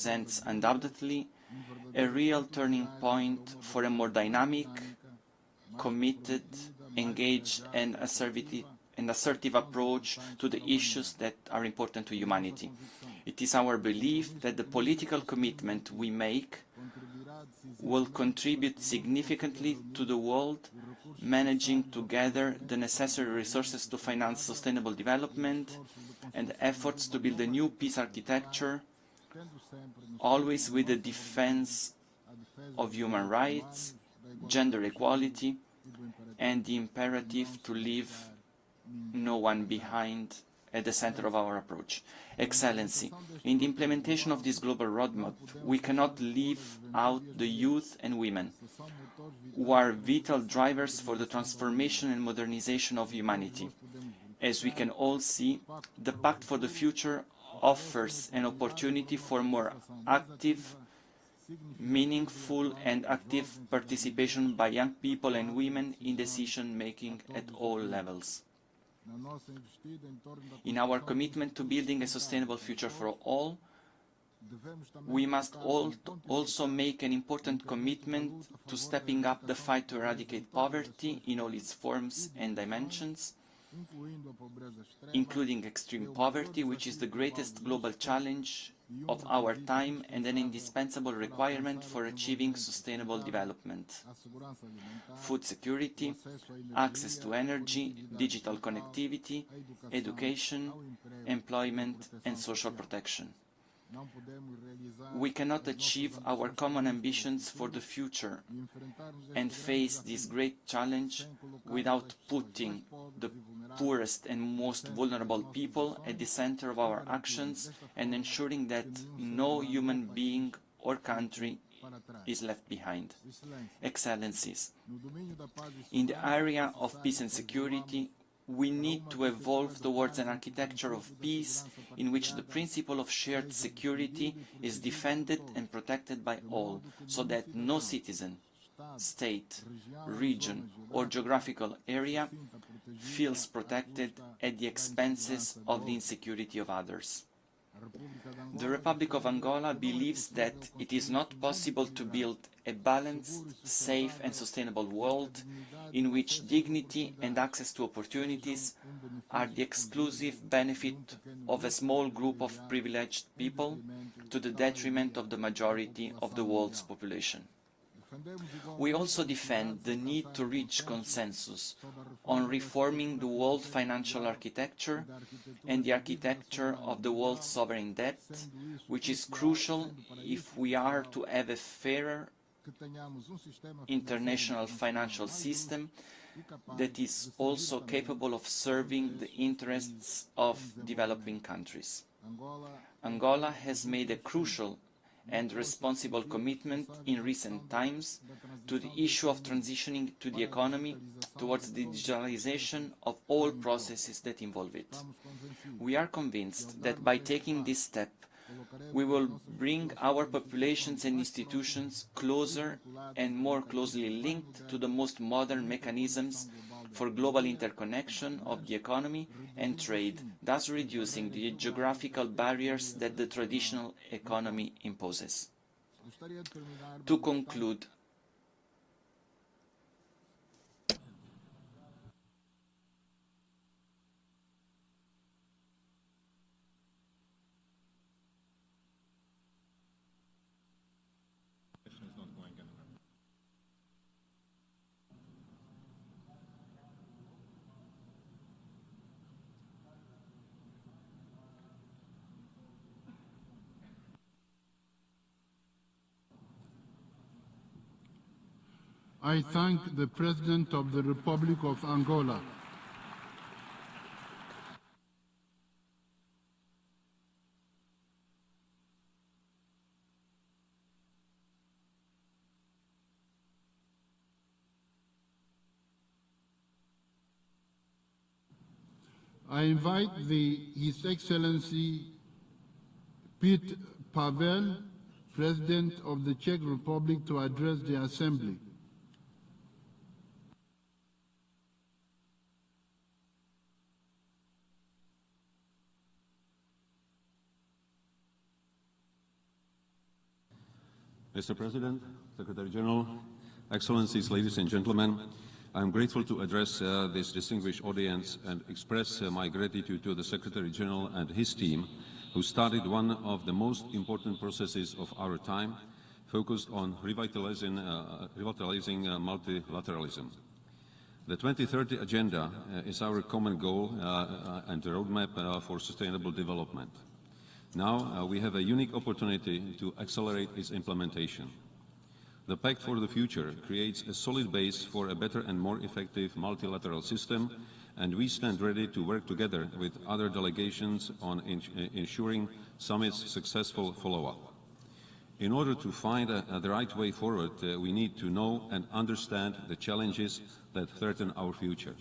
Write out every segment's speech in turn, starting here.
represents undoubtedly a real turning point for a more dynamic, committed, engaged and assertive approach to the issues that are important to humanity. It is our belief that the political commitment we make will contribute significantly to the world managing to gather the necessary resources to finance sustainable development and efforts to build a new peace architecture, always with the defense of human rights, gender equality, and the imperative to leave no one behind at the center of our approach. Excellency, in the implementation of this global roadmap, we cannot leave out the youth and women, who are vital drivers for the transformation and modernization of humanity. As we can all see, the Pact for the Future offers an opportunity for more active, meaningful and active participation by young people and women in decision-making at all levels. In our commitment to building a sustainable future for all, we must also make an important commitment to stepping up the fight to eradicate poverty in all its forms and dimensions, including extreme poverty, which is the greatest global challenge of our time and an indispensable requirement for achieving sustainable development. Food security, access to energy, digital connectivity, education, employment and social protection. We cannot achieve our common ambitions for the future and face this great challenge without putting the poorest and most vulnerable people at the center of our actions and ensuring that no human being or country is left behind. Excellencies, in the area of peace and security, we need to evolve towards an architecture of peace in which the principle of shared security is defended and protected by all, so that no citizen, state, region or geographical area feels protected at the expenses of the insecurity of others. The Republic of Angola believes that it is not possible to build a balanced, safe and sustainable world in which dignity and access to opportunities are the exclusive benefit of a small group of privileged people to the detriment of the majority of the world's population. We also defend the need to reach consensus on reforming the world financial architecture and the architecture of the world's sovereign debt, which is crucial if we are to have a fairer international financial system that is also capable of serving the interests of developing countries. Angola has made a crucial and responsible commitment in recent times to the issue of transitioning to the economy towards the digitalization of all processes that involve it. We are convinced that by taking this step, we will bring our populations and institutions closer and more closely linked to the most modern mechanisms for global interconnection of the economy and trade, thus reducing the geographical barriers that the traditional economy imposes. To conclude, I thank the President of the Republic of Angola. I invite His Excellency Pete Pavel, President of the Czech Republic, to address the Assembly. Mr. President, Secretary General, Excellencies, ladies and gentlemen, I am grateful to address this distinguished audience and express my gratitude to the Secretary General and his team, who started one of the most important processes of our time, focused on revitalizing multilateralism. The 2030 Agenda is our common goal and roadmap for sustainable development. Now we have a unique opportunity to accelerate its implementation. The Pact for the Future creates a solid base for a better and more effective multilateral system, and we stand ready to work together with other delegations on ensuring summit's successful follow-up. In order to find the right way forward, we need to know and understand the challenges that threaten our future.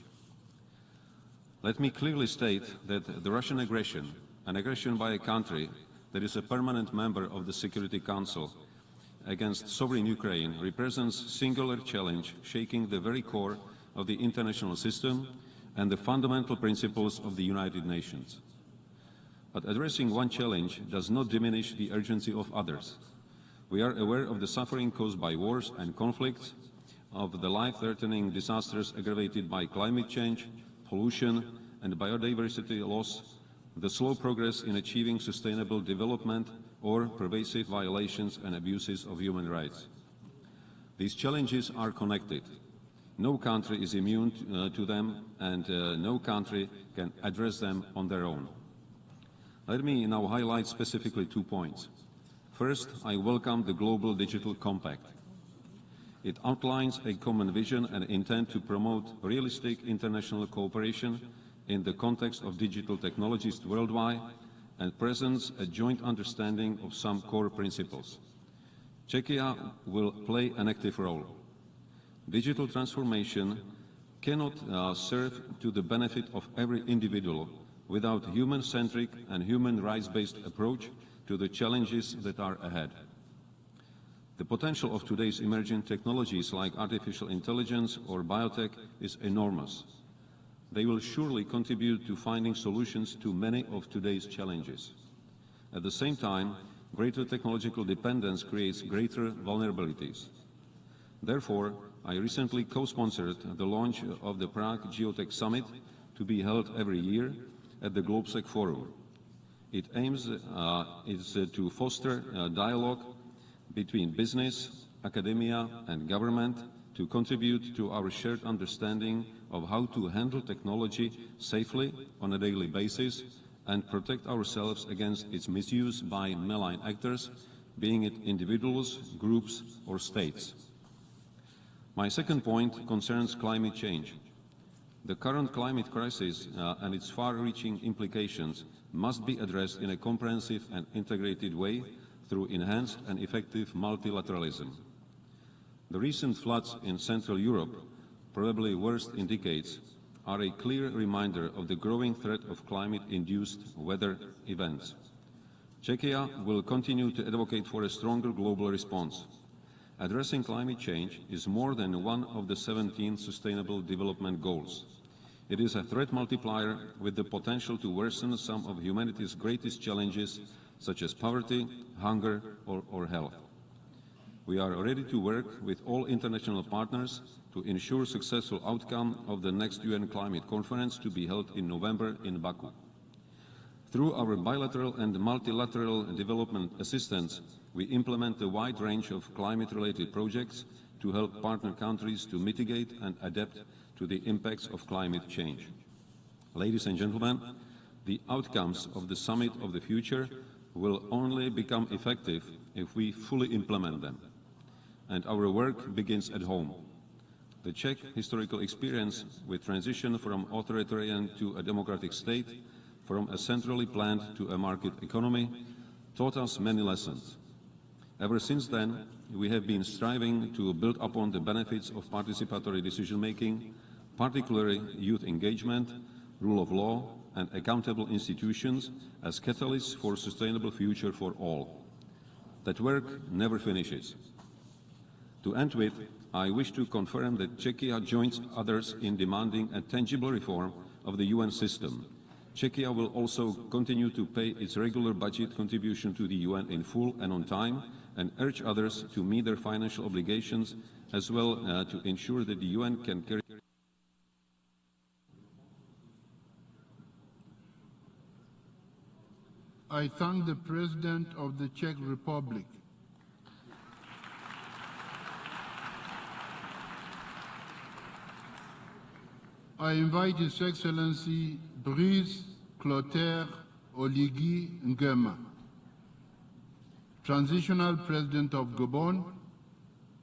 Let me clearly state that the Russian aggression, an aggression by a country that is a permanent member of the Security Council against sovereign Ukraine, represents a singular challenge shaking the very core of the international system and the fundamental principles of the United Nations. But addressing one challenge does not diminish the urgency of others. We are aware of the suffering caused by wars and conflicts, of the life-threatening disasters aggravated by climate change, pollution and biodiversity loss, the slow progress in achieving sustainable development, or pervasive violations and abuses of human rights. These challenges are connected. No country is immune to them, and no country can address them on their own. Let me now highlight specifically 2 points. First, I welcome the Global Digital Compact. It outlines a common vision and intent to promote realistic international cooperation in the context of digital technologies worldwide and presents a joint understanding of some core principles. Czechia will play an active role. Digital transformation cannot serve to the benefit of every individual without a human-centric and human rights-based approach to the challenges that are ahead. The potential of today's emerging technologies like artificial intelligence or biotech is enormous. They will surely contribute to finding solutions to many of today's challenges. At the same time, greater technological dependence creates greater vulnerabilities. Therefore, I recently co-sponsored the launch of the Prague Geotech Summit, to be held every year at the GlobeSec Forum. It aims to foster dialogue between business, academia and government to contribute to our shared understanding of how to handle technology safely on a daily basis and protect ourselves against its misuse by malign actors, being it individuals, groups or states. My second point concerns climate change. The current climate crisis and its far-reaching implications must be addressed in a comprehensive and integrated way through enhanced and effective multilateralism. The recent floods in Central Europe, probably worst in decades, are a clear reminder of the growing threat of climate-induced weather events. Czechia will continue to advocate for a stronger global response. Addressing climate change is more than one of the 17 Sustainable Development Goals. It is a threat multiplier with the potential to worsen some of humanity's greatest challenges, such as poverty, hunger or health. We are ready to work with all international partners to ensure successful outcome of the next UN Climate Conference to be held in November in Baku. Through our bilateral and multilateral development assistance, we implement a wide range of climate-related projects to help partner countries to mitigate and adapt to the impacts of climate change. Ladies and gentlemen, the outcomes of the Summit of the Future will only become effective if we fully implement them. And our work begins at home. The Czech historical experience with transition from authoritarian to a democratic state, from a centrally planned to a market economy, taught us many lessons. Ever since then, we have been striving to build upon the benefits of participatory decision-making, particularly youth engagement, rule of law, and accountable institutions as catalysts for a sustainable future for all. That work never finishes. To end with, I wish to confirm that Czechia joins others in demanding a tangible reform of the UN system. Czechia will also continue to pay its regular budget contribution to the UN in full and on time, and urge others to meet their financial obligations as well to ensure that the UN can carry I thank the President of the Czech Republic. I invite His Excellency Brice Clotaire Oligui Nguema, Transitional President of Gabon,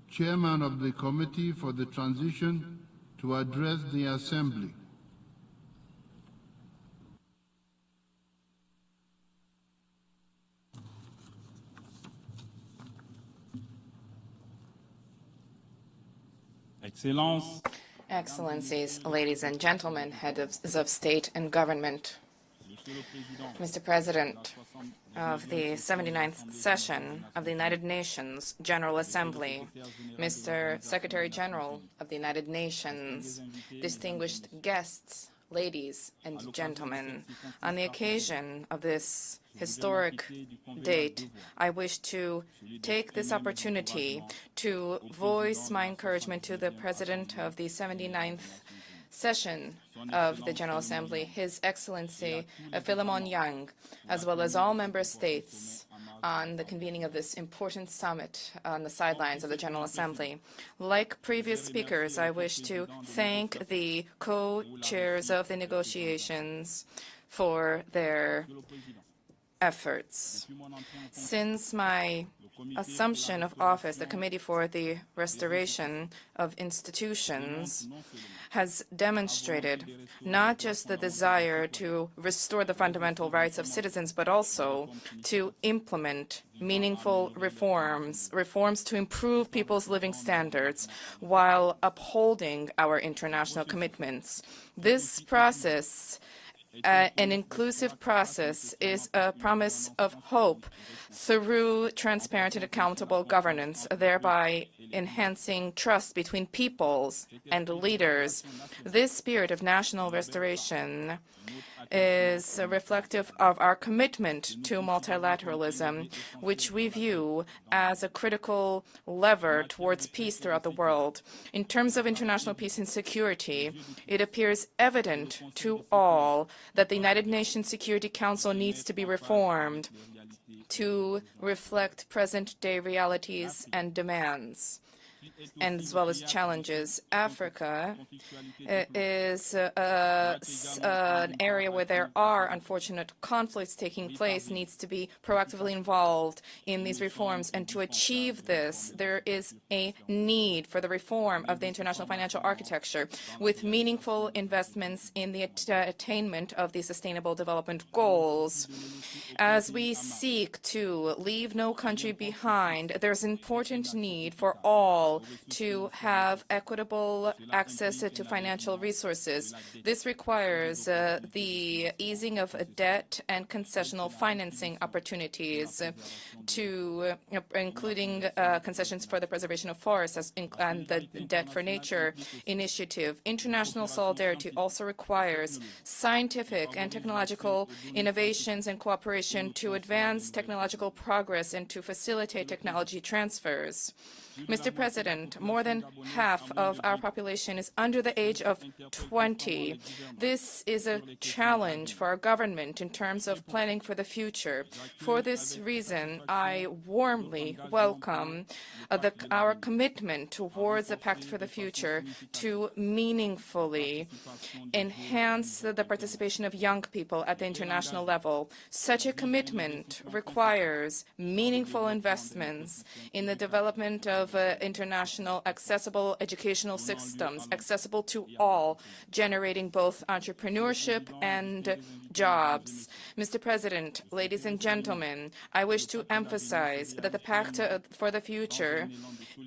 Chairman of the Committee for the Transition, to address the Assembly. Excellencies, ladies and gentlemen, heads of state and government, Mr. President of the 79th session of the United Nations General Assembly, Mr. Secretary General of the United Nations, distinguished guests, ladies and gentlemen, on the occasion of this historic date, I wish to take this opportunity to voice my encouragement to the President of the 79th session of the General Assembly, His Excellency Philemon Yang, as well as all member states, on the convening of this important summit on the sidelines of the General Assembly. Like previous speakers, I wish to thank the co-chairs of the negotiations for their efforts. Since my assumption of office, the Committee for the Restoration of Institutions has demonstrated not just the desire to restore the fundamental rights of citizens, but also to implement meaningful reforms to improve people's living standards while upholding our international commitments. This process, an inclusive process, is a promise of hope through transparent and accountable governance, thereby enhancing trust between peoples and leaders. This spirit of national restoration is reflective of our commitment to multilateralism, which we view as a critical lever towards peace throughout the world. In terms of international peace and security, it appears evident to all that the United Nations Security Council needs to be reformed to reflect present-day realities and demands, and as well as challenges. Africa is an area where there are unfortunate conflicts taking place, needs to be proactively involved in these reforms. And to achieve this, there is a need for the reform of the international financial architecture with meaningful investments in the attainment of the Sustainable Development Goals. As we seek to leave no country behind, there's important need for all to have equitable access to financial resources. This requires the easing of debt and concessional financing opportunities, including concessions for the preservation of forests and the Debt for Nature initiative. International solidarity also requires scientific and technological innovations and cooperation to advance technological progress and to facilitate technology transfers. Mr. President, more than half of our population is under the age of 20. This is a challenge for our government in terms of planning for the future. For this reason, I warmly welcome our commitment towards the Pact for the Future to meaningfully enhance the participation of young people at the international level. Such a commitment requires meaningful investments in the development of international accessible educational systems, accessible to all, generating both entrepreneurship and jobs. Mr. President, ladies and gentlemen, I wish to emphasize that the Pact for the Future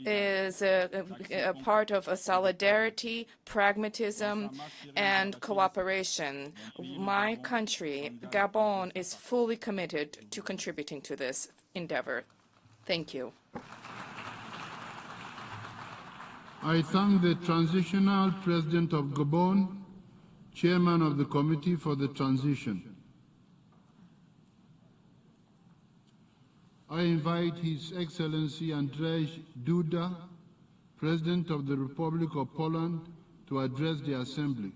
is a part of a solidarity, pragmatism, and cooperation. My country, Gabon, is fully committed to contributing to this endeavor. Thank you. I thank the Transitional President of Gabon, Chairman of the Committee for the Transition. I invite His Excellency Andrzej Duda, President of the Republic of Poland, to address the Assembly.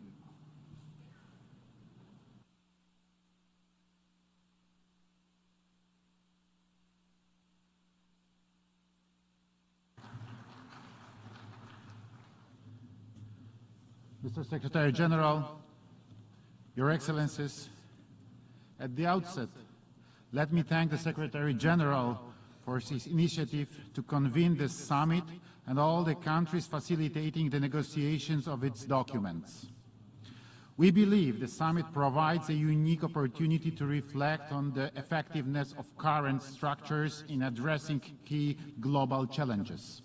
Mr. Secretary General, Your Excellencies, at the outset, let me thank the Secretary General for his initiative to convene this summit and all the countries facilitating the negotiations of its documents. We believe the summit provides a unique opportunity to reflect on the effectiveness of current structures in addressing key global challenges.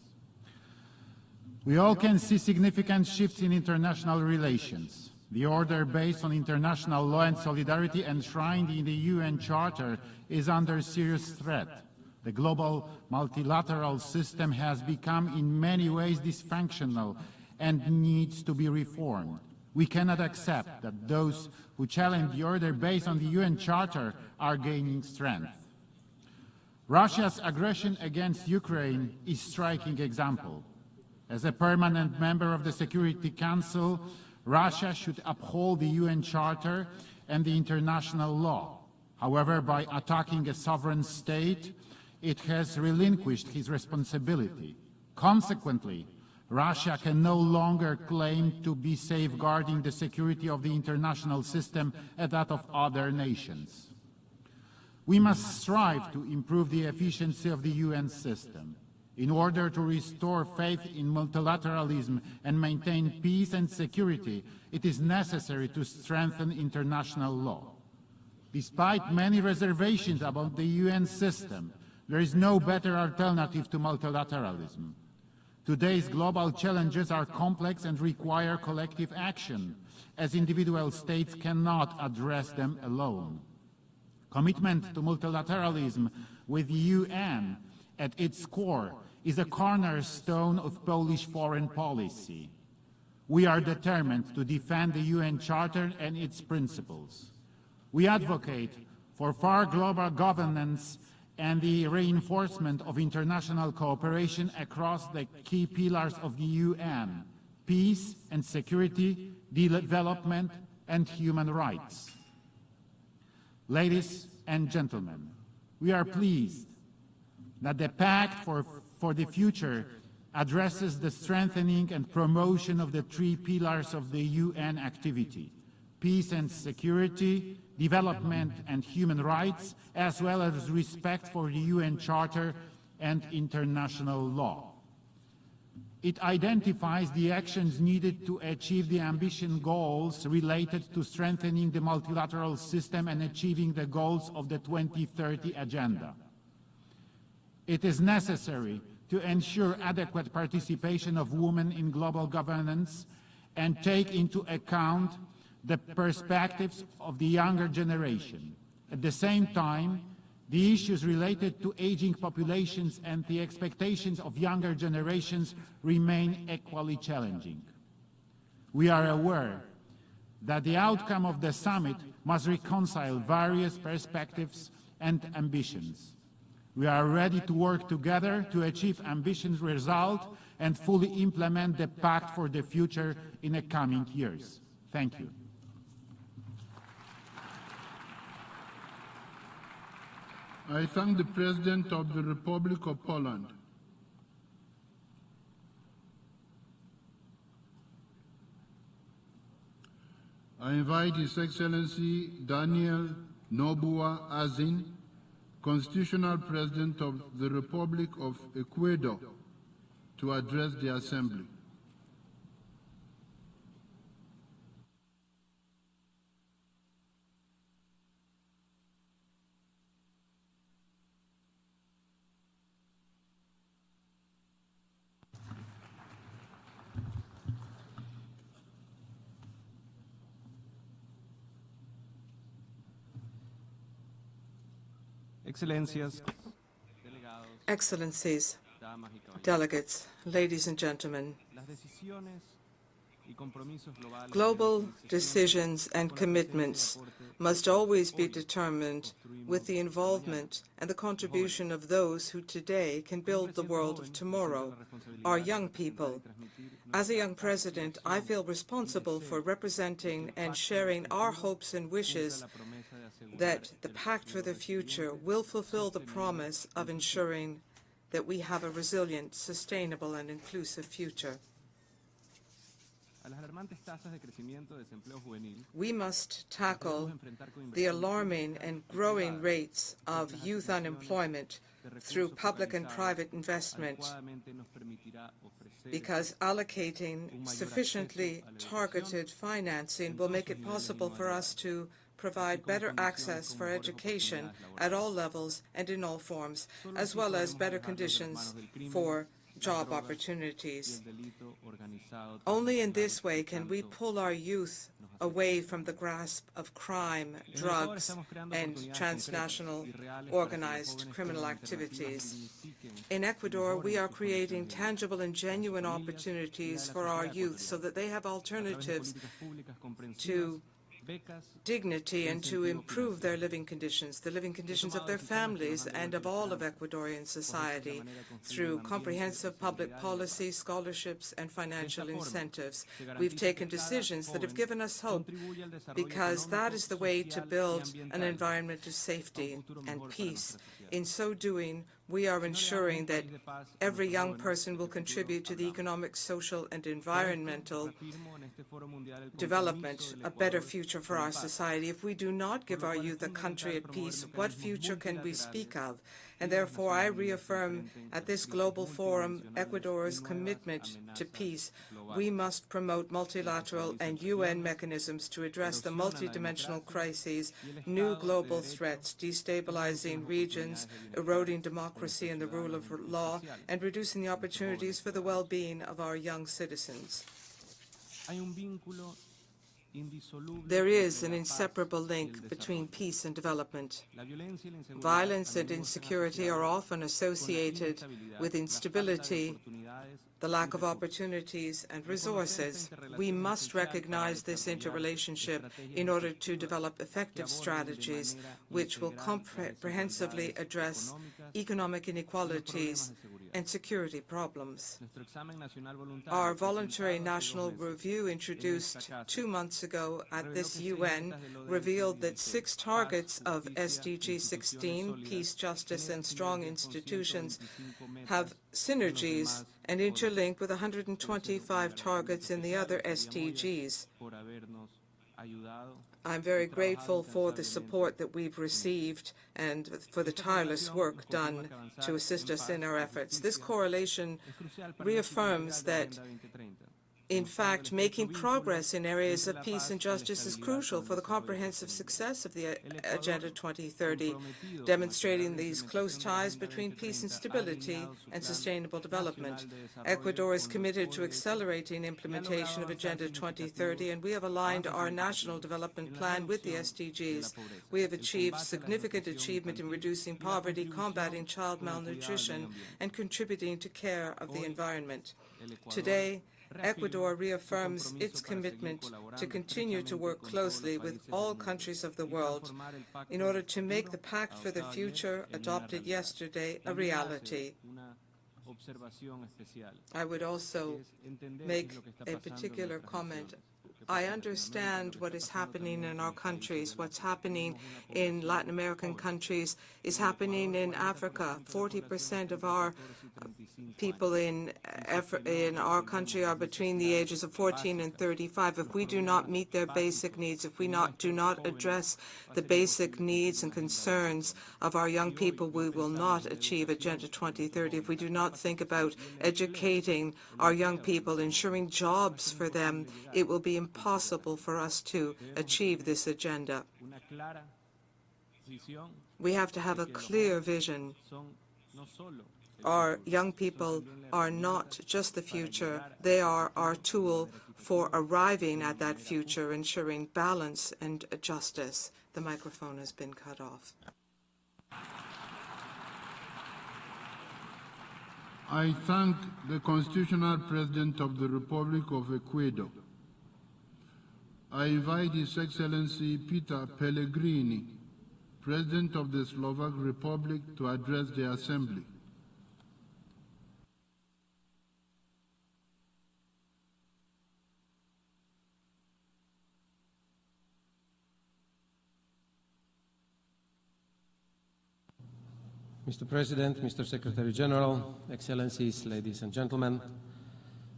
We all can see significant shifts in international relations. The order based on international law and solidarity enshrined in the UN Charter is under serious threat. The global multilateral system has become in many ways dysfunctional and needs to be reformed. We cannot accept that those who challenge the order based on the UN Charter are gaining strength. Russia's aggression against Ukraine is a striking example. As a permanent member of the Security Council, Russia should uphold the UN Charter and the international law. However, by attacking a sovereign state, it has relinquished its responsibility. Consequently, Russia can no longer claim to be safeguarding the security of the international system and that of other nations. We must strive to improve the efficiency of the UN system. In order to restore faith in multilateralism and maintain peace and security, it is necessary to strengthen international law. Despite many reservations about the UN system, there is no better alternative to multilateralism. Today's global challenges are complex and require collective action, as individual states cannot address them alone. Commitment to multilateralism with the UN at its core is a cornerstone of Polish foreign policy. We are determined to defend the UN Charter and its principles. We advocate for fair global governance and the reinforcement of international cooperation across the key pillars of the UN: peace and security, development, and human rights. Ladies and gentlemen, we are pleased that the Pact for the Future addresses the strengthening and promotion of the three pillars of the UN activity: peace and security, development and human rights, as well as respect for the UN Charter and international law. It identifies the actions needed to achieve the ambitious goals related to strengthening the multilateral system and achieving the goals of the 2030 Agenda. It is necessary to ensure adequate participation of women in global governance and take into account the perspectives of the younger generation. At the same time, the issues related to aging populations and the expectations of younger generations remain equally challenging. We are aware that the outcome of the summit must reconcile various perspectives and ambitions. We are ready to work together to achieve ambitious results and fully implement the Pact for the Future in the coming years. Thank you. I thank the President of the Republic of Poland. I invite His Excellency Daniel Noboa Azin, Constitutional President of the Republic of Ecuador, to address the Assembly. Excellencies, delegates, ladies and gentlemen, Global decisions and commitments must always be determined with the involvement and the contribution of those who today can build the world of tomorrow, our young people. As a young president, I feel responsible for representing and sharing our hopes and wishes that the Pact for the Future will fulfill the promise of ensuring that we have a resilient, sustainable, and inclusive future. We must tackle the alarming and growing rates of youth unemployment through public and private investment, because allocating sufficiently targeted financing will make it possible for us to provide better access for education at all levels and in all forms, as well as better conditions for job opportunities. Only in this way can we pull our youth away from the grasp of crime, drugs, and transnational organized criminal activities. In Ecuador, we are creating tangible and genuine opportunities for our youth so that they have alternatives to dignity and to improve their living conditions, the living conditions of their families and of all of Ecuadorian society, through comprehensive public policy, scholarships, and financial incentives. We've taken decisions that have given us hope, because that is the way to build an environment of safety and peace. In so doing, we are ensuring that every young person will contribute to the economic, social, and environmental development, a better future for our society. If we do not give our youth a country at peace, what future can we speak of? And therefore, I reaffirm at this global forum Ecuador's commitment to peace. We must promote multilateral and UN mechanisms to address the multidimensional crises, new global threats, destabilizing regions, eroding democracy and the rule of law, and reducing the opportunities for the well-being of our young citizens. There is an inseparable link between peace and development. Violence and insecurity are often associated with instability, the lack of opportunities and resources. We must recognize this interrelationship in order to develop effective strategies which will comprehensively address economic inequalities and security problems. Our voluntary national review, introduced 2 months ago at this UN, revealed that 6 targets of SDG 16, peace, justice, and strong institutions, have synergies and interlink with 125 targets in the other SDGs. I'm very grateful for the support that we've received and for the tireless work done to assist us in our efforts. This correlation reaffirms that, in fact, making progress in areas of peace and justice is crucial for the comprehensive success of the Agenda 2030, demonstrating these close ties between peace and stability and sustainable development. Ecuador is committed to accelerating implementation of Agenda 2030, and we have aligned our national development plan with the SDGs. We have achieved significant achievement in reducing poverty, combating child malnutrition, and contributing to care of the environment. Today, Ecuador reaffirms its commitment to continue to work closely with all countries of the world in order to make the Pact for the Future, adopted yesterday, a reality. I would also make a particular comment. I understand what is happening in our countries. What's happening in Latin American countries is happening in Africa. 40% of our people in our country are between the ages of 14 and 35. If we do not meet their basic needs, if we do not address the basic needs and concerns of our young people, we will not achieve Agenda 2030. If we do not think about educating our young people, ensuring jobs for them, it will be impossible for us to achieve this agenda. We have to have a clear vision. Our young people are not just the future, they are our tool for arriving at that future, ensuring balance and justice. The microphone has been cut off. I thank the Constitutional President of the Republic of Ecuador, I invite His Excellency Peter Pellegrini, President of the Slovak Republic, to address the Assembly. Mr. President, Mr. Secretary General, Excellencies, ladies and gentlemen,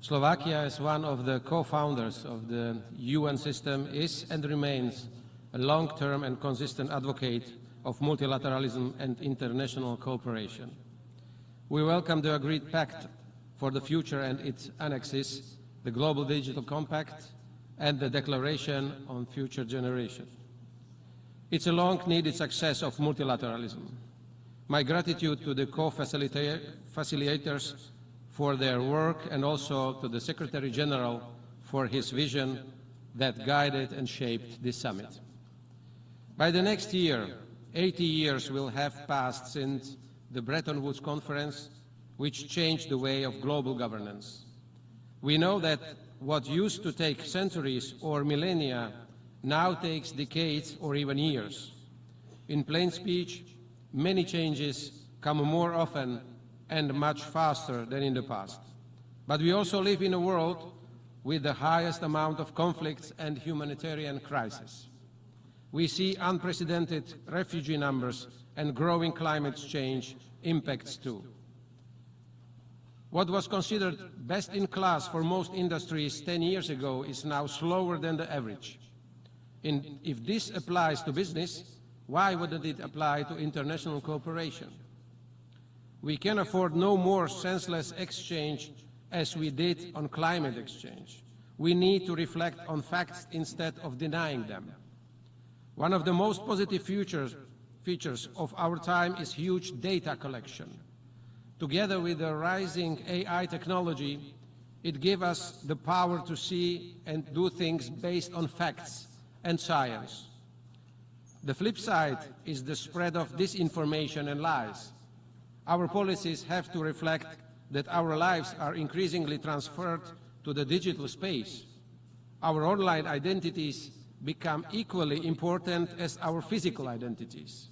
Slovakia, as one of the co-founders of the UN system, is and remains a long-term and consistent advocate of multilateralism and international cooperation. We welcome the agreed Pact for the Future and its annexes, the Global Digital Compact, and the Declaration on Future Generation. It's a long-needed success of multilateralism. My gratitude to the co-facilitators for their work, and also to the Secretary General for his vision that guided and shaped this summit. By the next year, 80 years will have passed since the Bretton Woods Conference, which changed the way of global governance. We know that what used to take centuries or millennia now takes decades or even years. In plain speech, many changes come more often and much faster than in the past. But we also live in a world with the highest amount of conflicts and humanitarian crises. We see unprecedented refugee numbers and growing climate change impacts too. What was considered best in class for most industries 10 years ago is now slower than the average. If this applies to business, why wouldn't it apply to international cooperation? We can afford no more senseless exchange as we did on climate exchange. We need to reflect on facts instead of denying them. One of the most positive features of our time is huge data collection. Together with the rising AI technology, it gives us the power to see and do things based on facts and science. The flip side is the spread of disinformation and lies. Our policies have to reflect that our lives are increasingly transferred to the digital space. Our online identities become equally important as our physical identities.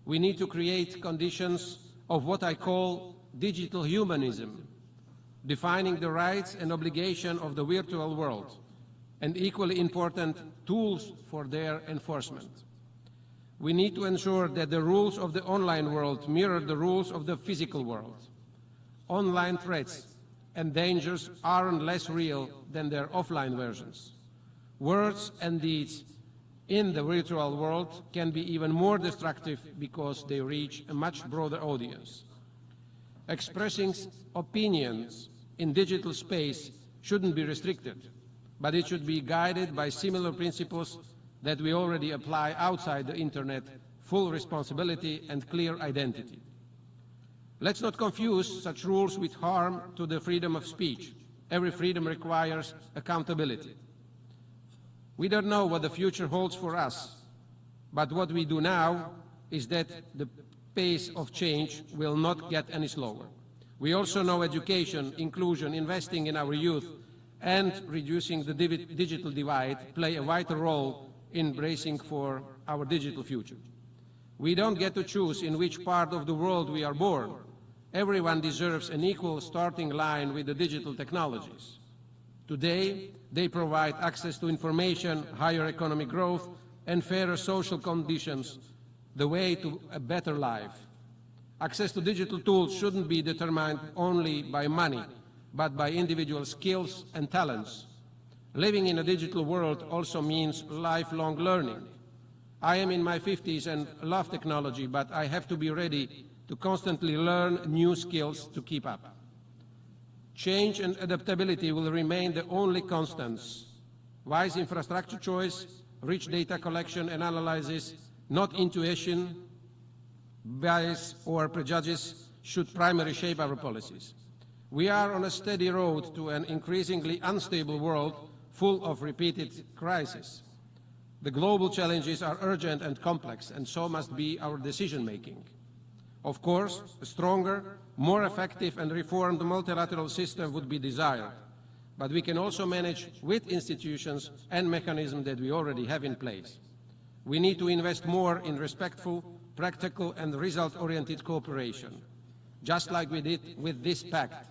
We need to create conditions of what I call digital humanism, defining the rights and obligations of the virtual world, and equally important, tools for their enforcement. We need to ensure that the rules of the online world mirror the rules of the physical world. Online threats and dangers aren't less real than their offline versions. Words and deeds in the virtual world can be even more destructive because they reach a much broader audience. Expressing opinions in digital space shouldn't be restricted, but it should be guided by similar principles that we already apply outside the Internet: full responsibility and clear identity. Let's not confuse such rules with harm to the freedom of speech. Every freedom requires accountability. We don't know what the future holds for us, but what we do now is that the pace of change will not get any slower. We also know education, inclusion, investing in our youth, and reducing the digital divide play a vital role in bracing for our digital future. We don't get to choose in which part of the world we are born. Everyone deserves an equal starting line with the digital technologies. Today, they provide access to information, higher economic growth, and fairer social conditions, the way to a better life. Access to digital tools shouldn't be determined only by money, but by individual skills and talents. Living in a digital world also means lifelong learning. I am in my 50s and love technology, but I have to be ready to constantly learn new skills to keep up. Change and adaptability will remain the only constants. Wise infrastructure choice, rich data collection and analysis, not intuition, bias or prejudice, should primarily shape our policies. We are on a steady road to an increasingly unstable world full of repeated crises. The global challenges are urgent and complex, and so must be our decision-making. Of course, a stronger, more effective and reformed multilateral system would be desired, but we can also manage with institutions and mechanisms that we already have in place. We need to invest more in respectful, practical and result-oriented cooperation, just like we did with this pact.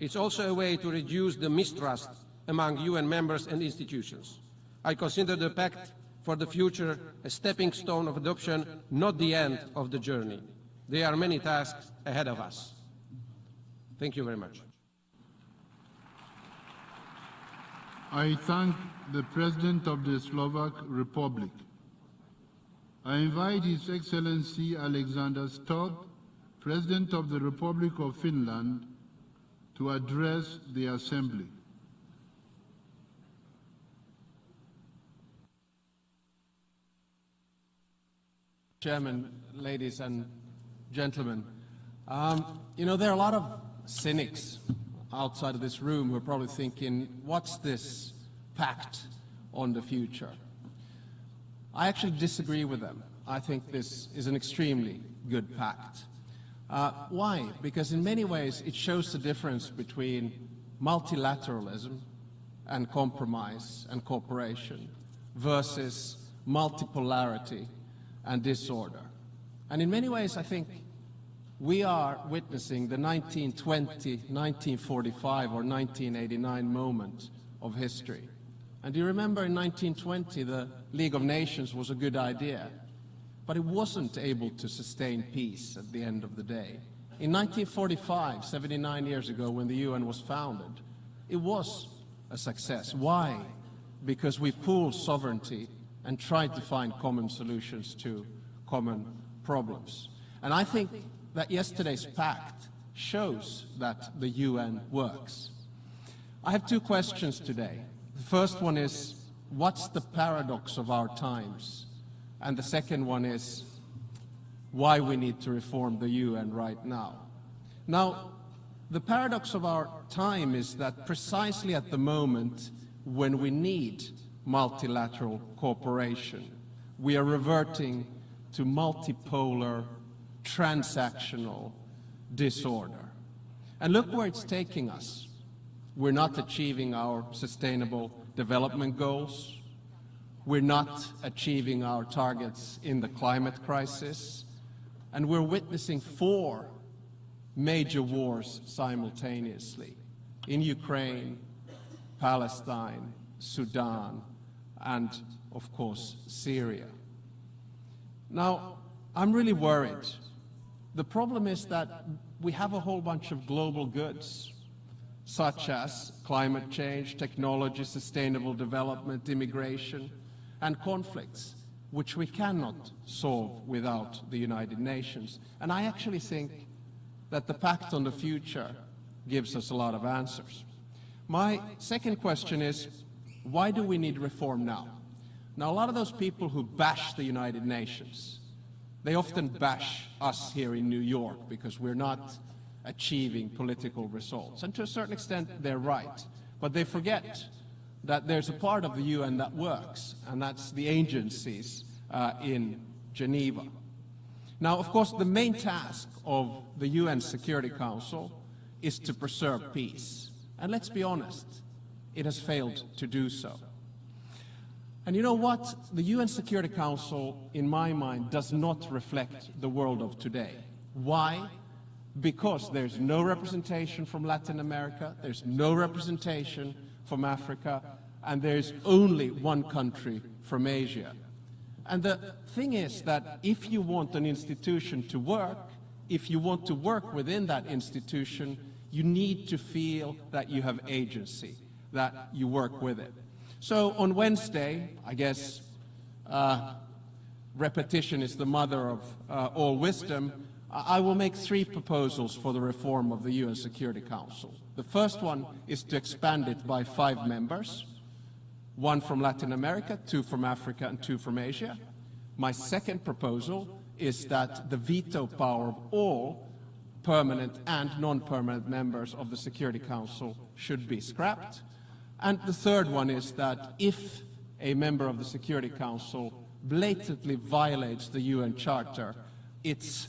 It's also a way to reduce the mistrust among UN members and institutions. I consider the pact for the future a stepping stone of adoption, not the end of the journey. There are many tasks ahead of us. Thank you very much. I thank the President of the Slovak Republic. I invite His Excellency Alexander Stubb, President of the Republic of Finland, to address the Assembly. Chairman, ladies and gentlemen, you know, there are a lot of cynics outside of this room who are probably thinking, what's this pact on the future? I actually disagree with them. I think this is an extremely good pact. Why? Because in many ways it shows the difference between multilateralism and compromise and cooperation versus multipolarity and disorder. And in many ways I think we are witnessing the 1920, 1945 or 1989 moment of history. And do you remember in 1920 the League of Nations was a good idea, but it wasn't able to sustain peace at the end of the day. In 1945, 79 years ago, when the UN was founded, it was a success. Why? Because we pooled sovereignty and tried to find common solutions to common problems. And I think that yesterday's pact shows that the UN works. I have two questions today. The first one is, what's the paradox of our times? And the second one is, why we need to reform the UN right now. Now, the paradox of our time is that precisely at the moment when we need multilateral cooperation, we are reverting to multipolar, transactional disorder. And look where it's taking us. We're not achieving our sustainable development goals. We're not achieving our targets in the climate crisis. And we're witnessing 4 major wars simultaneously in Ukraine, Palestine, Sudan, and of course, Syria. Now, I'm really worried. The problem is that we have a whole bunch of global goods, such as climate change, technology, sustainable development, immigration, and conflicts, which we cannot solve without the United Nations. And I actually think that the Pact on the Future gives us a lot of answers. My second question is, why do we need reform now? Now, a lot of those people who bash the United Nations, they often bash us here in New York because we're not achieving political results. And to a certain extent, they're right. But they forget that there's a part of the UN that works, and that's the agencies in Geneva. Now, of course, the main task of the UN Security Council is to preserve peace. And let's be honest, it has failed to do so. And you know what? The UN Security Council, in my mind, does not reflect the world of today. Why? Because there's no representation from Latin America, there's no representation from Africa, and there's only one country from Asia. And the thing is that if you want an institution to work, if you want to work within that institution, you need to feel that you have agency, that you work with it. So on Wednesday, I guess repetition is the mother of all wisdom, I will make 3 proposals for the reform of the UN Security Council. The first one is to expand it by 5 members, 1 from Latin America, 2 from Africa, and 2 from Asia. My second proposal is that the veto power of all permanent and non-permanent members of the Security Council should be scrapped. And the third one is that if a member of the Security Council blatantly violates the UN Charter, its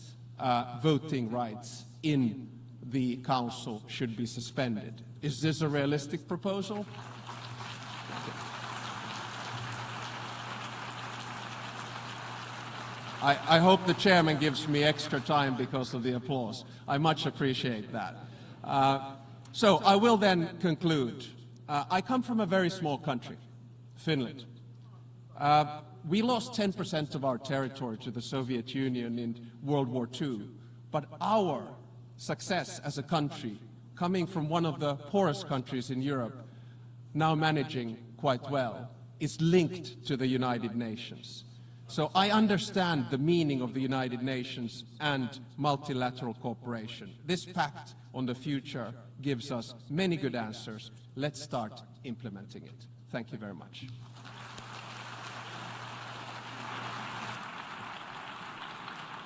voting rights in the Council should be suspended. Is this a realistic proposal? I hope the chairman gives me extra time because of the applause. I much appreciate that. So I will then conclude. I come from a very small country, Finland. We lost 10% of our territory to the Soviet Union in World War II, but our success as a country, coming from one of the poorest countries in Europe, now managing quite well, is linked to the United Nations. So I understand the meaning of the United Nations and multilateral cooperation. This pact on the future gives us many good answers. Let's start implementing it. Thank you very much.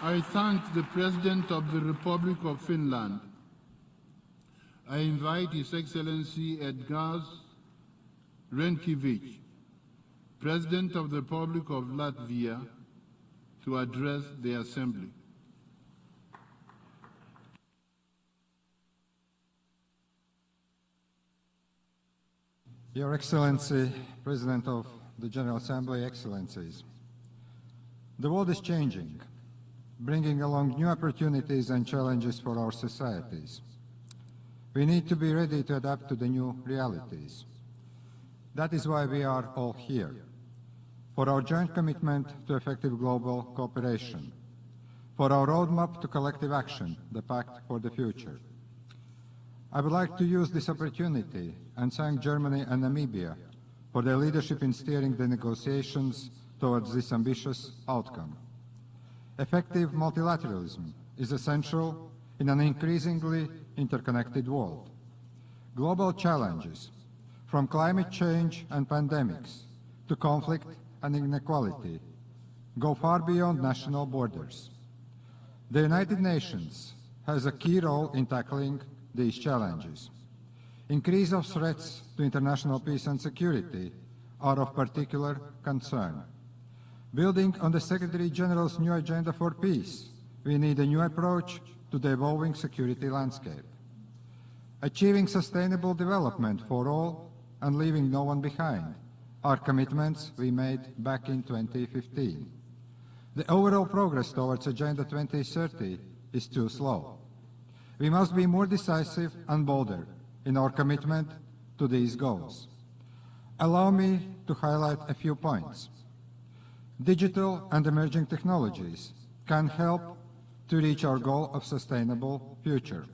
I thank the President of the Republic of Finland. I invite His Excellency Endorse Renkiewicz, President of the Republic of Latvia, to address the Assembly. Your Excellency, President of the General Assembly, Excellencies, the world is changing, bringing along new opportunities and challenges for our societies. We need to be ready to adapt to the new realities. That is why we are all here, for our joint commitment to effective global cooperation, for our roadmap to collective action, the Pact for the Future. I would like to use this opportunity and thank Germany and Namibia for their leadership in steering the negotiations towards this ambitious outcome. Effective multilateralism is essential in an increasingly interconnected world. Global challenges, from climate change and pandemics to conflict and inequality, go far beyond national borders. The United Nations has a key role in tackling these challenges. Increase of threats to international peace and security are of particular concern. Building on the Secretary-General's new agenda for peace, we need a new approach to the evolving security landscape. Achieving sustainable development for all and leaving no one behind are commitments we made back in 2015. The overall progress towards Agenda 2030 is too slow. We must be more decisive and bolder in our commitment to these goals. Allow me to highlight a few points. Digital and emerging technologies can help to reach our goal of sustainable future.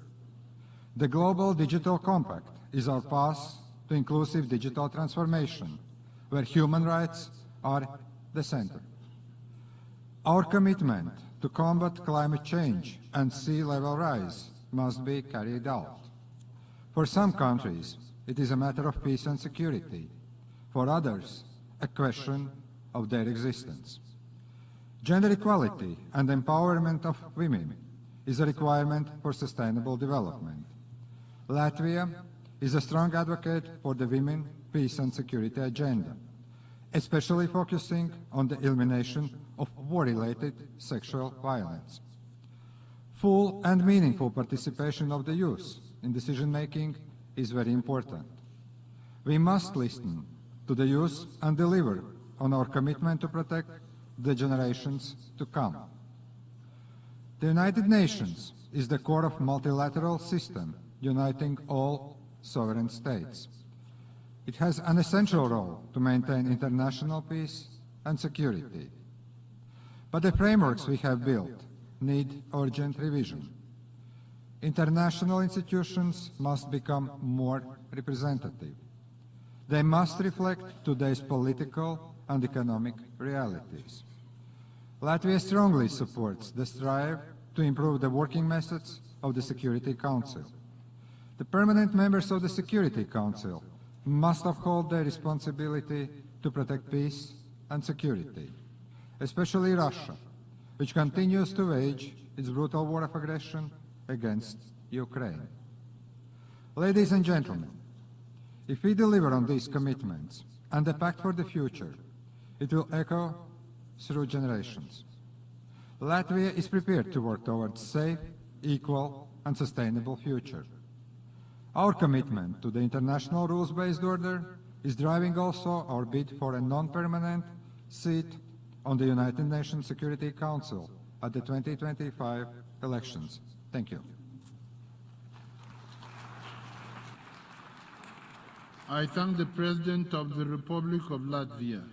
The Global Digital Compact is our path to inclusive digital transformation, where human rights are the center. Our commitment to combat climate change and sea level rise must be carried out. For some countries, it is a matter of peace and security. For others, a question of their existence. Gender equality and empowerment of women is a requirement for sustainable development. Latvia is a strong advocate for the Women, Peace and Security agenda, especially focusing on the elimination of war-related sexual violence. Full and meaningful participation of the youth in decision-making is very important. We must listen to the youth and deliver on our commitment to protect the generations to come. The United Nations is the core of a multilateral system uniting all sovereign states. It has an essential role to maintain international peace and security. But the frameworks we have built need urgent revision. International institutions must become more representative. They must reflect today's political and economic realities. Latvia strongly supports the strive to improve the working methods of the Security Council. The permanent members of the Security Council must uphold their responsibility to protect peace and security, especially Russia, which continues to wage its brutal war of aggression against Ukraine. Ladies and gentlemen, if we deliver on these commitments and the Pact for the Future, it will echo through generations. Latvia is prepared to work towards safe, equal and sustainable future. Our commitment to the international rules-based order is driving also our bid for a non-permanent seat on the United Nations Security Council at the 2025 elections. Thank you. I thank the President of the Republic of Latvia.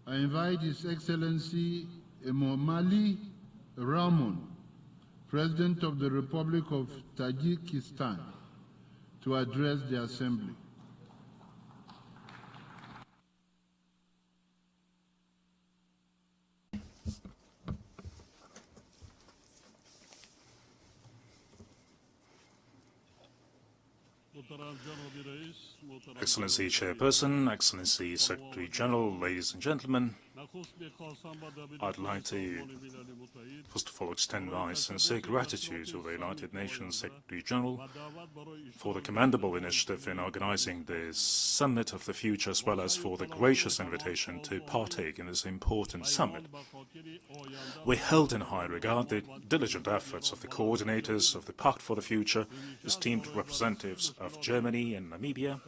I invite His Excellency Emomali Rahmon, President of the Republic of Tajikistan, to address the Assembly. Excellency Chairperson, Excellency Secretary General, ladies and gentlemen, I'd like to first of all extend my sincere gratitude to the United Nations Secretary General for the commendable initiative in organizing this Summit of the Future, as well as for the gracious invitation to partake in this important summit. We held in high regard the diligent efforts of the coordinators of the Pact for the Future, esteemed representatives of Germany and Namibia.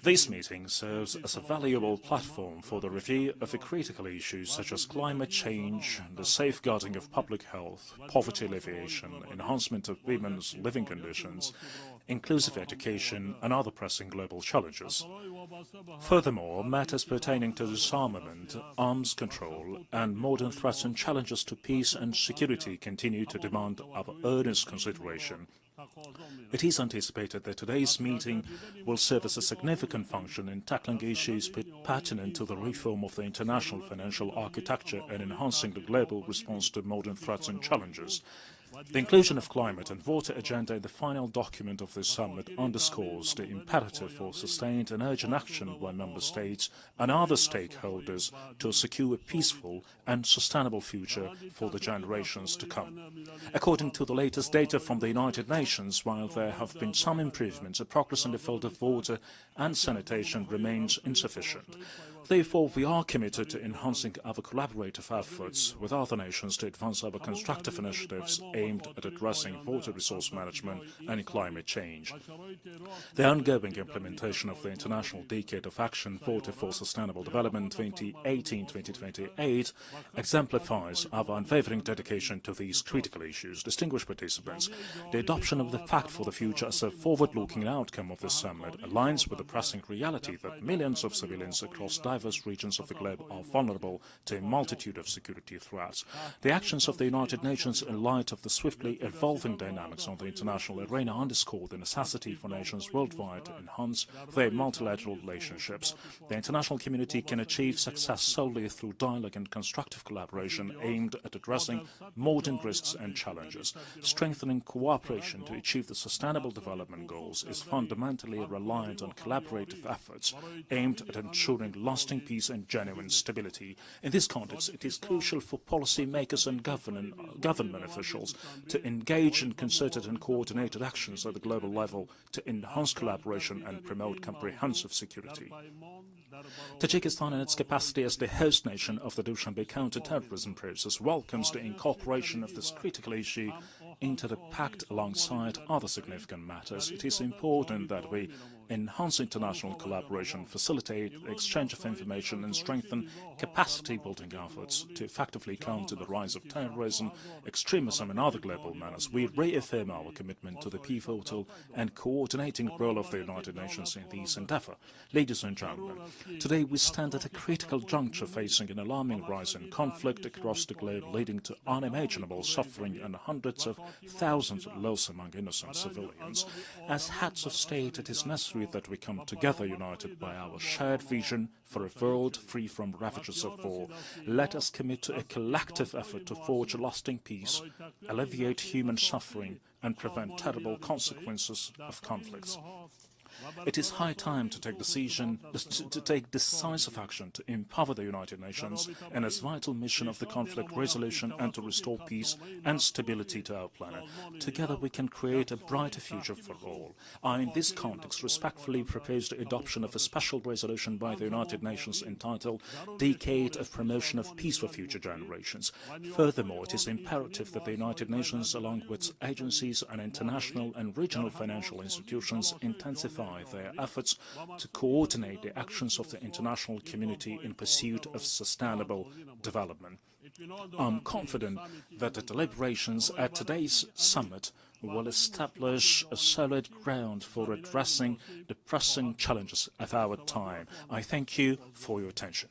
This meeting serves as a valuable platform for the review of the critical issues such as climate change, the safeguarding of public health, poverty alleviation, enhancement of women's living conditions, inclusive education and other pressing global challenges. Furthermore, matters pertaining to disarmament, arms control and modern threats and challenges to peace and security continue to demand our earnest consideration. It is anticipated that today's meeting will serve as a significant function in tackling issues pertinent to the reform of the international financial architecture and enhancing the global response to modern threats and challenges. The inclusion of climate and water agenda in the final document of this summit underscores the imperative for sustained and urgent action by member states and other stakeholders to secure a peaceful and sustainable future for the generations to come. According to the latest data from the United Nations, while there have been some improvements, the progress in the field of water and sanitation remains insufficient. Therefore, we are committed to enhancing our collaborative efforts with other nations to advance our constructive initiatives aimed at addressing water resource management and climate change. The ongoing implementation of the International Decade of Action Water for Sustainable Development 2018-2028 exemplifies our unwavering dedication to these critical issues. Distinguished participants, the adoption of the Pact for the Future as a forward-looking outcome of this summit aligns with the pressing reality that millions of civilians across diverse regions of the globe are vulnerable to a multitude of security threats. The actions of the United Nations in light of the swiftly evolving dynamics on the international arena underscore the necessity for nations worldwide to enhance their multilateral relationships. The international community can achieve success solely through dialogue and constructive collaboration aimed at addressing modern risks and challenges. Strengthening cooperation to achieve the sustainable development goals is fundamentally reliant on collaborative efforts aimed at ensuring lasting peace and genuine stability. In this context, it is crucial for policymakers and government officials to engage in concerted and coordinated actions at the global level to enhance collaboration and promote comprehensive security. Tajikistan, in its capacity as the host nation of the Dushanbe counter-terrorism process, welcomes the incorporation of this critical issue into the Pact alongside other significant matters. It is important that we enhance international collaboration, facilitate the exchange of information and strengthen capacity-building efforts to effectively counter the rise of terrorism, extremism and other global menaces. We reaffirm our commitment to the pivotal and coordinating role of the United Nations in this endeavour. Ladies and gentlemen, today we stand at a critical juncture facing an alarming rise in conflict across the globe, leading to unimaginable suffering and hundreds of thousands of loss among innocent civilians. As heads of state, it is necessary that we come together united by our shared vision for a world free from ravages of war. Let us commit to a collective effort to forge a lasting peace, alleviate human suffering and prevent terrible consequences of conflicts. It is high time to take decisive action to empower the United Nations in its vital mission of the conflict resolution and to restore peace and stability to our planet. Together we can create a brighter future for all. I, in this context, respectfully propose the adoption of a special resolution by the United Nations entitled Decade of Promotion of Peace for Future Generations. Furthermore, it is imperative that the United Nations, along with agencies and international and regional financial institutions, intensify their efforts to coordinate the actions of the international community in pursuit of sustainable development. I'm confident that the deliberations at today's summit will establish a solid ground for addressing the pressing challenges of our time. I thank you for your attention.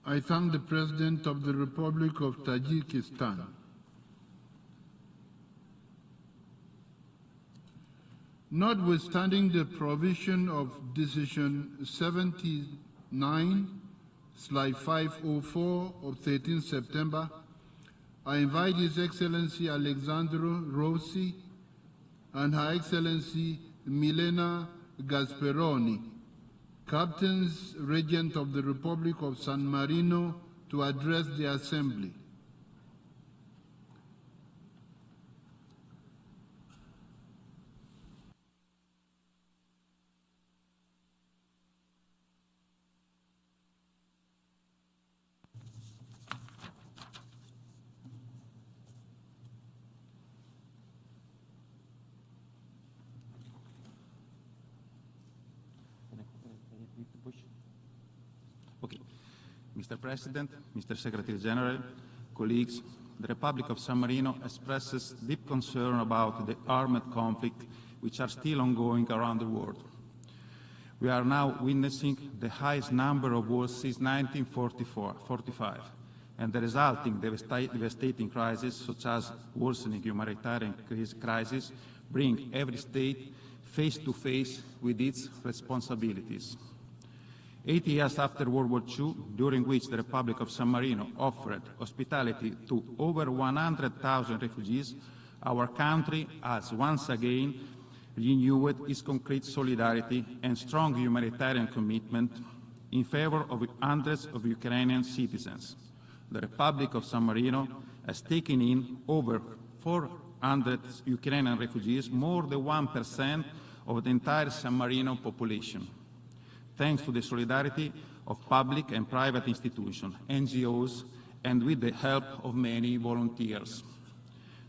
I thank the President of the Republic of Tajikistan. Notwithstanding the provision of Decision 79/504 of 13 September, I invite His Excellency Alexandro Rossi and Her Excellency Milena Gasperoni, Captains Regent of the Republic of San Marino, to address the Assembly. Okay. Mr. President, Mr. Secretary General, colleagues, the Republic of San Marino expresses deep concern about the armed conflict which are still ongoing around the world. We are now witnessing the highest number of wars since 1945, and the resulting devastating crises, such as worsening humanitarian crisis, bring every state face to face with its responsibilities. 80 years after World War II, during which the Republic of San Marino offered hospitality to over 100,000 refugees, our country has once again renewed its concrete solidarity and strong humanitarian commitment in favor of hundreds of Ukrainian citizens. The Republic of San Marino has taken in over 400 Ukrainian refugees, more than 1% of the entire San Marino population, thanks to the solidarity of public and private institutions, NGOs, and with the help of many volunteers.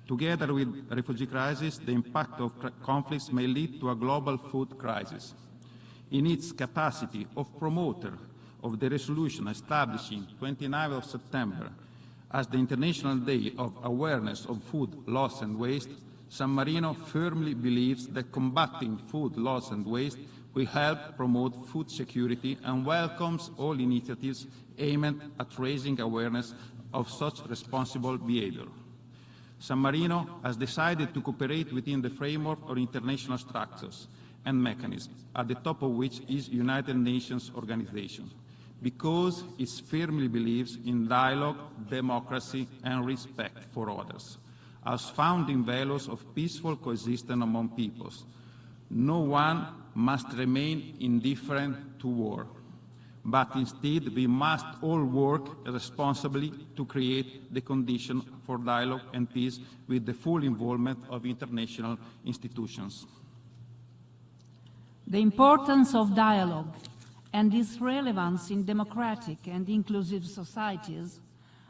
Together with the refugee crisis, the impact of conflicts may lead to a global food crisis. In its capacity of promoter of the resolution establishing 29th of September as the International Day of Awareness of Food Loss and Waste, San Marino firmly believes that combating food loss and waste will help promote food security and welcomes all initiatives aimed at raising awareness of such responsible behavior. San Marino has decided to cooperate within the framework of international structures and mechanisms, at the top of which is United Nations Organization, because it firmly believes in dialogue, democracy, and respect for others, as founding values of peaceful coexistence among peoples. No one must remain indifferent to war, but instead we must all work responsibly to create the condition for dialogue and peace with the full involvement of international institutions. The importance of dialogue and its relevance in democratic and inclusive societies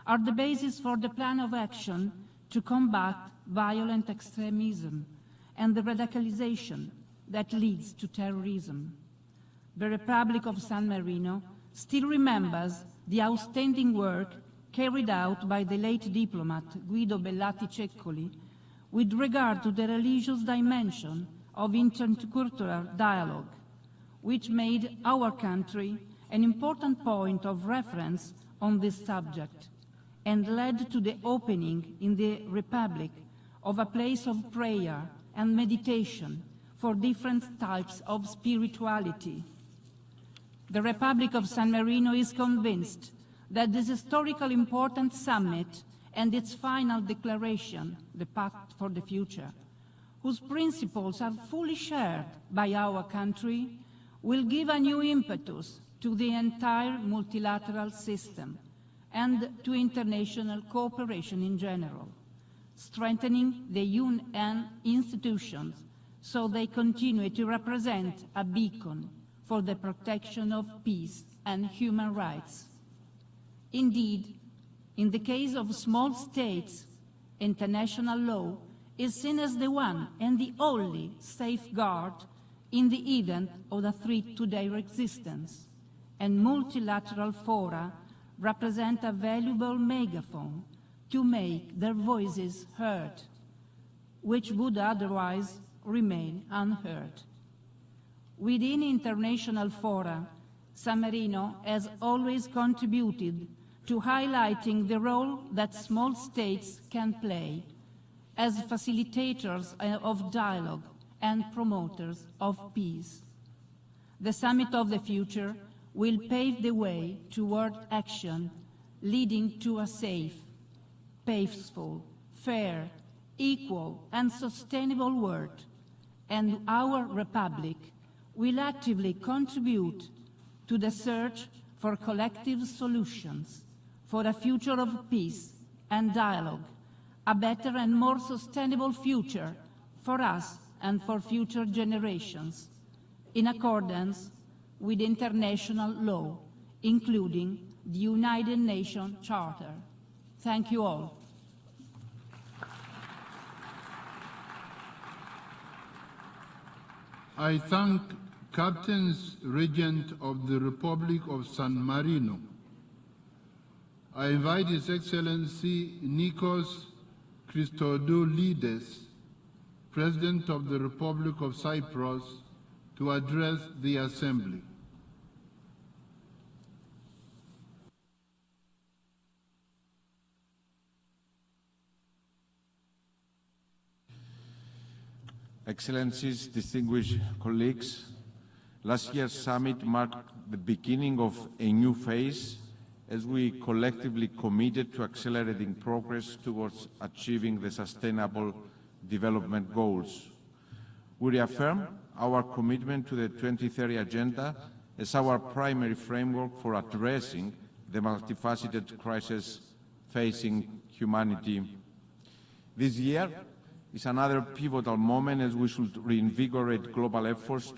are the basis for the plan of action to combat violent extremism and the radicalization that leads to terrorism. The Republic of San Marino still remembers the outstanding work carried out by the late diplomat Guido Bellati Ceccoli with regard to the religious dimension of intercultural dialogue, which made our country an important point of reference on this subject and led to the opening in the Republic of a place of prayer and meditation for different types of spirituality. The Republic of San Marino is convinced that this historically important summit and its final declaration, the Pact for the Future, whose principles are fully shared by our country, will give a new impetus to the entire multilateral system and to international cooperation in general, strengthening the UN institutions so they continue to represent a beacon for the protection of peace and human rights. Indeed, in the case of small states, international law is seen as the one and the only safeguard in the event of a threat to their existence, and multilateral fora represent a valuable megaphone to make their voices heard, which would otherwise remain unheard. Within international fora, San Marino has always contributed to highlighting the role that small states can play as facilitators of dialogue and promoters of peace. The Summit of the Future will pave the way toward action leading to a safe, peaceful, fair, equal, and sustainable world, and our Republic will actively contribute to the search for collective solutions for a future of peace and dialogue, a better and more sustainable future for us and for future generations, in accordance with international law, including the United Nations Charter. Thank you all. I thank Captains Regent of the Republic of San Marino. I invite His Excellency Nikos Christodoulides, President of the Republic of Cyprus, to address the Assembly. Excellencies, distinguished colleagues, last year's summit marked the beginning of a new phase as we collectively committed to accelerating progress towards achieving the Sustainable Development Goals. We reaffirm our commitment to the 2030 Agenda as our primary framework for addressing the multifaceted crisis facing humanity. This year is another pivotal moment as we should reinvigorate global efforts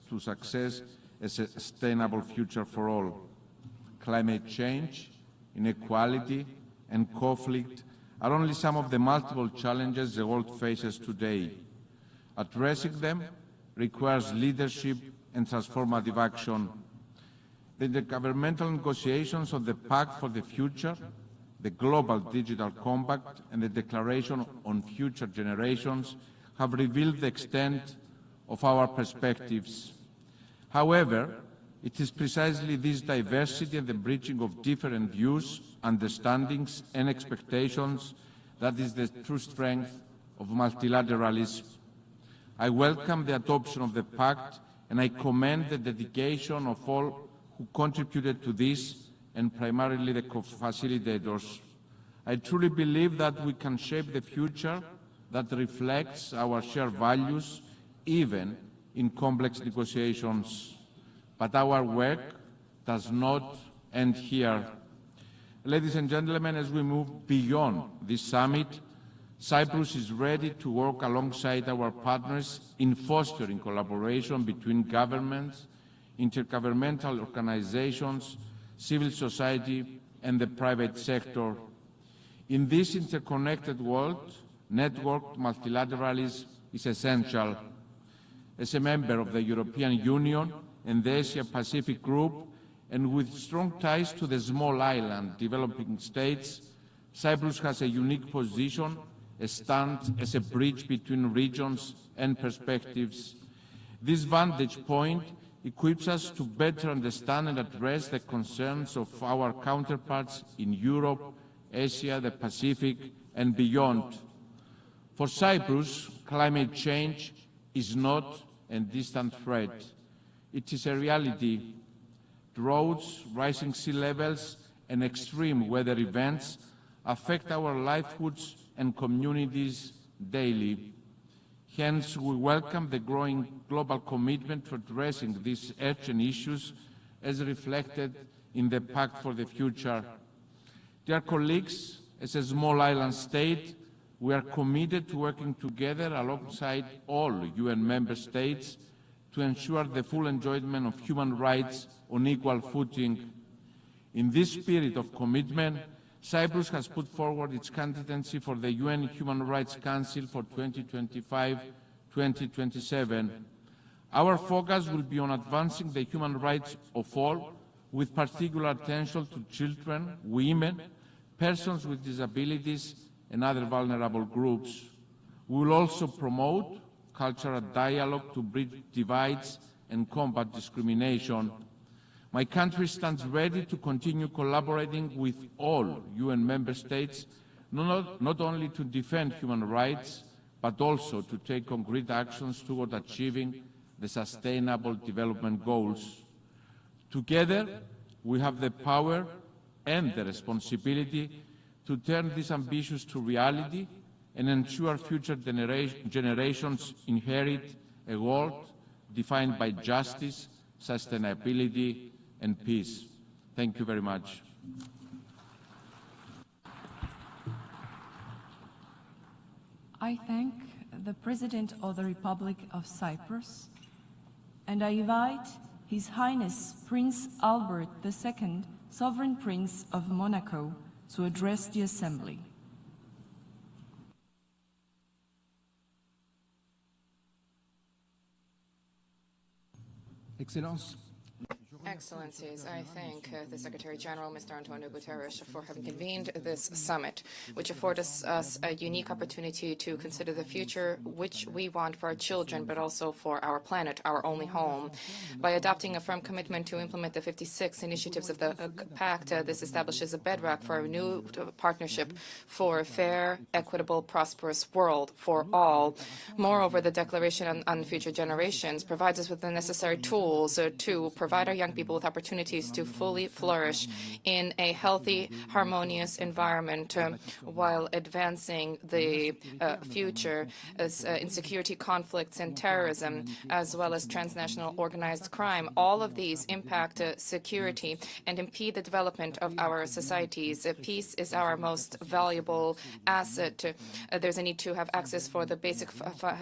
to success a sustainable future for all. Climate change, inequality, and conflict are only some of the multiple challenges the world faces today. Addressing them requires leadership and transformative action. The intergovernmental negotiations of the Pact for the Future, the Global Digital Compact, and the Declaration on Future Generations have revealed the extent of our perspectives. However, it is precisely this diversity and the bridging of different views, understandings, and expectations that is the true strength of multilateralism. I welcome the adoption of the Pact, and I commend the dedication of all who contributed to this, and primarily the co-facilitators. I truly believe that we can shape the future that reflects our shared values, even in complex negotiations. But our work does not end here. Ladies and gentlemen, as we move beyond this summit, Cyprus is ready to work alongside our partners in fostering collaboration between governments, intergovernmental organizations, civil society, and the private sector. In this interconnected world, networked multilateralism is essential. As a member of the European Union and the Asia-Pacific Group, and with strong ties to the small island developing states, Cyprus has a unique position, stands as a bridge between regions and perspectives. This vantage point equips us to better understand and address the concerns of our counterparts in Europe, Asia, the Pacific, and beyond. For Cyprus, climate change is not a distant threat. It is a reality. Droughts, rising sea levels, and extreme weather events affect our livelihoods and communities daily. Hence, we welcome the growing global commitment to addressing these urgent issues as reflected in the Pact for the Future. Dear colleagues, as a small island state, we are committed to working together alongside all UN member states to ensure the full enjoyment of human rights on equal footing. In this spirit of commitment, Cyprus has put forward its candidacy for the UN Human Rights Council for 2025-2027. Our focus will be on advancing the human rights of all, with particular attention to children, women, persons with disabilities, and other vulnerable groups. We will also promote cultural dialogue to bridge divides and combat discrimination. My country stands ready to continue collaborating with all UN member states, not only to defend human rights, but also to take concrete actions toward achieving the Sustainable Development Goals. Together, we have the power and the responsibility to turn these ambitions to reality and ensure future generations inherit a world defined by justice, sustainability, and peace. Thank you very much. I thank the President of the Republic of Cyprus, and I invite His Highness Prince Albert II, Sovereign Prince of Monaco, to address the Assembly. Excellencies, I thank the Secretary-General, Mr. Antonio Guterres, for having convened this summit, which affords us a unique opportunity to consider the future which we want for our children, but also for our planet, our only home. By adopting a firm commitment to implement the 56 initiatives of the Pact, this establishes a bedrock for a new partnership for a fair, equitable, prosperous world for all. Moreover, the Declaration on Future Generations provides us with the necessary tools to provide our young people with opportunities to fully flourish in a healthy, harmonious environment while advancing the future as insecurity, conflicts, and terrorism, as well as transnational organized crime. All of these impact security and impede the development of our societies. Peace is our most valuable asset. There's a need to have access for the basic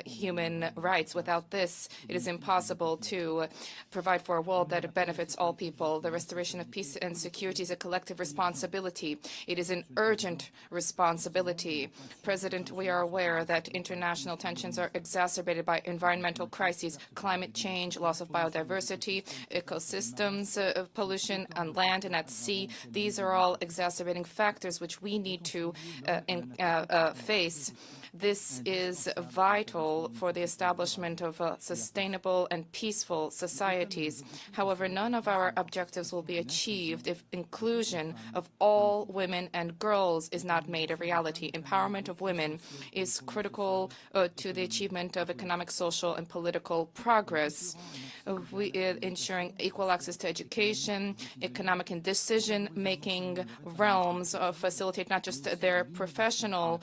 human rights. Without this, it is impossible to provide for a world that benefits all people. The restoration of peace and security is a collective responsibility. It is an urgent responsibility. President, we are aware that international tensions are exacerbated by environmental crises, climate change, loss of biodiversity, ecosystems, pollution on land and at sea. These are all exacerbating factors which we need to face. This is vital for the establishment of sustainable and peaceful societies. However, none of our objectives will be achieved if inclusion of all women and girls is not made a reality. Empowerment of women is critical to the achievement of economic, social, and political progress. Ensuring equal access to education, economic and decision-making realms facilitate not just their personal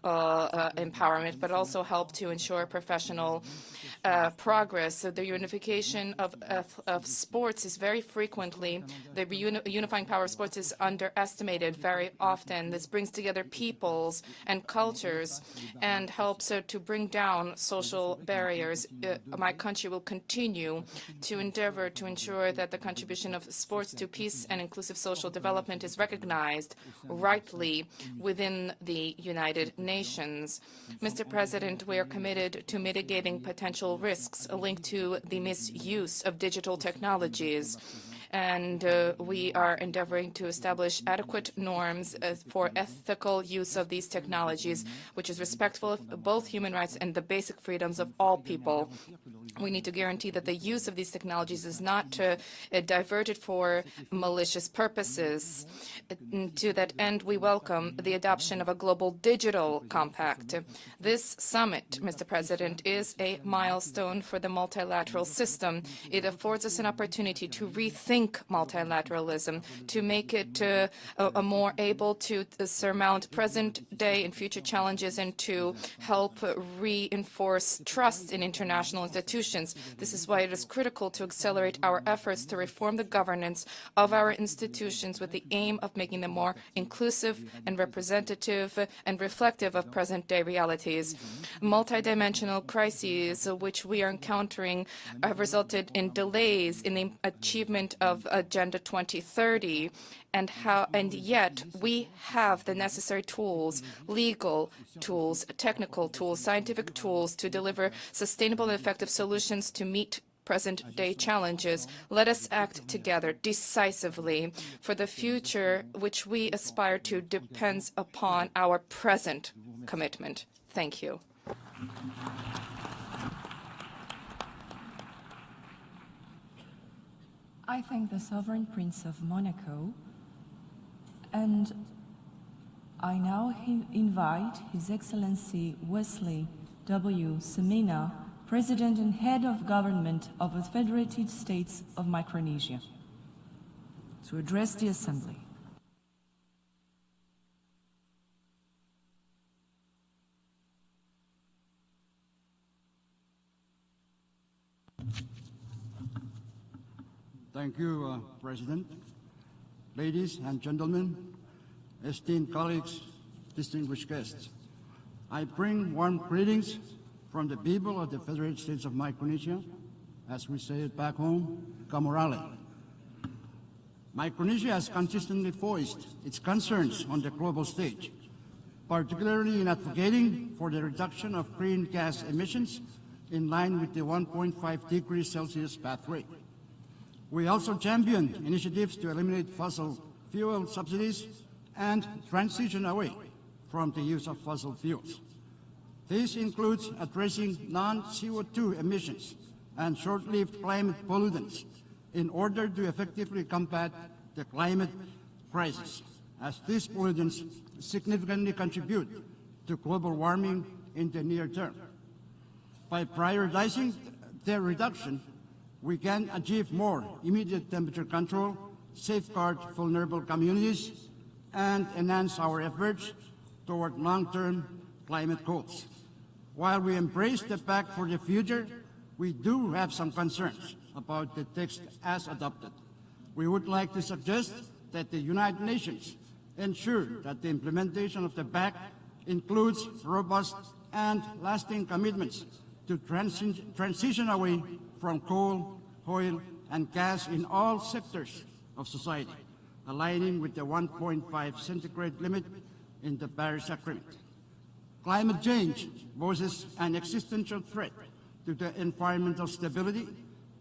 empowerment, but also help to ensure professional progress. So the unification of sports is very frequently, the unifying power of sports is underestimated very often. This brings together peoples and cultures and helps to bring down social barriers. My country will continue to endeavor to ensure that the contribution of sports to peace and inclusive social development is recognized rightly within the United Nations. Mr. President, we are committed to mitigating potential risks linked to the misuse of digital technologies. And we are endeavoring to establish adequate norms for ethical use of these technologies, which is respectful of both human rights and the basic freedoms of all people. We need to guarantee that the use of these technologies is not diverted for malicious purposes. To that end, we welcome the adoption of a global digital compact. This summit, Mr. President, is a milestone for the multilateral system. It affords us an opportunity to rethink multilateralism, to make it more able to surmount present-day and future challenges, and to help reinforce trust in international institutions. This is why it is critical to accelerate our efforts to reform the governance of our institutions with the aim of making them more inclusive and representative and reflective of present-day realities. Multidimensional crises which we are encountering have resulted in delays in the achievement of Agenda 2030, and yet we have the necessary tools, legal tools, technical tools, scientific tools to deliver sustainable and effective solutions to meet present-day challenges. Let us act together decisively, for the future which we aspire to depends upon our present commitment. Thank you. I thank the Sovereign Prince of Monaco, and I now invite His Excellency Wesley W. Semina, President and Head of Government of the Federated States of Micronesia, to address the Assembly. Thank you, President. Ladies and gentlemen, esteemed colleagues, distinguished guests, I bring warm greetings from the people of the Federated States of Micronesia, as we say it back home, Kamorale. Micronesia has consistently voiced its concerns on the global stage, particularly in advocating for the reduction of greenhouse gas emissions in line with the 1.5 degrees Celsius pathway. We also championed initiatives to eliminate fossil fuel subsidies and transition away from the use of fossil fuels. This includes addressing non-CO2 emissions and short-lived climate pollutants in order to effectively combat the climate crisis, as these pollutants significantly contribute to global warming in the near term. By prioritizing their reduction, we can achieve more immediate temperature control, safeguard vulnerable communities, and enhance our efforts toward long-term climate goals. While we embrace the Pact for the future, we do have some concerns about the text as adopted. We would like to suggest that the United Nations ensure that the implementation of the Pact includes robust and lasting commitments to transition away from coal, oil, and gas in all sectors of society, aligning with the 1.5 centigrade limit in the Paris Agreement. Climate change poses an existential threat to the environmental stability,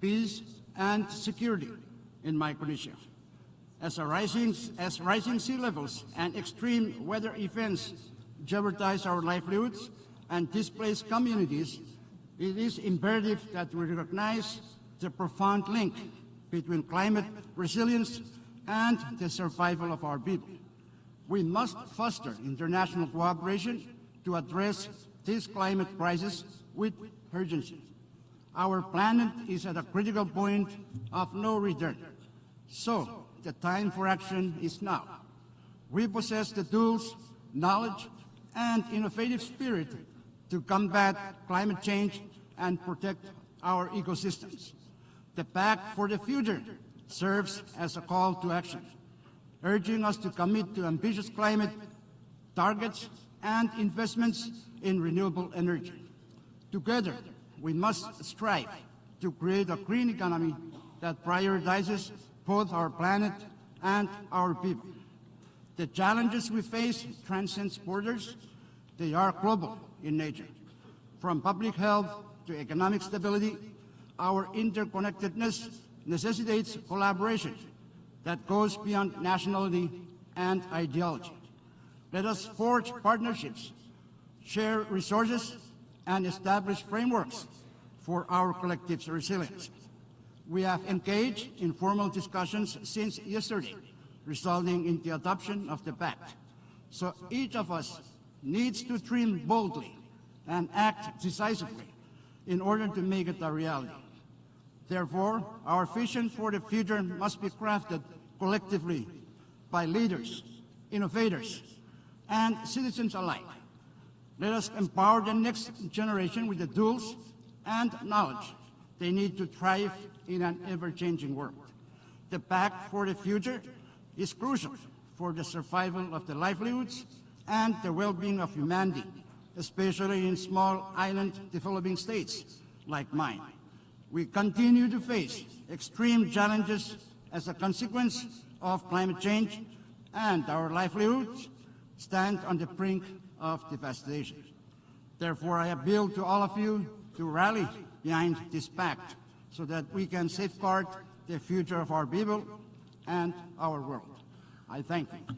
peace, and security in Micronesia. As rising sea levels and extreme weather events jeopardize our livelihoods and displace communities, it is imperative that we recognize the profound link between climate resilience and the survival of our people. We must foster international cooperation to address this climate crisis with urgency. Our planet is at a critical point of no return, so the time for action is now. We possess the tools, knowledge, and innovative spirit to combat climate change and protect our ecosystems. The Pact for the Future serves as a call to action, urging us to commit to ambitious climate targets and investments in renewable energy. Together, we must strive to create a green economy that prioritizes both our planet and our people. The challenges we face transcend borders. They are global in nature. From public health to economic stability, our interconnectedness necessitates collaboration that goes beyond nationality and ideology. Let us forge partnerships, share resources, and establish frameworks for our collective resilience. We have engaged in formal discussions since yesterday, resulting in the adoption of the Pact. So each of us needs to dream boldly and act decisively in order to make it a reality. Therefore, our vision for the future must be crafted collectively by leaders, innovators, and citizens alike. Let us empower the next generation with the tools and knowledge they need to thrive in an ever-changing world. The Pact for the future is crucial for the survival of the livelihoods and the well-being of humanity, especially in small island developing states like mine. We continue to face extreme challenges as a consequence of climate change, and our livelihoods stand on the brink of devastation. Therefore, I appeal to all of you to rally behind this pact so that we can safeguard the future of our people and our world. I thank you.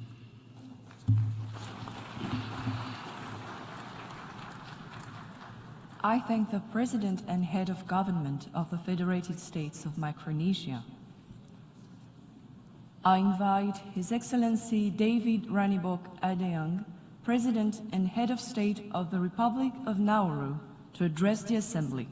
I thank the President and Head of Government of the Federated States of Micronesia. I invite His Excellency David Ranibok Adeyang, President and Head of State of the Republic of Nauru, to address the Assembly.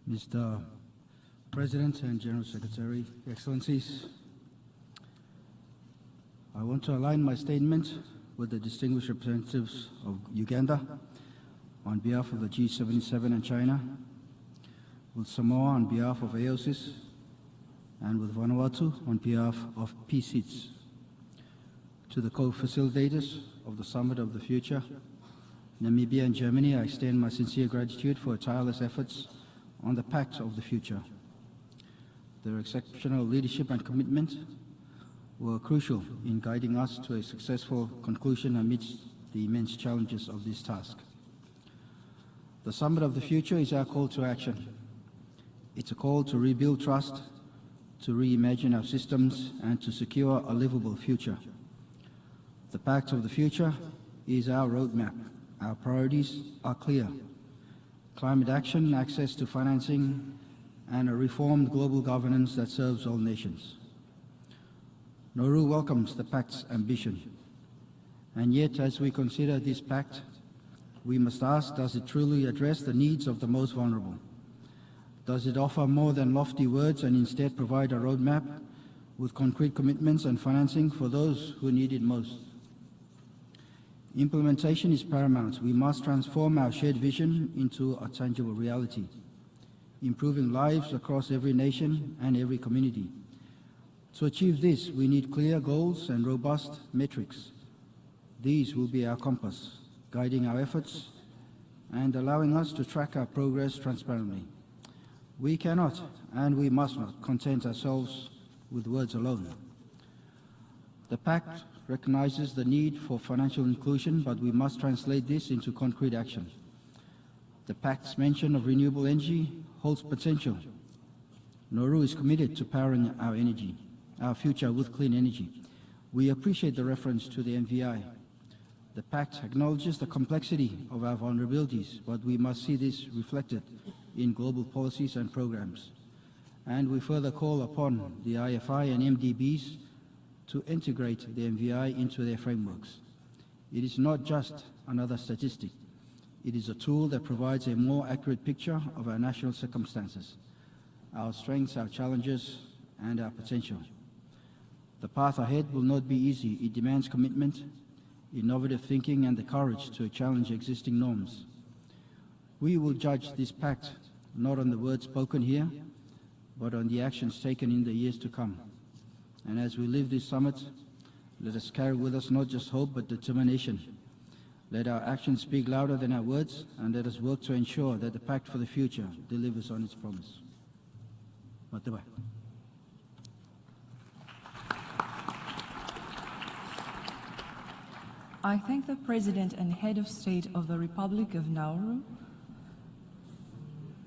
Mr. President and General Secretary, Excellencies, I want to align my statement with the distinguished representatives of Uganda on behalf of the G77 and China, with Samoa on behalf of AOSIS, and with Vanuatu on behalf of PCITS. To the co-facilitators of the Summit of the Future, Namibia and Germany, I extend my sincere gratitude for tireless efforts on the Pact of the Future. Their exceptional leadership and commitment were crucial in guiding us to a successful conclusion amidst the immense challenges of this task. The Summit of the Future is our call to action. It's a call to rebuild trust, to reimagine our systems, and to secure a livable future. The Pact of the Future is our roadmap. Our priorities are clear: climate action, access to financing, and a reformed global governance that serves all nations. Nauru welcomes the Pact's ambition, and yet as we consider this Pact, we must ask, does it truly address the needs of the most vulnerable? Does it offer more than lofty words and instead provide a roadmap with concrete commitments and financing for those who need it most? Implementation is paramount. We must transform our shared vision into a tangible reality, improving lives across every nation and every community. To achieve this, we need clear goals and robust metrics. These will be our compass, guiding our efforts and allowing us to track our progress transparently. We cannot and we must not content ourselves with words alone. The Pact recognizes the need for financial inclusion, but we must translate this into concrete action. The Pact's mention of renewable energy holds potential. Nauru is committed to powering our future with clean energy. We appreciate the reference to the MVI. The Pact acknowledges the complexity of our vulnerabilities, but we must see this reflected in global policies and programs. And we further call upon the IFI and MDBs to integrate the MVI into their frameworks. It is not just another statistic. It is a tool that provides a more accurate picture of our national circumstances, our strengths, our challenges, and our potential. The path ahead will not be easy. It demands commitment, innovative thinking, and the courage to challenge existing norms. We will judge this Pact not on the words spoken here, but on the actions taken in the years to come. And as we live this summit, let us carry with us not just hope, but determination. Let our actions speak louder than our words, and let us work to ensure that the Pact for the Future delivers on its promise. Matabai. I thank the President and Head of State of the Republic of Nauru.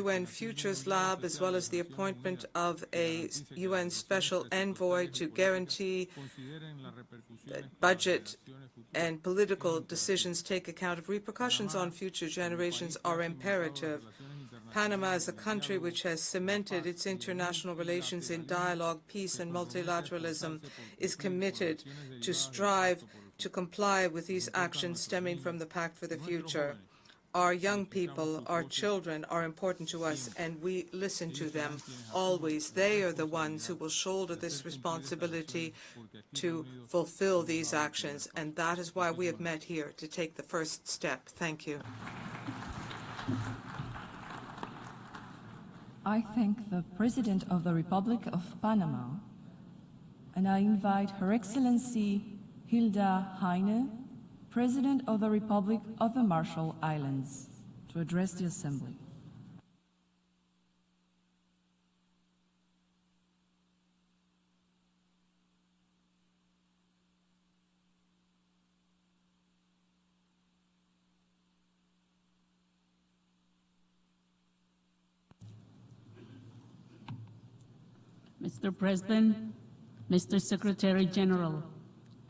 UN Futures Lab, as well as the appointment of a UN Special Envoy to guarantee that budget and political decisions take account of repercussions on future generations are imperative. Panama is a country which has cemented its international relations in dialogue, peace, and multilateralism, is committed to strive to comply with these actions stemming from the Pact for the Future. Our young people, our children are important to us, and we listen to them always. They are the ones who will shoulder this responsibility to fulfill these actions, and that is why we have met here, to take the first step. Thank you. I thank the President of the Republic of Panama, and I invite Her Excellency Hilda Heine, President of the Republic of the Marshall Islands, to address the Assembly. Mr. President, Mr. Secretary General,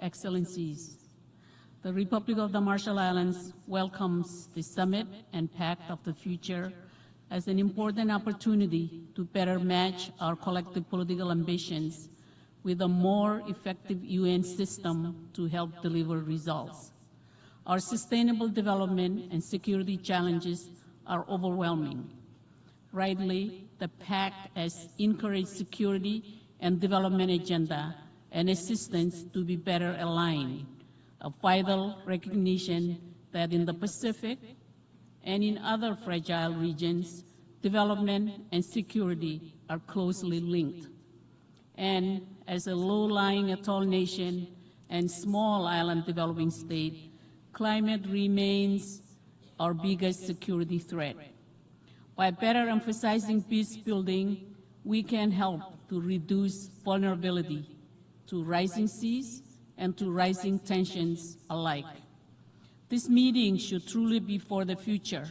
Excellencies, the Republic of the Marshall Islands welcomes the Summit and Pact of the Future as an important opportunity to better match our collective political ambitions with a more effective UN system to help deliver results. Our sustainable development and security challenges are overwhelming. Rightly, the Pact has encouraged security and development agenda and assistance to be better aligned, a vital recognition that in the Pacific and in other fragile regions, development and security are closely linked. And as a low-lying atoll nation and small island developing state, climate remains our biggest security threat. By better emphasizing peace building, we can help to reduce vulnerability to rising seas and to rising tensions alike. This meeting should truly be for the future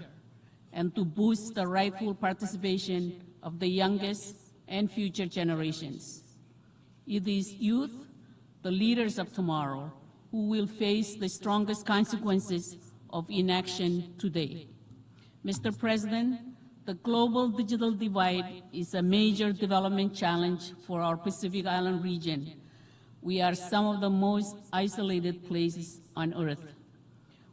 and to boost the rightful participation of the youngest and future generations. It is youth, the leaders of tomorrow, who will face the strongest consequences of inaction today. Mr. President, the global digital divide is a major development challenge for our Pacific Island region. We are some of the most isolated places on Earth.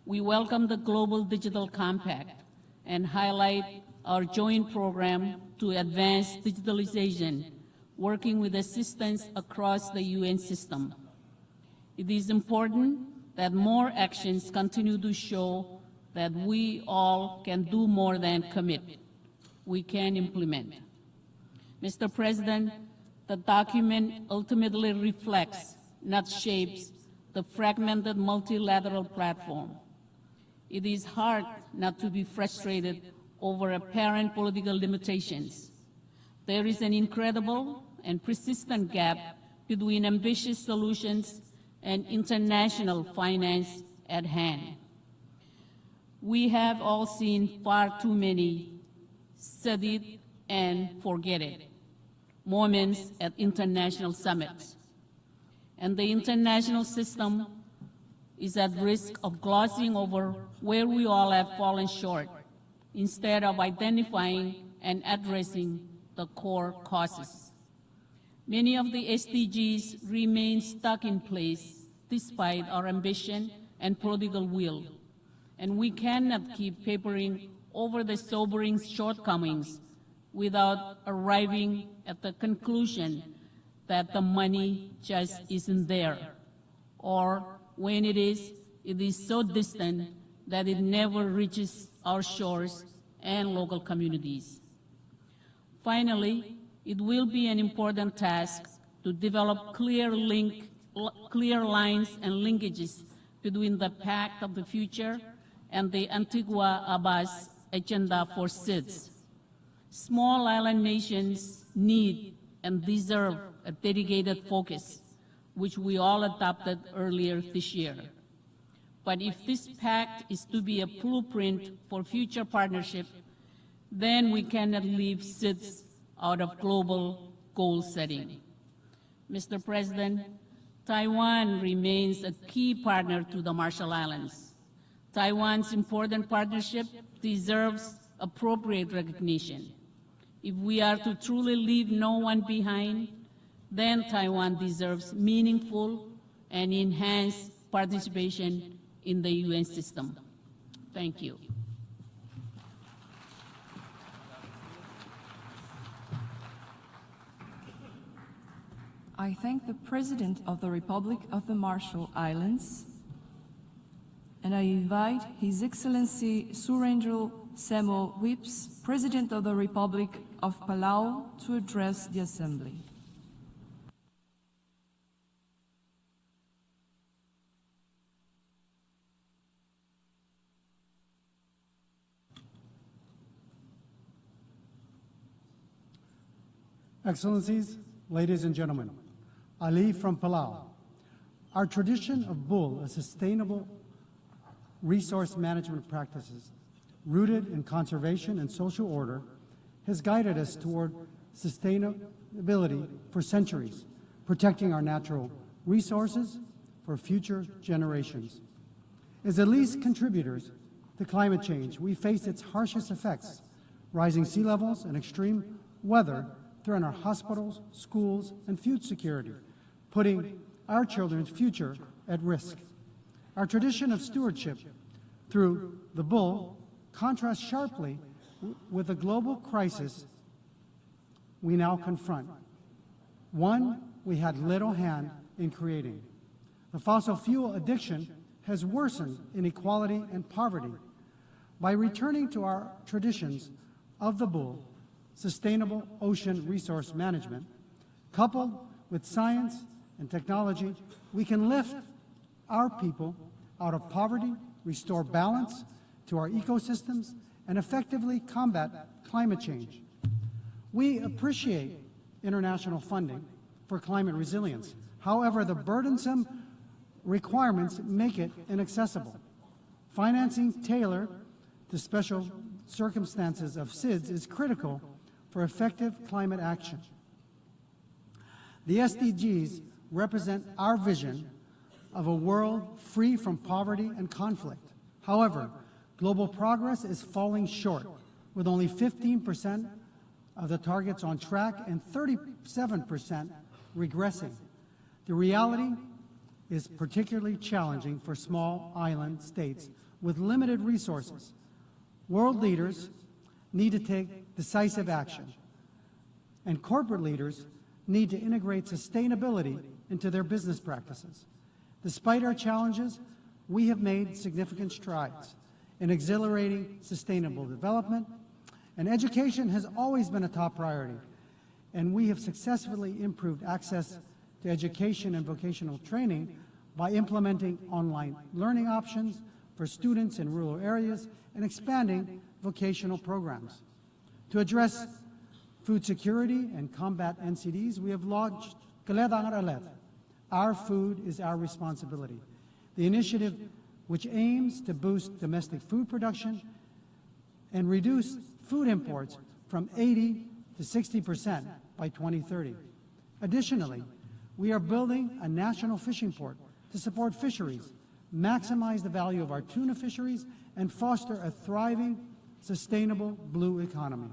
We welcome the Global Digital Compact and highlight our joint program to advance digitalization, working with assistance across the UN system. It is important that more actions continue to show that we all can do more than commit. We can implement. Mr. President, the document ultimately reflects, not shapes, the fragmented multilateral platform. It is hard not to be frustrated over apparent political limitations. There is an incredible and persistent gap between ambitious solutions and international finance at hand. We have all seen far too many set it and forget it moments at international summits. And the international system is at risk of glossing over where we all have fallen short, instead of identifying and addressing the core causes. Many of the SDGs remain stuck in place despite our ambition and political will, and we cannot keep papering over the sobering shortcomings without arriving at the conclusion that the money just isn't there, or when it is so distant that it never reaches our shores and local communities. Finally, it will be an important task to develop clear lines and linkages between the Pact of the Future and the Antigua-Abbas Agenda for SIDS. Small island nations need and deserve a dedicated focus, which we all adopted earlier this year. But if this pact is to be a blueprint for future partnership, then we cannot leave SIDS out of global goal setting. Mr. President, Taiwan remains a key partner to the Marshall Islands. Taiwan's important partnership deserves appropriate recognition. If we are to truly leave no one behind, then Taiwan deserves meaningful and enhanced participation in the UN system. Thank you. I thank the President of the Republic of the Marshall Islands, and I invite His Excellency Surendra Semo Whips, President of the Republic of Palau, to address the Assembly. Excellencies, ladies and gentlemen, Ali from Palau. Our tradition of bull is sustainable resource management practices, rooted in conservation and social order, has guided us toward sustainability for centuries, protecting our natural resources for future generations. As the least contributors to climate change, we face its harshest effects. Rising sea levels and extreme weather threaten our hospitals, schools, and food security, putting our children's future at risk. Our tradition of stewardship through the bull contrasts sharply with the global crisis we now confront, one we had little hand in creating. The fossil fuel addiction has worsened inequality and poverty. By returning to our traditions of the bull, sustainable ocean resource management, coupled with science and technology, we can lift our people out of poverty, restore balance to our ecosystems, and effectively combat climate change. We appreciate international funding for climate resilience. However, the burdensome requirements make it inaccessible. Financing tailored to special circumstances of SIDS is critical for effective climate action. The SDGs represent our vision of a world free from poverty and conflict. However, global progress is falling short, with only 15% of the targets on track and 37% regressing. The reality is particularly challenging for small island states with limited resources. World leaders need to take decisive action, and corporate leaders need to integrate sustainability into their business practices. Despite our challenges, we have made significant strides in accelerating sustainable development, and education has always been a top priority, and we have successfully improved access to education and vocational training by implementing online learning options for students in rural areas and expanding vocational programs. To address food security and combat NCDs, we have launched Kaledang Alet, Our Food is Our Responsibility, the initiative which aims to boost domestic food production and reduce food imports from 80 to 60% by 2030. Additionally, we are building a national fishing port to support fisheries, maximize the value of our tuna fisheries, and foster a thriving, sustainable blue economy.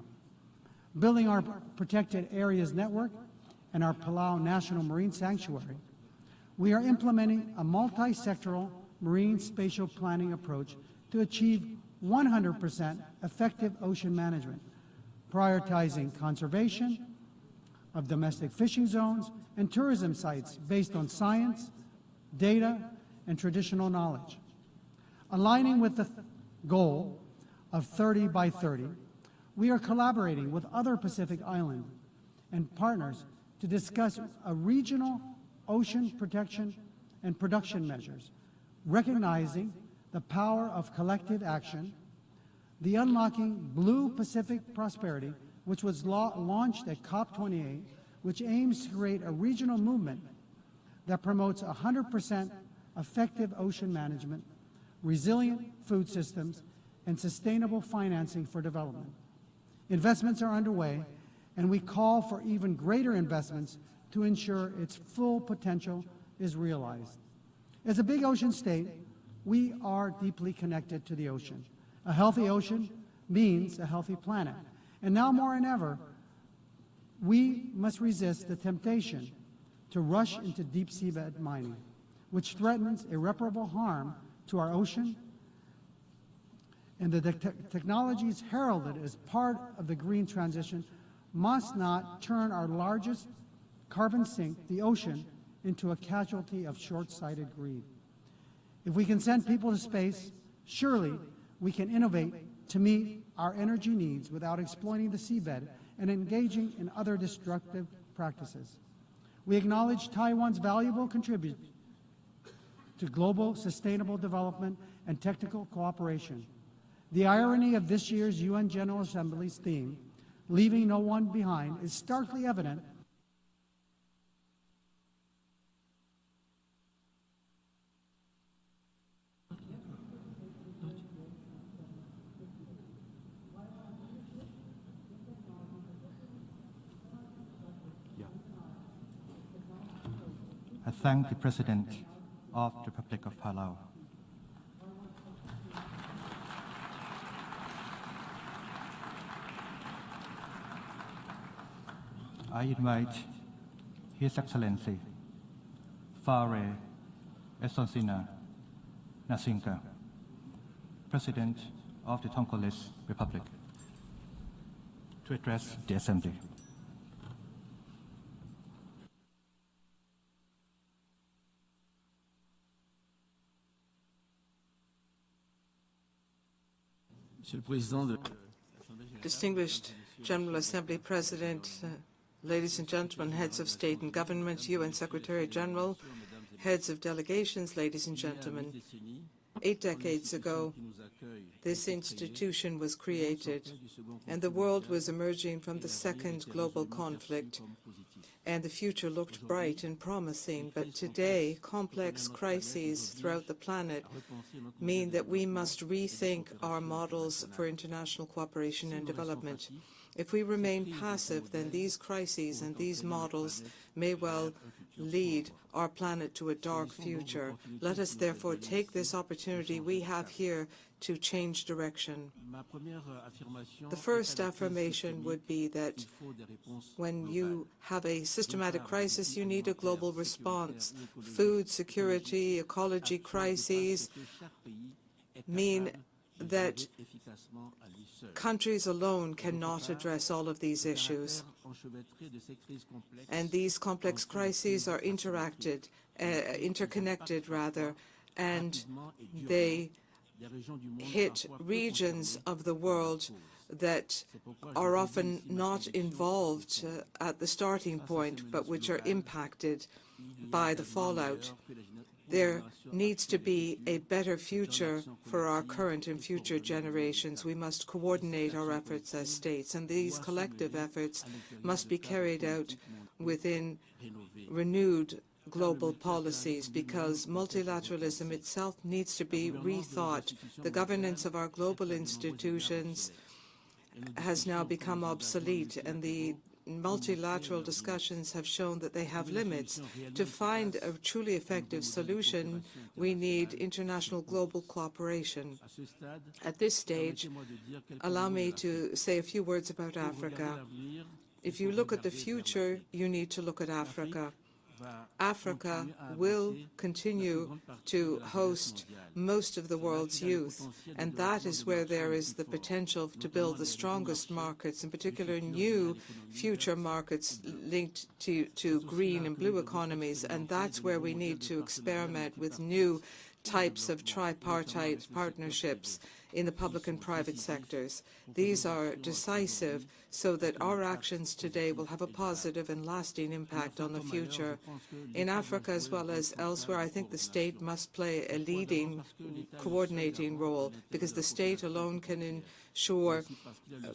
Building our protected areas network and our Palau National Marine Sanctuary, we are implementing a multi-sectoral marine spatial planning approach to achieve 100% effective ocean management, prioritizing conservation of domestic fishing zones and tourism sites based on science, data, and traditional knowledge. Aligning with the goal of 30 by 30, we are collaborating with other Pacific Island and partners to discuss a regional ocean protection and production measures, recognizing the power of collective action. The Unlocking Blue Pacific Prosperity, which was launched at COP28, which aims to create a regional movement that promotes 100% effective ocean management, resilient food systems, and sustainable financing for development. Investments are underway, and we call for even greater investments to ensure its full potential is realized. As a big ocean state, we are deeply connected to the ocean. A healthy ocean means a healthy planet. And now more than ever, we must resist the temptation to rush into deep seabed mining, which threatens irreparable harm to our ocean, and the technologies heralded as part of the green transition must not turn our largest carbon sink the ocean into a casualty of short-sighted greed. If we can send people to space, surely we can innovate to meet our energy needs without exploiting the seabed and engaging in other destructive practices. We acknowledge Taiwan's valuable contribution to global sustainable development and technical cooperation. The irony of this year's UN General Assembly's theme, leaving no one behind, is starkly evident. I thank the President of the Republic of Palau. I invite His Excellency Fare Esonsina Nasinga, President of the Tongolese Republic, to address the Assembly. Distinguished General Assembly President, ladies and gentlemen, heads of state and government, UN Secretary General, heads of delegations, ladies and gentlemen, 8 decades ago, this institution was created, and the world was emerging from the second global conflict, and the future looked bright and promising. But today, complex crises throughout the planet mean that we must rethink our models for international cooperation and development. If we remain passive, then these crises and these models may well lead our planet to a dark future. Let us therefore take this opportunity we have here to change direction. The first affirmation would be that when you have a systematic crisis, you need a global response. Food security, ecology crises mean that countries alone cannot address all of these issues. And these complex crises are interconnected, and they hit regions of the world that are often not involved at the starting point, but which are impacted by the fallout. There needs to be a better future for our current and future generations. We must coordinate our efforts as states, and these collective efforts must be carried out within renewed global policies, because multilateralism itself needs to be rethought. The governance of our global institutions has now become obsolete, and the multilateral discussions have shown that they have limits. To find a truly effective solution, we need international global cooperation. At this stage, allow me to say a few words about Africa. If you look at the future, you need to look at Africa. Africa will continue to host most of the world's youth, and that is where there is the potential to build the strongest markets, in particular new future markets linked to green and blue economies, and that's where we need to experiment with new types of tripartite partnerships in the public and private sectors. These are decisive so that our actions today will have a positive and lasting impact on the future. In Africa as well as elsewhere, I think the state must play a leading, coordinating role, because the state alone can ensure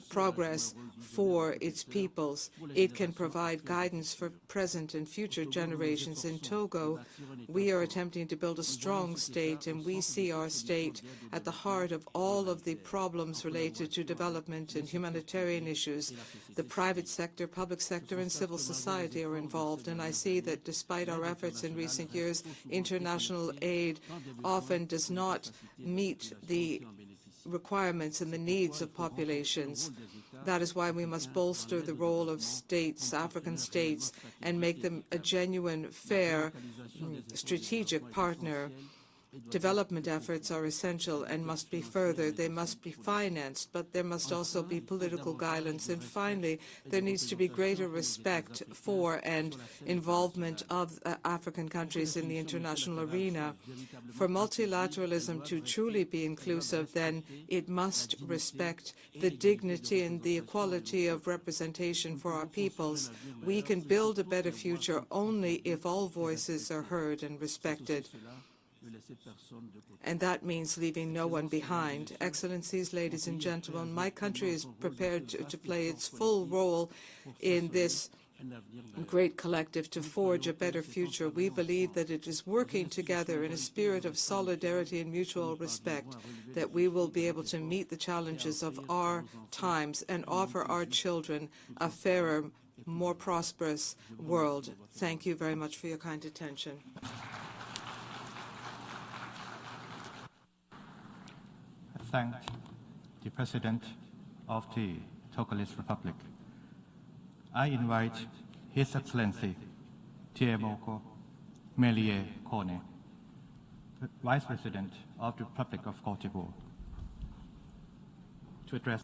progress for its peoples. It can provide guidance for present and future generations. In Togo, we are attempting to build a strong state, and we see our state at the heart of all of the problems related to development and humanitarian issues. The private sector, public sector, and civil society are involved, and I see that despite our efforts in recent years, international aid often does not meet the requirements and the needs of populations. That is why we must bolster the role of states, African states, and make them a genuine, fair, strategic partner. development efforts are essential and must be furthered. They must be financed, but there must also be political guidance. And finally, there needs to be greater respect for and involvement of African countries in the international arena. For multilateralism to truly be inclusive, then it must respect the dignity and the equality of representation for our peoples. We can build a better future only if all voices are heard and respected. And that means leaving no one behind. Excellencies, ladies and gentlemen, my country is prepared to play its full role in this great collective to forge a better future. We believe that it is working together in a spirit of solidarity and mutual respect that we will be able to meet the challenges of our times and offer our children a fairer, more prosperous world. Thank you very much for your kind attention. Thank the President of the Togolese Republic. I invite His Excellency Thieboko Melie Kone, Vice President of the Republic of Cote d'Ivoire, to address.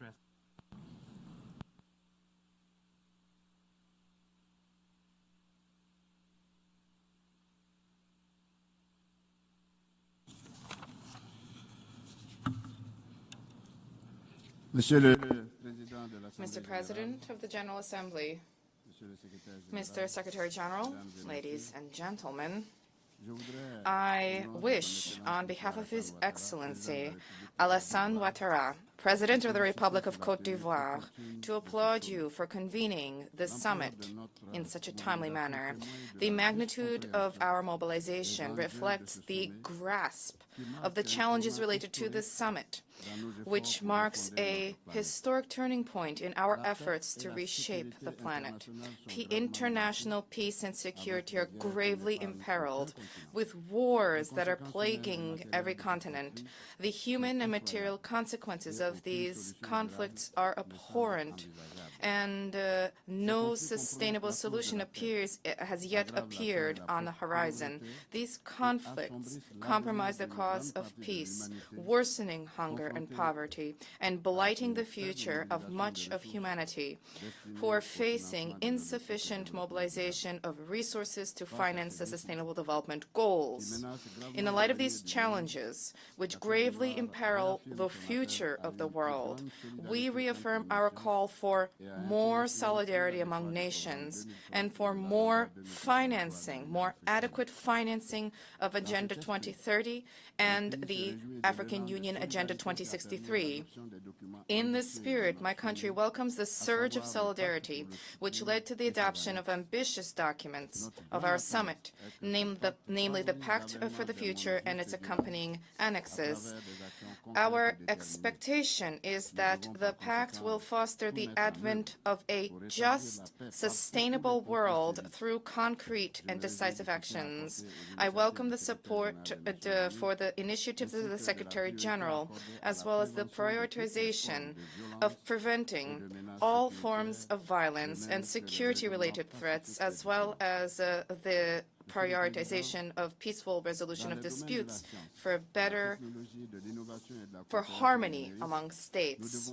Mr. President of the General Assembly, Mr. Secretary General, ladies and gentlemen, I wish, on behalf of His Excellency Alassane Ouattara, President of the Republic of Cote d'Ivoire, to applaud you for convening this summit in such a timely manner. The magnitude of our mobilization reflects the grasp of the challenges related to this summit, which marks a historic turning point in our efforts to reshape the planet. International peace and security are gravely imperiled, with wars that are plaguing every continent. The human and material consequences of these conflicts are abhorrent, and no sustainable solution has yet appeared on the horizon. These conflicts compromise the cause of peace, worsening hunger and poverty, and blighting the future of much of humanity, who are facing insufficient mobilization of resources to finance the Sustainable Development Goals. In the light of these challenges, which gravely imperil the future of the world, we reaffirm our call for more solidarity among nations and for more financing, more adequate financing of Agenda 2030 and the African Union Agenda 2063. In this spirit, my country welcomes the surge of solidarity which led to the adoption of ambitious documents of our summit, namely the Pact for the Future and its accompanying annexes. Our expectation is that the Pact will foster the advent of a just, sustainable world through concrete and decisive actions. I welcome the support for the initiatives of the Secretary General, as well as the prioritization of preventing all forms of violence and security-related threats, as well as the prioritization of peaceful resolution of disputes for harmony among states.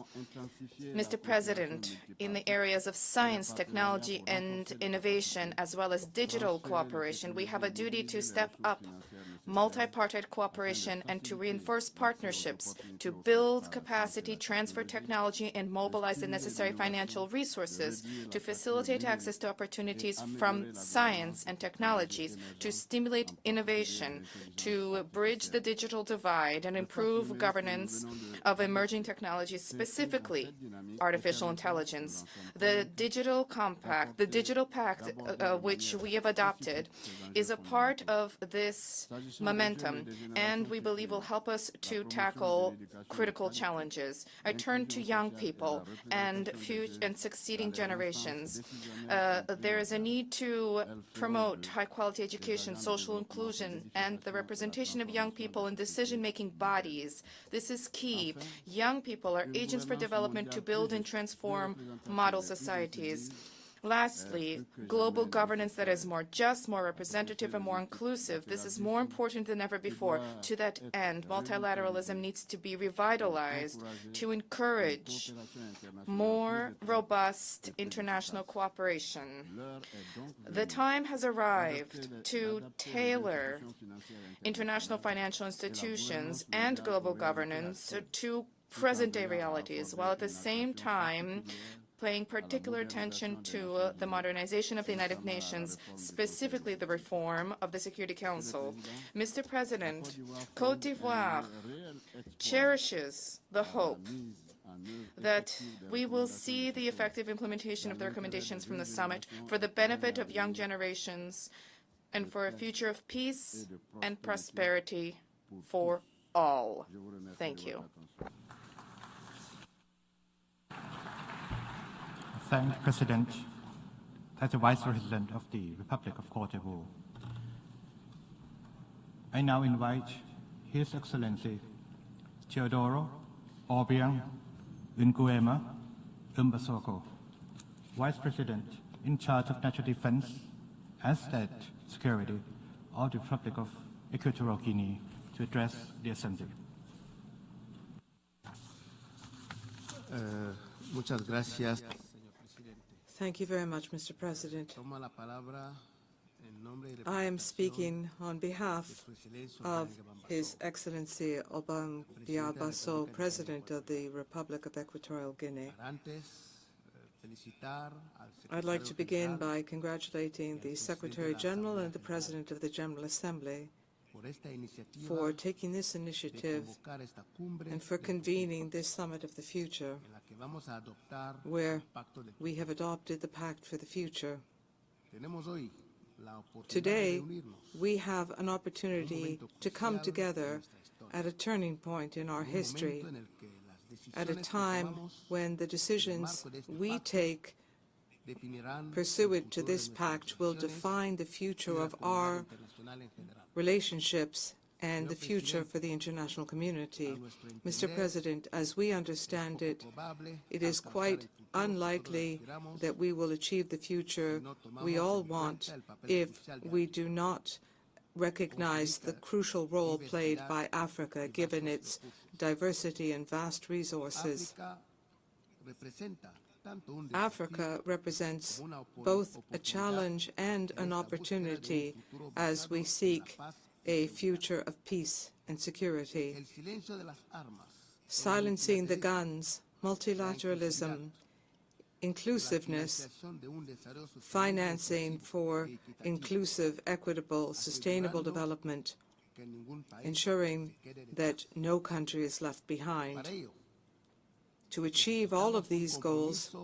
Mr. President, in the areas of science, technology, and innovation, as well as digital cooperation, we have a duty to step up multi-party cooperation and to reinforce partnerships to build capacity, transfer technology, and mobilize the necessary financial resources to facilitate access to opportunities from science and technologies, to stimulate innovation, to bridge the digital divide and improve governance of emerging technologies, specifically artificial intelligence. The Digital Compact, the Digital Pact, which we have adopted, is a part of this momentum, and we believe will help us to tackle critical challenges. I turn to young people and succeeding generations. There is a need to promote high-quality education, social inclusion, and the representation of young people in decision-making bodies. This is key. Young people are agents for development to build and transform model societies. Lastly, global governance that is more just, more representative, and more inclusive. This is more important than ever before. To that end, multilateralism needs to be revitalized to encourage more robust international cooperation. The time has arrived to tailor international financial institutions and global governance to present-day realities, while at the same time paying particular attention to the modernization of the United Nations, specifically the reform of the Security Council. Mr. President, Côte d'Ivoire cherishes the hope that we will see the effective implementation of the recommendations from the summit for the benefit of young generations and for a future of peace and prosperity for all. Thank you. Thank the President. As the Vice President of the Republic of Côte d'Ivoire, I now invite His Excellency Teodoro Obiang Nguema Umbasoko, Vice President in charge of National Defense and State Security of the Republic of Equatorial Guinea, to address the Assembly. Muchas gracias. Thank you very much, Mr. President. I am speaking on behalf of His Excellency Obang Diabaso, President of the Republic of Equatorial Guinea. I'd like to begin by congratulating the Secretary General and the President of the General Assembly for taking this initiative and for convening this Summit of the Future, where we have adopted the Pact for the Future. Today, we have an opportunity to come together at a turning point in our history, at a time when the decisions we take pursuant to this pact will define the future of our relationships and the future for the international community. Mr. President, as we understand it, it is quite unlikely that we will achieve the future we all want if we do not recognize the crucial role played by Africa, given its diversity and vast resources. Africa represents both a challenge and an opportunity as we seek a future of peace and security. Silencing the guns, multilateralism, inclusiveness, financing for inclusive, equitable, sustainable development, ensuring that no country is left behind. To achieve all of these goals,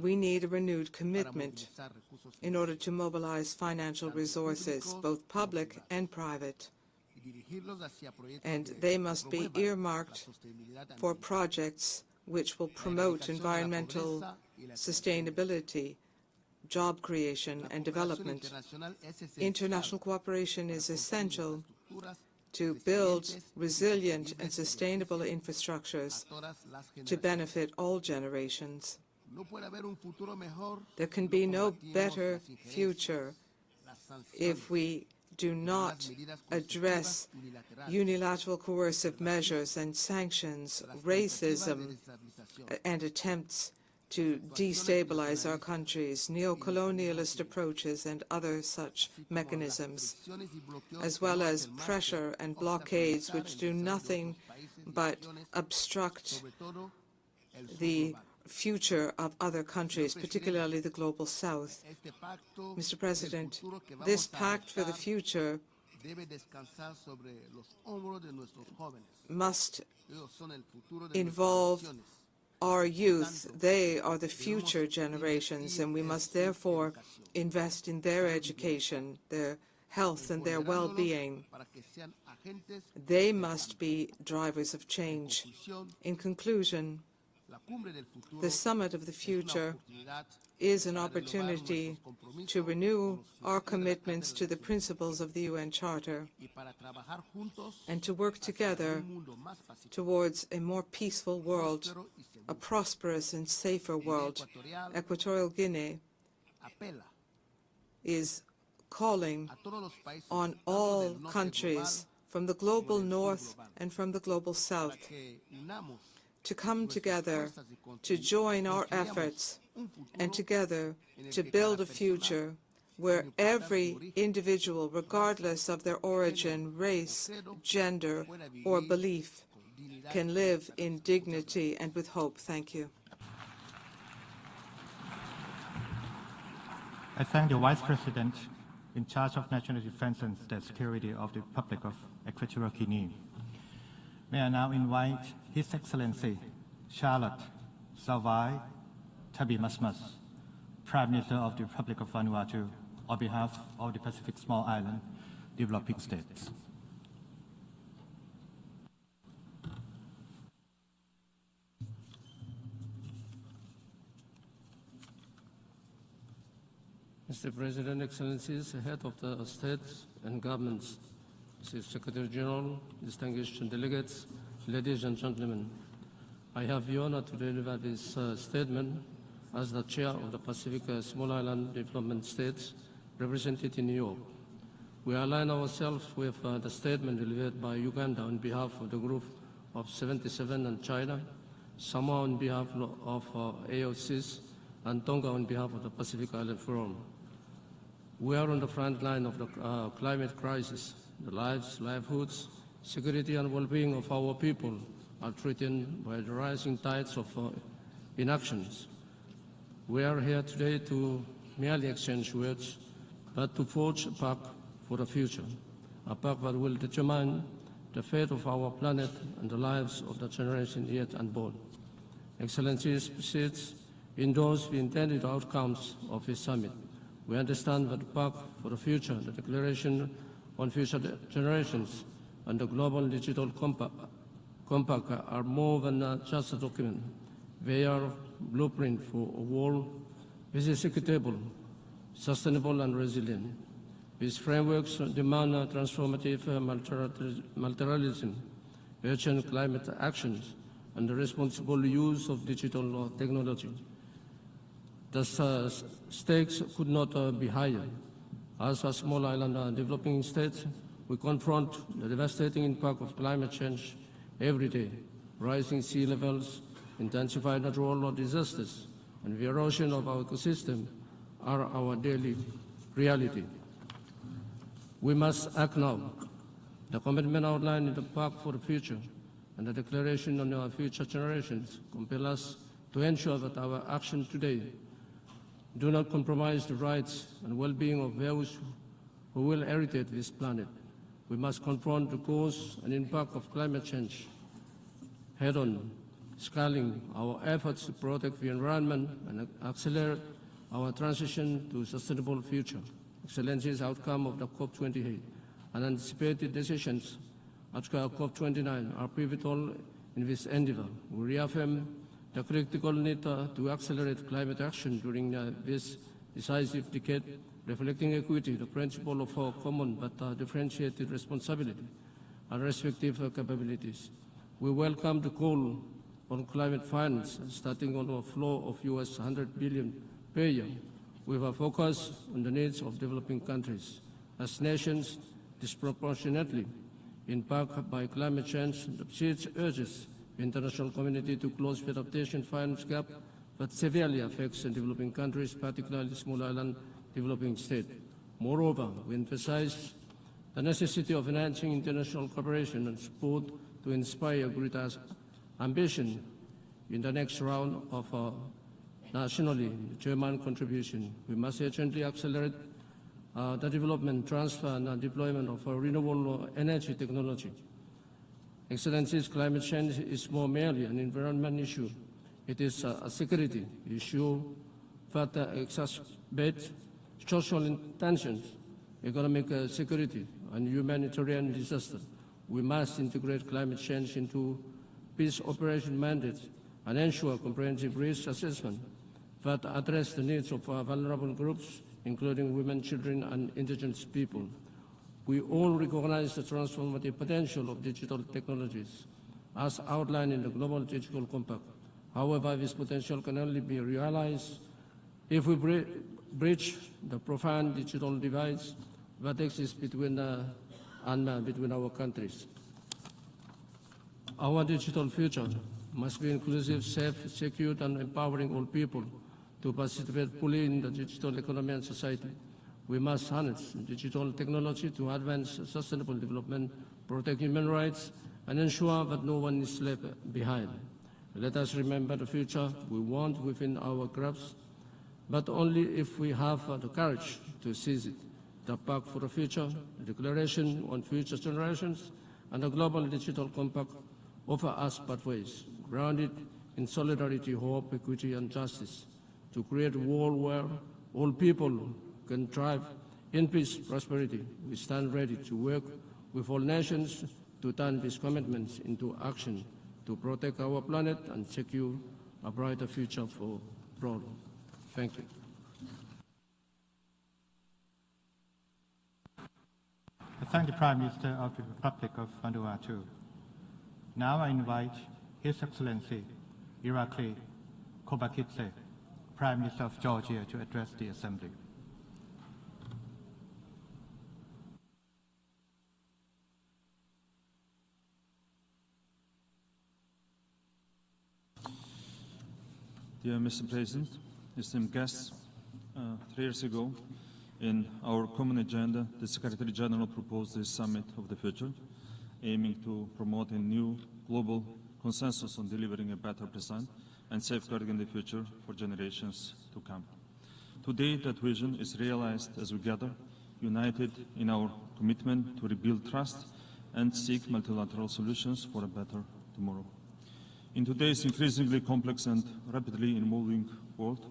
we need a renewed commitment in order to mobilize financial resources, both public and private, and they must be earmarked for projects which will promote environmental sustainability, job creation, and development. International cooperation is essential to build resilient and sustainable infrastructures to benefit all generations. There can be no better future if we do not address unilateral coercive measures and sanctions, racism, and attempts to destabilize our countries, neo-colonialist approaches and other such mechanisms, as well as pressure and blockades which do nothing but obstruct the future of other countries, particularly the Global South. Mr. President, this Pact for the Future must involve our youth. They are the future generations, and we must therefore invest in their education, their health, and their well-being. They must be drivers of change. In conclusion, The Summit of the Future is an opportunity to renew our commitments to the principles of the UN Charter and to work together towards a more peaceful world, a prosperous and safer world. Equatorial Guinea is calling on all countries from the global north and from the global south to come together, to join our efforts, and together to build a future where every individual, regardless of their origin, race, gender, or belief, can live in dignity and with hope. Thank you. I thank the Vice President in charge of national defense and state security of the Republic of Equatorial Guinea. May I now invite His Excellency Charlotte Salvai Tabimasmas, Prime Minister of the Republic of Vanuatu, on behalf of the Pacific Small Island developing states. Mr. President, Excellencies, Head of the States and Governments, Mr. Secretary General, distinguished delegates, ladies and gentlemen, I have the honor to deliver this statement as the Chair of the Pacific Small Island Development States represented in New York. We align ourselves with the statement delivered by Uganda on behalf of the Group of 77 and China, Samoa on behalf of AOCs, and Tonga on behalf of the Pacific Island Forum. We are on the front line of the climate crisis. The lives, livelihoods, security and well-being of our people are threatened by the rising tides of inactions. We are here today to merely exchange words, but to forge a pact for the future, a pact that will determine the fate of our planet and the lives of the generation yet unborn. Excellencies, please endorse the intended outcomes of this summit. We understand that the Pact for the Future, the Declaration on Future Generations, and the Global Digital Compact are more than just a document. They are a blueprint for a world which is equitable, sustainable, and resilient. These frameworks demand transformative multilateralism, urgent climate actions, and the responsible use of digital technology. The stakes could not be higher. As a small island developing state, we confront the devastating impact of climate change every day. Rising sea levels, intensified natural disasters, and the erosion of our ecosystem are our daily reality. We must act now. The commitment outlined in the Pact for the Future and the Declaration on our Future Generations compel us to ensure that our action today do not compromise the rights and well-being of those who will inherit this planet. We must confront the cause and impact of climate change head-on, scaling our efforts to protect the environment and accelerate our transition to a sustainable future. Excellencies, outcome of the COP28 and anticipated decisions at COP29 are pivotal in this endeavor. We reaffirm the critical need to accelerate climate action during this decisive decade, reflecting equity, the principle of our common but differentiated responsibility and respective capabilities. We welcome the call on climate finance, starting on a flow of US $100 billion per year, with a focus on the needs of developing countries. As nations disproportionately impacted by climate change, the PCIDS urges the international community to close the adaptation finance gap that severely affects developing countries, particularly small island developing states. Moreover, we emphasize the necessity of enhancing international cooperation and support to inspire greater ambition in the next round of nationally German contribution. We must urgently accelerate the development, transfer, and deployment of renewable energy technology. Excellencies, climate change is more merely an environmental issue. It is a security issue that exacerbates social tensions, economic security, and humanitarian disaster. We must integrate climate change into peace operation mandates and ensure comprehensive risk assessment that address the needs of vulnerable groups, including women, children, and indigenous people. We all recognize the transformative potential of digital technologies, as outlined in the Global Digital Compact. However, this potential can only be realized if we bridge the profound digital divides that exists between our countries. Our digital future must be inclusive, safe, secure, and empowering all people to participate fully in the digital economy and society. We must harness digital technology to advance sustainable development, protect human rights, and ensure that no one is left behind. Let us remember the future we want within our grasp, but only if we have the courage to seize it. The Pact for the Future, the Declaration on Future Generations, and the Global Digital Compact offer us pathways grounded in solidarity, hope, equity, and justice to create a world where all people can thrive in peace, prosperity. We stand ready to work with all nations to turn these commitments into action to protect our planet and secure a brighter future for all. Thank you. I thank the Prime Minister of the Republic of Vanuatu. Now I invite His Excellency Irakli Kobakidze, Prime Minister of Georgia, to address the Assembly. Dear Mr. President, esteemed guests, 3 years ago, in our common agenda, the Secretary General proposed this Summit of the Future, aiming to promote a new global consensus on delivering a better present and safeguarding the future for generations to come. Today, that vision is realized as we gather, united in our commitment to rebuild trust and seek multilateral solutions for a better tomorrow. In today's increasingly complex and rapidly evolving world,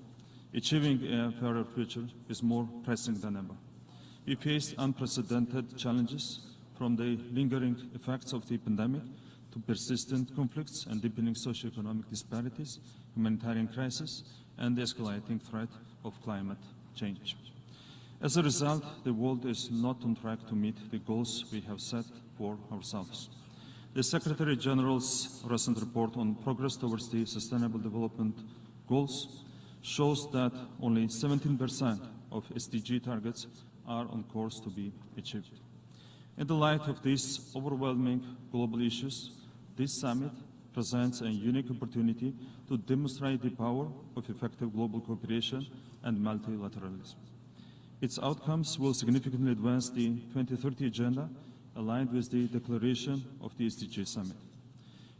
achieving a fairer future is more pressing than ever. We face unprecedented challenges, from the lingering effects of the pandemic to persistent conflicts and deepening socioeconomic disparities, humanitarian crisis, and the escalating threat of climate change. As a result, the world is not on track to meet the goals we have set for ourselves. The Secretary General's recent report on progress towards the Sustainable Development Goals shows that only 17% of SDG targets are on course to be achieved. In the light of these overwhelming global issues, this summit presents a unique opportunity to demonstrate the power of effective global cooperation and multilateralism. Its outcomes will significantly advance the 2030 agenda, aligned with the declaration of the SDG Summit.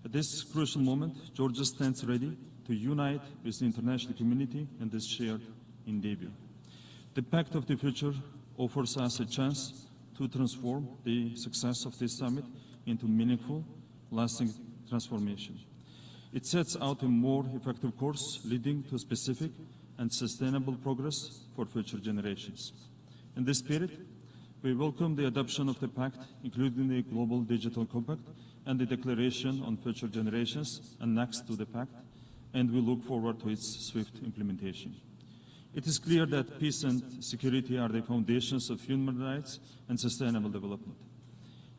At this crucial moment, Georgia stands ready to unite with the international community in this shared endeavor. The Pact of the Future offers us a chance to transform the success of this summit into meaningful, lasting transformation. It sets out a more effective course leading to specific and sustainable progress for future generations. In this spirit, we welcome the adoption of the Pact, including the Global Digital Compact and the Declaration on Future Generations annexed to the Pact, and we look forward to its swift implementation. It is clear that peace and security are the foundations of human rights and sustainable development.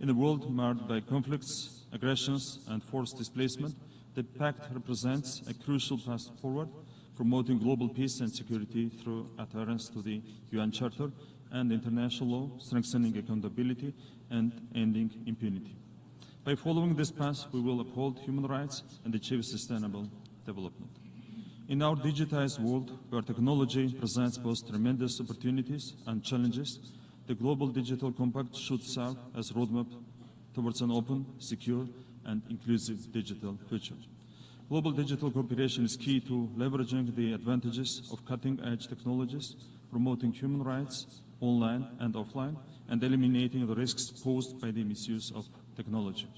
In a world marred by conflicts, aggressions, and forced displacement, the Pact represents a crucial path forward, promoting global peace and security through adherence to the UN Charter and international law, strengthening accountability, and ending impunity. By following this path, we will uphold human rights and achieve sustainable development. In our digitized world, where technology presents both tremendous opportunities and challenges, the Global Digital Compact should serve as a roadmap towards an open, secure, and inclusive digital future. Global digital cooperation is key to leveraging the advantages of cutting-edge technologies, promoting human rights online and offline, and eliminating the risks posed by the misuse of technology.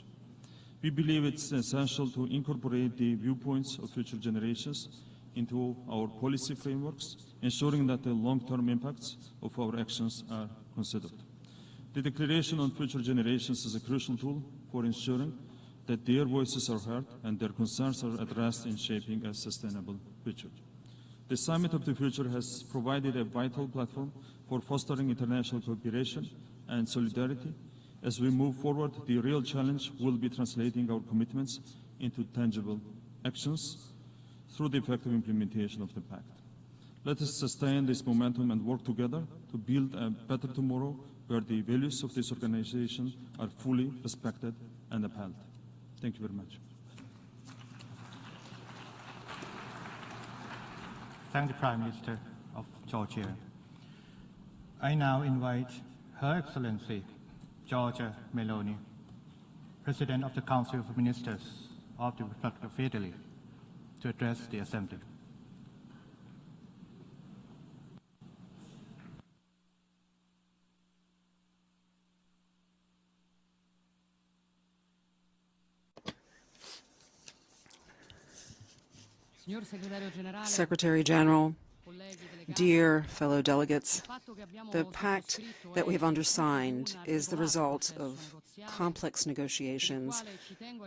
We believe it's essential to incorporate the viewpoints of future generations into our policy frameworks, ensuring that the long-term impacts of our actions are considered. The Declaration on Future Generations is a crucial tool for ensuring that their voices are heard and their concerns are addressed in shaping a sustainable future. The Summit of the Future has provided a vital platform for fostering international cooperation and solidarity. As we move forward, the real challenge will be translating our commitments into tangible actions through the effective implementation of the Pact. Let us sustain this momentum and work together to build a better tomorrow where the values of this organization are fully respected and upheld. Thank you very much. Thank the Prime Minister of Georgia. I now invite Her Excellency Giorgia Meloni, President of the Council of Ministers of the Republic of Italy, to address the Assembly. Secretary General, dear fellow delegates, the pact that we have undersigned is the result of complex negotiations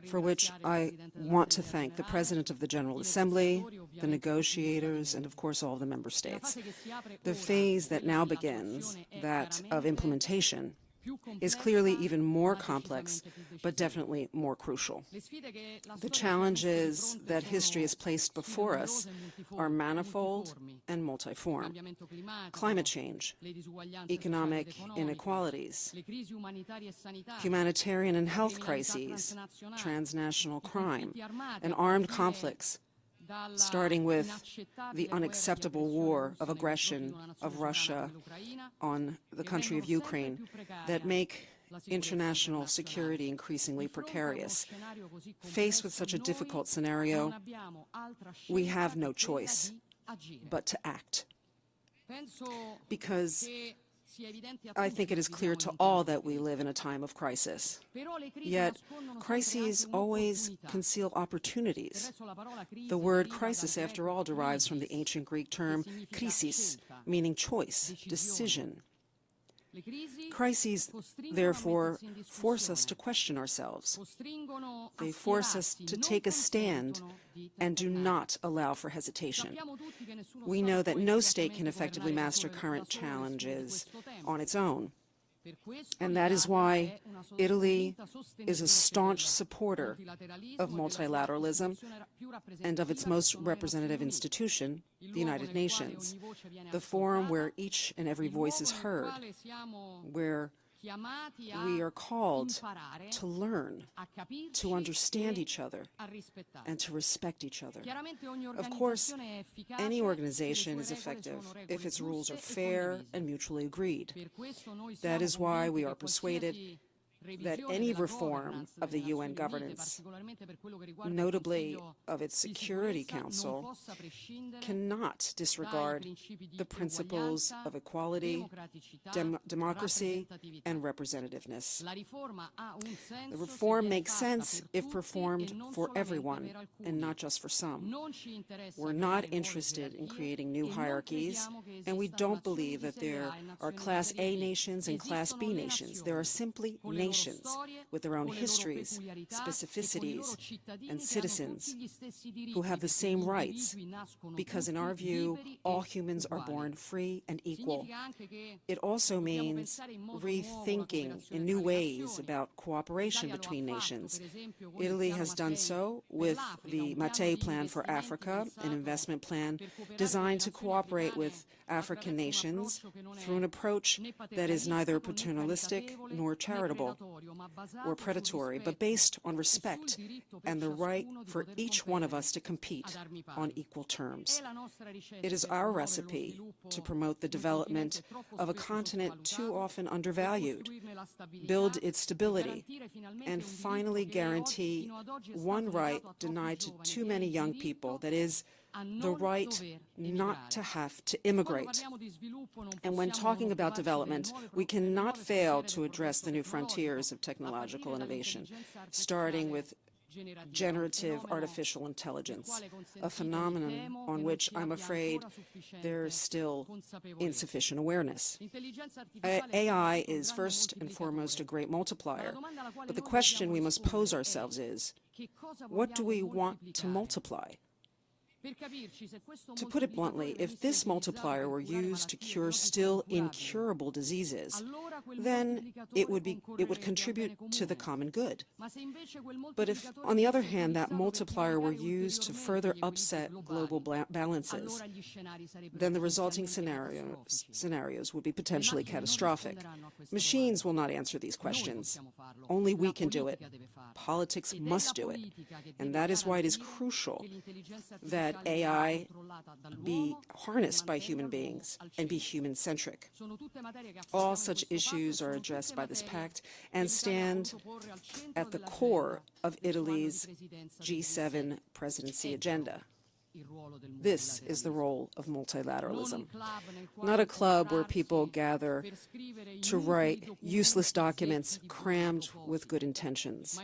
for which I want to thank the President of the General Assembly, the negotiators, and of course all the member states. The phase that now begins, that of implementation, is clearly even more complex, but definitely more crucial. The challenges that history has placed before us are manifold and multiform. Climate change, economic inequalities, humanitarian and health crises, transnational crime, and armed conflicts, starting with the unacceptable war of aggression of Russia on the country of Ukraine that make international security increasingly precarious. Faced with such a difficult scenario, we have no choice but to act. Because I think it is clear to all that we live in a time of crisis. Yet, crises always conceal opportunities. The word crisis, after all, derives from the ancient Greek term krisis, meaning choice, decision. Crises, therefore, force us to question ourselves. They force us to take a stand and do not allow for hesitation. We know that no state can effectively master current challenges on its own. And that is why Italy is a staunch supporter of multilateralism and of its most representative institution, the United Nations, the forum where each and every voice is heard, where we are called to learn, to understand each other, and to respect each other. Of course, any organization is effective if its rules are fair and mutually agreed. That is why we are persuaded that any reform of the UN governance, notably of its Security Council, cannot disregard the principles of equality, democracy, and representativeness. The reform makes sense if performed for everyone and not just for some. We're not interested in creating new hierarchies, and we don't believe that there are Class A nations and Class B nations. There are simply nations with their own histories, specificities, and citizens who have the same rights, because in our view, all humans are born free and equal. It also means rethinking in new ways about cooperation between nations. Italy has done so with the Mattei Plan for Africa, an investment plan designed to cooperate with African nations through an approach that is neither paternalistic nor charitable or predatory, but based on respect and the right for each one of us to compete on equal terms. It is our recipe to promote the development of a continent too often undervalued, build its stability, and finally guarantee one right denied to too many young people, that is, the right not to have to immigrate. And when talking about development, we cannot fail to address the new frontiers of technological innovation, starting with generative artificial intelligence, a phenomenon on which I'm afraid there's still insufficient awareness. AI is first and foremost a great multiplier, but the question we must pose ourselves is, what do we want to multiply? To put it bluntly, if this multiplier were used to cure still incurable diseases, then it would contribute to the common good. But if, on the other hand, that multiplier were used to further upset global balances, then the resulting scenarios would be potentially catastrophic. Machines will not answer these questions. Only we can do it. Politics must do it. And that is why it is crucial that AI be harnessed by human beings and be human-centric. All such issues are addressed by this pact and stand at the core of Italy's G7 presidency agenda. This is the role of multilateralism, not a club where people gather to write useless documents crammed with good intentions,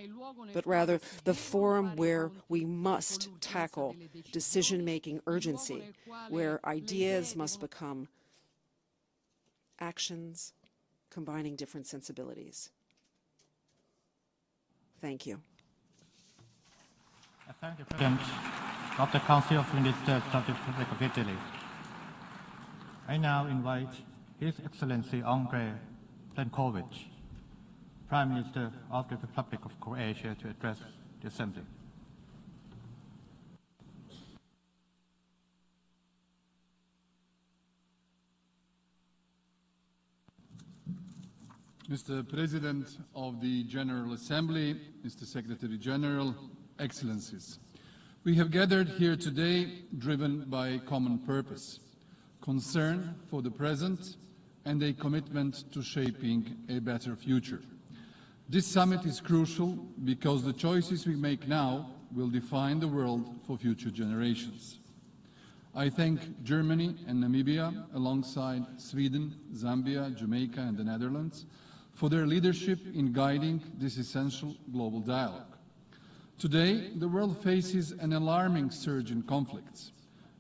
but rather the forum where we must tackle decision-making urgency, where ideas must become actions, combining different sensibilities. Thank you. Thank you, President of the Council of Ministers of the Republic of Italy. I now invite His Excellency Andrej Plenković, Prime Minister of the Republic of Croatia, to address the Assembly. Mr. President of the General Assembly, Mr. Secretary General, Excellencies, we have gathered here today driven by a common purpose, concern for the present and a commitment to shaping a better future. This summit is crucial because the choices we make now will define the world for future generations. I thank Germany and Namibia, alongside Sweden, Zambia, Jamaica and the Netherlands, for their leadership in guiding this essential global dialogue. Today, the world faces an alarming surge in conflicts.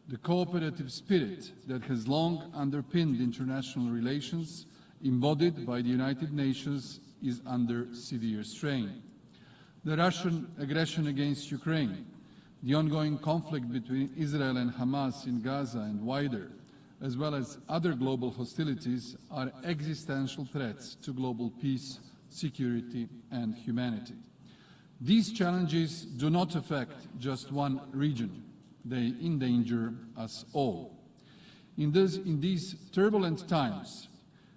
The cooperative spirit that has long underpinned international relations, embodied by the United Nations, is under severe strain. The Russian aggression against Ukraine, the ongoing conflict between Israel and Hamas in Gaza and wider, as well as other global hostilities, are existential threats to global peace, security and humanity. These challenges do not affect just one region. They endanger us all. In these turbulent times,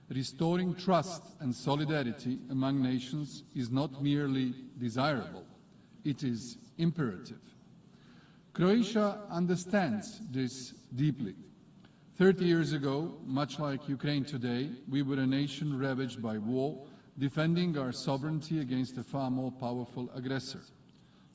restoring trust and solidarity among nations is not merely desirable, it is imperative. Croatia understands this deeply. 30 years ago, much like Ukraine today, we were a nation ravaged by war, defending our sovereignty against a far more powerful aggressor.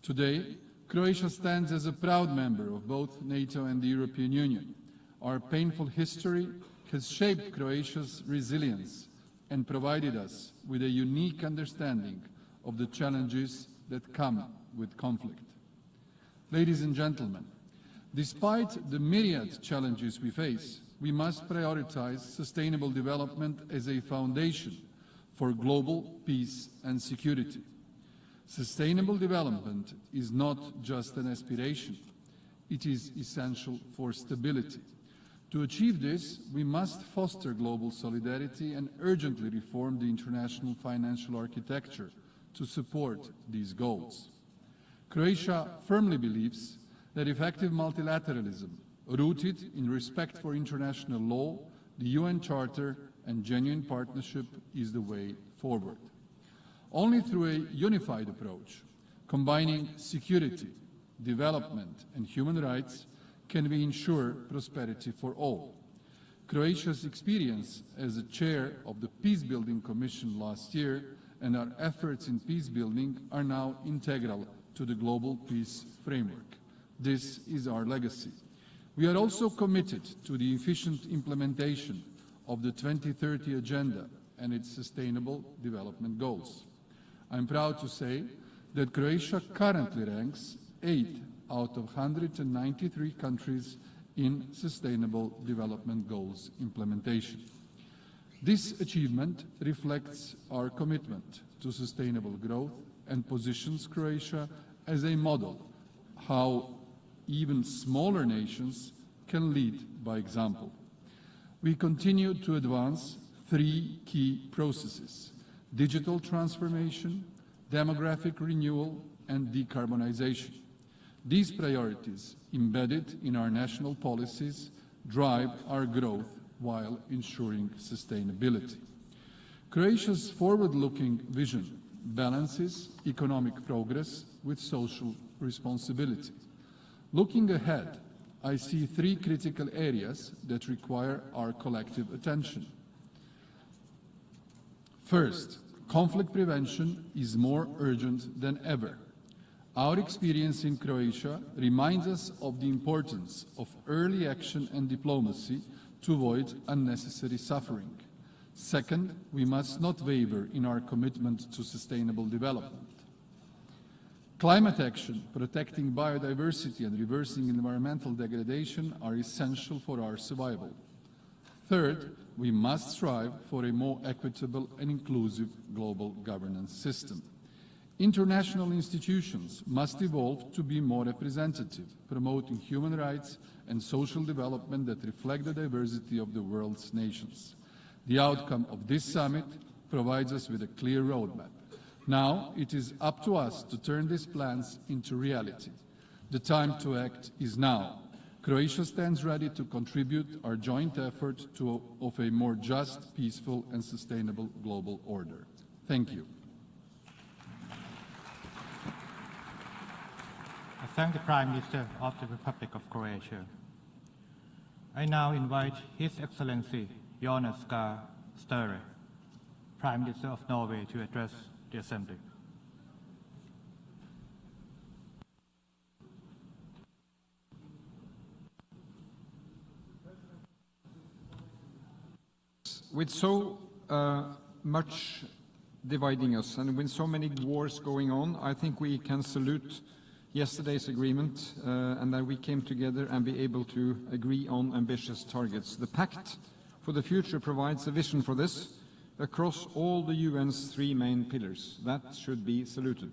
Today, Croatia stands as a proud member of both NATO and the European Union. Our painful history has shaped Croatia's resilience and provided us with a unique understanding of the challenges that come with conflict. Ladies and gentlemen, despite the myriad challenges we face, we must prioritize sustainable development as a foundation for global peace and security. Sustainable development is not just an aspiration, it is essential for stability. To achieve this, we must foster global solidarity and urgently reform the international financial architecture to support these goals. Croatia firmly believes that effective multilateralism, rooted in respect for international law, the UN Charter, and genuine partnership is the way forward. Only through a unified approach, combining security, development, and human rights, can we ensure prosperity for all. Croatia's experience as a chair of the Peacebuilding Commission last year and our efforts in peacebuilding are now integral to the global peace framework. This is our legacy. We are also committed to the efficient implementation of the 2030 Agenda and its Sustainable Development Goals. I'm proud to say that Croatia currently ranks 8 out of 193 countries in Sustainable Development Goals implementation. This achievement reflects our commitment to sustainable growth and positions Croatia as a model how even smaller nations can lead by example. We continue to advance 3 key processes: digital transformation, demographic renewal, and decarbonization. These priorities, embedded in our national policies, drive our growth while ensuring sustainability. Croatia's forward-looking vision balances economic progress with social responsibility. Looking ahead, I see 3 critical areas that require our collective attention. First, conflict prevention is more urgent than ever. Our experience in Croatia reminds us of the importance of early action and diplomacy to avoid unnecessary suffering. Second, we must not waver in our commitment to sustainable development. Climate action, protecting biodiversity and reversing environmental degradation are essential for our survival. Third, we must strive for a more equitable and inclusive global governance system. International institutions must evolve to be more representative, promoting human rights and social development that reflect the diversity of the world's nations. The outcome of this summit provides us with a clear roadmap. Now it is up to us to turn these plans into reality. The time to act is now. Croatia stands ready to contribute our joint effort of a more just, peaceful and sustainable global order. Thank you. I thank the Prime Minister of the Republic of Croatia. I now invite His Excellency Jonas Gahr Støre, Prime Minister of Norway, to address the Assembly. With so much dividing us and with so many wars going on, I think we can salute yesterday's agreement and that we came together and be able to agree on ambitious targets. The Pact for the Future provides a vision for this across all the UN's 3 main pillars. That should be saluted.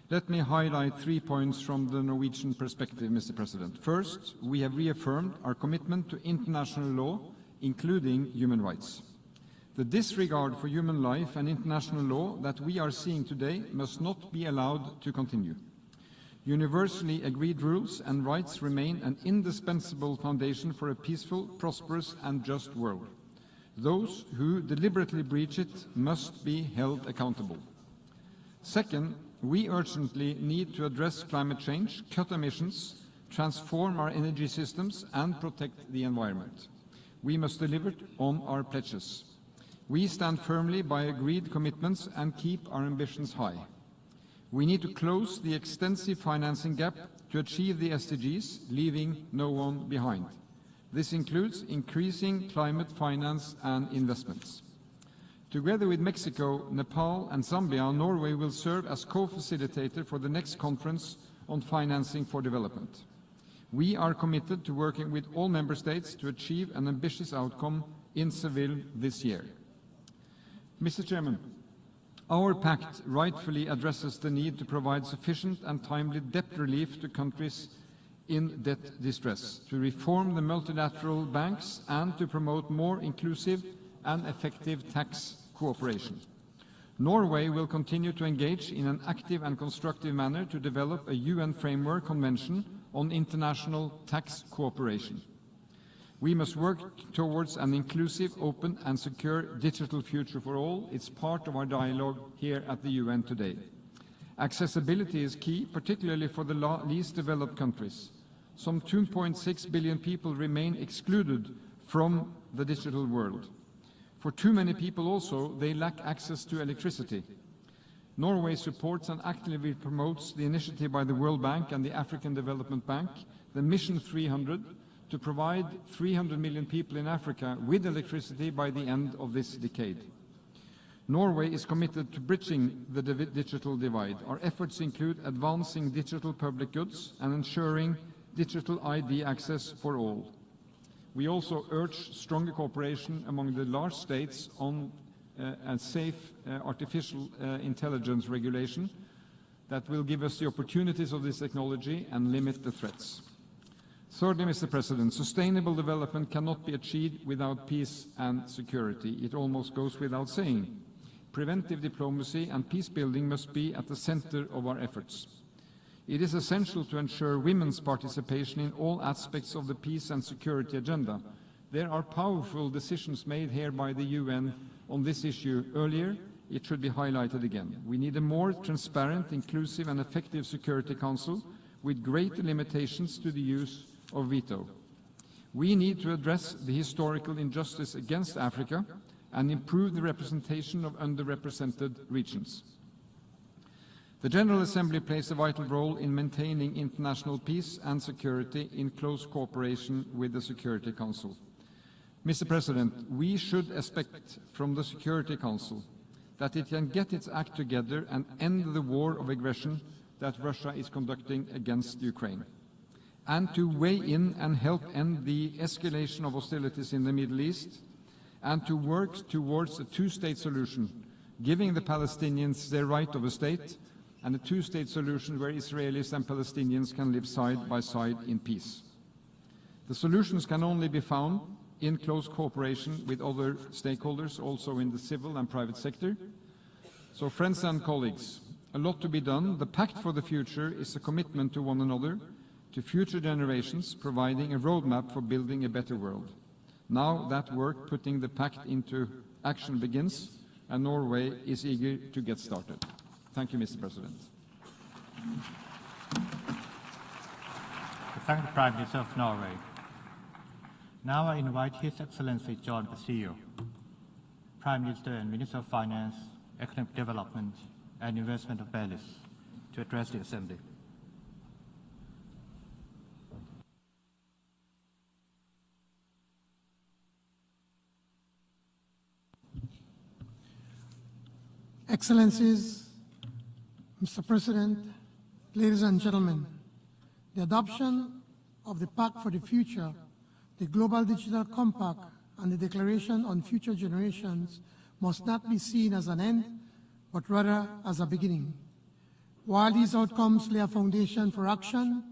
Let me highlight 3 points from the Norwegian perspective, Mr. President. First, we have reaffirmed our commitment to international law, including human rights. The disregard for human life and international law that we are seeing today must not be allowed to continue. Universally agreed rules and rights remain an indispensable foundation for a peaceful, prosperous and just world. Those who deliberately breach it must be held accountable. Second, we urgently need to address climate change, cut emissions, transform our energy systems and protect the environment. We must deliver on our pledges. We stand firmly by agreed commitments and keep our ambitions high. We need to close the extensive financing gap to achieve the SDGs, leaving no one behind. This includes increasing climate finance and investments. Together with Mexico, Nepal and Zambia, Norway will serve as co-facilitator for the next conference on financing for development. We are committed to working with all member states to achieve an ambitious outcome in Seville this year. Mr. Chairman, our pact rightfully addresses the need to provide sufficient and timely debt relief to countries in debt distress, to reform the multilateral banks and to promote more inclusive and effective tax cooperation. Norway will continue to engage in an active and constructive manner to develop a UN framework convention on international tax cooperation. We must work towards an inclusive, open and secure digital future for all. It's part of our dialogue here at the UN today. Accessibility is key, particularly for the least developed countries. Some 2.6 billion people remain excluded from the digital world. For too many people also, they lack access to electricity. Norway supports and actively promotes the initiative by the World Bank and the African Development Bank, the Mission 300, to provide 300 million people in Africa with electricity by the end of this decade. Norway is committed to bridging the digital divide. Our efforts include advancing digital public goods and ensuring digital ID access for all. We also urge stronger cooperation among the large states on a safe artificial intelligence regulation that will give us the opportunities of this technology and limit the threats. Thirdly, Mr. President, sustainable development cannot be achieved without peace and security. It almost goes without saying. Preventive diplomacy and peace building must be at the center of our efforts. It is essential to ensure women's participation in all aspects of the peace and security agenda. There are powerful decisions made here by the UN on this issue earlier. It should be highlighted again. We need a more transparent, inclusive and effective Security Council with greater limitations to the use of veto. We need to address the historical injustice against Africa and improve the representation of underrepresented regions. The General Assembly plays a vital role in maintaining international peace and security in close cooperation with the Security Council. Mr. President, we should expect from the Security Council that it can get its act together and end the war of aggression that Russia is conducting against Ukraine, and to weigh in and help end the escalation of hostilities in the Middle East, and to work towards a two-state solution, giving the Palestinians their right of a state, and a two-state solution where Israelis and Palestinians can live side by side in peace. The solutions can only be found in close cooperation with other stakeholders, also in the civil and private sector. So, friends and colleagues, a lot to be done. The Pact for the Future is a commitment to one another, to future generations, providing a roadmap for building a better world. Now that work putting the Pact into action begins, and Norway is eager to get started. Thank you, Mr. President. I thank the Prime Minister of Norway. Now I invite His Excellency John Basilio, Prime Minister and Minister of Finance, Economic Development and Investment of Belize, to address the Assembly. Excellencies, Mr. President, ladies and gentlemen, the adoption of the Pact for the Future, the Global Digital Compact, and the Declaration on Future Generations must not be seen as an end, but rather as a beginning. While these outcomes lay a foundation for action,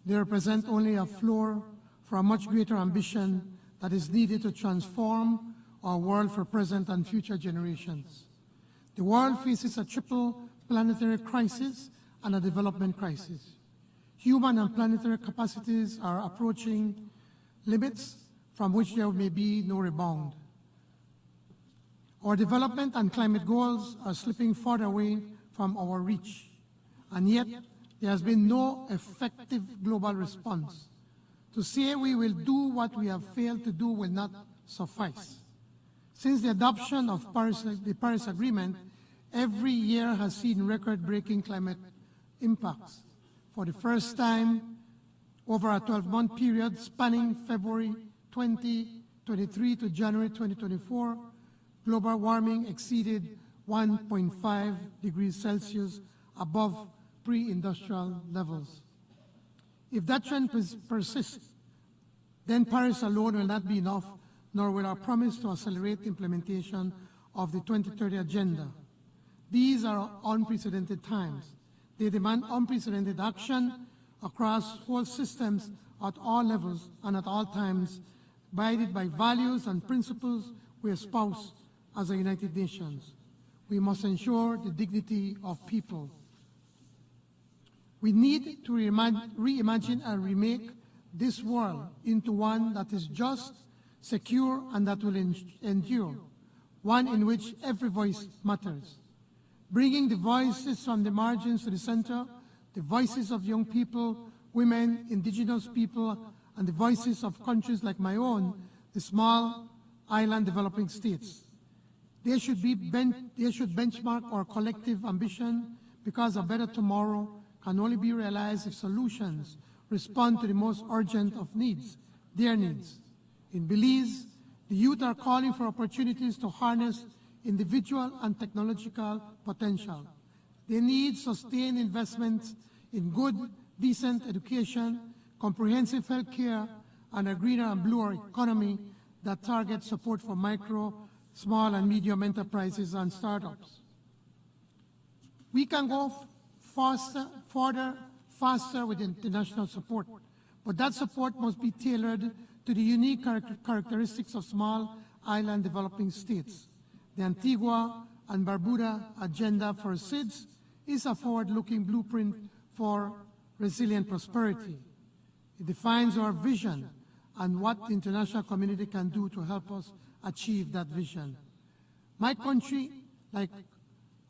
they represent only a floor for a much greater ambition that is needed to transform our world for present and future generations. The world faces a triple planetary crisis and a development crisis. Human and planetary capacities are approaching limits from which there may be no rebound. Our development and climate goals are slipping further away from our reach, and yet there has been no effective global response. To say we will do what we have failed to do will not suffice. Since the adoption of the Paris Agreement, every year has seen record-breaking climate impacts. For the first time, over a 12-month period spanning February 2023 to January 2024, global warming exceeded 1.5 degrees Celsius above pre-industrial levels. If that trend persists, then Paris alone will not be enough, nor will our promise to accelerate the implementation of the 2030 Agenda. These are unprecedented times. They demand unprecedented action across whole systems at all levels and at all times, guided by values and principles we espouse as a United Nations. We must ensure the dignity of people. We need to reimagine and remake this world into one that is just, secure, and that will endure, one in which every voice matters. Bringing the voices from the margins to the center, the voices of young people, women, indigenous people, and the voices of countries like my own, the small island developing states. They should benchmark our collective ambition, because a better tomorrow can only be realized if solutions respond to the most urgent of needs, their needs. In Belize, the youth are calling for opportunities to harness individual and technological potential. They need sustained investments in good, decent education, comprehensive health care, and a greener and bluer economy that targets support for micro, small, and medium enterprises and startups. We can go faster with international support, but that support must be tailored to the unique characteristics of small island developing states. The Antigua and Barbuda Agenda for SIDS is a forward-looking blueprint for resilient prosperity. It defines our vision and what the international community can do to help us achieve that vision. My country, like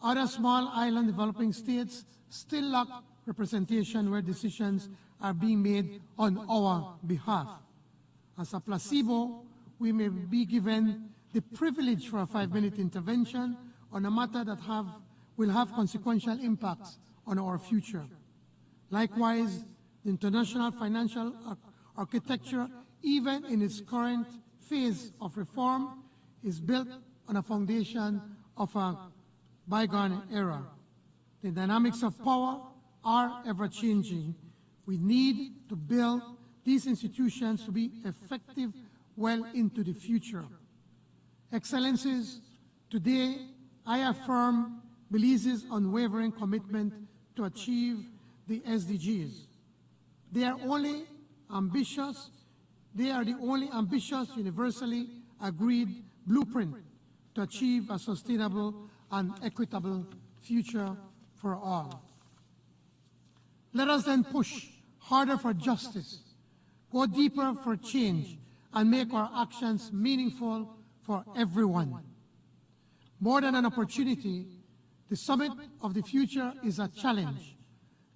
other small island developing states, still lack representation where decisions are being made on our behalf. As a placebo, we may be given the privilege for a 5-minute intervention on a matter that will have consequential impacts on our future. Likewise, the international financial architecture, even in its current phase of reform, is built on a foundation of a bygone era. The dynamics of power are ever-changing. We need to build these institutions to be effective well into the future. Excellencies, today I affirm Belize's unwavering commitment to achieve the SDGs. They are the only ambitious, universally agreed blueprint to achieve a sustainable and equitable future for all. Let us then push harder for justice, go deeper for change, and make our actions meaningful for everyone. More than an opportunity, the Summit of the Future is a challenge.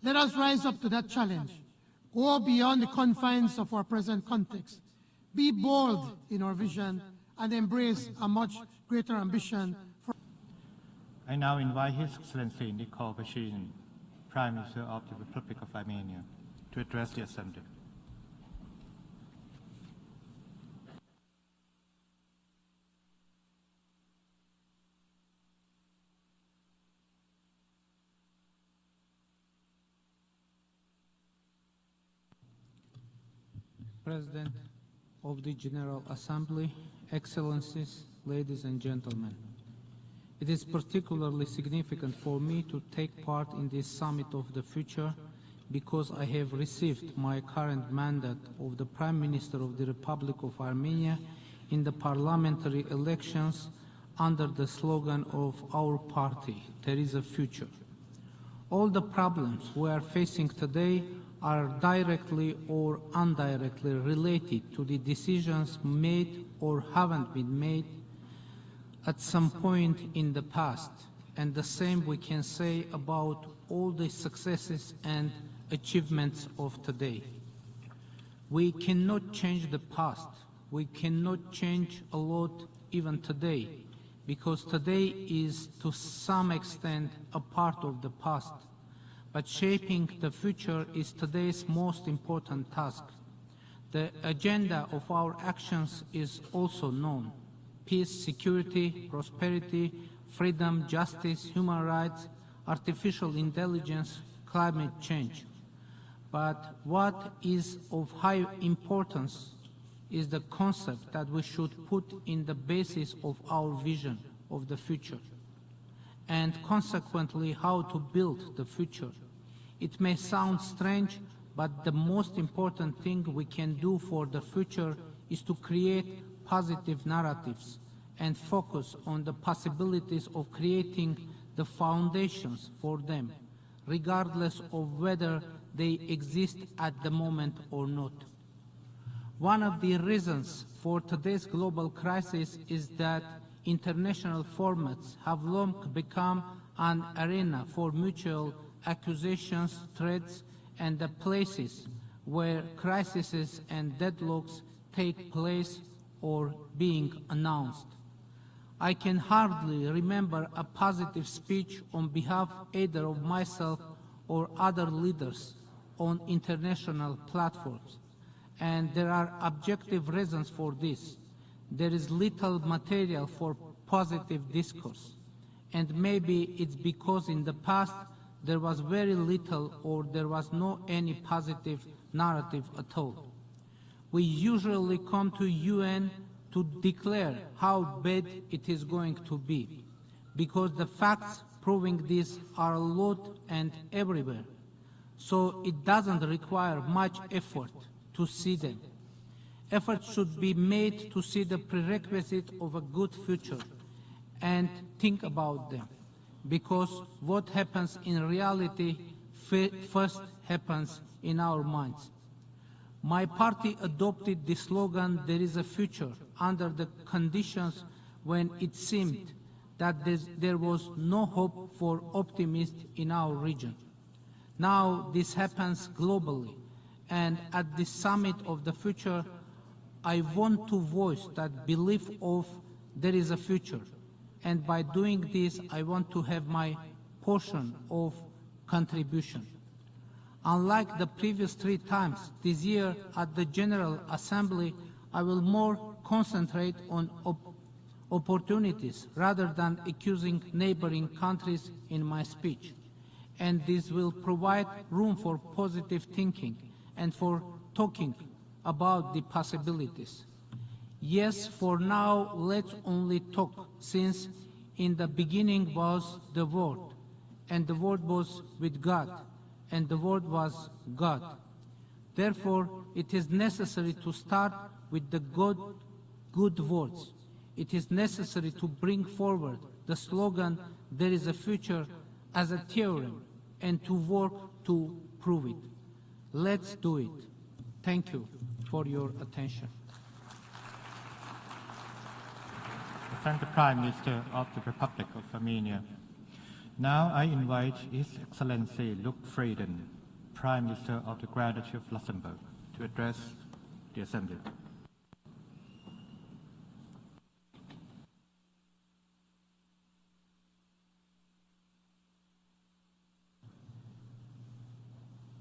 Let us rise up to that challenge, go beyond the confines of our present context, be bold in our vision, and embrace a much greater ambition. I now invite His Excellency Nikol Pashinyan, Prime Minister of the Republic of Armenia, to address the Assembly. President of the General Assembly, Excellencies, ladies and gentlemen. It is particularly significant for me to take part in this Summit of the Future because I have received my current mandate of the Prime Minister of the Republic of Armenia in the parliamentary elections under the slogan of our party, "There is a future." All the problems we are facing today are directly or indirectly related to the decisions made or haven't been made at some point in the past, and the same we can say about all the successes and achievements of today. We cannot change the past. We cannot change a lot even today, because today is to some extent a part of the past. But shaping the future is today's most important task. The agenda of our actions is also known: peace, security, prosperity, freedom, justice, human rights, artificial intelligence, climate change. But what is of high importance is the concept that we should put in the basis of our vision of the future, and consequently how to build the future. It may sound strange, but the most important thing we can do for the future is to create positive narratives and focus on the possibilities of creating the foundations for them, regardless of whether they exist at the moment or not. One of the reasons for today's global crisis is that international formats have long become an arena for mutual accusations, threats, and the places where crises and deadlocks take place or being announced. I can hardly remember a positive speech on behalf either of myself or other leaders on international platforms, and there are objective reasons for this. There is little material for positive discourse. And maybe it's because in the past there was very little or there was no any positive narrative at all. We usually come to UN to declare how bad it is going to be, because the facts proving this are a lot and everywhere. So it doesn't require much effort to see them. Effort should be made to see the prerequisite of a good future and think about them, because what happens in reality first happens in our minds. My party adopted the slogan, "There is a future," under the conditions when it seemed that there was no hope for optimism in our region. Now this happens globally, and at the summit of the future, I want to voice that belief of there is a future, and by doing this, I want to have my portion of contribution. Unlike the previous 3 times, this year at the General Assembly, I will more concentrate on opportunities rather than accusing neighboring countries in my speech. And this will provide room for positive thinking and for talking about the possibilities. Yes, for now, let's only talk, since in the beginning was the Word, and the Word was with God, and the Word was God. Therefore, it is necessary to start with the good words. It is necessary to bring forward the slogan, "There is a future," as a theorem, and to work to prove it. Let's do it. Thank you for your attention. I thank the Prime Minister of the Republic of Armenia. Now I invite His Excellency Luc Frieden, Prime Minister of the Grand Duchy of Luxembourg, to address the Assembly.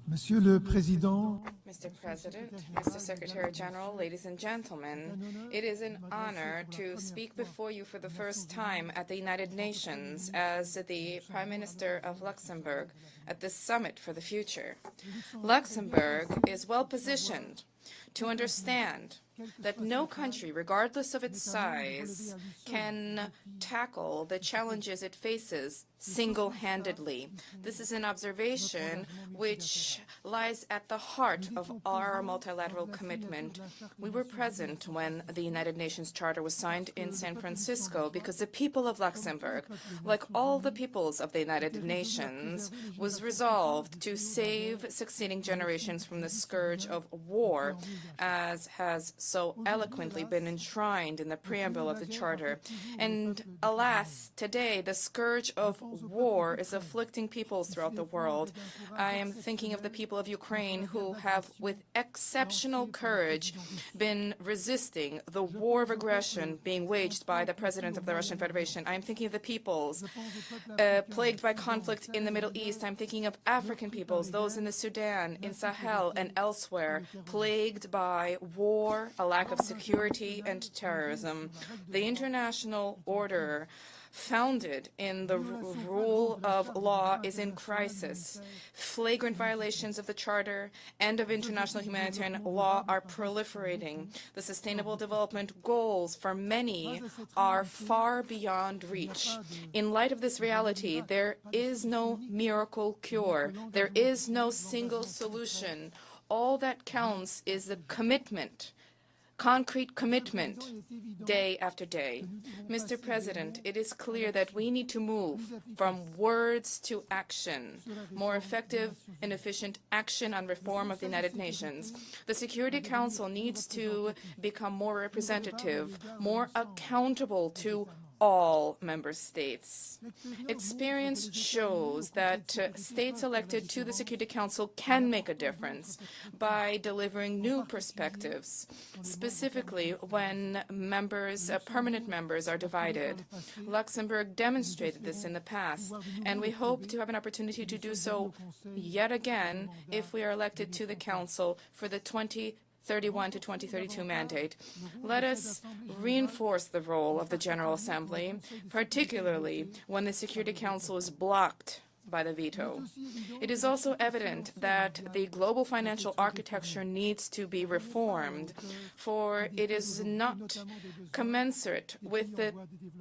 Monsieur le Président, Mr. President, Mr. Secretary General, ladies and gentlemen, it is an honor to speak before you for the first time at the United Nations as the Prime Minister of Luxembourg at this Summit for the Future. Luxembourg is well positioned to understand that no country, regardless of its size, can tackle the challenges it faces single-handedly. This is an observation which lies at the heart of our multilateral commitment. We were present when the United Nations Charter was signed in San Francisco because the people of Luxembourg, like all the peoples of the United Nations, was resolved to save succeeding generations from the scourge of war, as has so eloquently been enshrined in the preamble of the Charter. And alas, today the scourge of war is afflicting peoples throughout the world. I am thinking of the people of Ukraine who have, with exceptional courage, been resisting the war of aggression being waged by the President of the Russian Federation. I am thinking of the peoples plagued by conflict in the Middle East. I'm thinking of African peoples, those in the Sudan, in Sahel, and elsewhere, plagued by war, a lack of security, and terrorism. The international order founded in the rule of law is in crisis. Flagrant violations of the Charter and of international humanitarian law are proliferating. The Sustainable Development Goals for many are far beyond reach. In light of this reality, there is no miracle cure. There is no single solution. All that counts is the commitment, concrete commitment, day after day. Mr. President, it is clear that we need to move from words to action, more effective and efficient action on reform of the United Nations. The Security Council needs to become more representative, more accountable to all member states. Experience shows that states elected to the Security Council can make a difference by delivering new perspectives, specifically when permanent members are divided. Luxembourg demonstrated this in the past, and we hope to have an opportunity to do so yet again if we are elected to the Council for the 2013 2031 to 2032 mandate. Let us reinforce the role of the General Assembly, particularly when the Security Council is blocked by the veto. It is also evident that the global financial architecture needs to be reformed, for it is not commensurate with the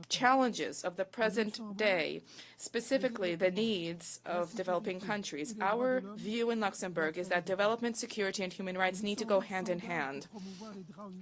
challenges of the present day, specifically the needs of developing countries. Our view in Luxembourg is that development, security, and human rights need to go hand in hand.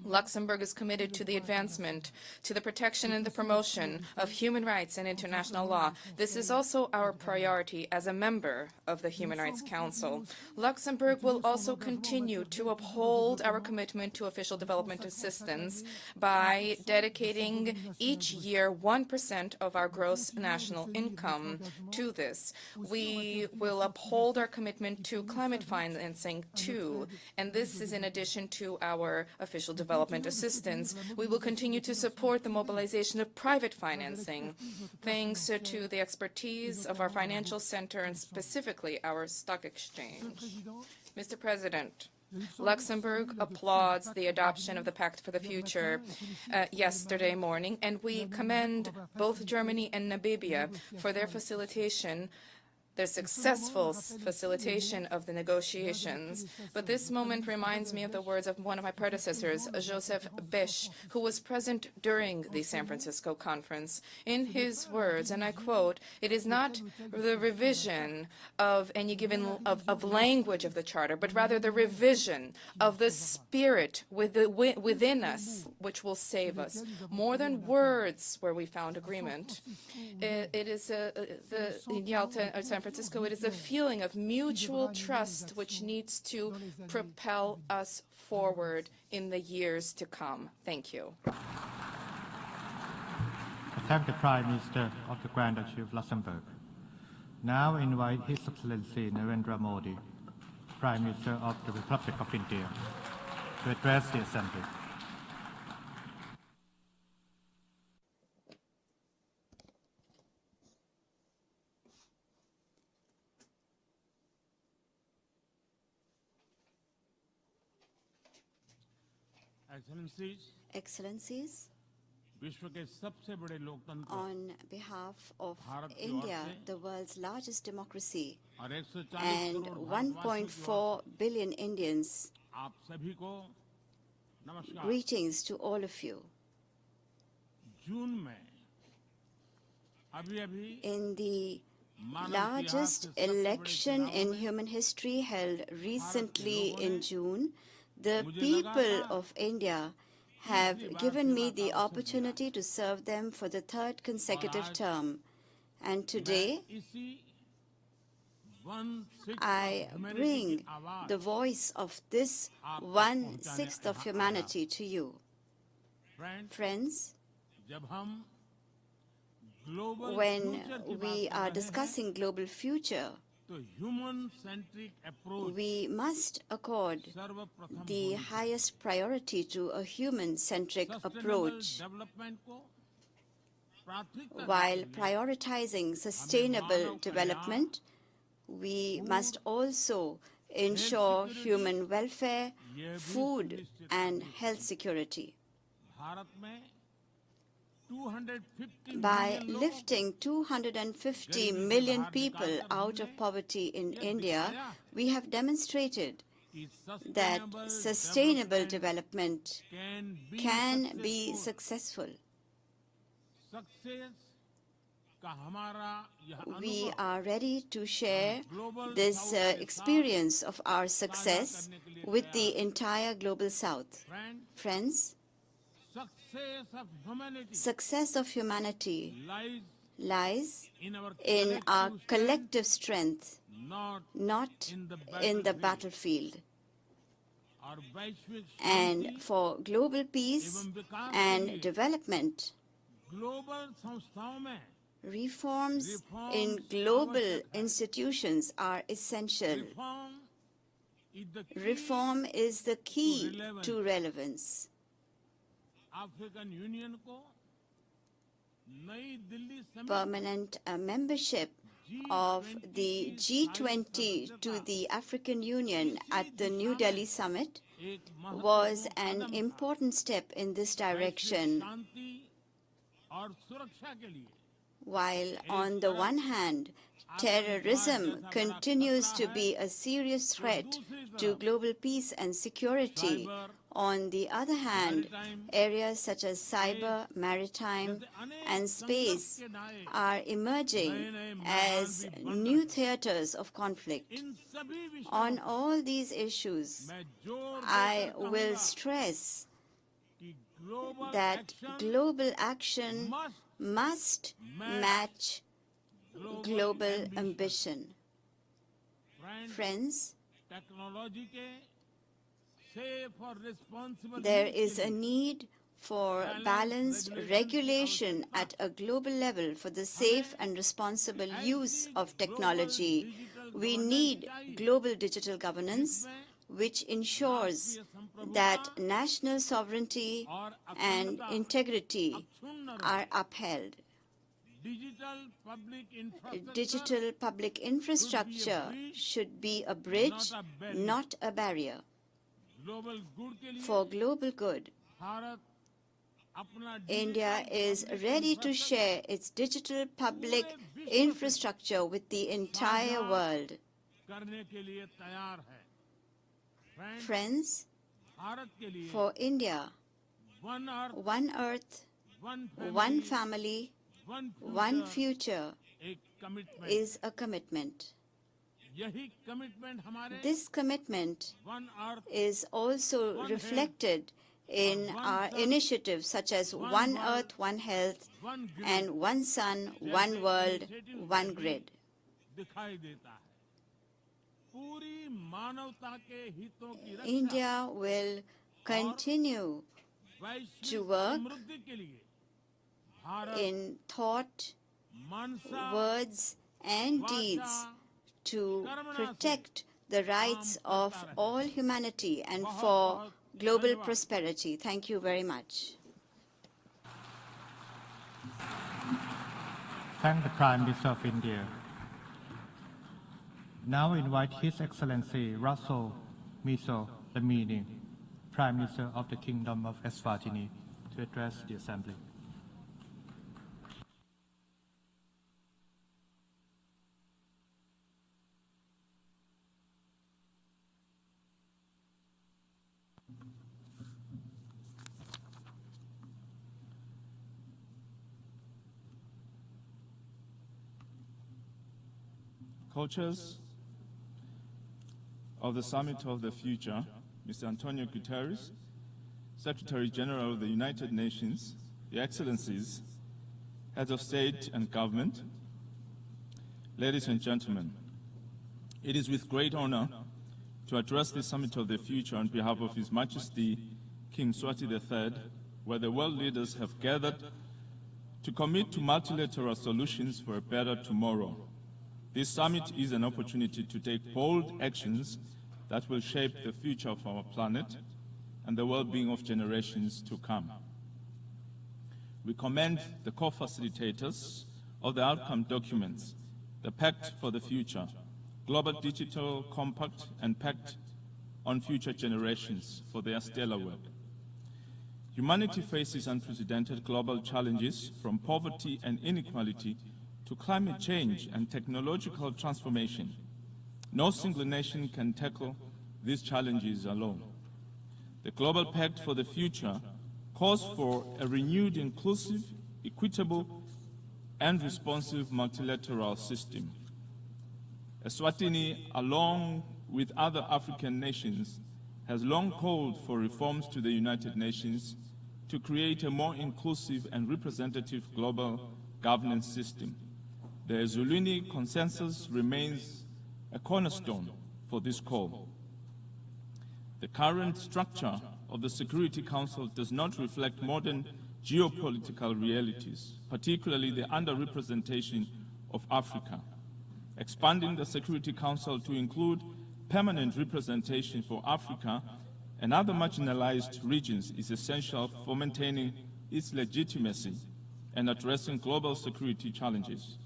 Luxembourg is committed to the advancement, to the protection and the promotion of human rights and international law. This is also our priority as a member of the Human Rights Council. Luxembourg will also continue to uphold our commitment to official development assistance by dedicating each year 1% of our gross national income to this. We will uphold our commitment to climate financing too, and this is in addition to our official development assistance. We will continue to support the mobilization of private financing, thanks to the expertise of our financial center and specifically our stock exchange. Mr. President, Luxembourg applauds the adoption of the Pact for the Future yesterday morning, and we commend both Germany and Namibia for their successful facilitation of the negotiations. But this moment reminds me of the words of one of my predecessors, Joseph Bech, who was present during the San Francisco conference. In his words, and I quote, "It is not the revision of any given of language of the Charter, but rather the revision of the spirit within us, which will save us. More than words where we found agreement. It is in Yalta or San Francisco, it is a feeling of mutual trust which needs to propel us forward in the years to come." Thank you. I thank the Prime Minister of the Grand Duchy of Luxembourg. Now invite His Excellency Narendra Modi, Prime Minister of the Republic of India, to address the Assembly. Excellencies, on behalf of India, the world's largest democracy, and 1.4 billion Indians, greetings to all of you. In the largest election in human history held recently in June, the people of India have given me the opportunity to serve them for the third consecutive term. And today, I bring the voice of this 1/6 of humanity to you. Friends, when we are discussing global future, we must accord the highest priority to a human-centric approach. While prioritizing sustainable development, we must also ensure human welfare, food, and health security. By lifting 250 million people out of poverty in India, we have demonstrated that sustainable development can be successful. We are ready to share this experience of our success with the entire Global South. Friends, success of humanity lies in our collective strength, not in the battlefield. And for global peace and development, reforms in global institutions are essential. Reform is the key to relevance. Permanent membership of the G20 to the African Union at the New Delhi summit was an important step in this direction. While on the one hand, terrorism continues to be a serious threat to global peace and security, on the other hand, areas such as cyber, maritime, and space are emerging as new theaters of conflict. On all these issues, I will stress that global action must match global ambition. Friends, there is a need for balanced regulation at a global level for the safe and responsible use of technology. We need global digital governance, which ensures that national sovereignty and integrity are upheld. Digital public infrastructure should be a bridge, not a barrier. For global good, India is ready to share its digital public infrastructure with the entire world. Friends, for India, one earth, one family, one future is a commitment. This commitment is also reflected in our initiatives such as One Earth, One Health, and One Sun, One World, One Grid. India will continue to work in thought, words, and deeds to protect the rights of all humanity and for global prosperity. Thank you very much. Thank the Prime Minister of India. Now invite His Excellency Russell Miso Lamini, Prime Minister of the Kingdom of Eswatini, to address the Assembly. Co-chairs of the Summit of the Future, Mr. Antonio Guterres, Secretary General of the United Nations, Your Excellencies, Heads of State and Government, ladies and gentlemen, it is with great honor to address the Summit of the Future on behalf of His Majesty King Mswati III, where the world leaders have gathered to commit to multilateral solutions for a better tomorrow. This summit is an opportunity to take bold actions that will shape the future of our planet and the well-being of generations to come. We commend the co-facilitators of the outcome documents, the Pact for the Future, Global Digital Compact, and Pact on Future Generations for their stellar work. Humanity faces unprecedented global challenges, from poverty and inequality to climate change and technological transformation. No single nation can tackle these challenges alone. The Global Pact for the Future calls for a renewed, inclusive, equitable, and responsive multilateral system. Eswatini, along with other African nations, has long called for reforms to the United Nations to create a more inclusive and representative global governance system. The Zuluini consensus remains a cornerstone for this call. The current structure of the Security Council does not reflect modern geopolitical realities, particularly the underrepresentation of Africa. Expanding the Security Council to include permanent representation for Africa and other marginalized regions is essential for maintaining its legitimacy and addressing global security challenges.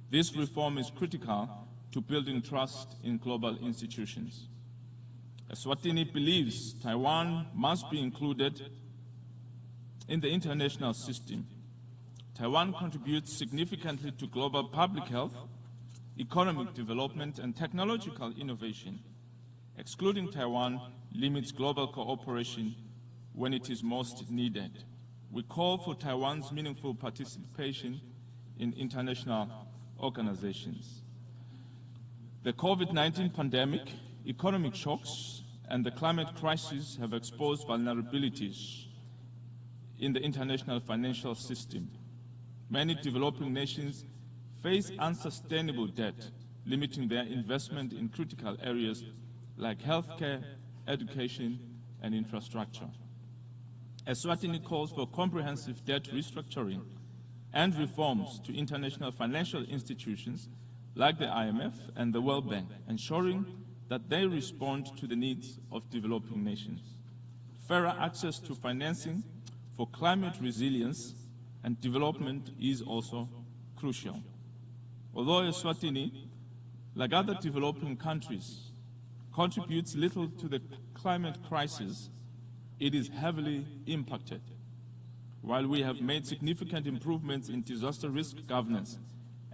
This reform is critical to building trust in global institutions. Eswatini believes Taiwan must be included in the international system. Taiwan contributes significantly to global public health, economic development, and technological innovation. Excluding Taiwan limits global cooperation when it is most needed. We call for Taiwan's meaningful participation in international organizations. The COVID-19 pandemic, economic shocks, and the climate crisis have exposed vulnerabilities in the international financial system. Many developing nations face unsustainable debt, limiting their investment in critical areas like healthcare, education, and infrastructure. Eswatini calls for comprehensive debt restructuring and reforms to international financial institutions like the IMF and the World Bank, ensuring that they respond to the needs of developing nations. Fairer access to financing for climate resilience and development is also crucial. Although Eswatini, like other developing countries, contributes little to the climate crisis, it is heavily impacted. While we have made significant improvements in disaster risk governance,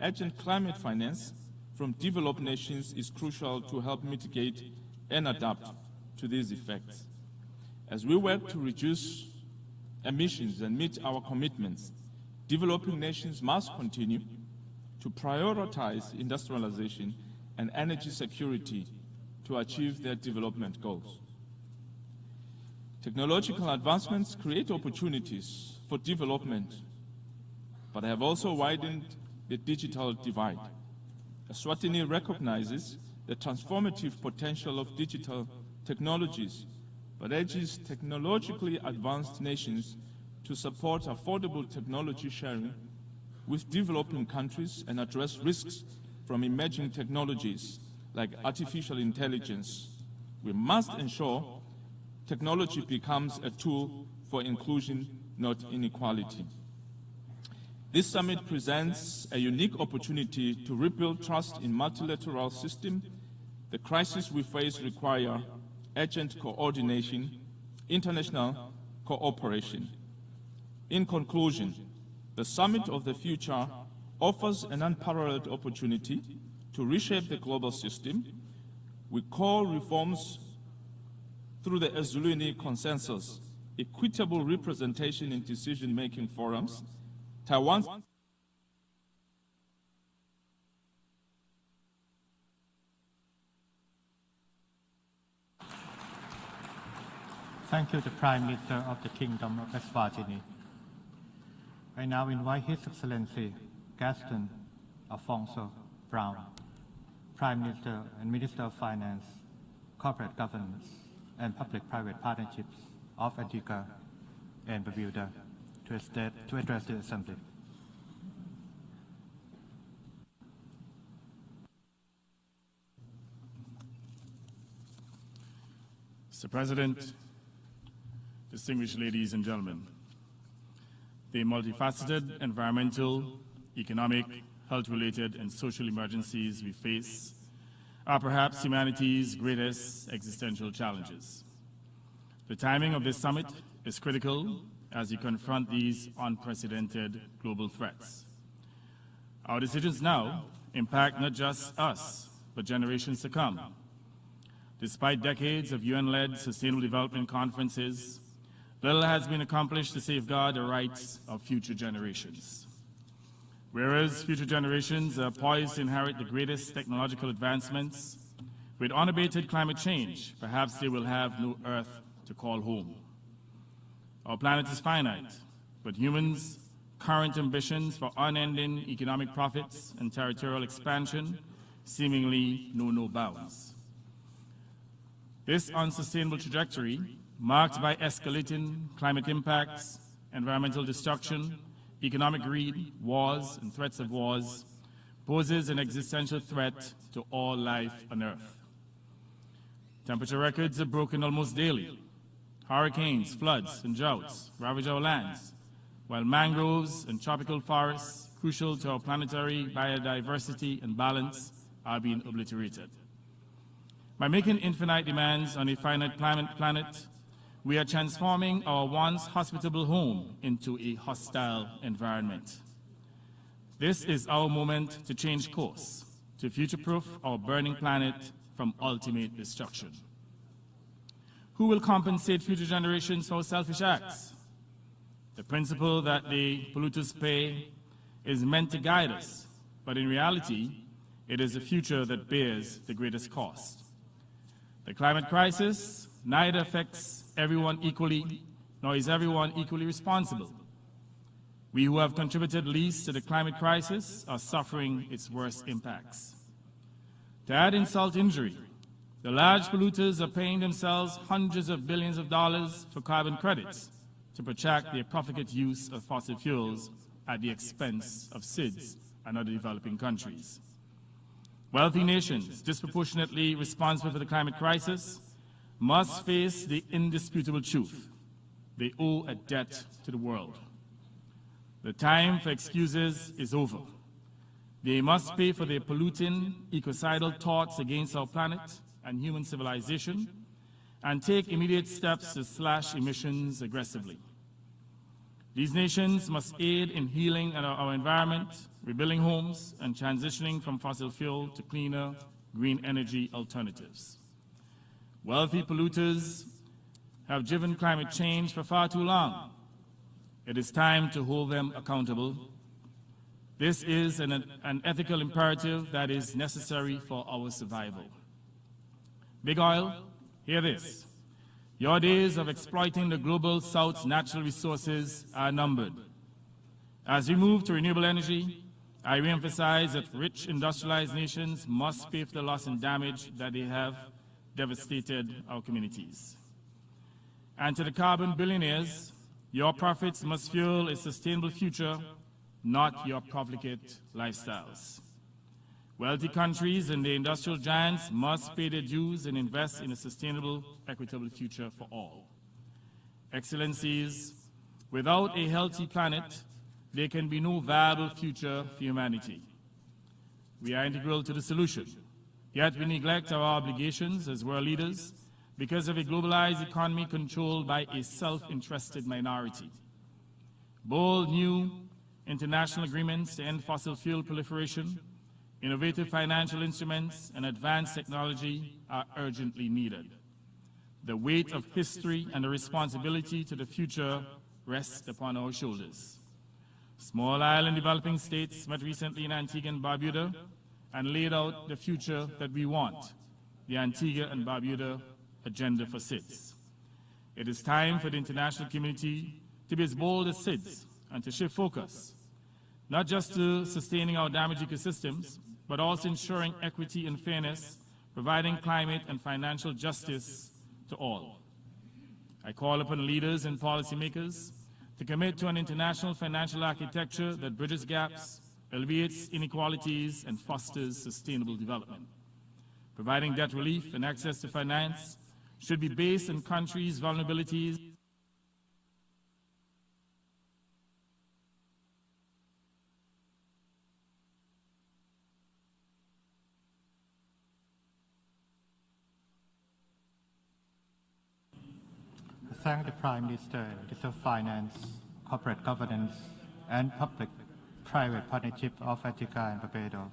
urgent climate finance from developed nations is crucial to help mitigate and adapt to these effects. As we work to reduce emissions and meet our commitments, developing nations must continue to prioritize industrialization and energy security to achieve their development goals. Technological advancements create opportunities for development, but have also widened the digital divide. Eswatini recognizes the transformative potential of digital technologies, but urges technologically advanced nations to support affordable technology sharing with developing countries and address risks from emerging technologies like artificial intelligence. We must ensure technology becomes a tool for inclusion, not inequality. This summit presents a unique opportunity to rebuild trust in multilateral system. The crises we face require urgent coordination, international cooperation. In conclusion, the Summit of the Future offers an unparalleled opportunity to reshape the global system. We call reforms through the Ezulwini Consensus, equitable representation in decision-making forums, Taiwan's Thank you, the Prime Minister of the Kingdom of Eswatini. I now invite His Excellency Gaston Alfonso Brown, Prime Minister and Minister of Finance, Corporate Governance, and Public-Private Partnerships of Antigua and Barbuda to address the Assembly. Mr. President, distinguished ladies and gentlemen, the multifaceted environmental, economic, health-related, and social emergencies we face are perhaps humanity's greatest existential challenges. The timing of this summit is critical as we confront these unprecedented global threats. Our decisions now impact not just us, but generations to come. Despite decades of UN-led sustainable development conferences, little has been accomplished to safeguard the rights of future generations. Whereas future generations are poised to inherit the greatest technological advancements, with unabated climate change, perhaps they will have no Earth to call home. Our planet is finite, but humans' current ambitions for unending economic profits and territorial expansion seemingly know no bounds. This unsustainable trajectory, marked by escalating climate impacts, environmental destruction, economic greed, wars, and threats of wars, poses an existential threat to all life on Earth. Temperature records are broken almost daily. Hurricanes, floods, and droughts ravage our lands, while mangroves and tropical forests, crucial to our planetary biodiversity and balance, are being obliterated. By making infinite demands on a finite planet, we are transforming our once hospitable home into a hostile environment. This is our moment to change course, to future-proof our burning planet from ultimate destruction. Who will compensate future generations for selfish acts? The principle that the polluters pay is meant to guide us, but in reality, it is the future that bears the greatest cost. The climate crisis neither affects everyone equally, nor is everyone equally responsible. We who have contributed least to the climate crisis are suffering its worst impacts. To add insult to injury, the large polluters are paying themselves hundreds of billions of dollars for carbon credits to protect their profligate use of fossil fuels at the expense of SIDS and other developing countries. Wealthy nations, disproportionately responsible for the climate crisis, must face the indisputable truth: they owe a debt to the world. The time for excuses is over. They must pay for their polluting, ecocidal thoughts against our planet and human civilization, and take immediate steps to slash emissions aggressively. These nations must aid in healing our environment, rebuilding homes, and transitioning from fossil fuel to cleaner, green energy alternatives. Wealthy polluters have driven climate change for far too long. It is time to hold them accountable. This is an ethical imperative that is necessary for our survival. Big Oil, hear this. Your days of exploiting the global South's natural resources are numbered. As we move to renewable energy, I reemphasize that rich industrialized nations must pay for the loss and damage that they have devastated our communities. And to the carbon billionaires, your profits must fuel a sustainable future, not your profligate lifestyles. Wealthy countries and the industrial giants must pay their dues and invest in a sustainable, equitable future for all. Excellencies, without a healthy planet, there can be no viable future for humanity. We are integral to the solution, yet we neglect our obligations as world leaders because of a globalized economy controlled by a self-interested minority. Bold new international agreements to end fossil fuel proliferation, innovative financial instruments, and advanced technology are urgently needed. The weight of history and the responsibility to the future rests upon our shoulders. Small island developing states met recently in Antigua and Barbuda and laid out the future that we want, the Antigua and Barbuda agenda for SIDS. It is time for the international community to be as bold as SIDS and to shift focus, not just to sustaining our damaged ecosystems, but also ensuring equity and fairness, providing climate and financial justice to all. I call upon leaders and policymakers to commit to an international financial architecture that bridges gaps, alleviates inequalities, and fosters sustainable development. Providing debt relief and access to finance should be based on countries' vulnerabilities Thank the Prime Minister, Minister of Finance, Corporate Governance, and Public-Private Partnership of Antigua and Barbuda.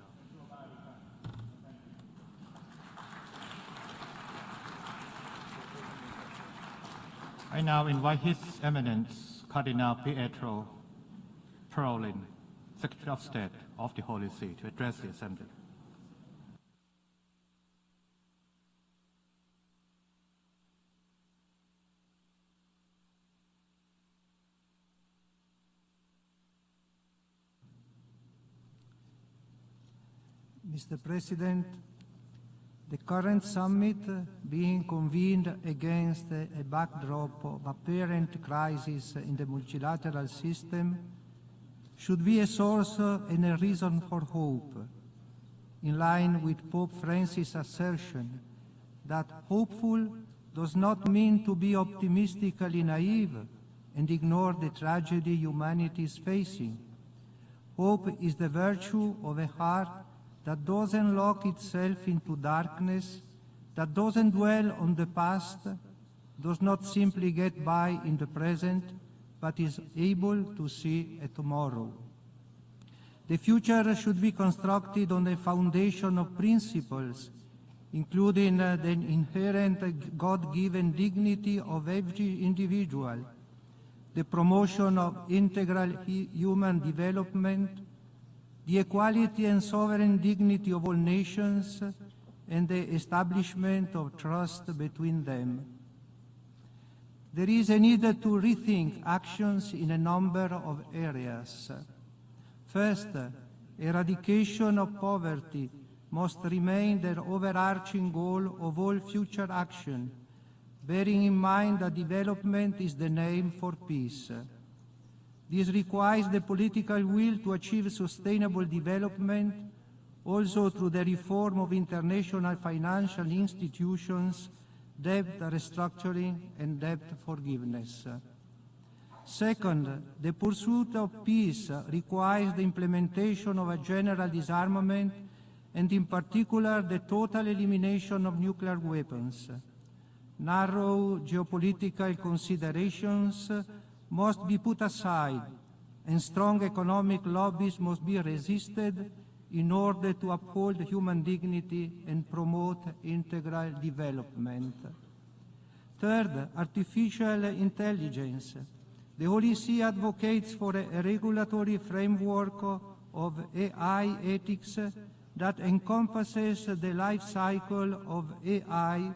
I now invite His Eminence Cardinal Pietro Parolin, Secretary of State of the Holy See, to address the Assembly. Mr. President, the current summit being convened against a backdrop of apparent crisis in the multilateral system should be a source and a reason for hope, in line with Pope Francis' assertion that hopeful does not mean to be optimistically naive, and ignore the tragedy humanity is facing. Hope is the virtue of a heart that doesn't lock itself into darkness, that doesn't dwell on the past, does not simply get by in the present, but is able to see a tomorrow. The future should be constructed on a foundation of principles, including the inherent God-given dignity of every individual, the promotion of integral human development, the equality and sovereign dignity of all nations, and the establishment of trust between them. There is a need to rethink actions in a number of areas. First, eradication of poverty must remain the overarching goal of all future action, bearing in mind that development is the name for peace. This requires the political will to achieve sustainable development, also through the reform of international financial institutions, debt restructuring, and debt forgiveness. Second, the pursuit of peace requires the implementation of a general disarmament, and in particular the total elimination of nuclear weapons. Narrow geopolitical considerations must be put aside, and strong economic lobbies must be resisted in order to uphold human dignity and promote integral development. Third, artificial intelligence. The Holy See advocates for a regulatory framework of AI ethics that encompasses the life cycle of AI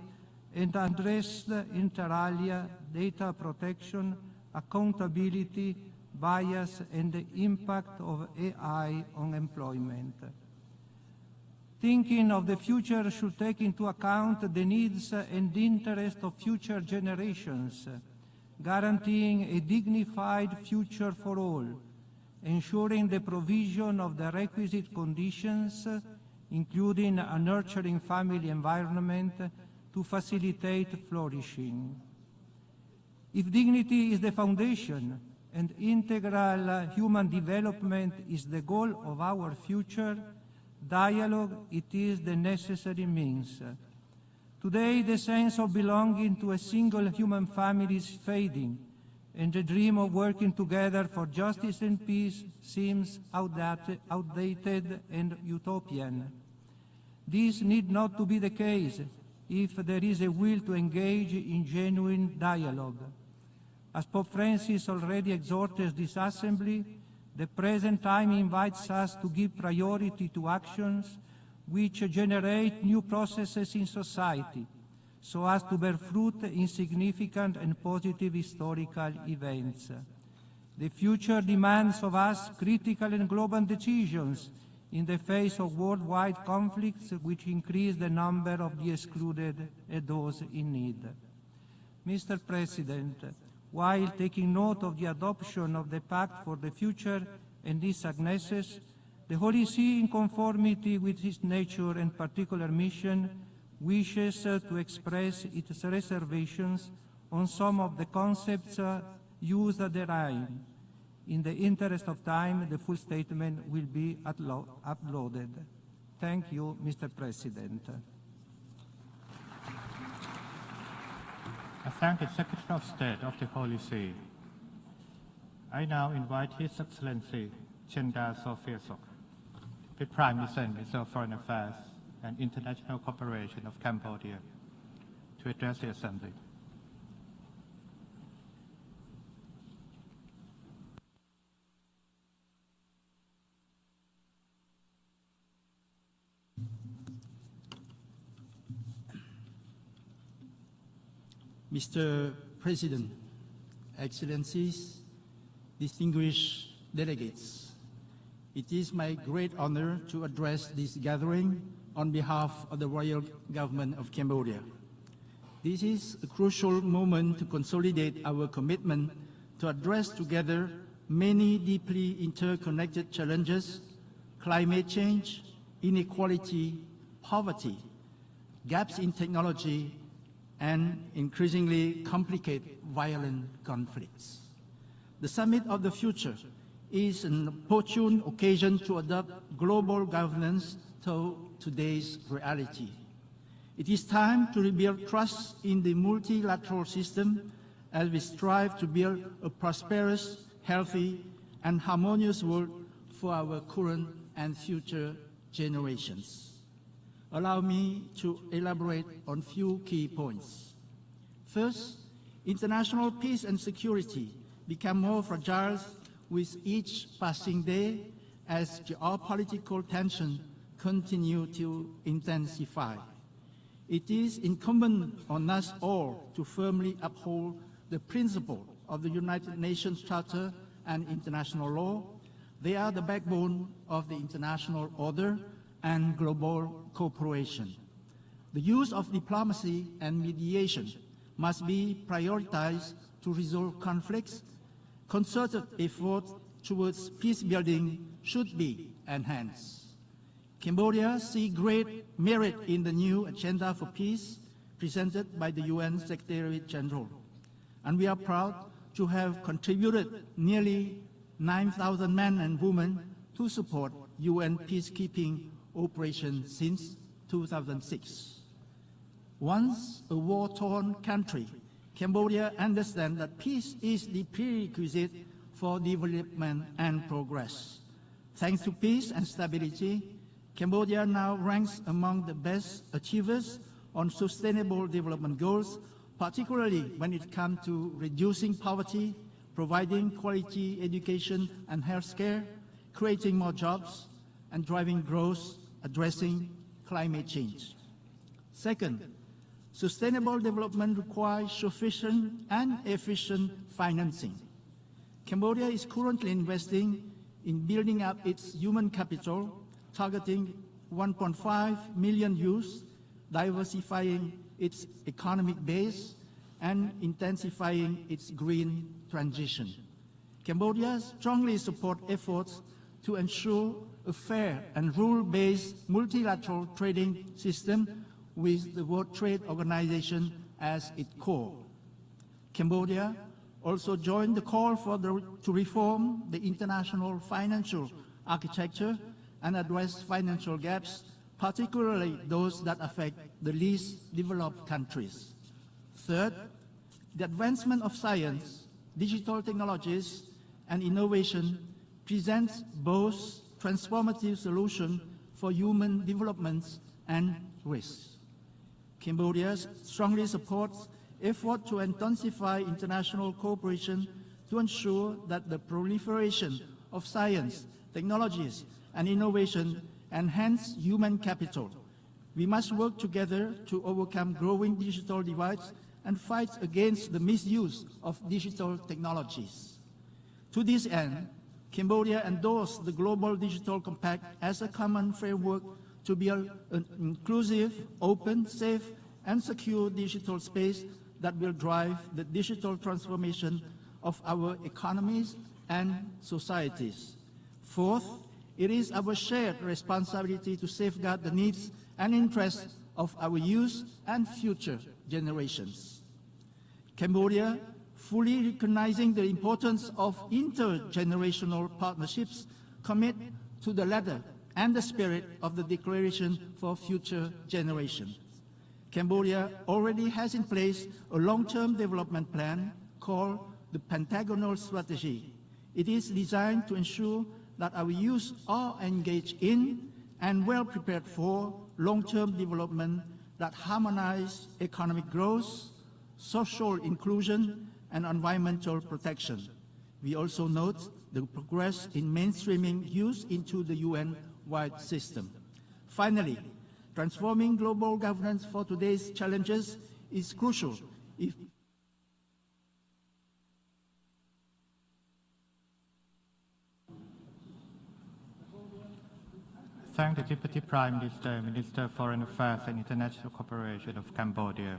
and addresses inter alia data protection, accountability, bias, and the impact of AI on employment. Thinking of the future should take into account the needs and interests of future generations, guaranteeing a dignified future for all, ensuring the provision of the requisite conditions, including a nurturing family environment, to facilitate flourishing. If dignity is the foundation and integral human development is the goal of our future, dialogue it is the necessary means. Today, the sense of belonging to a single human family is fading, and the dream of working together for justice and peace seems outdated and utopian. This need not to be the case if there is a will to engage in genuine dialogue. As Pope Francis already exhorted this Assembly, the present time invites us to give priority to actions which generate new processes in society, so as to bear fruit in significant and positive historical events. The future demands of us critical and global decisions in the face of worldwide conflicts which increase the number of the excluded and those in need. Mr. President, while taking note of the adoption of the Pact for the Future and its agnexes, the Holy See, in conformity with its nature and particular mission, wishes to express its reservations on some of the concepts used therein. In the interest of time, the full statement will be uploaded. Thank you, Mr. President. I thank the Secretary of State of the Holy See. I now invite His Excellency Chendra Sofiasok, the Prime Minister of Foreign Affairs and International Cooperation of Cambodia, to address the Assembly. Mr. President, Excellencies, distinguished delegates, it is my great honor to address this gathering on behalf of the Royal Government of Cambodia. This is a crucial moment to consolidate our commitment to address together many deeply interconnected challenges: climate change, inequality, poverty, gaps in technology, and increasingly complicated violent conflicts. the Summit of the Future is an opportune occasion to adopt global governance to today's reality. It is time to rebuild trust in the multilateral system as we strive to build a prosperous, healthy, and harmonious world for our current and future generations. Allow me to elaborate on a few key points. First, international peace and security become more fragile with each passing day as geopolitical tensions continue to intensify. It is incumbent on us all to firmly uphold the principle of the United Nations Charter and international law. They are the backbone of the international order and global cooperation. The use of diplomacy and mediation must be prioritized to resolve conflicts. Concerted efforts towards peace building should be enhanced. Cambodia sees great merit in the new agenda for peace presented by the UN Secretary General, and we are proud to have contributed nearly 9,000 men and women to support UN peacekeeping operations since 2006. Once a war-torn country, Cambodia understands that peace is the prerequisite for development and progress. Thanks to peace and stability, Cambodia now ranks among the best achievers on sustainable development goals, particularly when it comes to reducing poverty, providing quality education and health care, creating more jobs, and driving growth, addressing climate change. Second, sustainable development requires sufficient and efficient financing. Cambodia is currently investing in building up its human capital, targeting 1.5 million youth, diversifying its economic base, and intensifying its green transition. Cambodia strongly supports efforts to ensure a fair and rule-based multilateral trading system with the World Trade Organization as its core. Cambodia also joined the call to reform the international financial architecture and address financial gaps, particularly those that affect the least developed countries. Third, the advancement of science, digital technologies, and innovation presents both transformative solutions for human development and risks. Cambodia strongly supports efforts to intensify international cooperation to ensure that the proliferation of science, technologies, and innovation enhance human capital. We must work together to overcome growing digital divides and fight against the misuse of digital technologies. To this end, Cambodia endorsed the Global Digital Compact as a common framework to build an inclusive, open, safe, and secure digital space that will drive the digital transformation of our economies and societies. Fourth, it is our shared responsibility to safeguard the needs and interests of our youth and future generations. Cambodia, fully recognizing the importance of intergenerational partnerships, commit to the letter and the spirit of the Declaration for Future Generations. Cambodia already has in place a long-term development plan called the Pentagonal Strategy. It is designed to ensure that our youth are engaged in and well prepared for long-term development that harmonize economic growth, social inclusion, and environmental protection. We also note the progress in mainstreaming youth into the UN-wide system. Finally, transforming global governance for today's challenges is crucial if Thank the Deputy Prime Minister, Minister of Foreign Affairs and International Cooperation of Cambodia.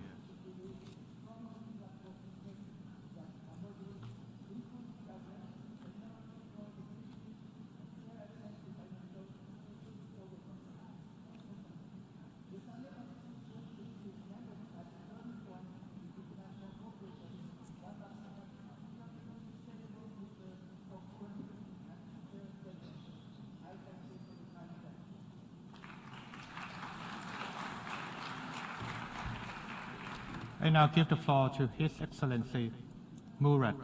I now give the floor to His Excellency Murat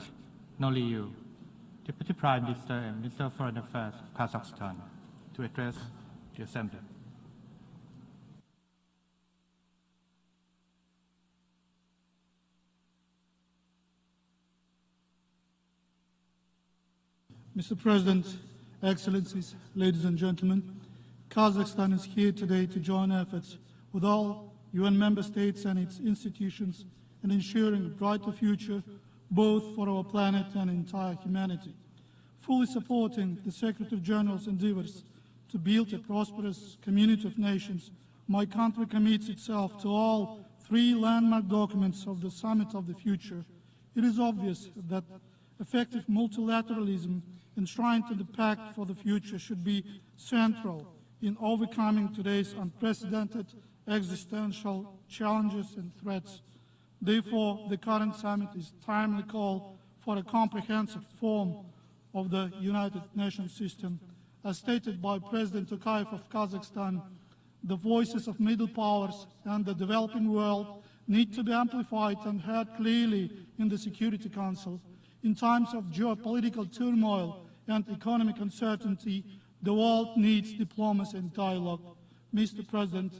Noliu, Deputy Prime Minister and Minister of Foreign Affairs of Kazakhstan, to address the Assembly. Mr. President, Excellencies, ladies and gentlemen, Kazakhstan is here today to join efforts with all UN member states and its institutions in ensuring a brighter future both for our planet and entire humanity. Fully supporting the Secretary General's endeavors to build a prosperous community of nations, my country commits itself to all three landmark documents of the Summit of the Future. It is obvious that effective multilateralism enshrined in the Pact for the Future should be central in overcoming today's unprecedented existential challenges and threats. Therefore, the current summit is a timely call for a comprehensive reform of the United Nations system. As stated by President Tokayev of Kazakhstan, the voices of middle powers and the developing world need to be amplified and heard clearly in the Security Council. In times of geopolitical turmoil and economic uncertainty, the world needs diplomacy and dialogue. Mr. President,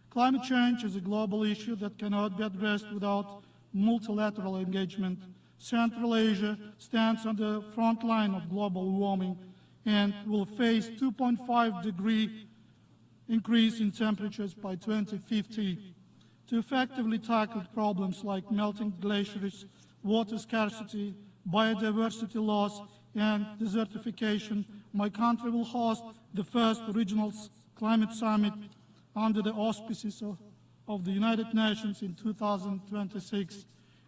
climate change is a global issue that cannot be addressed without multilateral engagement. Central Asia stands on the front line of global warming and will face 2.5-degree increase in temperatures by 2050. To effectively tackle problems like melting glaciers, water scarcity, biodiversity loss, and desertification, my country will host the first regional climate summit under the auspices of the United Nations in 2026.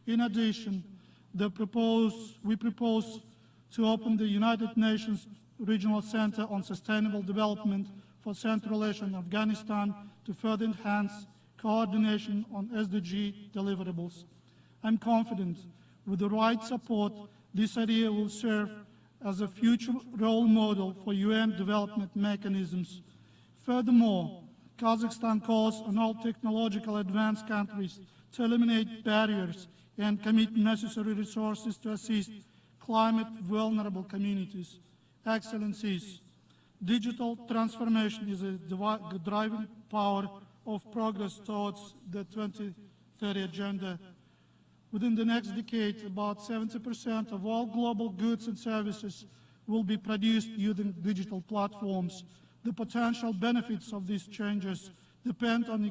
In addition, we propose to open the United Nations Regional Center on Sustainable Development for Central Asia and Afghanistan to further enhance coordination on SDG deliverables. I'm confident with the right support, this idea will serve as a future role model for UN development mechanisms. Furthermore, Kazakhstan calls on all technological advanced countries to eliminate barriers and commit necessary resources to assist climate-vulnerable communities. Excellencies, digital transformation is a driving power of progress towards the 2030 Agenda. Within the next decade, about 70% of all global goods and services will be produced using digital platforms. The potential benefits of these changes depend on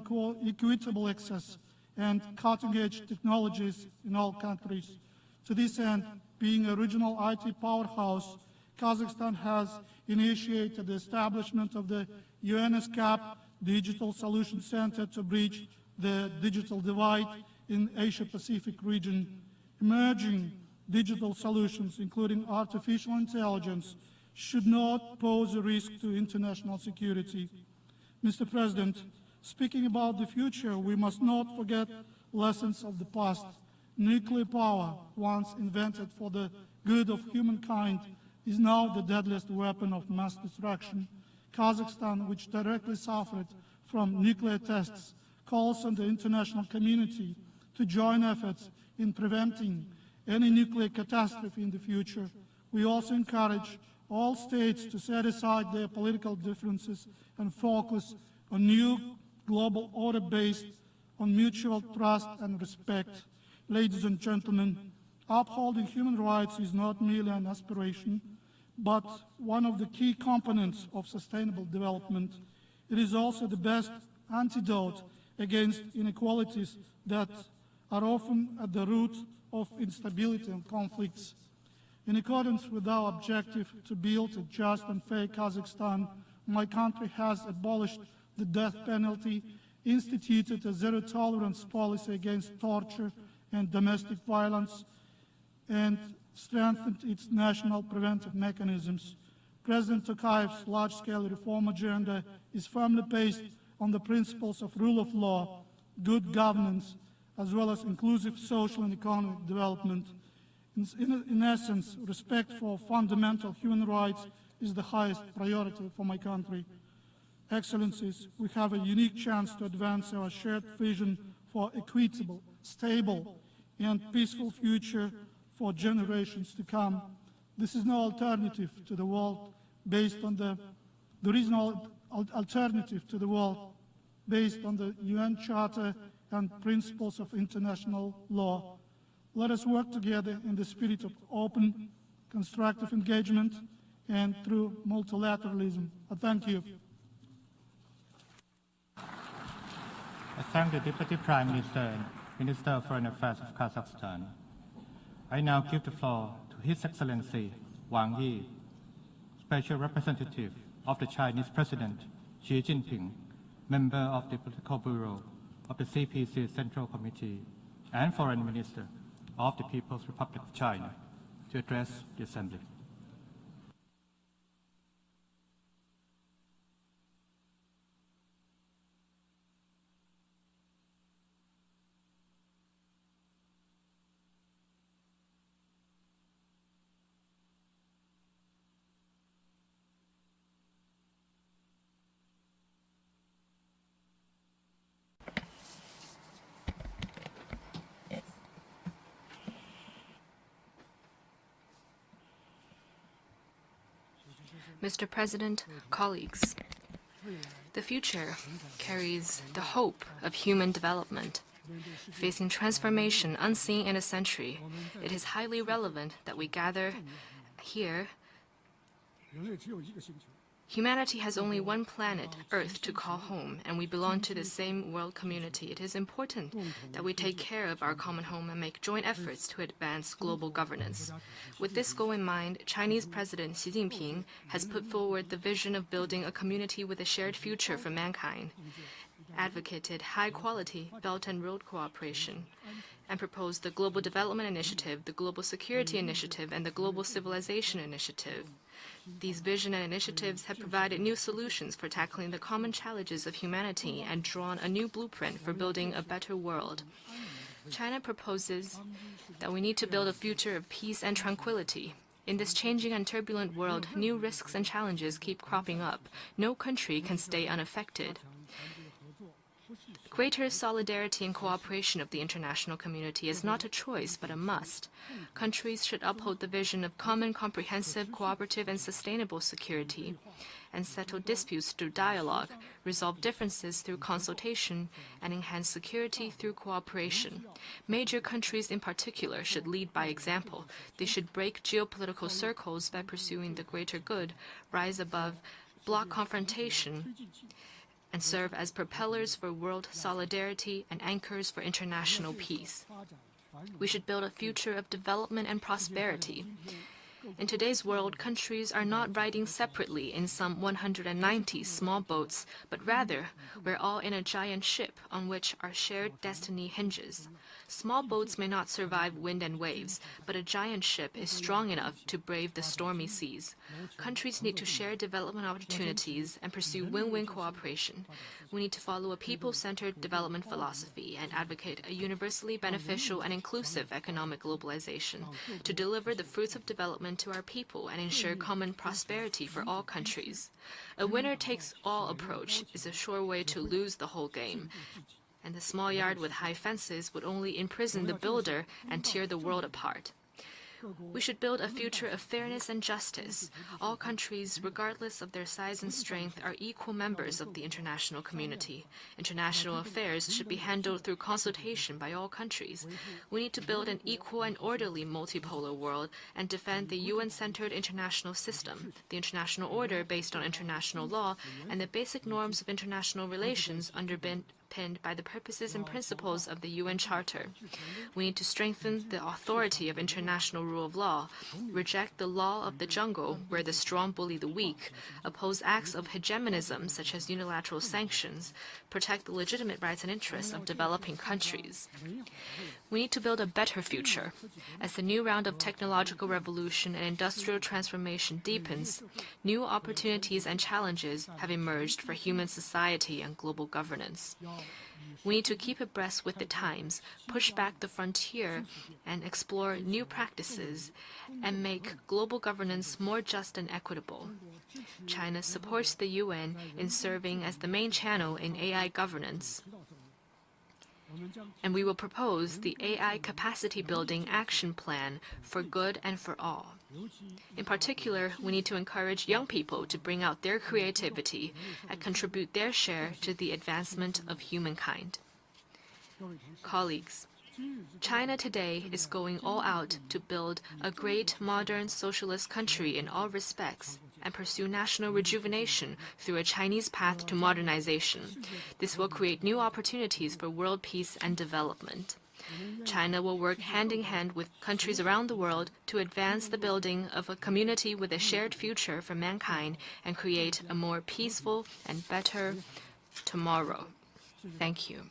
equitable access and cutting-edge technologies in all countries. To this end, being a regional IT powerhouse, Kazakhstan has initiated the establishment of the UNSCAP Digital Solutions Center to bridge the digital divide in Asia-Pacific region. Emerging digital solutions, including artificial intelligence, should not pose a risk to international security. Mr. President, speaking about the future, we must not forget lessons of the past. Nuclear power, once invented for the good of humankind, is now the deadliest weapon of mass destruction. Kazakhstan, which directly suffered from nuclear tests, calls on the international community to join efforts in preventing any nuclear catastrophe in the future. We also encourage all states to set aside their political differences and focus on new global order based on mutual trust and respect. Ladies and gentlemen, upholding human rights is not merely an aspiration, but one of the key components of sustainable development. It is also the best antidote against inequalities that are often at the root of instability and conflicts. In accordance with our objective to build a just and fair Kazakhstan, my country has abolished the death penalty, instituted a zero-tolerance policy against torture and domestic violence, and strengthened its national preventive mechanisms. President Tokayev's large-scale reform agenda is firmly based on the principles of rule of law, good governance, as well as inclusive social and economic development. In essence, respect for fundamental human rights is the highest priority for my country. Excellencies, we have a unique chance to advance our shared vision for equitable stable, and peaceful future for generations to come. This is no alternative to the world based on there is no alternative to the world based on the UN Charter and principles of international law. Let us work together in the spirit of open, constructive engagement and through multilateralism. I thank you. I thank the Deputy Prime Minister and Minister of Foreign Affairs of Kazakhstan. I now give the floor to His Excellency Wang Yi, Special Representative of the Chinese President Xi Jinping, member of the Political Bureau of the CPC Central Committee, and Foreign Minister of the People's Republic of China, to address the Assembly. Mr. President, colleagues, the future carries the hope of human development. Facing transformation unseen in a century, it is highly relevant that we gather here. Humanity has only one planet, Earth, to call home, and we belong to the same world community. It is important that we take care of our common home and make joint efforts to advance global governance. With this goal in mind, Chinese President Xi Jinping has put forward the vision of building a community with a shared future for mankind, advocated high-quality Belt and Road cooperation, and proposed the Global Development Initiative, the Global Security Initiative, and the Global Civilization Initiative. These vision and initiatives have provided new solutions for tackling the common challenges of humanity and drawn a new blueprint for building a better world. China proposes that we need to build a future of peace and tranquility. In this changing and turbulent world, new risks and challenges keep cropping up. No country can stay unaffected. Greater solidarity and cooperation of the international community is not a choice, but a must. Countries should uphold the vision of common, comprehensive, cooperative, and sustainable security, and settle disputes through dialogue, resolve differences through consultation, and enhance security through cooperation. Major countries in particular should lead by example. They should break geopolitical circles by pursuing the greater good, rise above bloc confrontation, and serve as propellers for world solidarity and anchors for international peace. We should build a future of development and prosperity. In today's world, countries are not riding separately in some 190 small boats, but rather we're all in a giant ship on which our shared destiny hinges. Small boats may not survive wind and waves, but a giant ship is strong enough to brave the stormy seas. Countries need to share development opportunities and pursue win-win cooperation. We need to follow a people-centered development philosophy and advocate a universally beneficial and inclusive economic globalization to deliver the fruits of development to our people and ensure common prosperity for all countries. A winner-takes-all approach is a sure way to lose the whole game, and the small yard with high fences would only imprison the builder and tear the world apart. We should build a future of fairness and justice. All countries, regardless of their size and strength, are equal members of the international community. International affairs should be handled through consultation by all countries. We need to build an equal and orderly multipolar world and defend the UN-centered international system, the international order based on international law, and the basic norms of international relations underpinned by the purposes and principles of the UN Charter. We need to strengthen the authority of international rule of law, reject the law of the jungle where the strong bully the weak, oppose acts of hegemonism such as unilateral sanctions, protect the legitimate rights and interests of developing countries. We need to build a better future. As the new round of technological revolution and industrial transformation deepens, new opportunities and challenges have emerged for human society and global governance. We need to keep abreast with the times, push back the frontier, and explore new practices, and make global governance more just and equitable. China supports the UN in serving as the main channel in AI governance. and we will propose the AI Capacity Building Action Plan for Good and for All. In particular, we need to encourage young people to bring out their creativity and contribute their share to the advancement of humankind. Colleagues, China today is going all out to build a great modern socialist country in all respects and pursue national rejuvenation through a Chinese path to modernization. This will create new opportunities for world peace and development. China will work hand in hand with countries around the world to advance the building of a community with a shared future for mankind and create a more peaceful and better tomorrow. Thank you.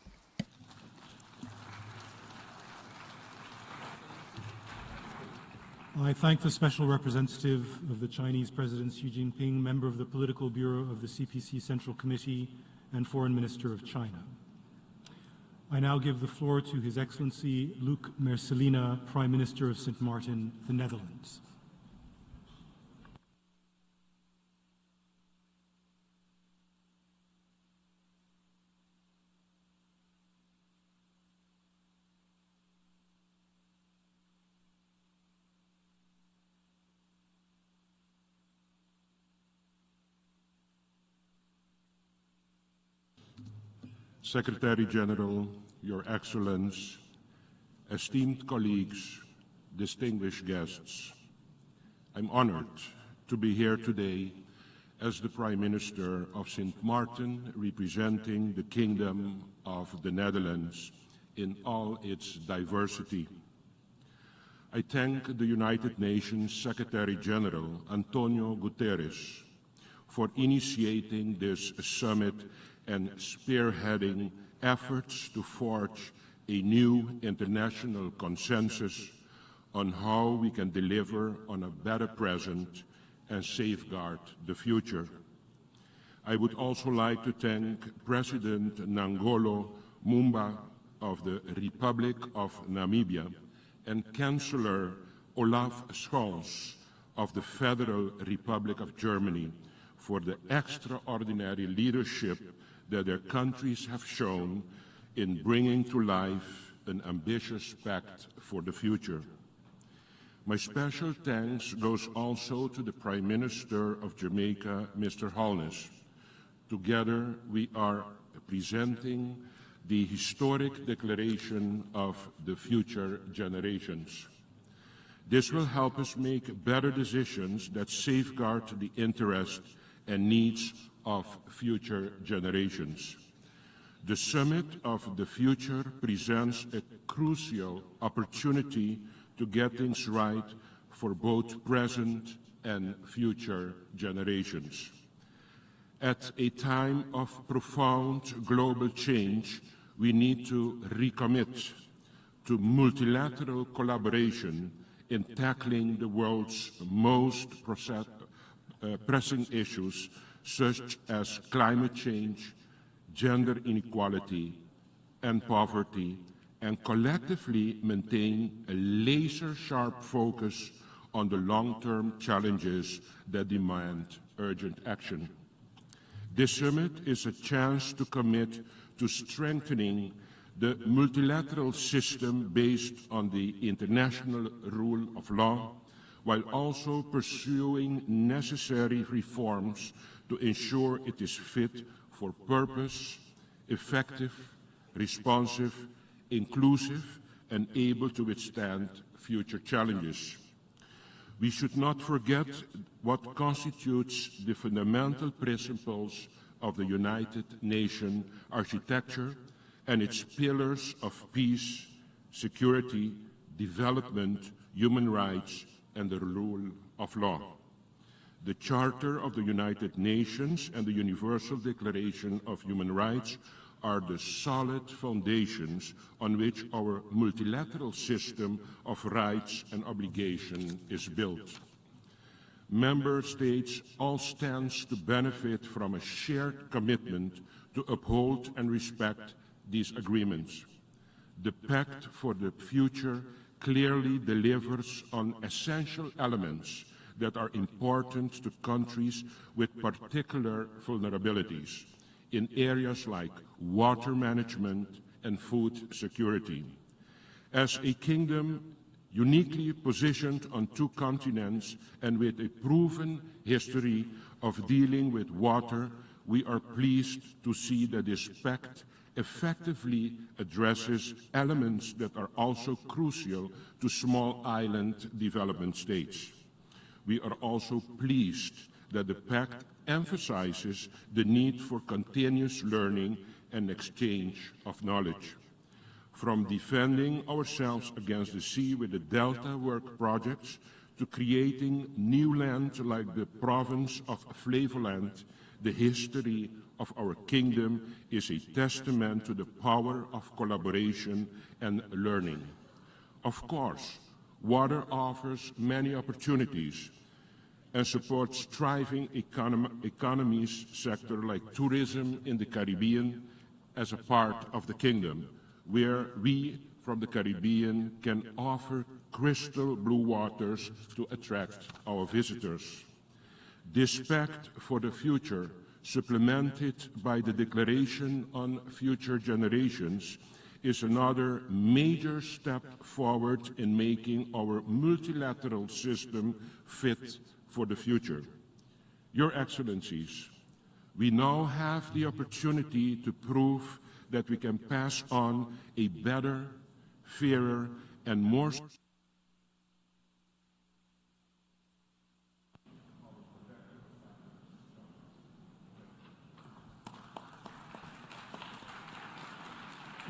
I thank the Special Representative of the Chinese President Xi Jinping, member of the Political Bureau of the CPC Central Committee, and Foreign Minister of China. I now give the floor to His Excellency Luc Mercelina, Prime Minister of Sint Maarten, the Netherlands. Secretary General, Your Excellence, esteemed colleagues, distinguished guests, I'm honored to be here today as the Prime Minister of Sint Maarten, representing the Kingdom of the Netherlands in all its diversity. I thank the United Nations Secretary General, Antonio Guterres, for initiating this summit and spearheading efforts to forge a new international consensus on how we can deliver on a better present and safeguard the future. I would also like to thank President Nangolo Mumba of the Republic of Namibia and Chancellor Olaf Scholz of the Federal Republic of Germany for the extraordinary leadership that their countries have shown in bringing to life an ambitious pact for the future. My special thanks goes also to the Prime Minister of Jamaica, Mr. Holness. Together we are presenting the historic Declaration of the Future Generations. This will help us make better decisions that safeguard the interests and needs of future generations. The Summit of the Future presents a crucial opportunity to get things right for both present and future generations. At a time of profound global change, we need to recommit to multilateral collaboration in tackling the world's most pressing issues such as climate change, gender inequality, and poverty, and collectively maintain a laser-sharp focus on the long-term challenges that demand urgent action. This summit is a chance to commit to strengthening the multilateral system based on the international rule of law, while also pursuing necessary reforms to ensure it is fit for purpose, effective, responsive, inclusive, and able to withstand future challenges. We should not forget what constitutes the fundamental principles of the United Nations architecture and its pillars of peace, security, development, human rights, and the rule of law. The Charter of the United Nations and the Universal Declaration of Human Rights are the solid foundations on which our multilateral system of rights and obligation is built. Member States all stand to benefit from a shared commitment to uphold and respect these agreements. The Pact for the Future clearly delivers on essential elements that are important to countries with particular vulnerabilities in areas like water management, and food security. As a kingdom uniquely positioned on two continents and with a proven history of dealing with water, we are pleased to see that this pact effectively addresses elements that are also crucial to small island development states. We are also pleased that the pact emphasizes the need for continuous learning and exchange of knowledge. From defending ourselves against the sea with the Delta work projects to creating new land like the province of Flevoland, the history of our kingdom is a testament to the power of collaboration and learning. Of course, water offers many opportunities and supports thriving economies sector like tourism in the Caribbean as a part of the kingdom, where we from the Caribbean can offer crystal blue waters to attract our visitors. This pact for the future, supplemented by the Declaration on Future Generations, is another major step forward in making our multilateral system fit for the future. Your Excellencies, we now have the opportunity to prove that we can pass on a better, fairer, and more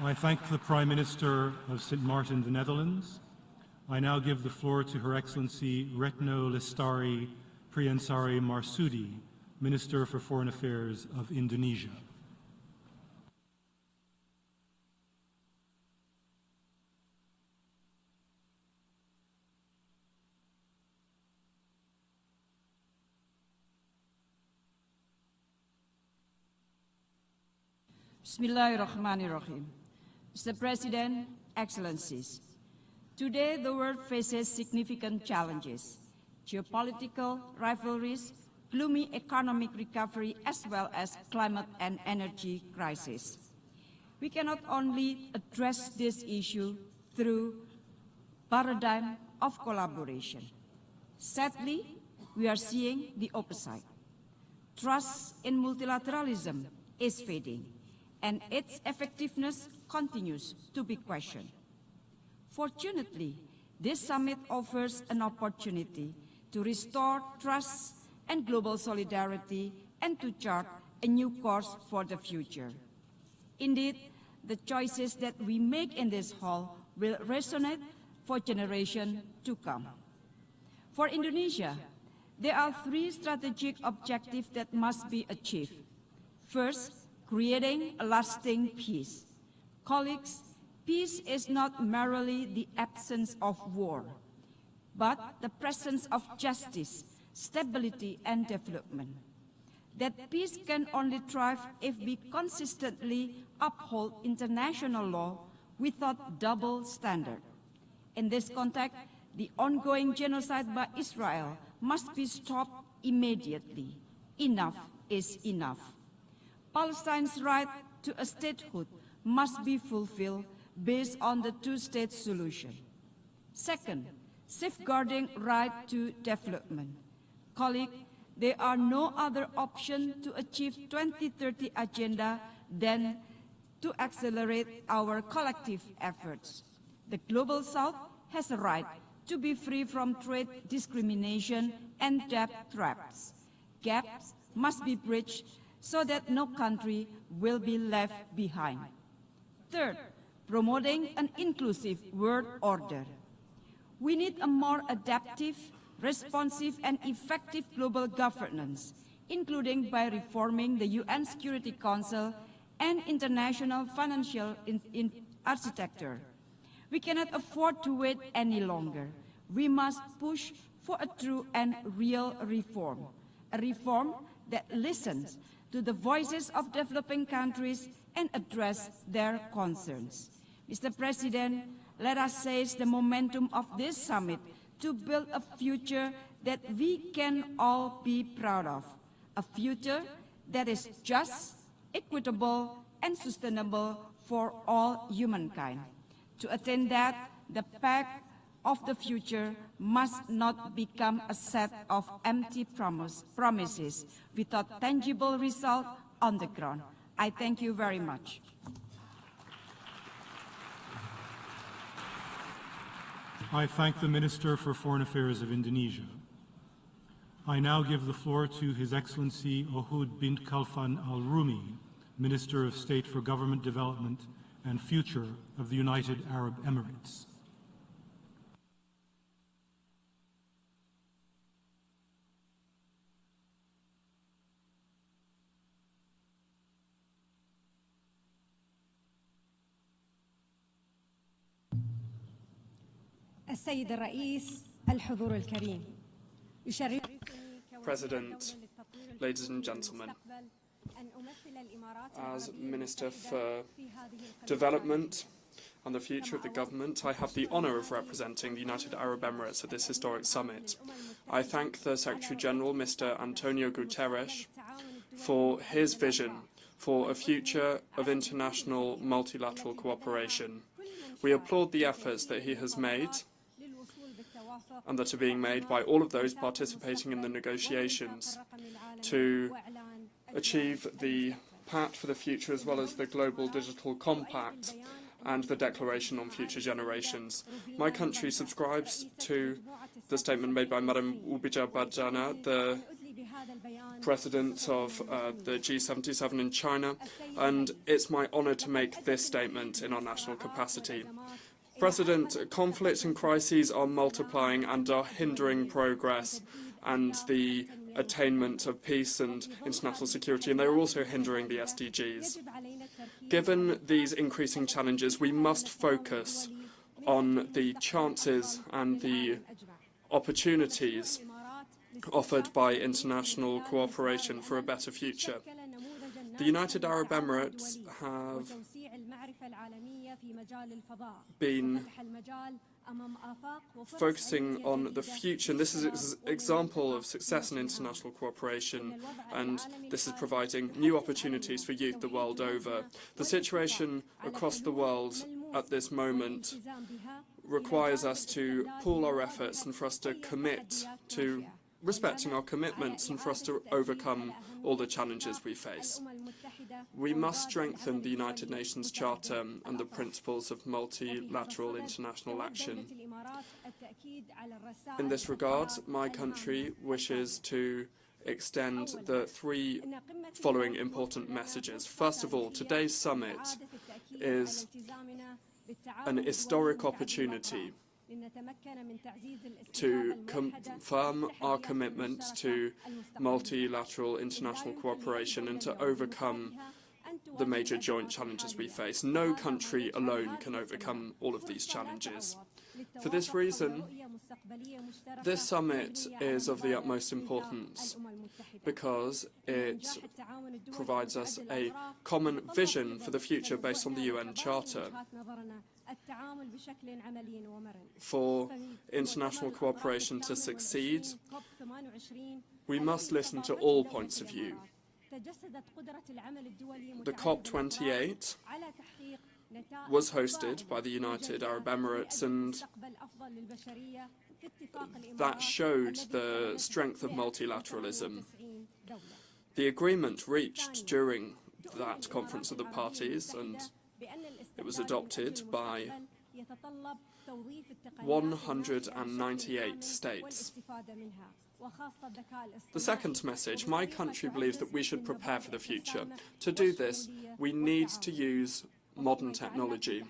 I thank the Prime Minister of St. Martin, the Netherlands. I now give the floor to Her Excellency Retno Lestari Priyansari Marsudi, Minister for Foreign Affairs of Indonesia. Bismillahirrahmanirrahim. Mr. President, Excellencies, today the world faces significant challenges: geopolitical rivalries, gloomy economic recovery, as well as climate and energy crisis. We cannot only address this issue through paradigm of collaboration. Sadly, we are seeing the opposite. Trust in multilateralism is fading, and its effectiveness continues to be questioned. Fortunately, this summit offers an opportunity to restore trust and global solidarity and to chart a new course for the future. Indeed, the choices that we make in this hall will resonate for generations to come. For Indonesia, there are three strategic objectives that must be achieved. First, creating a lasting peace. Colleagues, peace is not merely the absence of war, but the presence of justice, stability, and development. That peace can only thrive if we consistently uphold international law without double standard. In this context, the ongoing genocide by Israel must be stopped immediately. Enough is enough. Palestine's right to a statehood must be fulfilled based on the two-state solution. Second, safeguarding right to development. Colleagues, there are no other option to achieve 2030 agenda than to accelerate our collective efforts. The Global South has a right to be free from trade discrimination and debt traps. Gaps must be bridged so that no country will be left behind. Third, promoting an inclusive world order. We need a more adaptive, responsive, and effective global governance, including by reforming the UN Security Council and international financial architecture. We cannot afford to wait any longer. We must push for a true and real reform, a reform that listens to the voices of developing countries and address their concerns. Mr. President, let us seize the momentum of this summit to build a future that we can all be proud of, a future that is just, equitable, and sustainable for all humankind. To attain that, the Pact of the future must not become a set of empty promises without tangible result on the ground. I thank you very much. I thank the Minister for Foreign Affairs of Indonesia. I now give the floor to His Excellency Ohud bint Khalfan al-Rumi, Minister of State for Government Development and Future of the United Arab Emirates. السيد الرئيس الحضور الكريم President, ladies and gentlemen, as Minister for Development and the Future of the Government, I have the honour of representing the United Arab Emirates at this historic summit. I thank the Secretary-General, Mr. Antonio Guterres, for his vision for a future of international multilateral cooperation. We applaud the efforts that he has made and that are being made by all of those participating in the negotiations to achieve the Pact for the Future as well as the Global Digital Compact and the Declaration on Future Generations. My country subscribes to the statement made by Madam Ubija Bajana, the President of the G77 in China, and it's my honour to make this statement in our national capacity. President, conflicts and crises are multiplying and are hindering progress and the attainment of peace and international security, and they are also hindering the SDGs. Given these increasing challenges, we must focus on the chances and the opportunities offered by international cooperation for a better future. The United Arab Emirates have been focusing on the future, and this is an example of success in international cooperation, and this is providing new opportunities for youth the world over. The situation across the world at this moment requires us to pool our efforts and for us to commit to respecting our commitments and for us to overcome all the challenges we face. We must strengthen the United Nations Charter and the principles of multilateral international action. In this regard, my country wishes to extend the three following important messages. First of all, today's summit is an historic opportunity to confirm our commitment to multilateral international cooperation and to overcome the major joint challenges we face. No country alone can overcome all of these challenges. For this reason, this summit is of the utmost importance because it provides us a common vision for the future based on the UN Charter. For international cooperation to succeed, we must listen to all points of view. The COP28 was hosted by the United Arab Emirates, and that showed the strength of multilateralism. The agreement reached during that Conference of the Parties, and it was adopted by 198 states. The second message, my country believes that we should prepare for the future. To do this, we need to use modern technology,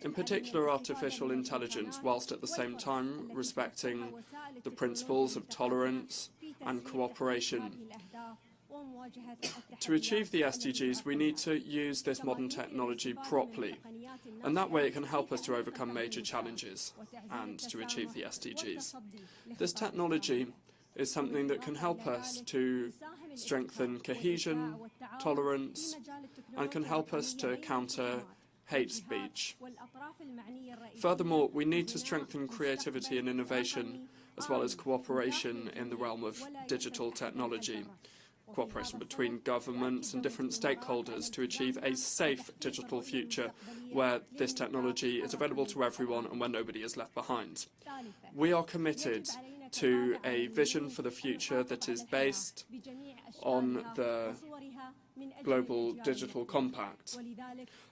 in particular artificial intelligence, whilst at the same time respecting the principles of tolerance and cooperation. To achieve the SDGs, we need to use this modern technology properly, and that way it can help us to overcome major challenges and to achieve the SDGs. This technology is something that can help us to strengthen cohesion, tolerance, and can help us to counter hate speech. Furthermore, we need to strengthen creativity and innovation, as well as cooperation in the realm of digital technology. cooperation between governments and different stakeholders to achieve a safe digital future where this technology is available to everyone and where nobody is left behind. We are committed to a vision for the future that is based on the Global Digital Compact.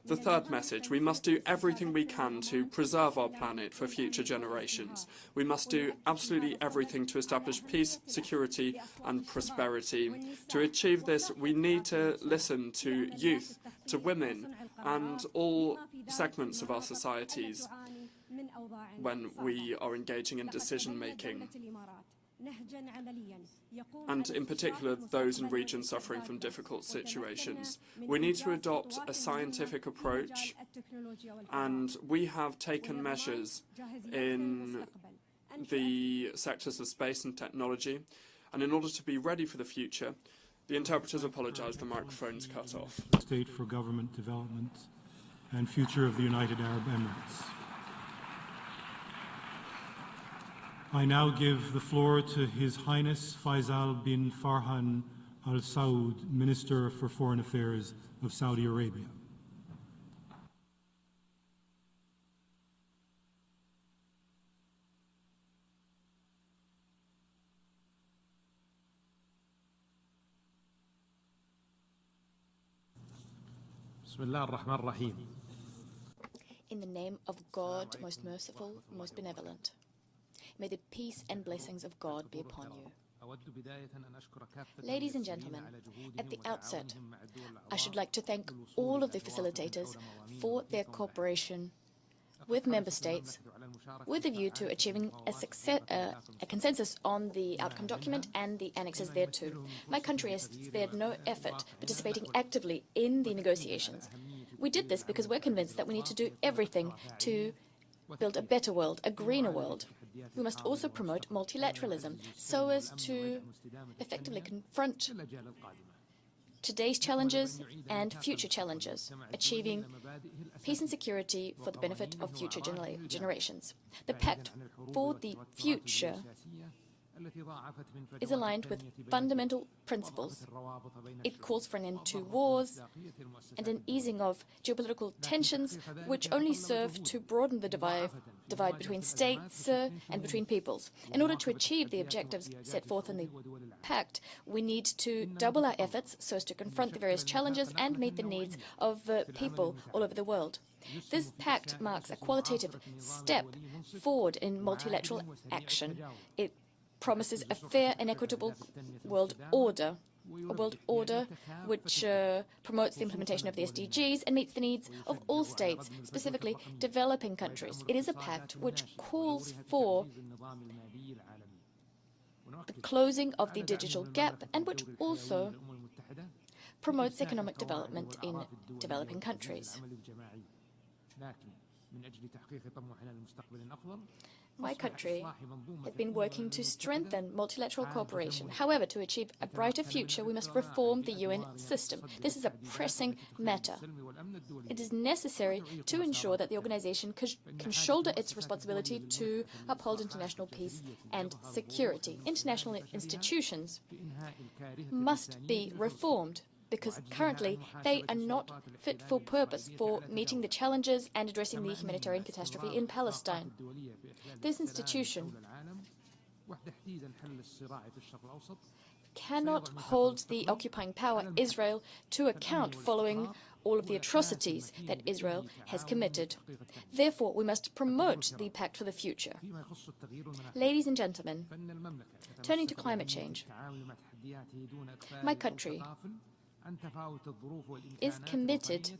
The third message, we must do everything we can to preserve our planet for future generations. We must do absolutely everything to establish peace, security and prosperity. To achieve this, we need to listen to youth, to women and all segments of our societies when we are engaging in decision-making, and in particular those in regions suffering from difficult situations. We need to adopt a scientific approach, and we have taken measures in the sectors of space and technology, and in order to be ready for the future, the interpreters apologize, the microphone's cut off. State for Government Development and Future of the United Arab Emirates. I now give the floor to His Highness Faisal bin Farhan Al Saud, Minister for Foreign Affairs of Saudi Arabia. In the name of God, most merciful, most benevolent. May the peace and blessings of God be upon you. Ladies and gentlemen, at the outset, I should like to thank all of the facilitators for their cooperation with member states with a view to achieving a consensus on the outcome document and the annexes thereto. My country has spared no effort participating actively in the negotiations. We did this because we're convinced that we need to do everything to build a better world, a greener world. We must also promote multilateralism so as to effectively confront today's challenges and future challenges, achieving peace and security for the benefit of future generations. The Pact for the Future is aligned with fundamental principles. It calls for an end to wars and an easing of geopolitical tensions, which only serve to broaden the divide between states and between peoples. In order to achieve the objectives set forth in the Pact, we need to double our efforts so as to confront the various challenges and meet the needs of people all over the world. This pact marks a qualitative step forward in multilateral action. It promises a fair and equitable world order, a world order which promotes the implementation of the SDGs and meets the needs of all states, specifically developing countries. It is a pact which calls for the closing of the digital gap and which also promotes economic development in developing countries. My country has been working to strengthen multilateral cooperation. However, to achieve a brighter future, we must reform the UN system. This is a pressing matter. It is necessary to ensure that the organization can shoulder its responsibility to uphold international peace and security. International institutions must be reformed, because currently they are not fit for purpose for meeting the challenges and addressing the humanitarian catastrophe in Palestine. This institution cannot hold the occupying power, Israel, to account following all of the atrocities that Israel has committed. Therefore, we must promote the Pact for the Future. Ladies and gentlemen, turning to climate change, my country is committed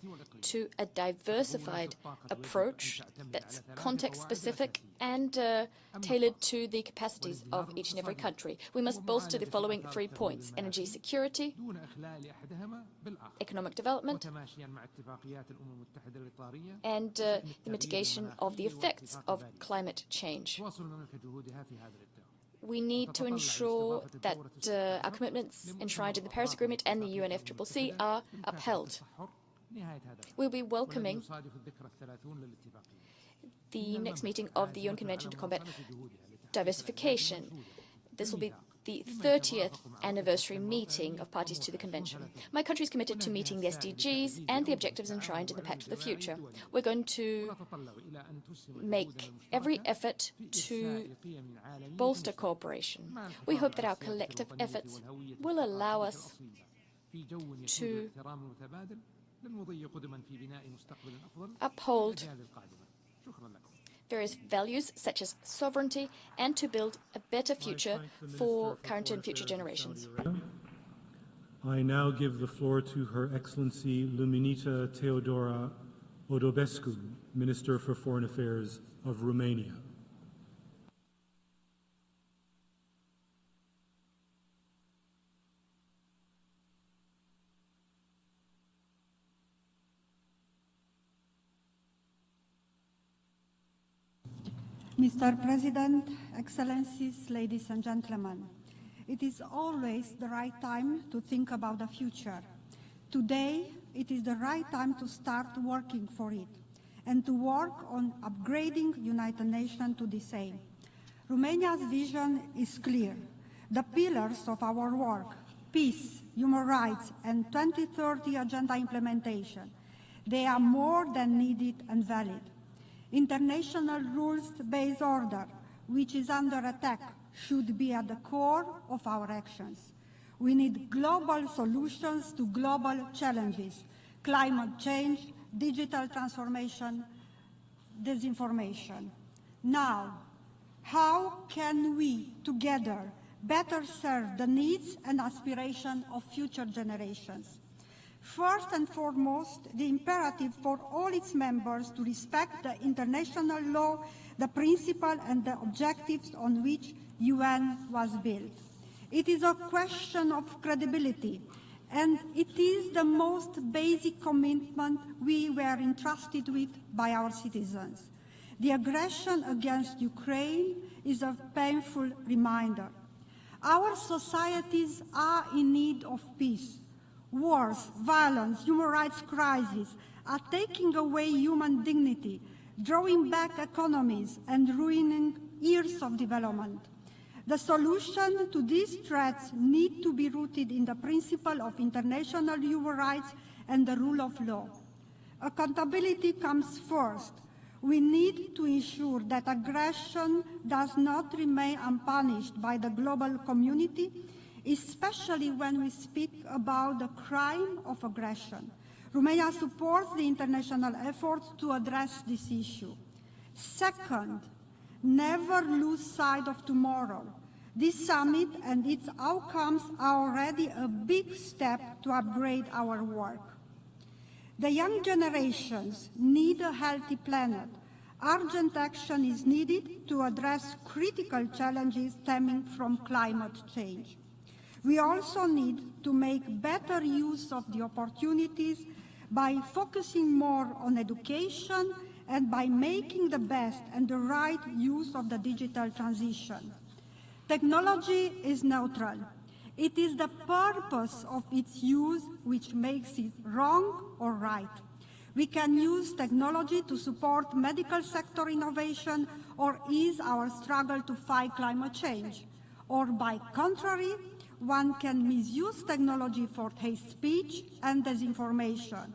to a diversified approach that's context-specific and tailored to the capacities of each and every country. We must bolster the following 3 points: energy security, economic development, and the mitigation of the effects of climate change. We need to ensure that our commitments enshrined in the Paris Agreement and the UNFCCC are upheld. We'll be welcoming the next meeting of the UN Convention to Combat Diversification. This will be the 30th anniversary meeting of parties to the Convention. My country is committed to meeting the SDGs and the objectives enshrined in the Pact for the Future. We're going to make every effort to bolster cooperation. We hope that our collective efforts will allow us to uphold various values such as sovereignty and to build a better future for current and future generations. I now give the floor to Her Excellency Luminita Teodora Odobescu, Minister for Foreign Affairs of Romania. Mr. President, Excellencies, ladies and gentlemen, it is always the right time to think about the future. Today, it is the right time to start working for it and to work on upgrading United Nations to the same. Romania's vision is clear. The pillars of our work, peace, human rights, and 2030 Agenda implementation, they are more than needed and valid. International rules-based order, which is under attack, should be at the core of our actions. We need global solutions to global challenges: climate change, digital transformation, disinformation. Now, how can we together better serve the needs and aspirations of future generations? First and foremost, the imperative for all its members to respect the international law, the principle and the objectives on which UN was built. It is a question of credibility, and it is the most basic commitment we were entrusted with by our citizens. The aggression against Ukraine is a painful reminder. Our societies are in need of peace. Wars, violence, human rights crises are taking away human dignity, drawing back economies, and ruining years of development. The solution to these threats need to be rooted in the principle of international human rights and the rule of law. Accountability comes first. We need to ensure that aggression does not remain unpunished by the global community, especially when we speak about the crime of aggression. Romania supports the international efforts to address this issue. Second, never lose sight of tomorrow. This summit and its outcomes are already a big step to upgrade our work. The young generations need a healthy planet. Urgent action is needed to address critical challenges stemming from climate change. We also need to make better use of the opportunities by focusing more on education and by making the best and the right use of the digital transition. Technology is neutral. It is the purpose of its use which makes it wrong or right. We can use technology to support medical sector innovation or ease our struggle to fight climate change. Or by contrary, one can misuse technology for hate speech and disinformation.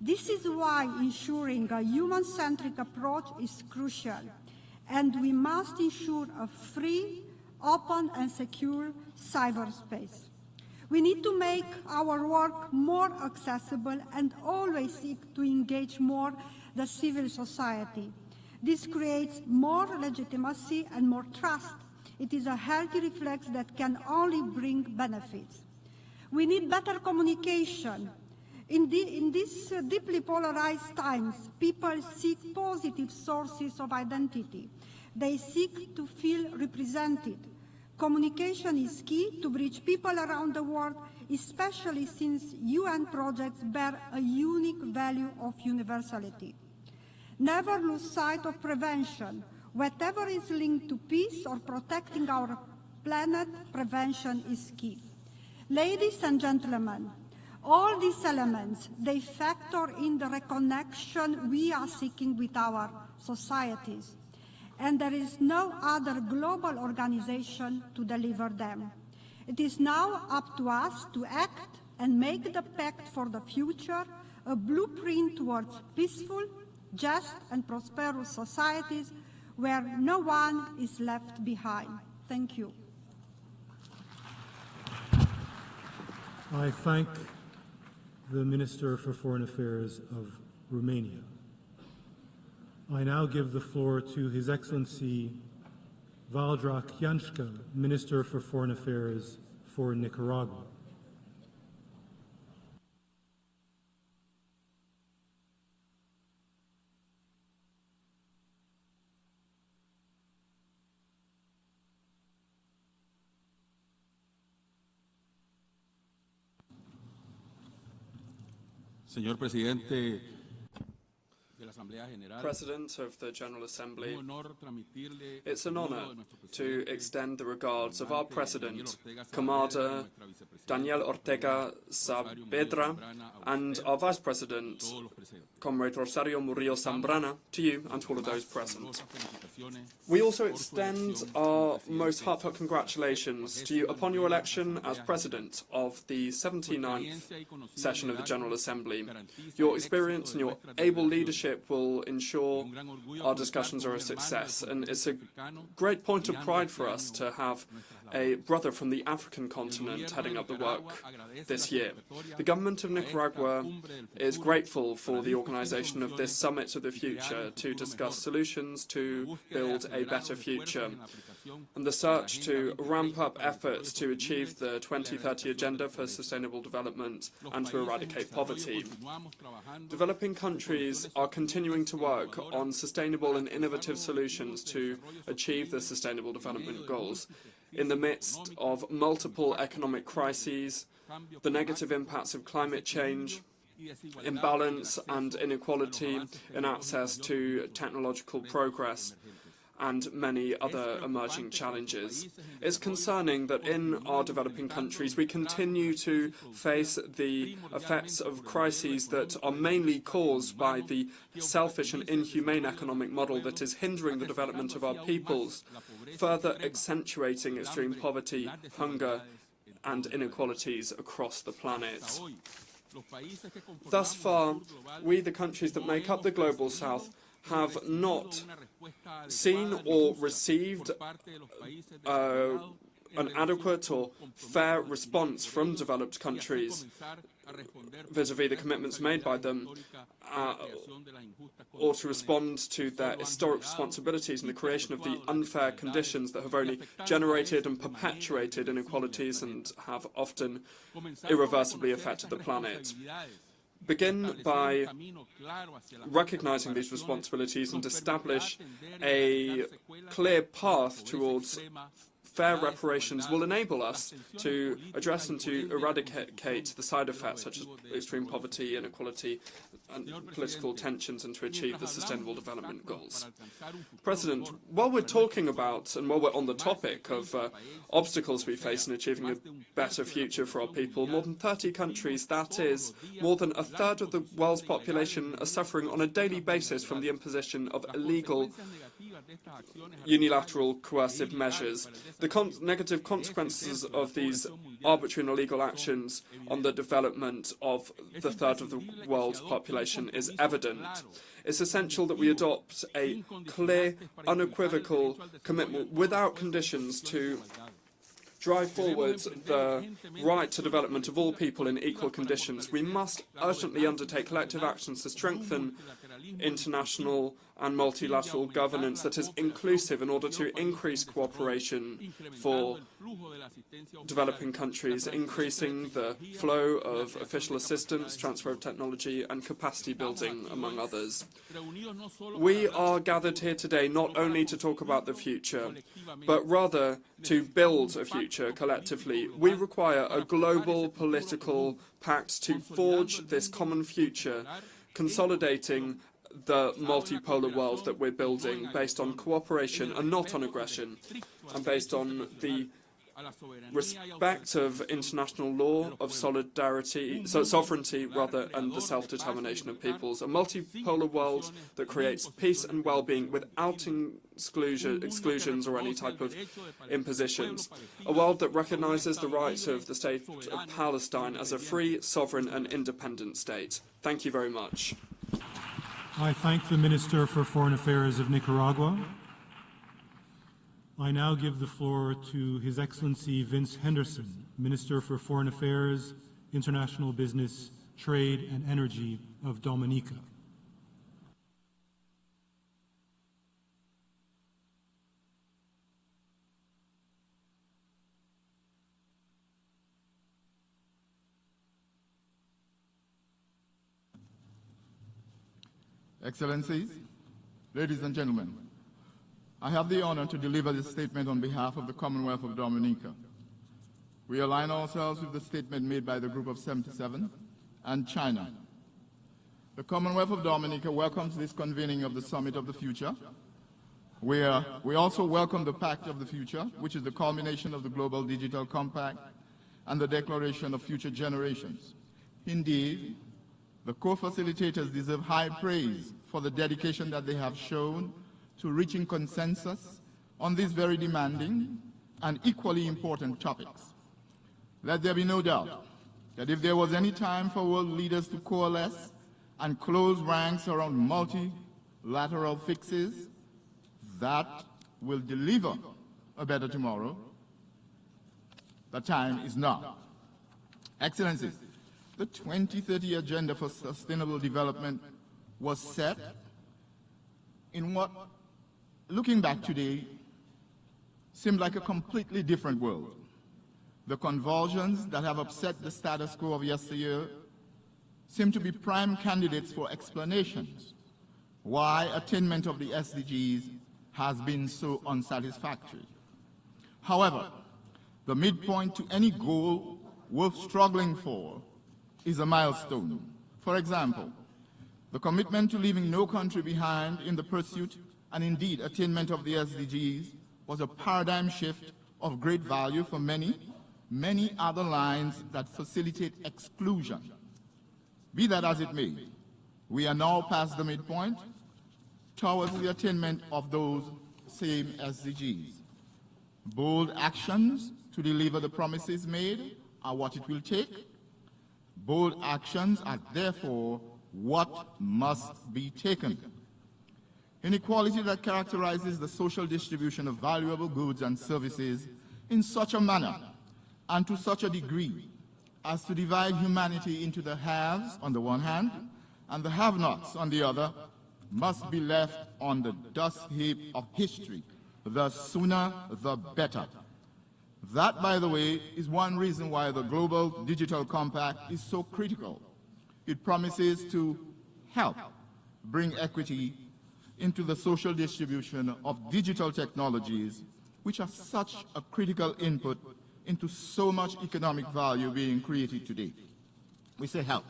This is why ensuring a human-centric approach is crucial, and we must ensure a free, open and secure cyberspace. We need to make our work more accessible and always seek to engage more the civil society. This creates more legitimacy and more trust. It is a healthy reflex that can only bring benefits. We need better communication. In these deeply polarized times, people seek positive sources of identity. They seek to feel represented. Communication is key to bridge people around the world, especially since UN projects bear a unique value of universality. Never lose sight of prevention. Whatever is linked to peace or protecting our planet, prevention is key. Ladies and gentlemen, all these elements, they factor in the reconnection we are seeking with our societies. and there is no other global organization to deliver them. It is now up to us to act and make the Pact for the Future a blueprint towards peaceful, just, and prosperous societies where no one is left behind. Thank you. I thank the Minister for Foreign Affairs of Romania. I now give the floor to His Excellency Valdrak Janška, Minister for Foreign Affairs for Nicaragua. Señor Presidente, President of the General Assembly, it's an honor to extend the regards of our President, Commander Daniel Ortega Saavedra, and our Vice President, Comrade Rosario Murillo Zambrana, to you and to all of those present. We also extend our most heartfelt congratulations to you upon your election as President of the 79th session of the General Assembly. Your experience and your able leadership will ensure our discussions are a success, and it's a great point of pride for us to have a brother from the African continent heading up the work this year. The government of Nicaragua is grateful for the organization of this Summit of the Future to discuss solutions to build a better future, and the search to ramp up efforts to achieve the 2030 Agenda for Sustainable Development and to eradicate poverty. Developing countries are continuing to work on sustainable and innovative solutions to achieve the Sustainable Development Goals. In the midst of multiple economic crises, the negative impacts of climate change, imbalance and inequality in access to technological progress, and many other emerging challenges. It's concerning that in our developing countries we continue to face the effects of crises that are mainly caused by the selfish and inhumane economic model that is hindering the development of our peoples, further accentuating extreme poverty, hunger, and inequalities across the planet. Thus far, we, the countries that make up the Global South, have not seen or received an adequate or fair response from developed countries vis-à-vis the commitments made by them, or to respond to their historic responsibilities in the creation of the unfair conditions that have only generated and perpetuated inequalities and have often irreversibly affected the planet. Begin by recognizing these responsibilities and establish a clear path towards fair reparations will enable us to address and to eradicate the side effects such as extreme poverty, inequality, and political tensions, and to achieve the Sustainable Development Goals. President, while we're talking about and while we're on the topic of obstacles we face in achieving a better future for our people, more than 30 countries, that is, more than a third of the world's population, are suffering on a daily basis from the imposition of illegal unilateral coercive measures. The negative consequences of these arbitrary and illegal actions on the development of the third of the world's population is evident. It's essential that we adopt a clear, unequivocal commitment without conditions to drive forward the right to development of all people in equal conditions. We must urgently undertake collective actions to strengthen international and multilateral governance that is inclusive in order to increase cooperation for developing countries, increasing the flow of official assistance, transfer of technology, and capacity building, among others. We are gathered here today not only to talk about the future, but rather to build a future collectively. We require a global political pact to forge this common future, consolidating the multipolar world that we're building based on cooperation and not on aggression, and based on the respect of international law, of solidarity, sovereignty rather, and the self-determination of peoples. A multipolar world that creates peace and well-being without exclusions or any type of impositions. A world that recognizes the rights of the state of Palestine as a free, sovereign and independent state. Thank you very much. I thank the Minister for Foreign Affairs of Nicaragua. I now give the floor to His Excellency Vince Henderson, Minister for Foreign Affairs, International Business, Trade and Energy of Dominica. Excellencies, ladies and gentlemen, I have the honor to deliver this statement on behalf of the Commonwealth of Dominica. We align ourselves with the statement made by the Group of 77 and China. The Commonwealth of Dominica welcomes this convening of the Summit of the Future. We also welcome the Pact of the Future, which is the culmination of the Global Digital Compact and the Declaration of Future Generations. Indeed, the co-facilitators deserve high praise for the dedication that they have shown to reaching consensus on these very demanding and equally important topics. Let there be no doubt that if there was any time for world leaders to coalesce and close ranks around multilateral fixes that will deliver a better tomorrow, the time is now. Excellencies, the 2030 Agenda for Sustainable Development was set in what, looking back today, seemed like a completely different world. The convulsions that have upset the status quo of yesteryear seem to be prime candidates for explanations why attainment of the SDGs has been so unsatisfactory. However, the midpoint to any goal worth struggling for is a milestone. For example, the commitment to leaving no country behind in the pursuit and indeed attainment of the SDGs was a paradigm shift of great value for many other lines that facilitate exclusion. Be that as it may, we are now past the midpoint towards the attainment of those same SDGs. Bold actions to deliver the promises made are what it will take. Bold actions are therefore what must be taken. Inequality that characterizes the social distribution of valuable goods and services in such a manner and to such a degree as to divide humanity into the haves on the one hand and the have-nots on the other must be left on the dust heap of history. The sooner, the better. That, by the way, is one reason why the Global Digital Compact is so critical. It promises to help bring equity into the social distribution of digital technologies, which are such a critical input into so much economic value being created today. We say help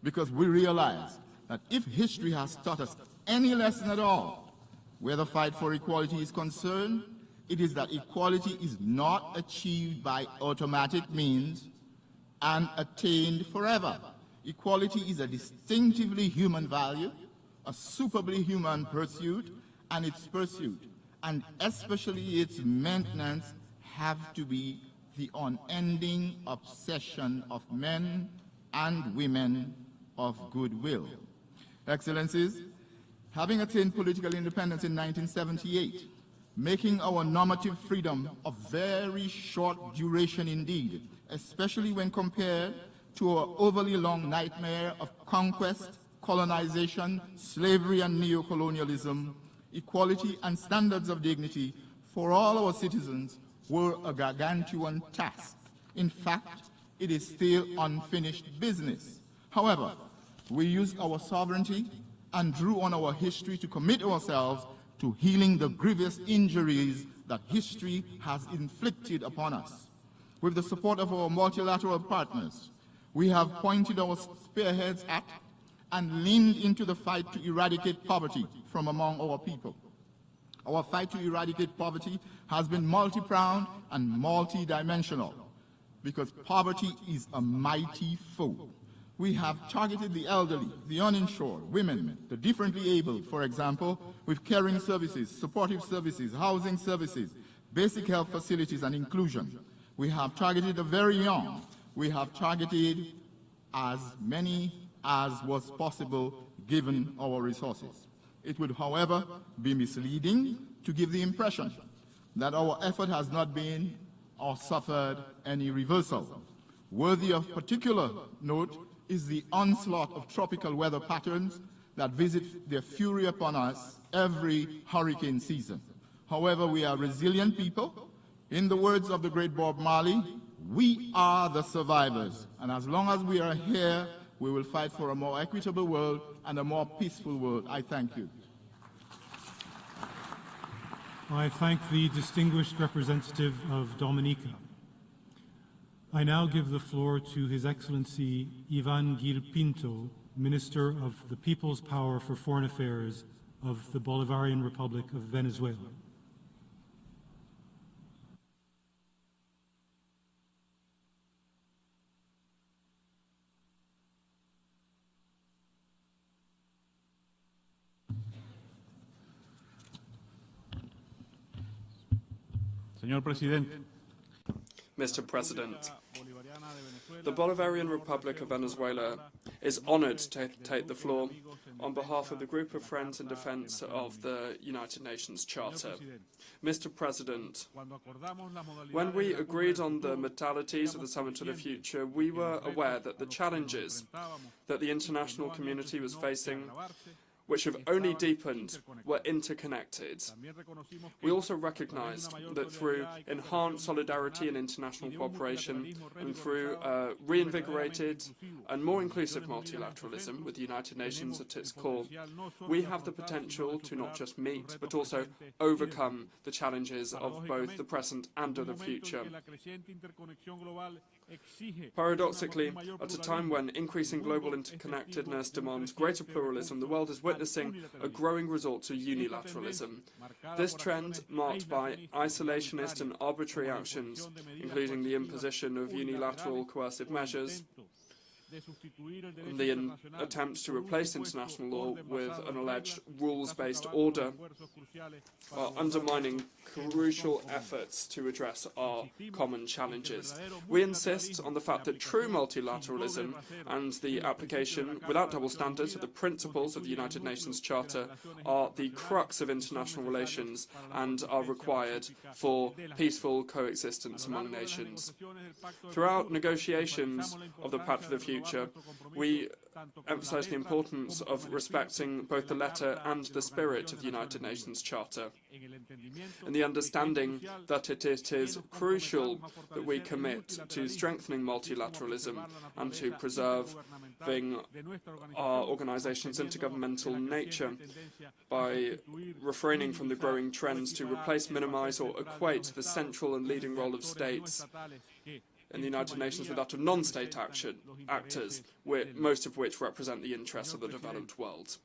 because we realize that if history has taught us any lesson at all where the fight for equality is concerned, it is that equality is not achieved by automatic means and attained forever. Equality is a distinctively human value, a superbly human pursuit, and its pursuit, and especially its maintenance, have to be the unending obsession of men and women of goodwill. Excellencies, having attained political independence in 1978, making our normative freedom of very short duration indeed, especially when compared to our overly long nightmare of conquest, colonization, slavery and neo-colonialism, equality and standards of dignity for all our citizens were a gargantuan task. In fact, it is still unfinished business. However, we used our sovereignty and drew on our history to commit ourselves to healing the grievous injuries that history has inflicted upon us. With the support of our multilateral partners, we have pointed our spearheads at and leaned into the fight to eradicate poverty from among our people. Our fight to eradicate poverty has been multi-pronged and multi-dimensional because poverty is a mighty foe. We have targeted the elderly, the uninsured, women, the differently abled, for example, with caring services, supportive services, housing services, basic health facilities, and inclusion. We have targeted the very young. We have targeted as many as was possible given our resources. It would, however, be misleading to give the impression that our effort has not been or suffered any reversal. Worthy of particular note is the onslaught of tropical weather patterns that visit their fury upon us every hurricane season. However, we are resilient people. In the words of the great Bob Marley, we are the survivors. And as long as we are here, we will fight for a more equitable world and a more peaceful world. I thank you. I thank the distinguished representative of Dominica. I now give the floor to His Excellency Ivan Gil Pinto, Minister of the People's Power for Foreign Affairs of the Bolivarian Republic of Venezuela. Señor Presidente. Mr. President, the Bolivarian Republic of Venezuela is honored to take the floor on behalf of the Group of Friends in Defense of the United Nations Charter. Mr. President, when we agreed on the modalities of the Summit of the Future, we were aware that the challenges that the international community was facing, which have only deepened, were interconnected. We also recognized that through enhanced solidarity and international cooperation, and through reinvigorated and more inclusive multilateralism with the United Nations at its core, we have the potential to not just meet, but also overcome the challenges of both the present and of the future. Paradoxically, at a time when increasing global interconnectedness demands greater pluralism, the world is witnessing a growing resort to unilateralism. This trend, marked by isolationist and arbitrary actions, including the imposition of unilateral coercive measures, the attempts to replace international law with an alleged rules-based order, are undermining crucial efforts to address our common challenges. We insist on the fact that true multilateralism and the application, without double standards, of the principles of the United Nations Charter are the crux of international relations and are required for peaceful coexistence among nations. Throughout negotiations of the Pact for the Future, we emphasize the importance of respecting both the letter and the spirit of the United Nations Charter, and the understanding that it is crucial that we commit to strengthening multilateralism and to preserving our organization's intergovernmental nature by refraining from the growing trends to replace, minimize, or equate the central and leading role of states in the United Nations with that of non-state actors, most of which represent the interests of the developed world.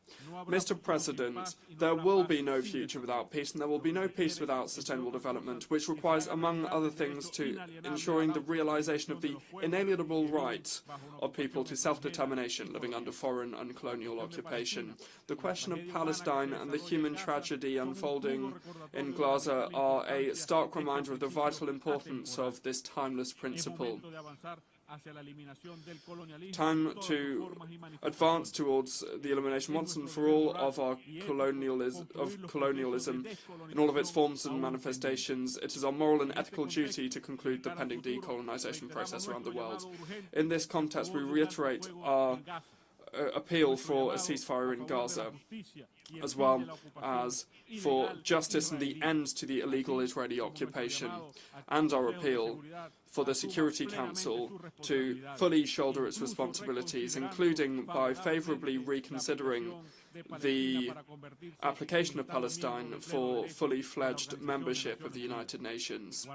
Mr. President, there will be no future without peace, and there will be no peace without sustainable development, which requires, among other things, to ensuring the realization of the inalienable right of people to self-determination living under foreign and colonial occupation. The question of Palestine and the human tragedy unfolding in Gaza are a stark reminder of the vital importance of this timeless principle. Time to advance towards the elimination once and for all of our colonialism in all of its forms and manifestations. It is our moral and ethical duty to conclude the pending decolonization process around the world. In this context, we reiterate our appeal for a ceasefire in Gaza, as well as for justice and the end to the illegal Israeli occupation, and our appeal for the Security Council to fully shoulder its responsibilities, including by favourably reconsidering the application of Palestine for fully fledged membership of the United Nations.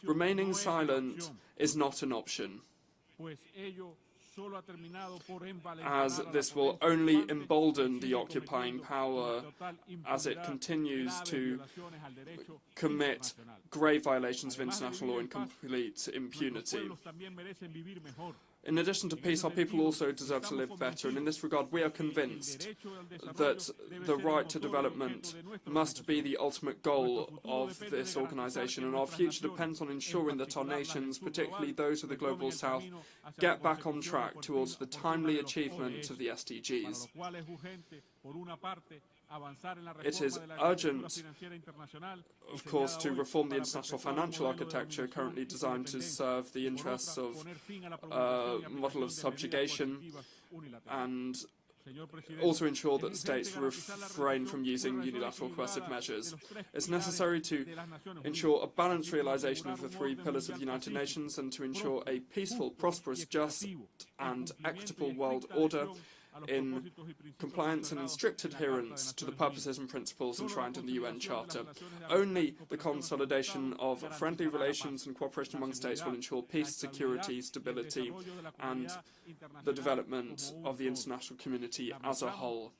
Remaining silent is not an option. as this will only embolden the occupying power as it continues to commit grave violations of international law in complete impunity. In addition to peace, our people also deserve to live better, and in this regard we are convinced that the right to development must be the ultimate goal of this organisation, and our future depends on ensuring that our nations, particularly those of the Global South, get back on track towards the timely achievement of the SDGs. It is urgent, of course, to reform the international financial architecture currently designed to serve the interests of a model of subjugation, and also ensure that states refrain from using unilateral coercive measures. It's necessary to ensure a balanced realisation of the three pillars of the United Nations and to ensure a peaceful, prosperous, just and equitable world order in compliance and in strict adherence to the purposes and principles enshrined in the UN Charter. Only the consolidation of friendly relations and cooperation among states will ensure peace, security, stability, and the development of the international community as a whole.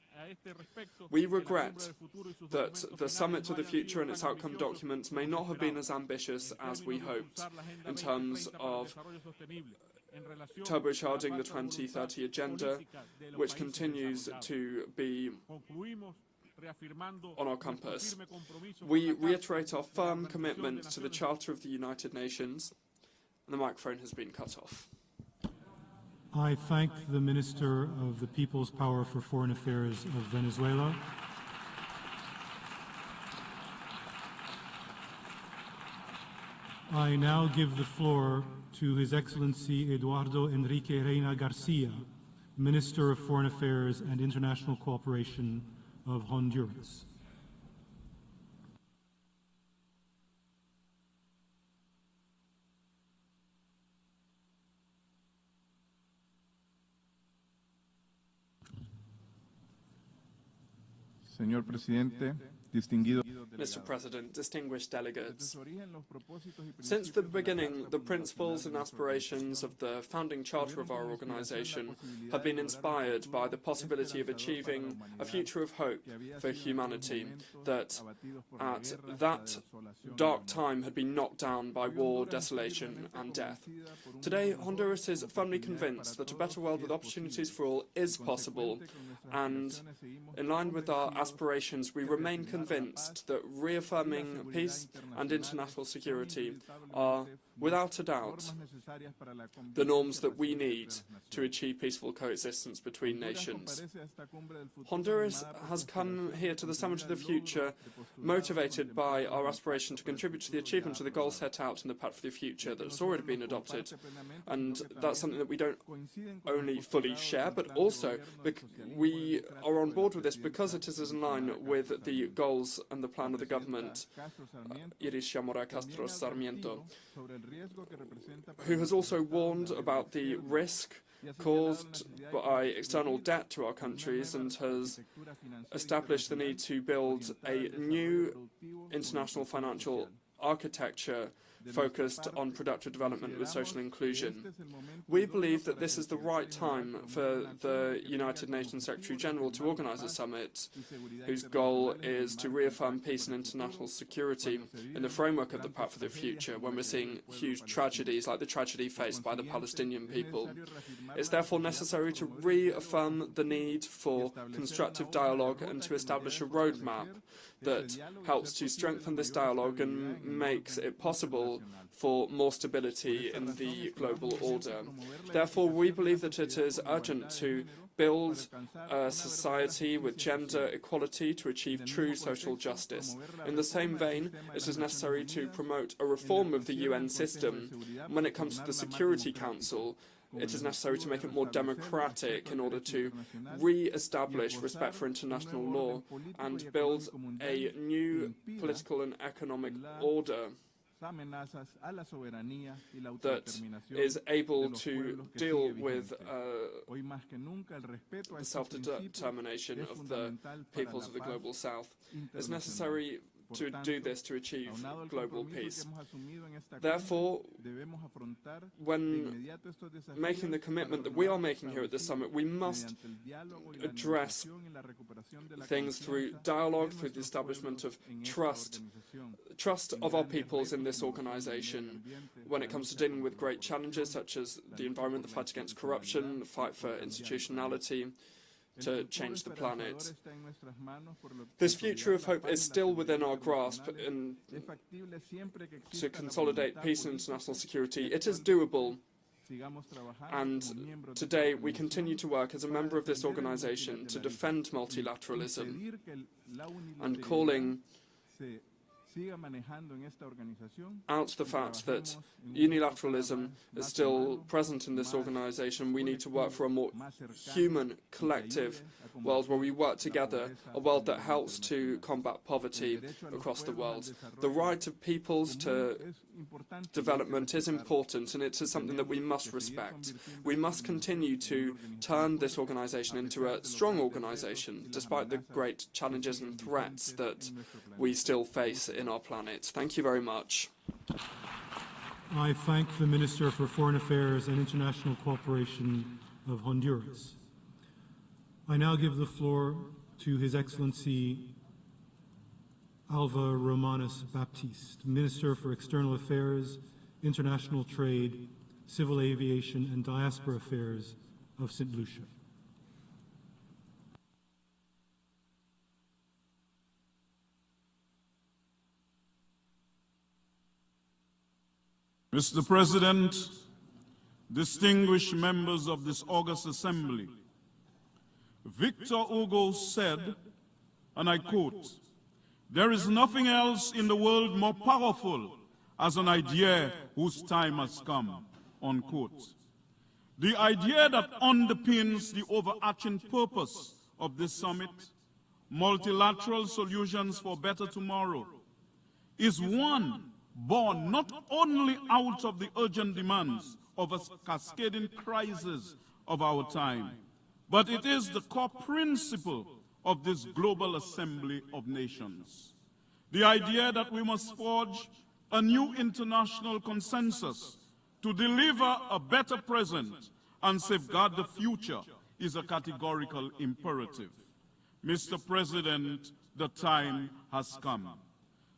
We regret that the Summit of the Future and its outcome documents may not have been as ambitious as we hoped in terms of turbocharging the 2030 agenda, which continues to be on our compass. We reiterate our firm commitment to the Charter of the United Nations, and the microphone has been cut off. I thank the Minister of the People's Power for Foreign Affairs of Venezuela. I now give the floor to His Excellency Eduardo Enrique Reina Garcia, Minister of Foreign Affairs and International Cooperation of Honduras. Señor Presidente, distinguido Mr. President, distinguished delegates, since the beginning, the principles and aspirations of the founding charter of our organization have been inspired by the possibility of achieving a future of hope for humanity that at that dark time had been knocked down by war, desolation, and death. Today, Honduras is firmly convinced that a better world with opportunities for all is possible, and in line with our aspirations, we remain convinced that reaffirming peace and international security are, without a doubt, the norms that we need to achieve peaceful coexistence between nations. Honduras has come here to the Summit of the Future motivated by our aspiration to contribute to the achievement of the goals set out in the Pact for the Future that has already been adopted, and that's something that we don't only fully share, but also we are on board with this because it is in line with the goals and the plan of the government, Iris Chamorro Castro Sarmiento, who has also warned about the risk caused by external debt to our countries and has established the need to build a new international financial architecture focused on productive development with social inclusion. We believe that this is the right time for the United Nations Secretary-General to organise a summit whose goal is to reaffirm peace and international security in the framework of the Pact for the Future when we're seeing huge tragedies like the tragedy faced by the Palestinian people. It's therefore necessary to reaffirm the need for constructive dialogue and to establish a roadmap that helps to strengthen this dialogue and makes it possible for more stability in the global order. Therefore, we believe that it is urgent to build a society with gender equality to achieve true social justice. In the same vein, it is necessary to promote a reform of the UN system. When it comes to the Security Council, it is necessary to make it more democratic in order to re-establish respect for international law and build a new political and economic order that is able to deal with the self-determination of the peoples of the Global South. It's necessary to do this to achieve global peace. Therefore, when making the commitment that we are making here at the summit, we must address things through dialogue, through the establishment of trust of our peoples in this organization when it comes to dealing with great challenges such as the environment, the fight against corruption, the fight for institutionality, to change the planet. This future of hope is still within our grasp, and to consolidate peace and international security, it is doable. And today we continue to work as a member of this organization to defend multilateralism and calling out the fact that unilateralism is still present in this organization. We need to work for a more human, collective world where we work together, a world that helps to combat poverty across the world. The right of peoples to development is important, and it is something that we must respect. We must continue to turn this organization into a strong organization, despite the great challenges and threats that we still face in our planet. Thank you very much. I thank the Minister for Foreign Affairs and International Cooperation of Honduras. I now give the floor to His Excellency Alva Romanes Baptiste, Minister for External Affairs, International Trade, Civil Aviation and Diaspora Affairs of St. Lucia. Mr. President, distinguished members of this august assembly, Victor Hugo said, and I quote, "There is nothing else in the world more powerful as an idea whose time has come," unquote. The idea that underpins the overarching purpose of this summit, multilateral solutions for a better tomorrow, is one born not only out of the urgent demands of a cascading crisis of our time, but it is the core principle of this global assembly of nations. The idea that we must forge a new international consensus to deliver a better present and safeguard the future is a categorical imperative. Mr. President, the time has come.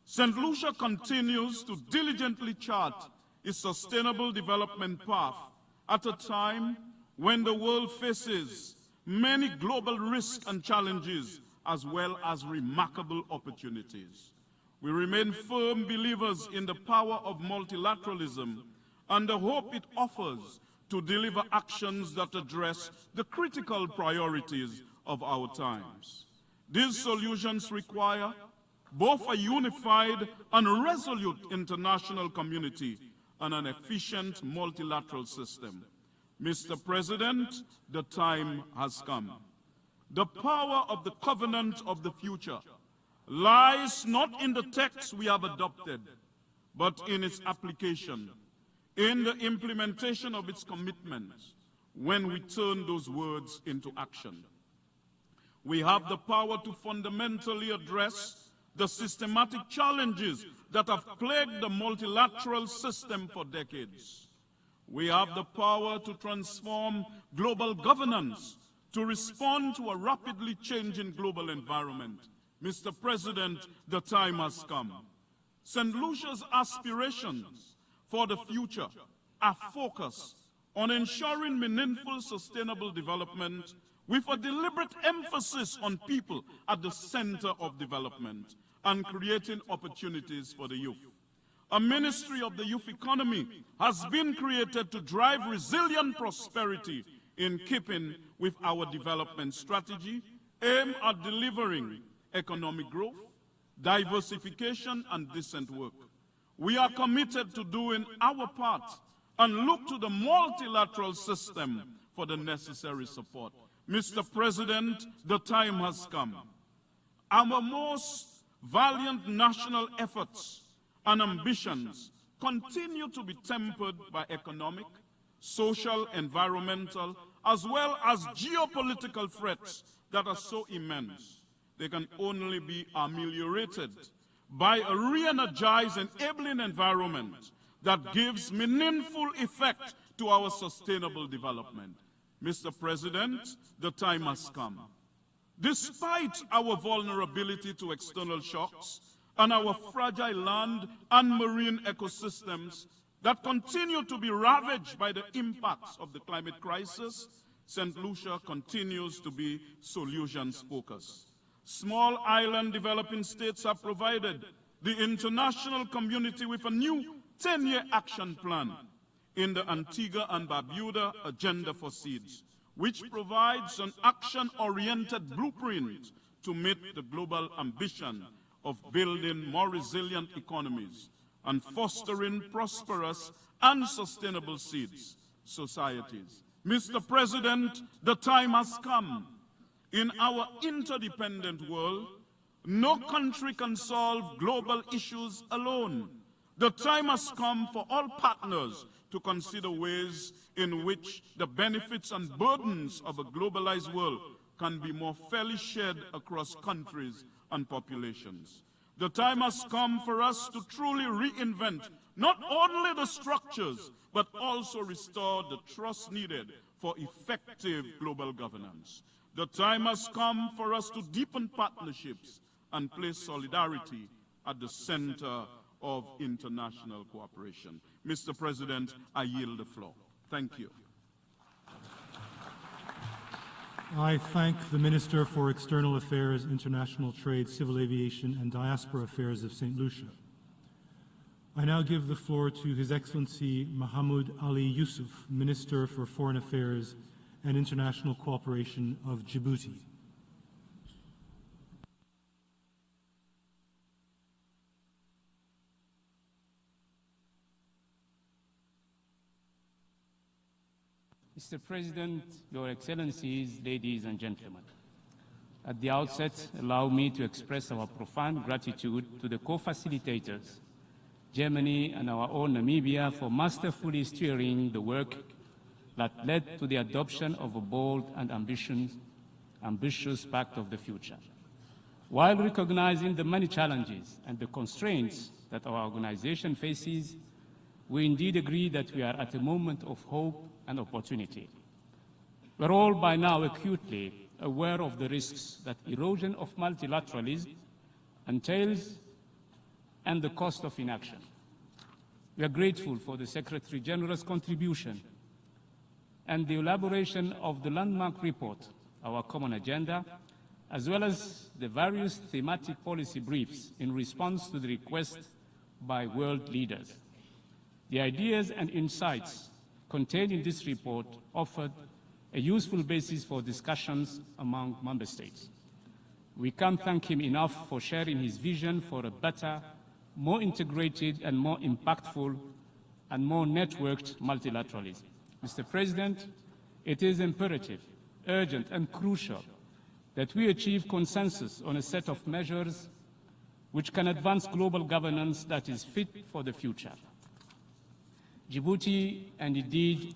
St. Lucia continues to diligently chart its sustainable development path at a time when the world faces many global risks and challenges as well as remarkable opportunities. We remain firm believers in the power of multilateralism and the hope it offers to deliver actions that address the critical priorities of our times. These solutions require both a unified and resolute international community and an efficient multilateral system. Mr. President, the time has come. The power of the covenant of the future lies not in the text we have adopted, but in its application, in the implementation of its commitments, when we turn those words into action. We have the power to fundamentally address the systematic challenges that have plagued the multilateral system for decades. We have the power to transform global governance to respond to a rapidly changing global environment. Mr. President, the time has come. St. Lucia's aspirations for the future are focused on ensuring meaningful, sustainable development with a deliberate emphasis on people at the center of development and creating opportunities for the youth. A Ministry of the Youth Economy has been created to drive resilient prosperity in keeping with our development strategy, aimed at delivering economic growth, diversification, and decent work. We are committed to doing our part and look to the multilateral system for the necessary support. Mr. President, the time has come. Our most valiant national efforts and ambitions continue to be tempered by economic, social, environmental, as well as geopolitical threats that are so immense. They can only be ameliorated by a re-energized, enabling environment that gives meaningful effect to our sustainable development. Mr. President, the time has come. Despite our vulnerability to external shocks and our fragile land and marine ecosystems that continue to be ravaged by the impacts of the climate crisis, St. Lucia continues to be solutions focused. Small island developing states have provided the international community with a new 10-year action plan in the Antigua and Barbuda Agenda for Seeds, which provides an action-oriented blueprint to meet the global ambition of building more resilient economies and fostering prosperous and sustainable seeds societies. Mr. President, the time has come. In our interdependent world, no country can solve global issues alone. The time has come for all partners to consider ways in which the benefits and burdens of a globalized world can be more fairly shared across countries and populations. The time has come for us to truly reinvent not only the structures, but also restore the trust needed for effective global governance. The time has come for us to deepen partnerships and place solidarity at the center of international cooperation. Mr. President, I yield the floor. Thank you. I thank the Minister for External Affairs, International Trade, Civil Aviation, and Diaspora Affairs of St. Lucia. I now give the floor to His Excellency Mahmoud Ali Yusuf, Minister for Foreign Affairs and International Cooperation of Djibouti. Mr. President, Your Excellencies, ladies and gentlemen, at the outset, allow me to express our profound gratitude to the co-facilitators, Germany and our own Namibia, for masterfully steering the work that led to the adoption of a bold and ambitious Pact of the Future. While recognizing the many challenges and the constraints that our organization faces, we indeed agree that we are at a moment of hope and opportunity. We're all by now acutely aware of the risks that erosion of multilateralism entails and the cost of inaction. We are grateful for the Secretary General's contribution and the elaboration of the landmark report, Our Common Agenda, as well as the various thematic policy briefs in response to the request by world leaders. The ideas and insights contained in this report offered a useful basis for discussions among member states. We can't thank him enough for sharing his vision for a better, more integrated and more impactful and more networked multilateralism. Mr. President, it is imperative, urgent and crucial that we achieve consensus on a set of measures which can advance global governance that is fit for the future. Djibouti, and indeed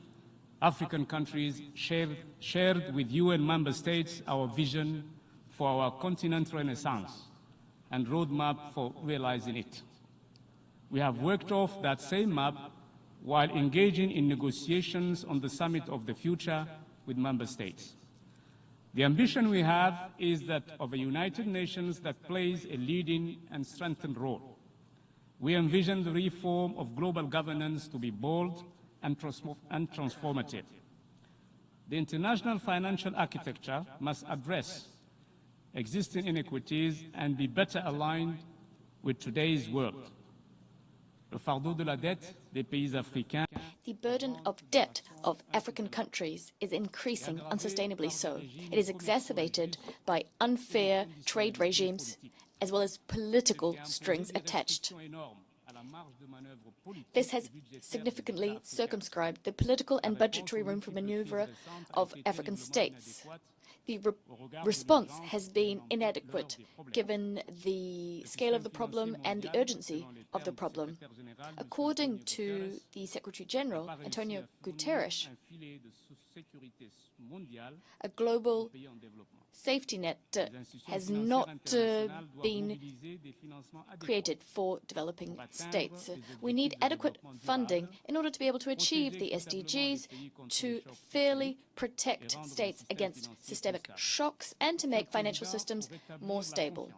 African countries, shared with UN member states our vision for our continent renaissance and roadmap for realizing it. We have worked off that same map while engaging in negotiations on the Summit of the Future with member states. The ambition we have is that of a United Nations that plays a leading and strengthened role. We envision the reform of global governance to be bold and transformative. The international financial architecture must address existing inequities and be better aligned with today's world. Le fardeau de la dette des pays africains. The burden of debt of African countries is increasing unsustainably so. It is exacerbated by unfair trade regimes as well as political strings attached. This has significantly circumscribed the political and budgetary room for maneuver of African states. The response has been inadequate given the scale of the problem and the urgency of the problem. According to the Secretary General, Antonio Guterres, a global safety net has not been created for developing states. We need adequate funding in order to be able to achieve the SDGs, to fairly protect states against systemic shocks, and to make financial systems more stable.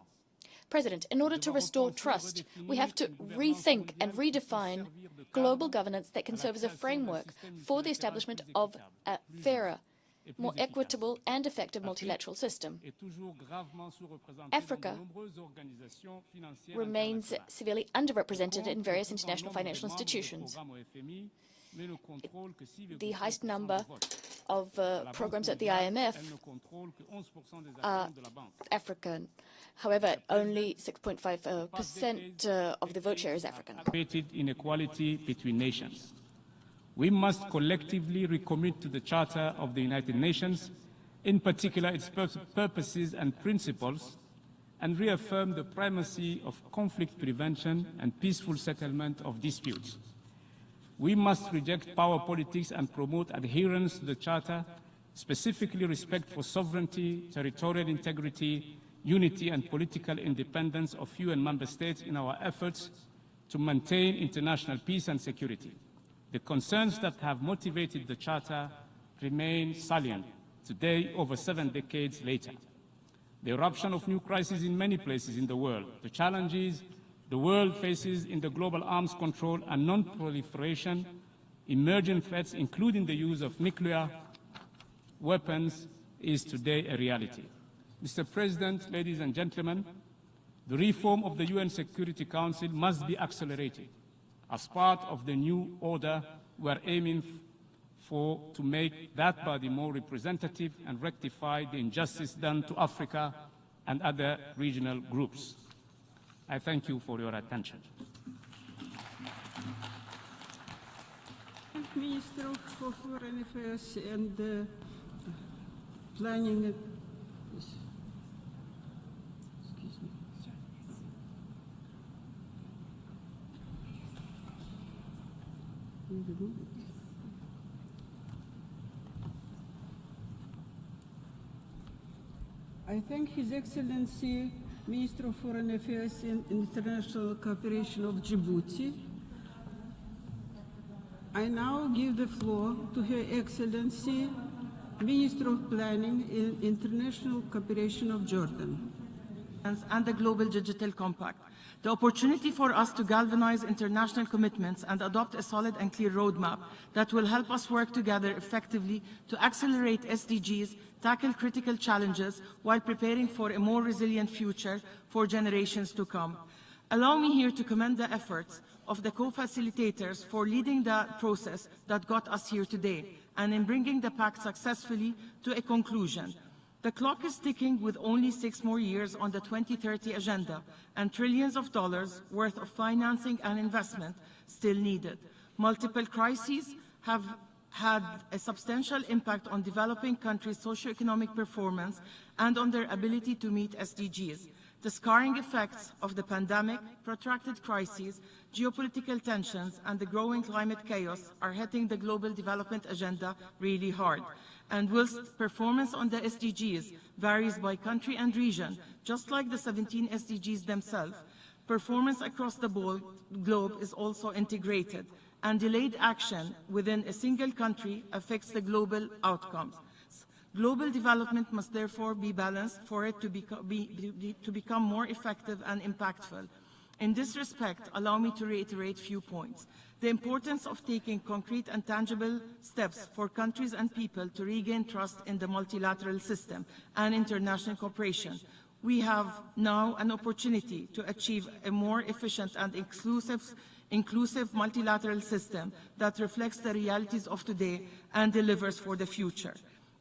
President, in order to restore trust, we have to rethink and redefine global governance that can serve as a framework for the establishment of a fairer, more equitable and effective multilateral system. Africa remains severely underrepresented in various international financial institutions. The highest number of programs at the IMF are African. However, only 6.5% of the vote share is African. Inequality between nations. We must collectively recommit to the Charter of the United Nations, in particular its purposes and principles, and reaffirm the primacy of conflict prevention and peaceful settlement of disputes. We must reject power politics and promote adherence to the Charter, specifically respect for sovereignty, territorial integrity, unity and political independence of UN member states in our efforts to maintain international peace and security. The concerns that have motivated the Charter remain salient today, over 7 decades later. The eruption of new crises in many places in the world, the challenges the world faces in the global arms control and non-proliferation, emerging threats, including the use of nuclear weapons, is today a reality. Mr. President, ladies and gentlemen, the reform of the UN Security Council must be accelerated. As part of the new order, we are aiming to make that body more representative and rectify the injustice done to Africa and other regional groups. I thank you for your attention. Minister for Foreign Affairs and Planning. Excuse me. I thank His Excellency, Minister of Foreign Affairs and International Cooperation of Djibouti. I now give the floor to Her Excellency, Minister of Planning and International Cooperation of Jordan. And the Global Digital Compact, the opportunity for us to galvanize international commitments and adopt a solid and clear roadmap that will help us work together effectively to accelerate SDGs, tackle critical challenges while preparing for a more resilient future for generations to come. Allow me here to commend the efforts of the co-facilitators for leading the process that got us here today and in bringing the Pact successfully to a conclusion. The clock is ticking with only 6 more years on the 2030 agenda and trillions of dollars worth of financing and investment still needed. Multiple crises have had a substantial impact on developing countries' socioeconomic performance and on their ability to meet SDGs. The scarring effects of the pandemic, protracted crises, geopolitical tensions, and the growing climate chaos are hitting the global development agenda really hard. And whilst performance on the SDGs varies by country and region, just like the 17 SDGs themselves, performance across the globe is also integrated, and delayed action within a single country affects the global outcomes. Global development must therefore be balanced for it to become more effective and impactful. In this respect, allow me to reiterate a few points. The importance of taking concrete and tangible steps for countries and people to regain trust in the multilateral system and international cooperation. We have now an opportunity to achieve a more efficient and inclusive multilateral system that reflects the realities of today and delivers for the future.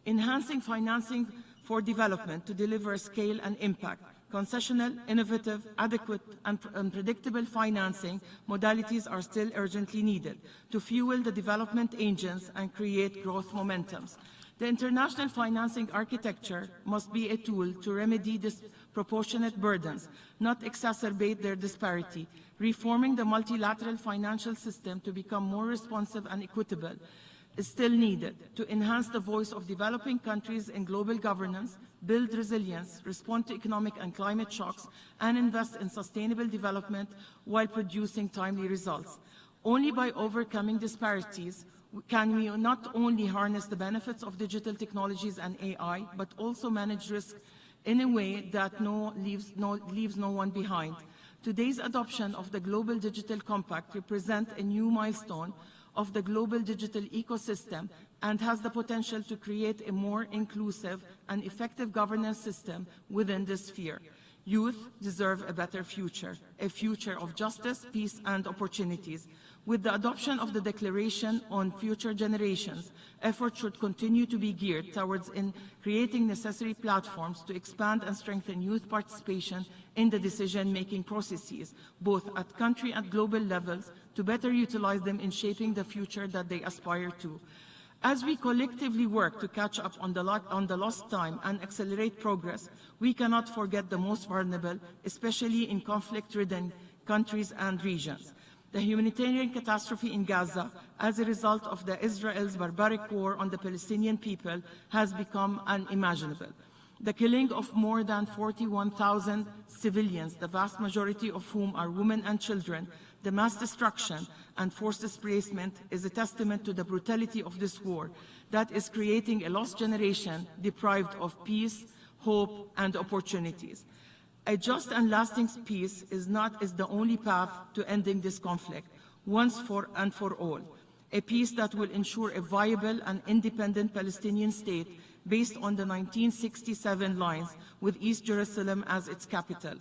Enhancing financing for development to deliver scale and impact. Concessional, innovative, adequate, and predictable financing modalities are still urgently needed to fuel the development engines and create growth momentums. The international financing architecture must be a tool to remedy proportionate burdens, not exacerbate their disparity. Reforming the multilateral financial system to become more responsive and equitable is still needed to enhance the voice of developing countries in global governance, build resilience, respond to economic and climate shocks, and invest in sustainable development while producing timely results. Only by overcoming disparities can we not only harness the benefits of digital technologies and AI, but also manage risk in a way that leaves no one behind. Today's adoption of the Global Digital Compact represents a new milestone of the global digital ecosystem and has the potential to create a more inclusive and effective governance system within this sphere. Youth deserve a better future, a future of justice, peace, and opportunities. With the adoption of the Declaration on Future Generations, efforts should continue to be geared towards creating necessary platforms to expand and strengthen youth participation in the decision-making processes, both at country and global levels, to better utilize them in shaping the future that they aspire to. As we collectively work to catch up on the lost time and accelerate progress, we cannot forget the most vulnerable, especially in conflict-ridden countries and regions. The humanitarian catastrophe in Gaza, as a result of Israel's barbaric war on the Palestinian people, has become unimaginable. The killing of more than 41,000 civilians, the vast majority of whom are women and children, the mass destruction and forced displacement is a testament to the brutality of this war that is creating a lost generation deprived of peace, hope, and opportunities. A just and lasting peace is the only path to ending this conflict, once and for all. A peace that will ensure a viable and independent Palestinian state based on the 1967 lines, with East Jerusalem as its capital.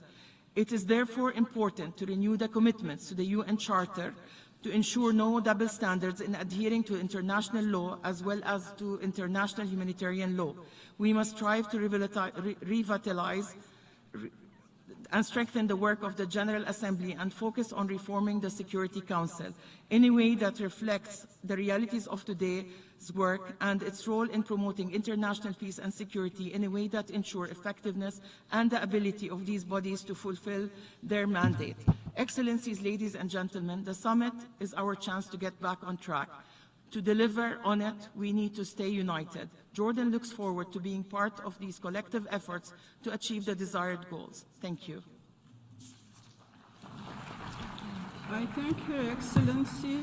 It is therefore important to renew the commitments to the UN Charter to ensure no double standards in adhering to international law as well as to international humanitarian law. We must strive to revitalize and strengthen the work of the General Assembly and focus on reforming the Security Council in a way that reflects the realities of today's work and its role in promoting international peace and security in a way that ensure effectiveness and the ability of these bodies to fulfill their mandate. Excellencies, ladies and gentlemen, the summit is our chance to get back on track. To deliver on it, we need to stay united. Jordan looks forward to being part of these collective efforts to achieve the desired goals. Thank you. I thank Her Excellency,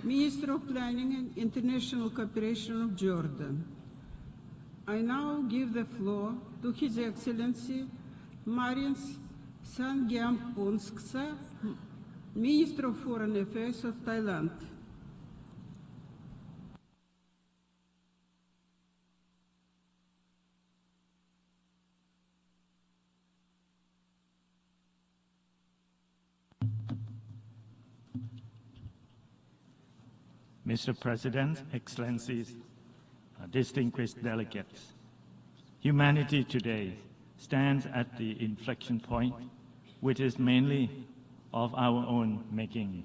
Minister of Planning and International Cooperation of Jordan. I now give the floor to His Excellency Marin Sangyampongsa, Minister of Foreign Affairs of Thailand. Mr. President, Excellencies, distinguished delegates, humanity today stands at the inflection point, which is mainly of our own making.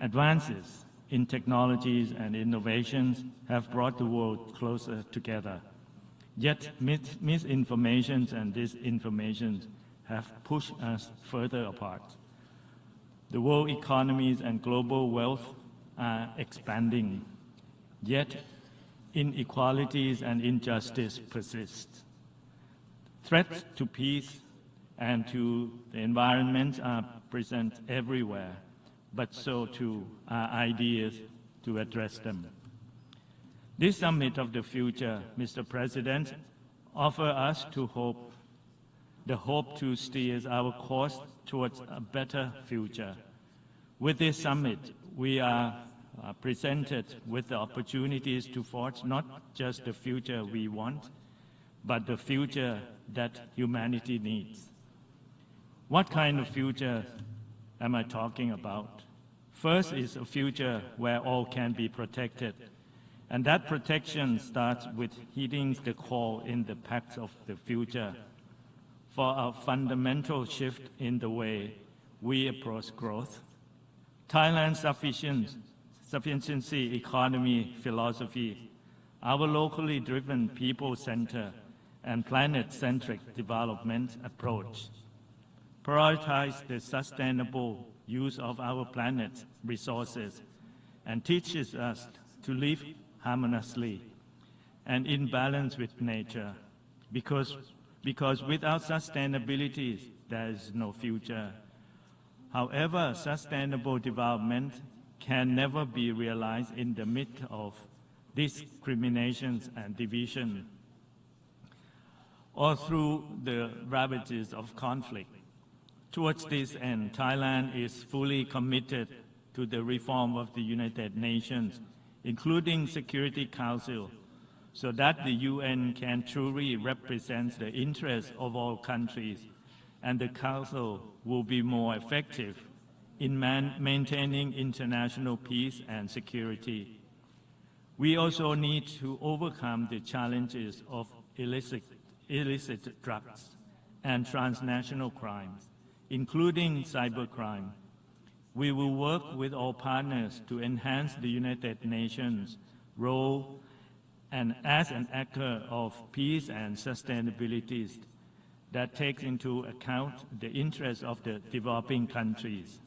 Advances in technologies and innovations have brought the world closer together. Yet misinformation and disinformation have pushed us further apart. The world economies and global wealth are expanding, yet inequalities and injustice persist. Threats to peace and to the environment are present everywhere, but so too are ideas to address them. This Summit of the Future, Mr. President, offers us the hope to steer our course towards a better future. With this summit, we are presented with the opportunities to forge not just the future we want, but the future that humanity needs. What kind of future am I talking about? First is a future where all can be protected, and that protection starts with heeding the call in the Pact of the Future for a fundamental shift in the way we approach growth. Thailand's sufficiency economy philosophy, our locally driven people center, and planet-centric development approach, prioritize the sustainable use of our planet's resources, and teaches us to live harmoniously and in balance with nature, because without sustainability, there is no future. However, sustainable development can never be realized in the midst of discriminations and division, or through the ravages of conflict. Towards this end, Thailand is fully committed to the reform of the United Nations, including Security Council, so that the UN can truly represent the interests of all countries, and the Council will be more effective in maintaining international peace and security. We also need to overcome the challenges of illicit drugs and transnational crimes, including cybercrime. We will work with all partners to enhance the United Nations' role and as an actor of peace and sustainability that takes into account the interests of the developing countries.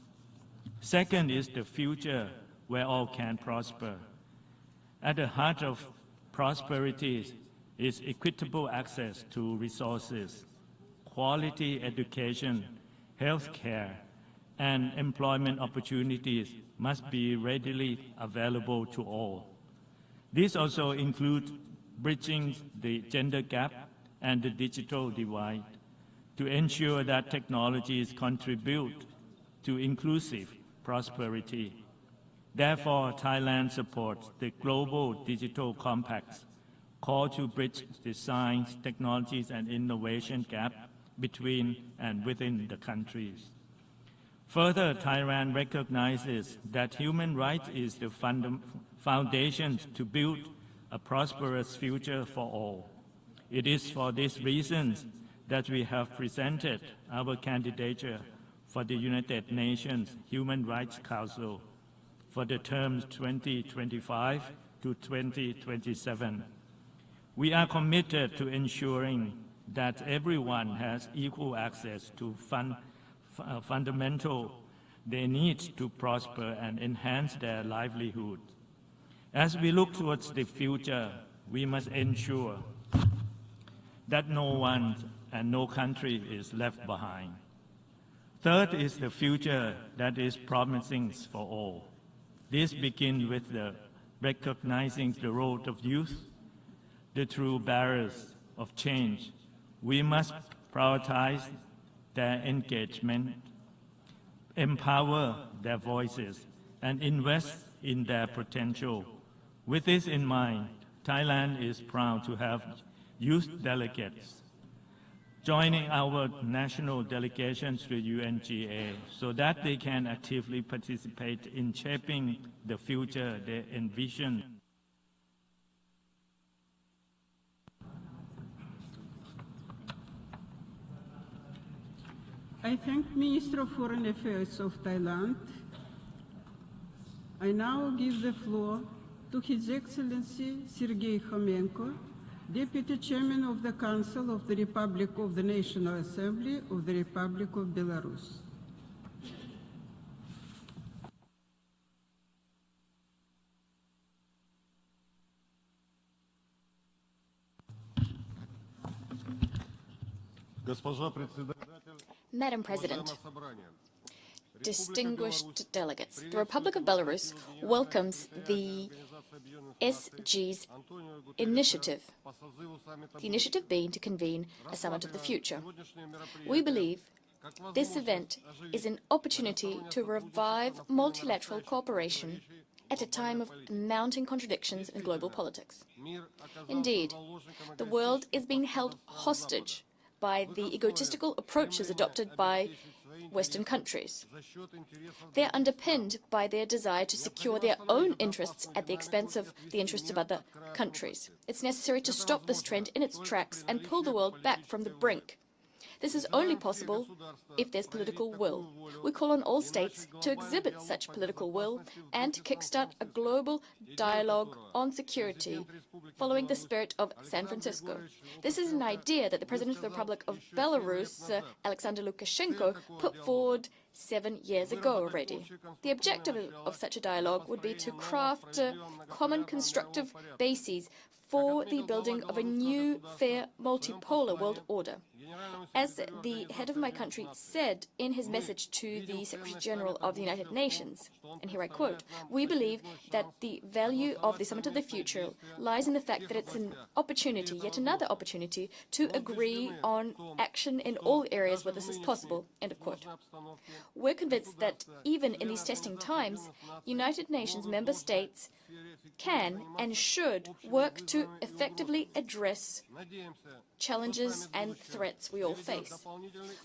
Second is the future where all can prosper. At the heart of prosperity is equitable access to resources, quality education, health care, and employment opportunities must be readily available to all. This also includes bridging the gender gap and the digital divide to ensure that technologies contribute to inclusive prosperity. Therefore, Thailand supports the Global Digital Compact's call to bridge the science, technologies, and innovation gap between and within the countries. Further, Thailand recognizes that human rights is the foundation to build a prosperous future for all. It is for these reasons that we have presented our candidature for the United Nations Human Rights Council for the terms 2025 to 2027. We are committed to ensuring that everyone has equal access to fundamental they need to prosper and enhance their livelihood. As we look towards the future, we must ensure that no one and no country is left behind. Third is the future that is promising for all. This begins with the recognizing the role of youth, the true bearers of change. We must prioritize their engagement, empower their voices, and invest in their potential. With this in mind, Thailand is proud to have youth delegates joining our national delegations to UNGA so that they can actively participate in shaping the future they envision. I thank Minister of Foreign Affairs of Thailand. I now give the floor to His Excellency Sergei Khomenko, Deputy Chairman of the Council of the Republic of the National Assembly of the Republic of Belarus. Madam President, distinguished delegates, the Republic of Belarus welcomes the SG's initiative, the initiative being to convene a summit of the future. We believe this event is an opportunity to revive multilateral cooperation at a time of mounting contradictions in global politics. Indeed, the world is being held hostage by the egotistical approaches adopted by Western countries. They are underpinned by their desire to secure their own interests at the expense of the interests of other countries. It's necessary to stop this trend in its tracks and pull the world back from the brink. This is only possible if there's political will. We call on all states to exhibit such political will and to kickstart a global dialogue on security following the spirit of San Francisco. This is an idea that the President of the Republic of Belarus, Alexander Lukashenko, put forward 7 years ago already. The objective of such a dialogue would be to craft common constructive bases for the building of a new, fair, multipolar world order. As the head of my country said in his message to the Secretary General of the United Nations, and here I quote, "We believe that the value of the Summit of the Future lies in the fact that it's an opportunity, yet another opportunity, to agree on action in all areas where this is possible," end of quote. We're convinced that even in these testing times, United Nations member states can and should work to effectively address challenges and threats we all face.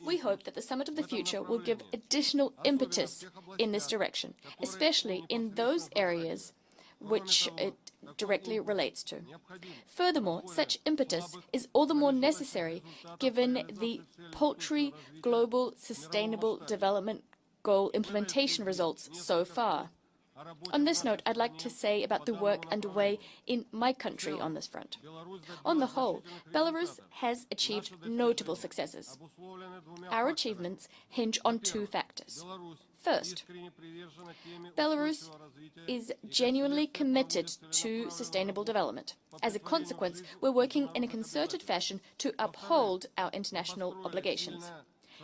We hope that the Summit of the Future will give additional impetus in this direction, especially in those areas which it directly relates to. Furthermore, such impetus is all the more necessary given the paltry global sustainable development goal implementation results so far. On this note, I'd like to say about the work underway in my country on this front. On the whole, Belarus has achieved notable successes. Our achievements hinge on two factors. First, Belarus is genuinely committed to sustainable development. As a consequence, we're working in a concerted fashion to uphold our international obligations.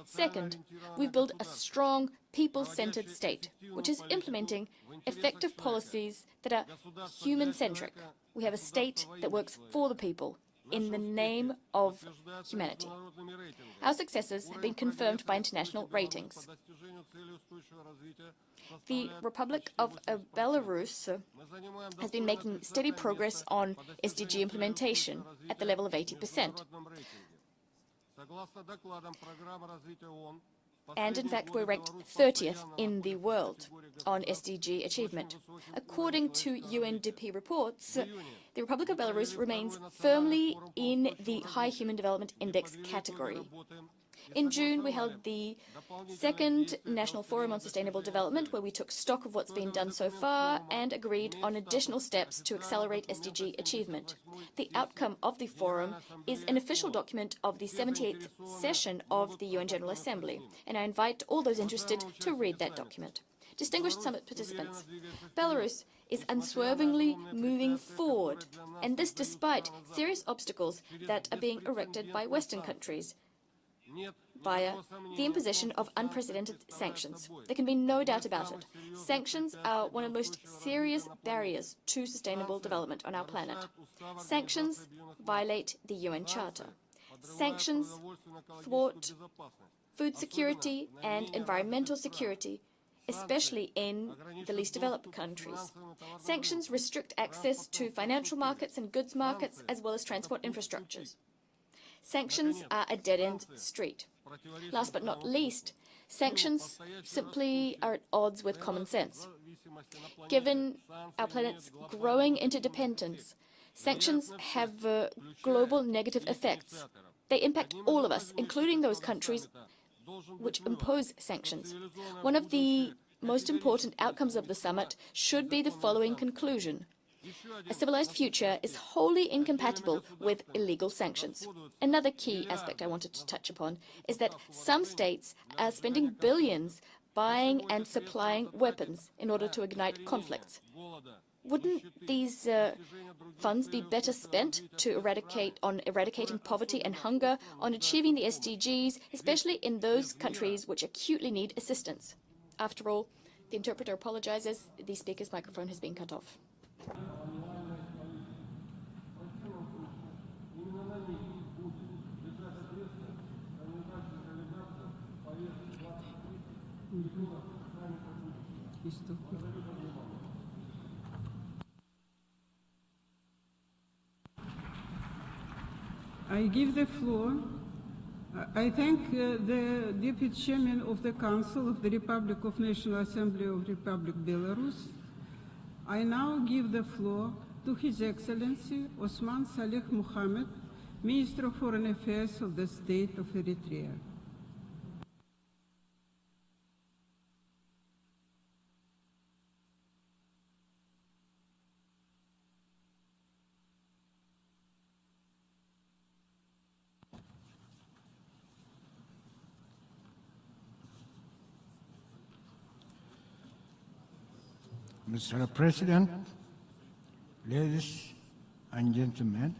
Second, we've built a strong, people-centered state, which is implementing effective policies that are human-centric. We have a state that works for the people, in the name of humanity. Our successes have been confirmed by international ratings. The Republic of Belarus has been making steady progress on SDG implementation at the level of 80%. And in fact, we're ranked 30th in the world on SDG achievement. According to UNDP reports, the Republic of Belarus remains firmly in the High Human Development Index category. In June, we held the second National Forum on Sustainable Development, where we took stock of what's been done so far and agreed on additional steps to accelerate SDG achievement. The outcome of the forum is an official document of the 78th session of the UN General Assembly, and I invite all those interested to read that document. Distinguished summit participants, Belarus is unswervingly moving forward, and this despite serious obstacles that are being erected by Western countries via the imposition of unprecedented sanctions. There can be no doubt about it. Sanctions are one of the most serious barriers to sustainable development on our planet. Sanctions violate the UN Charter. Sanctions thwart food security and environmental security, especially in the least developed countries. Sanctions restrict access to financial markets and goods markets, as well as transport infrastructures. Sanctions are a dead-end street. Last but not least, sanctions simply are at odds with common sense. Given our planet's growing interdependence, sanctions have global negative effects. They impact all of us, including those countries which impose sanctions. One of the most important outcomes of the summit should be the following conclusion. A civilized future is wholly incompatible with illegal sanctions. Another key aspect I wanted to touch upon is that some states are spending billions buying and supplying weapons in order to ignite conflicts. Wouldn't these funds be better spent to eradicating poverty and hunger, on achieving the SDGs, especially in those countries which acutely need assistance? After all, the interpreter apologizes. The speaker's microphone has been cut off. I give the floor. I thank the Deputy Chairman of the Council of the Republic of National Assembly of Republic Belarus. I now give the floor to His Excellency Osman Salih Mohammed, Minister of Foreign Affairs of the State of Eritrea. Mr. President, ladies and gentlemen,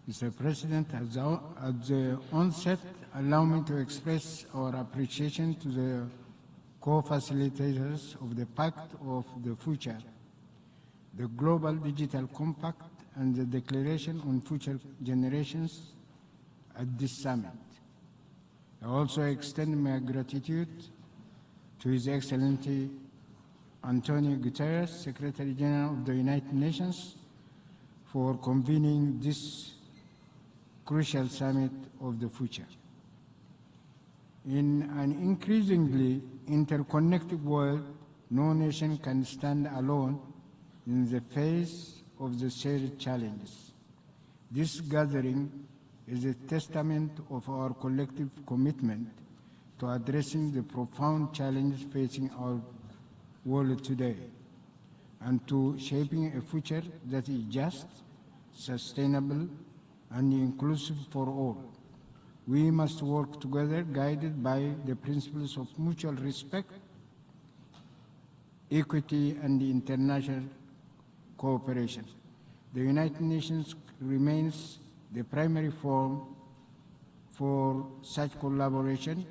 Mr. President, at the onset, allow me to express our appreciation to the co-facilitators of the Pact of the Future, the Global Digital Compact, and the Declaration on Future Generations at this summit. I also extend my gratitude to His Excellency Antonio Guterres, Secretary General of the United Nations, for convening this crucial summit of the future. In an increasingly interconnected world, no nation can stand alone in the face of the shared challenges. This gathering is a testament of our collective commitment to addressing the profound challenges facing our world today and to shaping a future that is just, sustainable, and inclusive for all. We must work together, guided by the principles of mutual respect, equity, and international cooperation. The United Nations remains the primary forum for such collaboration,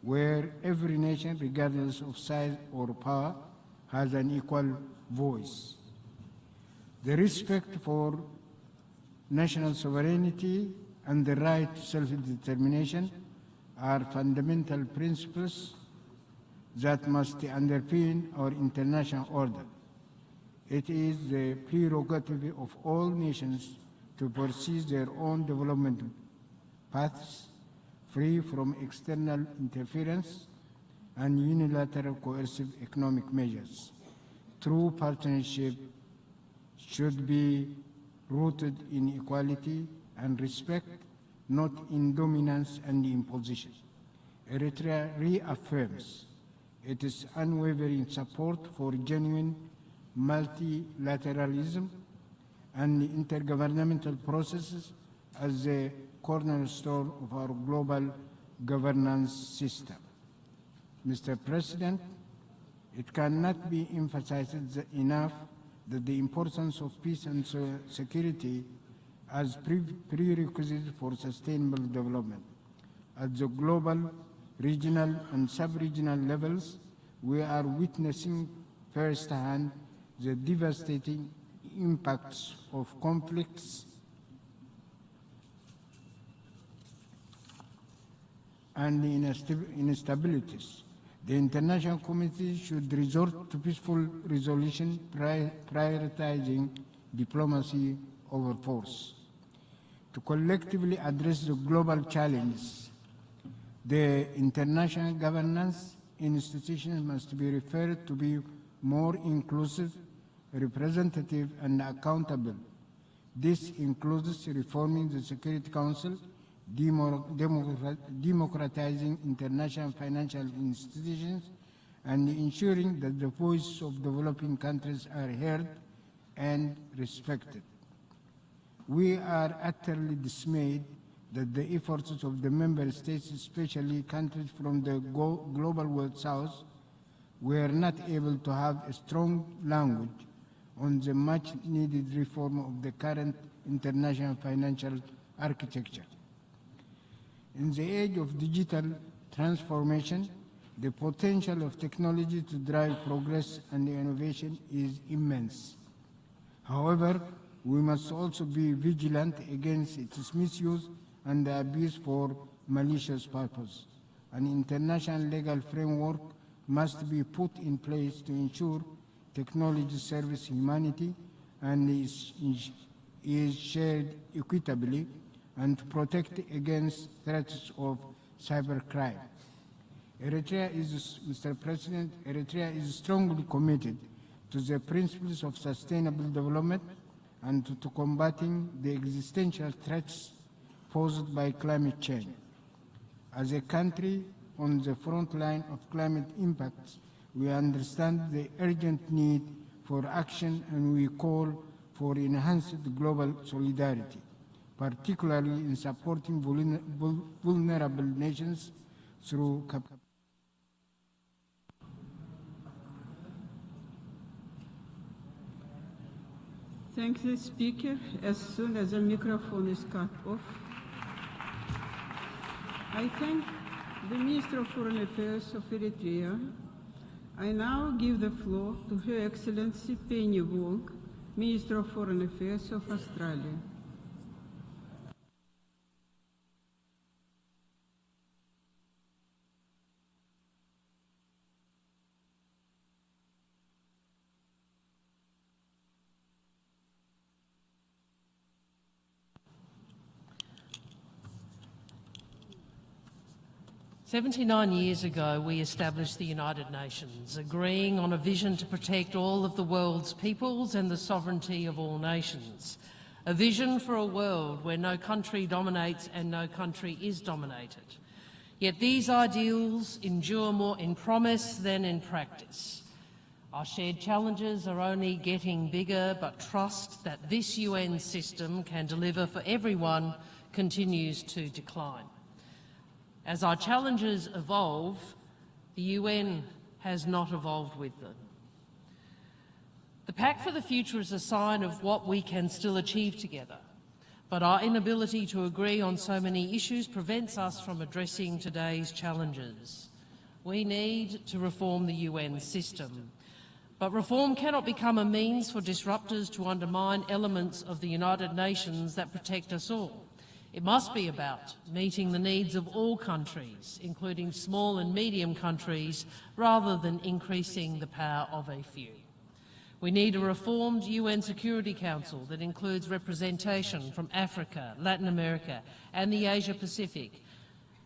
where every nation, regardless of size or power, has an equal voice. The respect for national sovereignty and the right to self-determination are fundamental principles that must underpin our international order. It is the prerogative of all nations to pursue their own development paths, free from external interference and unilateral coercive economic measures. True partnership should be rooted in equality and respect, not in dominance and imposition. Eritrea reaffirms its unwavering support for genuine multilateralism and intergovernmental processes as the cornerstone of our global governance system. Mr. President, it cannot be emphasized enough that the importance of peace and security as prerequisites for sustainable development. At the global, regional, and sub-regional levels, we are witnessing firsthand the devastating impacts of conflicts and instabilities. The international community should resort to peaceful resolution, prioritizing diplomacy over force. To collectively address the global challenges, the international governance institutions must be referred to be more inclusive, representative, and accountable. This includes reforming the Security Council, democratizing international financial institutions, and ensuring that the voices of developing countries are heard and respected. We are utterly dismayed that the efforts of the member states, especially countries from the global world south, were not able to have a strong language on the much-needed reform of the current international financial architecture. In the age of digital transformation, the potential of technology to drive progress and innovation is immense. However, we must also be vigilant against its misuse and abuse for malicious purposes. An international legal framework must be put in place to ensure technology serves humanity and is shared equitably, and to protect against threats of cybercrime. Mr. President, Eritrea is strongly committed to the principles of sustainable development and to combating the existential threats posed by climate change. As a country on the front line of climate impacts, we understand the urgent need for action, and we call for enhanced global solidarity, particularly in supporting vulnerable nations through Thank the Speaker. As soon as the microphone is cut off, I thank the Minister of Foreign Affairs of Eritrea. I now give the floor to Her Excellency Penny Wong, Minister of Foreign Affairs of Australia. "79 years ago, we established the United Nations, agreeing on a vision to protect all of the world's peoples and the sovereignty of all nations. A vision for a world where no country dominates and no country is dominated. Yet these ideals endure more in promise than in practice. Our shared challenges are only getting bigger, but trust that this UN system can deliver for everyone continues to decline. As our challenges evolve, the UN has not evolved with them. The Pact for the Future is a sign of what we can still achieve together, but our inability to agree on so many issues prevents us from addressing today's challenges. We need to reform the UN system, but reform cannot become a means for disruptors to undermine elements of the United Nations that protect us all. It must be about meeting the needs of all countries, including small and medium countries, rather than increasing the power of a few. We need a reformed UN Security Council that includes representation from Africa, Latin America and the Asia-Pacific,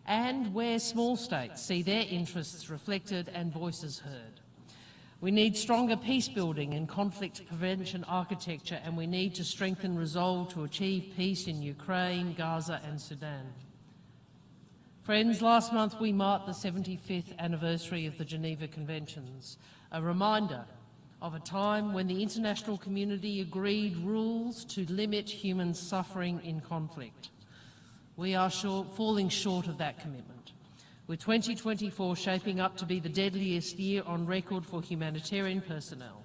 and where small states see their interests reflected and voices heard. We need stronger peace-building and conflict prevention architecture, and we need to strengthen resolve to achieve peace in Ukraine, Gaza and Sudan. Friends, last month we marked the 75th anniversary of the Geneva Conventions, a reminder of a time when the international community agreed rules to limit human suffering in conflict. We are falling short of that commitment, with 2024 shaping up to be the deadliest year on record for humanitarian personnel.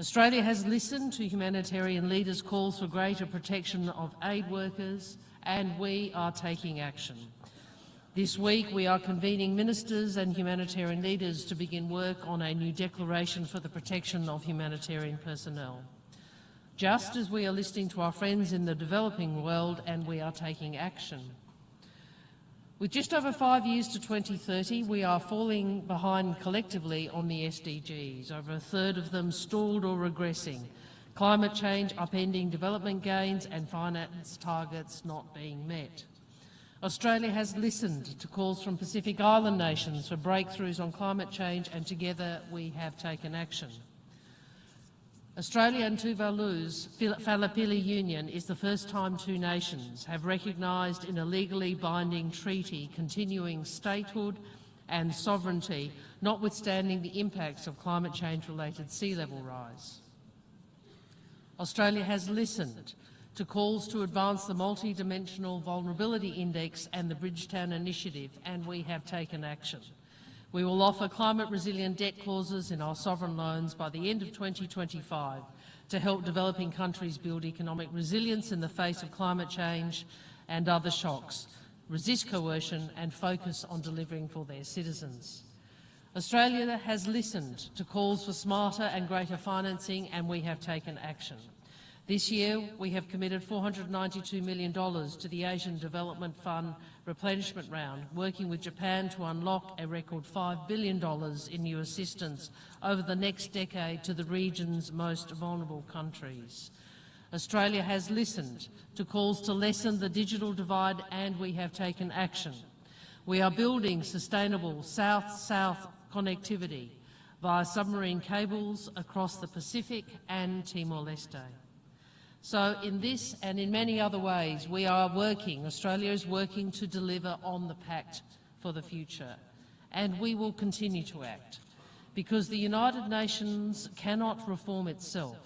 Australia has listened to humanitarian leaders' calls for greater protection of aid workers, and we are taking action. This week we are convening ministers and humanitarian leaders to begin work on a new declaration for the protection of humanitarian personnel. Just as we are listening to our friends in the developing world, and we are taking action. With just over 5 years to 2030, we are falling behind collectively on the SDGs, over a third of them stalled or regressing, climate change upending development gains and finance targets not being met. Australia has listened to calls from Pacific Island nations for breakthroughs on climate change, and together we have taken action. Australia and Tuvalu's Falapili Union is the first time two nations have recognised in a legally binding treaty continuing statehood and sovereignty, notwithstanding the impacts of climate change-related sea level rise. Australia has listened to calls to advance the Multidimensional Vulnerability Index and the Bridgetown Initiative, and we have taken action. We will offer climate-resilient debt clauses in our sovereign loans by the end of 2025 to help developing countries build economic resilience in the face of climate change and other shocks, resist coercion and focus on delivering for their citizens. Australia has listened to calls for smarter and greater financing, and we have taken action. This year, we have committed $492 million to the Asian Development Fund replenishment round, working with Japan to unlock a record $5 billion in new assistance over the next decade to the region's most vulnerable countries. Australia has listened to calls to lessen the digital divide, and we have taken action. We are building sustainable south-south connectivity via submarine cables across the Pacific and Timor-Leste. So in this and in many other ways, Australia is working to deliver on the Pact for the future. And we will continue to act, because the United Nations cannot reform itself.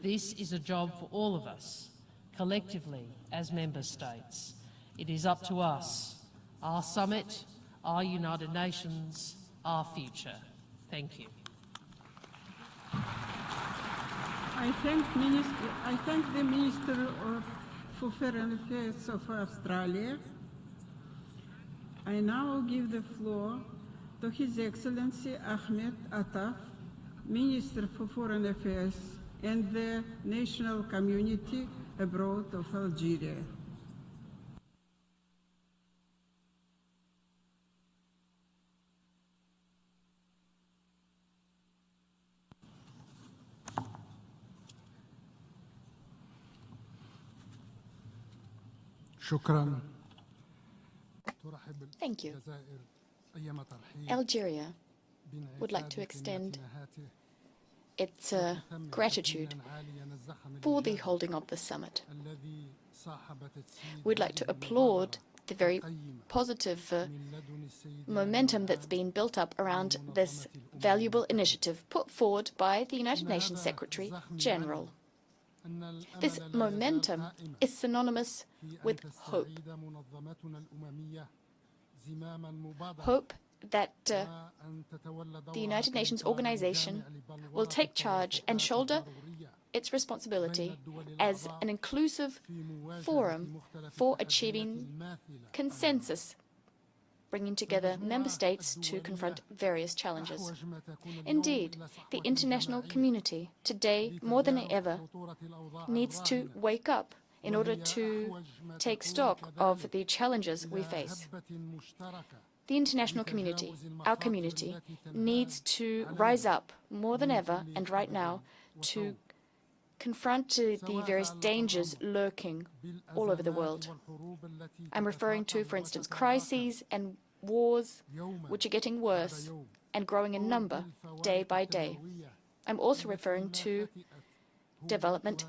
This is a job for all of us, collectively as member states. It is up to us, our summit, our United Nations, our future. Thank you. I thank the Minister for Foreign Affairs of Australia. I now give the floor to His Excellency Ahmed Attaf, Minister for Foreign Affairs and the National Community Abroad of Algeria. شكرا. Thank you. Algeria would like to extend its gratitude for the holding of the summit. We'd like to applaud the very positive momentum that's been built up around this valuable initiative put forward by the United Nations Secretary General. This momentum is synonymous with hope. Hope that the United Nations organization will take charge and shoulder its responsibility as an inclusive forum for achieving consensus, bringing together member states to confront various challenges. Indeed, the international community today, more than ever, needs to wake up in order to take stock of the challenges we face. The international community, our community, needs to rise up more than ever and right now to confront the various dangers lurking all over the world. I'm referring to, for instance, crises and wars which are getting worse and growing in number day by day. I'm also referring to development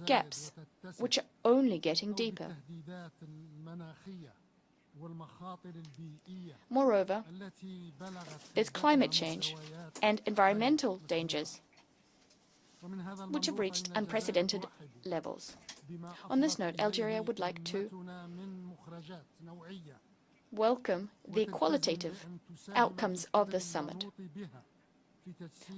gaps which are only getting deeper. Moreover, there's climate change and environmental dangers which have reached unprecedented levels. On this note, Algeria would like to welcome the qualitative outcomes of this summit.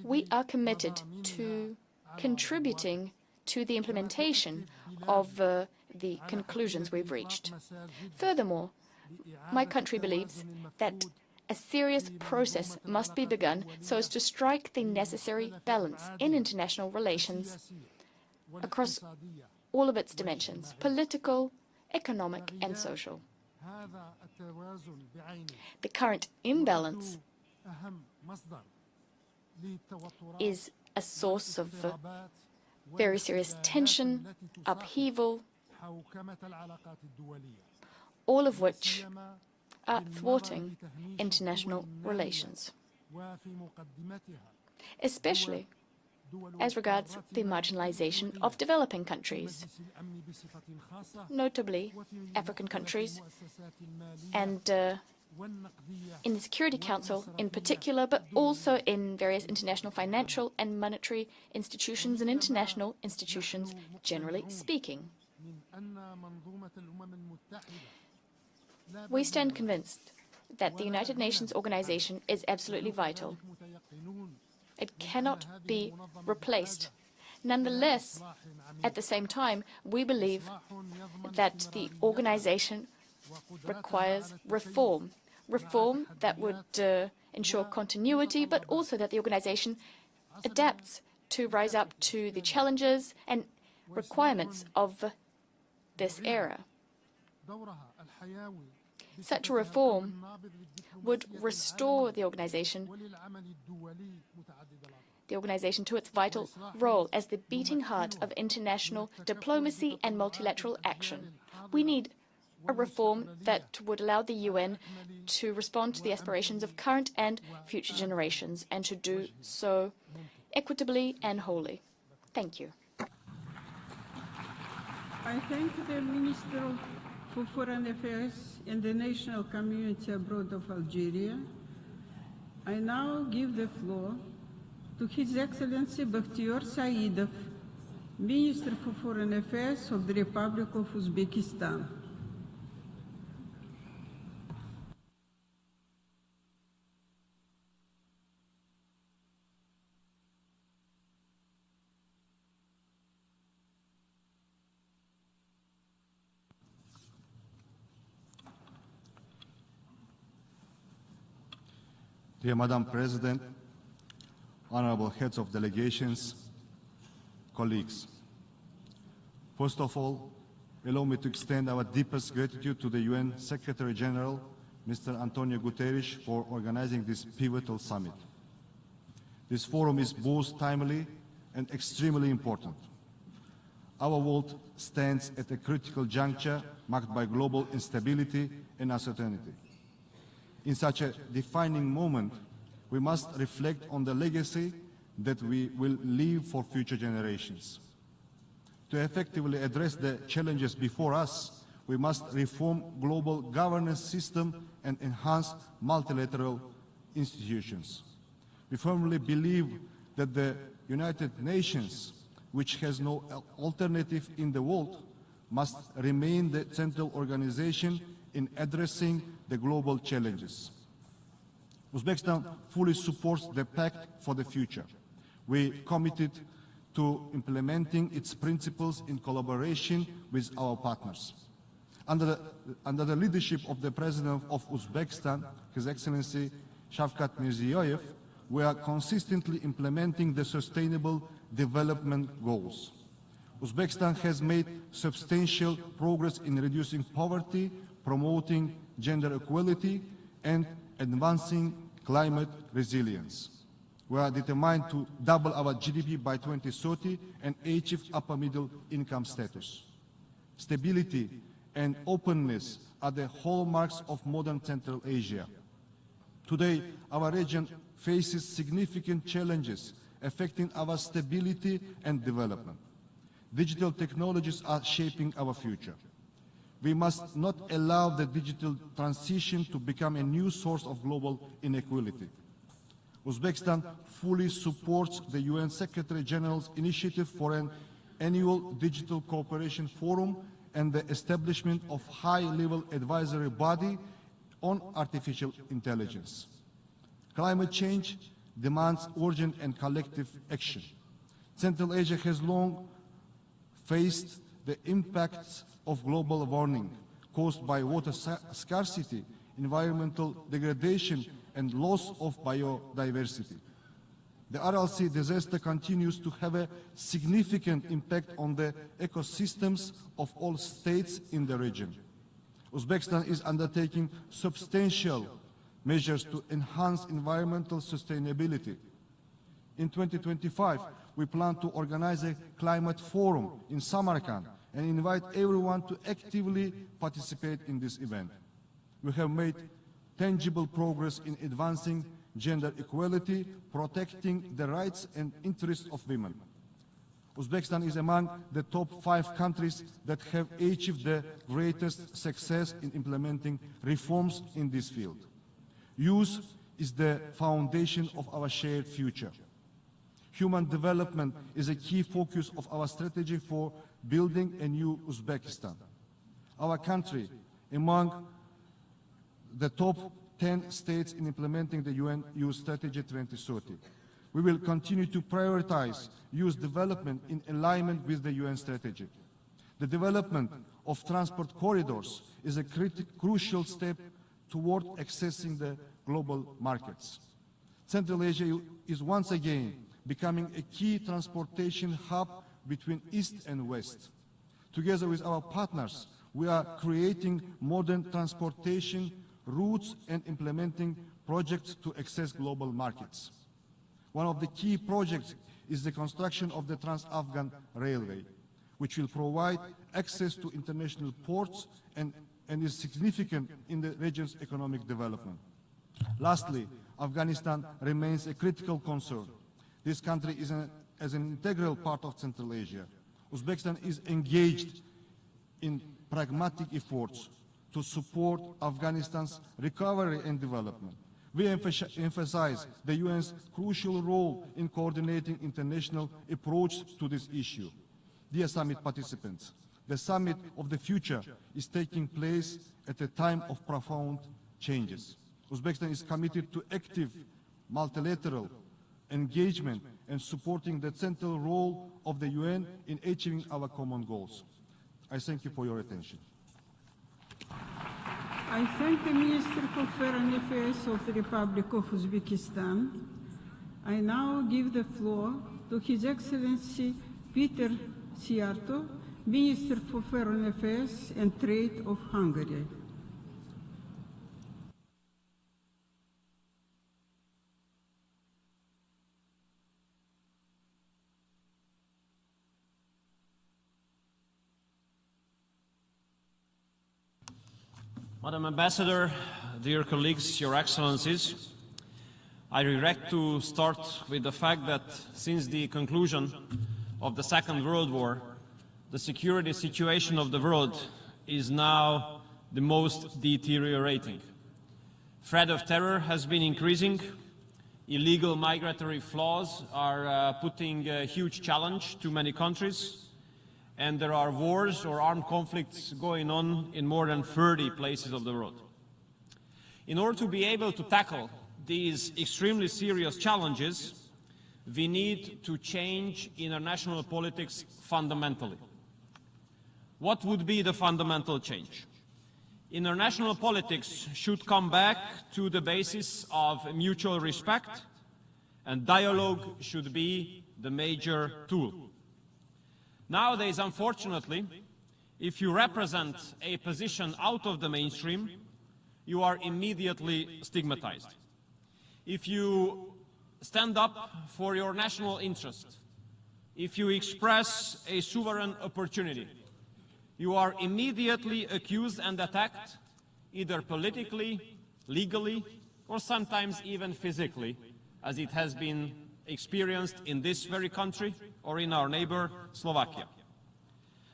We are committed to contributing to the implementation of the conclusions we've reached. Furthermore, my country believes that a serious process must be begun so as to strike the necessary balance in international relations across all of its dimensions: political, economic, and social. The current imbalance is a source of very serious tension, upheaval, all of which are thwarting international relations, especially as regards the marginalization of developing countries, notably African countries, and in the Security Council in particular, but also in various international financial and monetary institutions and international institutions generally speaking. We stand convinced that the United Nations organization is absolutely vital. It cannot be replaced. Nonetheless, at the same time, we believe that the organization requires reform. Reform that would ensure continuity, but also that the organization adapts to rise up to the challenges and requirements of this era. Such a reform would restore the organization to its vital role as the beating heart of international diplomacy and multilateral action. We need a reform that would allow the UN to respond to the aspirations of current and future generations, and to do so equitably and wholly. Thank you. I thank the Minister for Foreign Affairs and the national community abroad of Algeria. I now give the floor to His Excellency Bakhtiyor Saidov, Minister for Foreign Affairs of the Republic of Uzbekistan. Dear Madam President, honorable heads of delegations, colleagues. First of all, allow me to extend our deepest gratitude to the UN Secretary General, Mr. Antonio Guterres, for organizing this pivotal summit. This forum is both timely and extremely important. Our world stands at a critical juncture marked by global instability and uncertainty. In such a defining moment, we must reflect on the legacy that we will leave for future generations. To effectively address the challenges before us, we must reform global governance system and enhance multilateral institutions. We firmly believe that the United Nations, which has no alternative in the world, must remain the central organization in addressing the global challenges. Uzbekistan fully supports the Pact for the Future. We committed to implementing its principles in collaboration with our partners. Under the leadership of the President of Uzbekistan, His Excellency Shavkat Mirziyoyev, we are consistently implementing the Sustainable Development Goals. Uzbekistan has made substantial progress in reducing poverty, promoting gender equality, and advancing climate resilience. We are determined to double our GDP by 2030 and achieve upper middle income status. Stability and openness are the hallmarks of modern Central Asia. Today, our region faces significant challenges affecting our stability and development. Digital technologies are shaping our future. We must not allow the digital transition to become a new source of global inequality. Uzbekistan fully supports the UN Secretary General's initiative for an annual digital cooperation forum and the establishment of high-level advisory body on artificial intelligence. Climate change demands urgent and collective action. Central Asia has long faced the impacts of global warming caused by water scarcity, environmental degradation, and loss of biodiversity. The RLC disaster continues to have a significant impact on the ecosystems of all states in the region. Uzbekistan is undertaking substantial measures to enhance environmental sustainability. In 2025, we plan to organize a climate forum in Samarkand and invite everyone to actively participate in this event. We have made tangible progress in advancing gender equality, protecting the rights and interests of women. Uzbekistan is among the top 5 countries that have achieved the greatest success in implementing reforms in this field. Youth is the foundation of our shared future. Human development is a key focus of our strategy for building a new Uzbekistan. Our country, among the top 10 states in implementing the UN Youth Strategy 2030. We will continue to prioritize youth development in alignment with the UN strategy. The development of transport corridors is a crucial step toward accessing the global markets. Central Asia is once again becoming a key transportation hub between East and West. Together with our partners, we are creating modern transportation routes and implementing projects to access global markets. One of the key projects is the construction of the Trans-Afghan Railway, which will provide access to international ports and is significant in the region's economic development. Lastly, Afghanistan remains a critical concern. This country is an integral part of Central Asia. Uzbekistan is engaged in pragmatic efforts to support Afghanistan's recovery and development. We emphasize the UN's crucial role in coordinating international approach to this issue. Dear summit participants, the summit of the future is taking place at a time of profound changes. Uzbekistan is committed to active multilateral engagement and supporting the central role of the UN in achieving our common goals. I thank you for your attention. I thank the Minister for Foreign Affairs of the Republic of Uzbekistan. I now give the floor to His Excellency Peter Szijjártó, Minister for Foreign Affairs and Trade of Hungary. Madam Ambassador, dear colleagues, Your Excellencies, I regret to start with the fact that since the conclusion of the Second World War, the security situation of the world is now the most deteriorating. Threat of terror has been increasing. Illegal migratory flows are putting a huge challenge to many countries. And there are wars or armed conflicts going on in more than 30 places of the world. In order to be able to tackle these extremely serious challenges, we need to change international politics fundamentally. What would be the fundamental change? International politics should come back to the basis of mutual respect, and dialogue should be the major tool. Nowadays, unfortunately, if you represent a position out of the mainstream, you are immediately stigmatized. If you stand up for your national interest, if you express a sovereign opportunity, you are immediately accused and attacked, either politically, legally, or sometimes even physically, as it has been experienced in this very country or in our neighbor, Slovakia.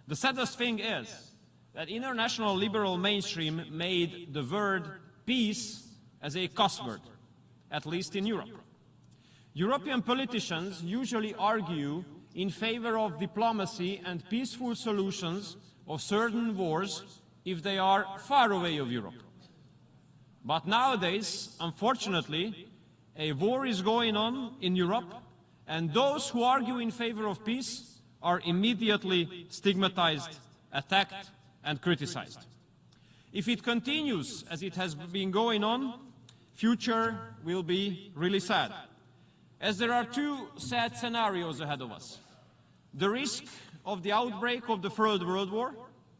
The saddest thing is that international liberal mainstream made the word peace as a cuss word, at least in Europe. European politicians usually argue in favor of diplomacy and peaceful solutions of certain wars if they are far away of Europe. But nowadays, unfortunately, a war is going on in Europe, and those who argue in favor of peace are immediately stigmatized, attacked, and criticized. If it continues as it has been going on, future will be really sad, as there are two sad scenarios ahead of us. The risk of the outbreak of the Third World War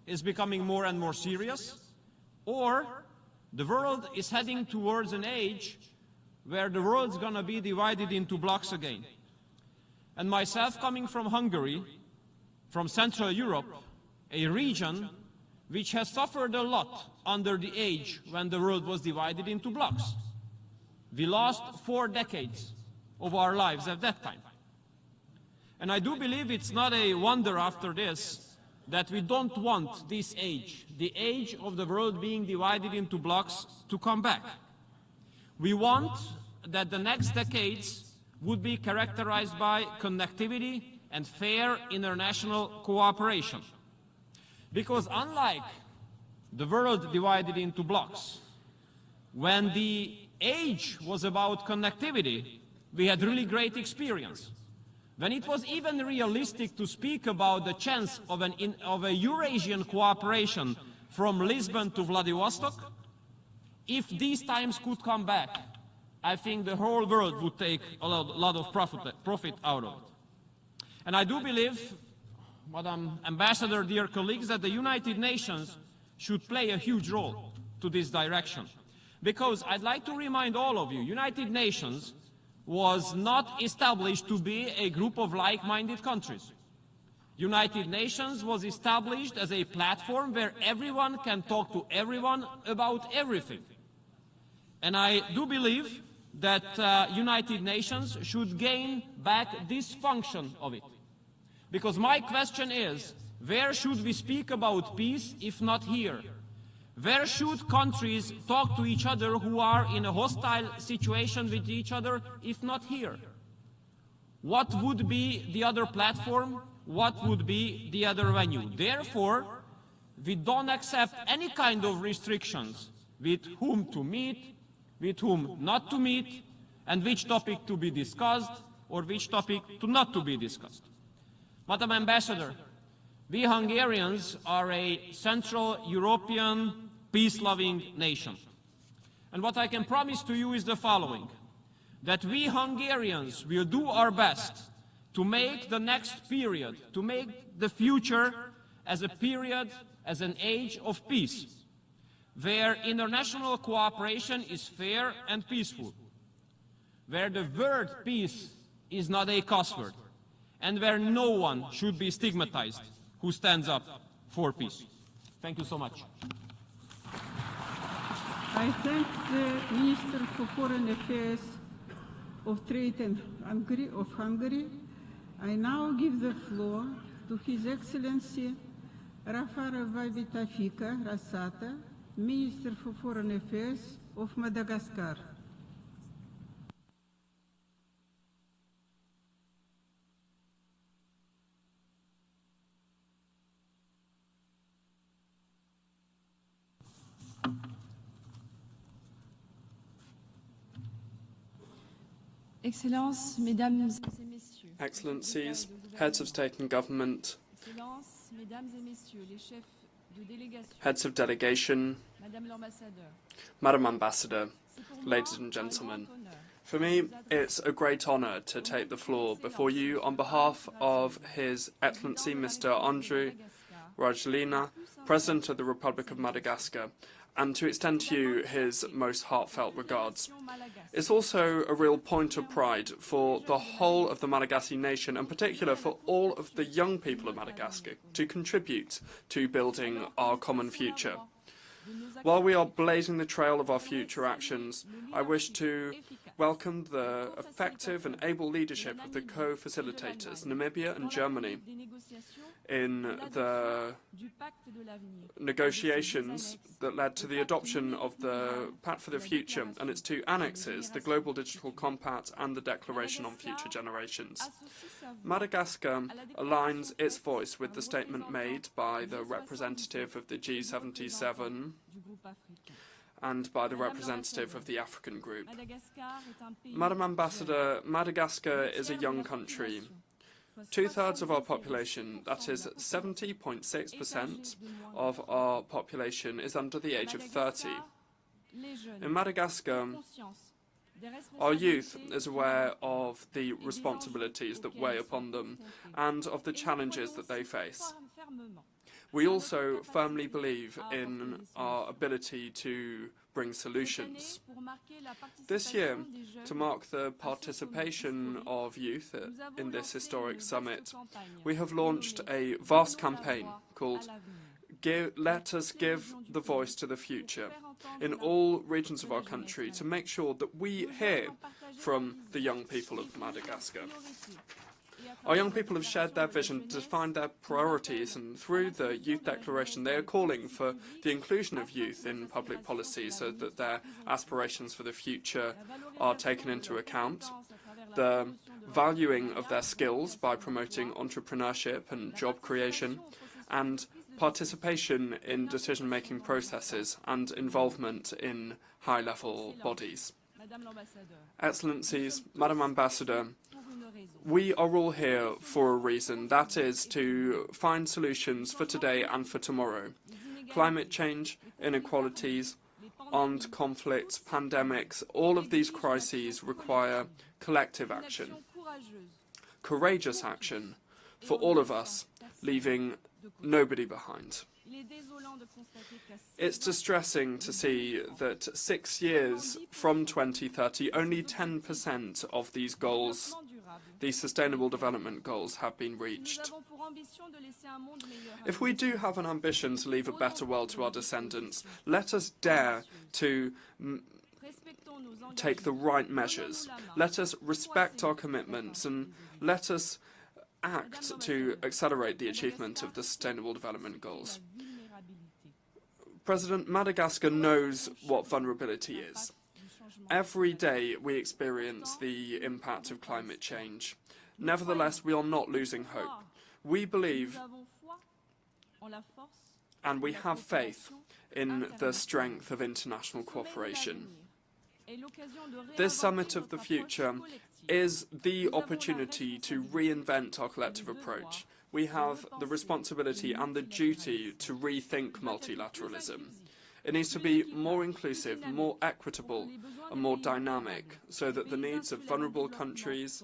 is becoming more and more serious, or the world is heading towards an age where the world's going to be divided into blocks again. And myself, coming from Hungary, from Central Europe, a region which has suffered a lot under the age when the world was divided into blocks. We lost 4 decades of our lives at that time. And I do believe it's not a wonder after this that we don't want this age, the age of the world being divided into blocks, to come back. We want that the next decades would be characterized by connectivity and fair international cooperation. Because unlike the world divided into blocks, when the age was about connectivity, we had really great experience. When it was even realistic to speak about the chance of a Eurasian cooperation from Lisbon to Vladivostok, if these times could come back, I think the whole world would take a lot of profit out of it. And I do believe, Madam Ambassador, dear colleagues, that the United Nations should play a huge role to this direction. Because I'd like to remind all of you, United Nations was not established to be a group of like-minded countries. United Nations was established as a platform where everyone can talk to everyone about everything. And I do believe that United Nations should gain back this function of it. Because my question is, Where should we speak about peace if not here? Where should countries talk to each other who are in a hostile situation with each other if not here? What would be the other platform? What would be the other venue? Therefore, we don't accept any kind of restrictions with whom to meet, with whom not to meet, and which topic to be discussed or which topic to not to be discussed. Madam Ambassador, we Hungarians are a Central European peace-loving nation. And what I can promise to you is the following, that we Hungarians will do our best to make the next period, to make the future as a period, as an age of peace, where international cooperation is fair and peaceful, where the word peace is not a cuss word, and where no one should be stigmatized who stands up for peace. Thank you so much. I thank the Minister for Foreign Affairs of Trade and Hungary. I now give the floor to His Excellency Rafarova Fica Rassata, Minister for Foreign Affairs of Madagascar. Excellences, Mesdames et Messieurs. Excellencies, heads of state and government, Excellences, Mesdames et Messieurs, les chefs de délégation, heads of delegation, Madame l'Ambassadeur. Madam Ambassador, ladies and gentlemen. For me, it's a great honor to take the floor before you on behalf of His Excellency Mr. Andry Rajoelina, President of the Republic of Madagascar, and to extend to you his most heartfelt regards. It's also a real point of pride for the whole of the Malagasy nation, and in particular for all of the young people of Madagascar, to contribute to building our common future. While we are blazing the trail of our future actions, I wish to welcome the effective and able leadership of the co-facilitators, Namibia and Germany, in the negotiations that led to the adoption of the Pact for the Future and its two annexes, the Global Digital Compact and the Declaration on Future Generations. Madagascar aligns its voice with the statement made by the representative of the G77 and by the representative of the African group. Madam Ambassador, Madagascar is a young country. Two-thirds of our population, that is 70.6% of our population, is under the age of 30. In Madagascar, our youth is aware of the responsibilities that weigh upon them and of the challenges that they face. We also firmly believe in our ability to bring solutions. This year, to mark the participation of youth in this historic summit, we have launched a vast campaign called Let Us Give the Voice to the Future in all regions of our country to make sure that we hear from the young people of Madagascar. Our young people have shared their vision to define their priorities, and through the Youth Declaration they are calling for the inclusion of youth in public policy so that their aspirations for the future are taken into account, the valuing of their skills by promoting entrepreneurship and job creation, and participation in decision-making processes and involvement in high-level bodies. Excellencies, Madam Ambassador, we are all here for a reason, that is to find solutions for today and for tomorrow. Climate change, inequalities, armed conflicts, pandemics, all of these crises require collective action, courageous action for all of us, leaving nobody behind. It's distressing to see that 6 years from 2030, only 10% of these goals, these Sustainable Development Goals, have been reached. If we do have an ambition to leave a better world to our descendants, let us dare to take the right measures. Let us respect our commitments and let us act to accelerate the achievement of the Sustainable Development Goals. President, Madagascar knows what vulnerability is. Every day we experience the impact of climate change. Nevertheless, we are not losing hope. We believe and we have faith in the strength of international cooperation. This Summit of the Future is the opportunity to reinvent our collective approach. We have the responsibility and the duty to rethink multilateralism. It needs to be more inclusive, more equitable, and more dynamic, so that the needs of vulnerable countries,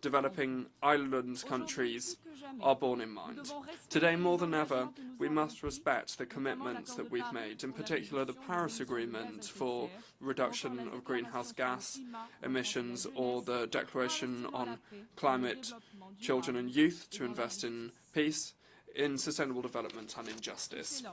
developing island countries, are borne in mind. Today, more than ever, we must respect the commitments that we've made, in particular the Paris Agreement for reduction of greenhouse gas emissions, or the Declaration on Climate, Children and Youth to invest in peace, in sustainable development and in justice.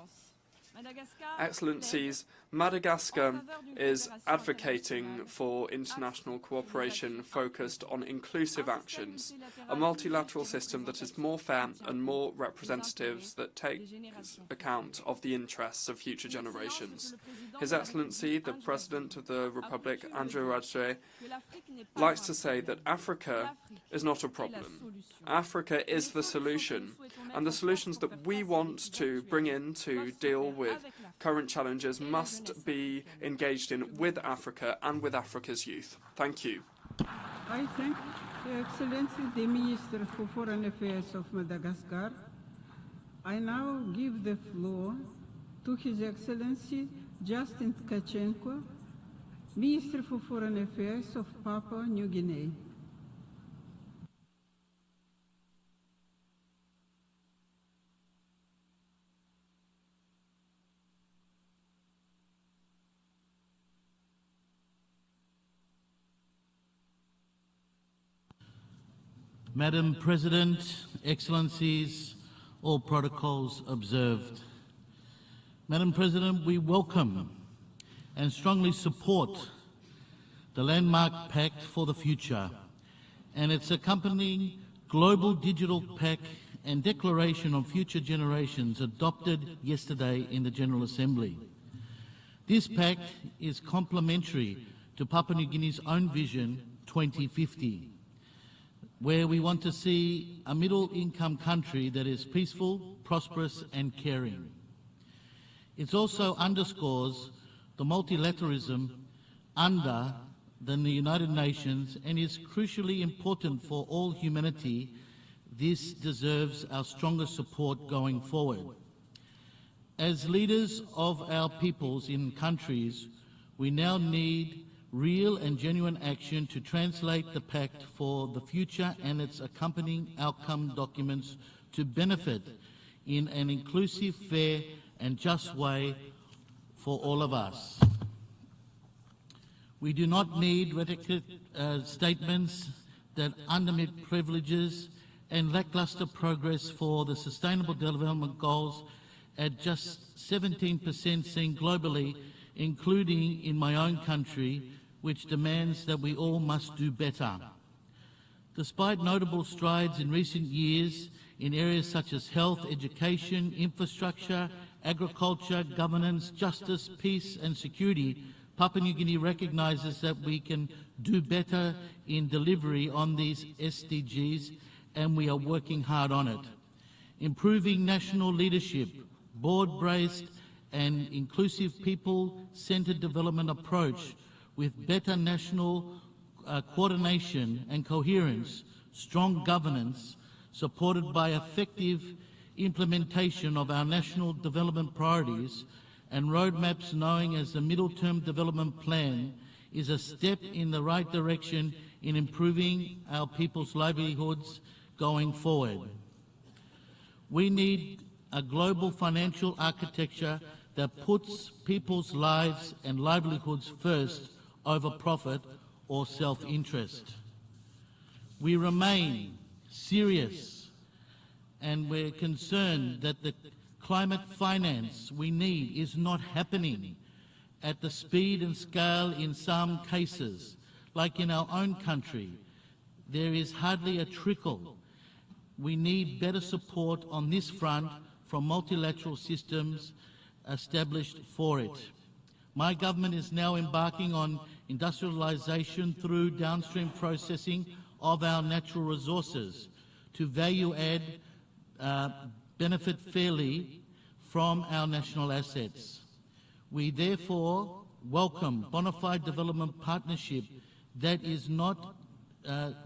Excellencies, Madagascar is advocating for international cooperation focused on inclusive actions, a multilateral system that is more fair and more representative, that takes account of the interests of future generations. His Excellency, the President of the Republic, André Radje, likes to say that Africa is not a problem. Africa is the solution, and the solutions that we want to bring in to deal with current challenges must be engaged in with Africa and with Africa's youth. Thank you. I thank Her Excellency the Minister for Foreign Affairs of Madagascar. I now give the floor to His Excellency Justin Tkachenko, Minister for Foreign Affairs of Papua New Guinea. Madam President, Excellencies, all protocols observed. Madam President, we welcome and strongly support the landmark Pact for the Future and its accompanying Global Digital Pact and Declaration on Future Generations adopted yesterday in the General Assembly. This pact is complementary to Papua New Guinea's own Vision 2050, where we want to see a middle-income country that is peaceful, prosperous and caring. It also underscores the multilateralism under the United Nations and is crucially important for all humanity. This deserves our strongest support going forward. As leaders of our peoples in countries, we now need real and genuine action to translate the Pact for the Future and its accompanying outcome documents to benefit in an inclusive, fair and just way for all of us. We do not need rhetoric statements that undermine privileges and lacklustre progress for the Sustainable Development Goals at just 17% seen globally, including in my own country, which demands that we all must do better. Despite notable strides in recent years in areas such as health, education, infrastructure, agriculture, governance, justice, peace and security, Papua New Guinea recognises that we can do better in delivery on these SDGs, and we are working hard on it. Improving national leadership, broad-based and inclusive people-centred development approach with better national coordination and coherence, strong governance, supported by effective implementation of our national development priorities and roadmaps known as the Middle-Term Development Plan, is a step in the right direction in improving our people's livelihoods going forward. We need a global financial architecture that puts people's lives and livelihoods first over profit or self-interest. We remain serious and we're concerned that the climate finance we need is not happening at the speed and scale in some cases. Like in our own country, there is hardly a trickle. we need better support on this front from multilateral systems established for it. My government is now embarking on industrialisation through downstream processing of our natural resources to value add, benefit fairly from our national assets. We therefore welcome bona fide development partnership that is not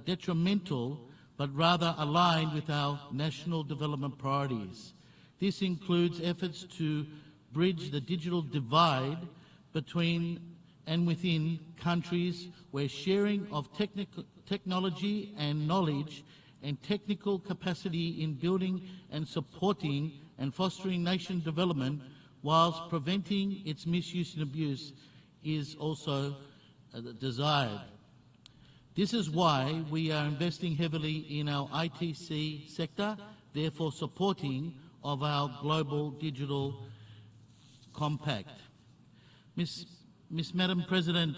detrimental but rather aligned with our national development priorities. This includes efforts to bridge the digital divide between and within countries where sharing of technology and knowledge and technical capacity in building and supporting and fostering nation development whilst preventing its misuse and abuse is also desired. This is why we are investing heavily in our ITC sector, therefore supporting of our global digital compact. Madam President,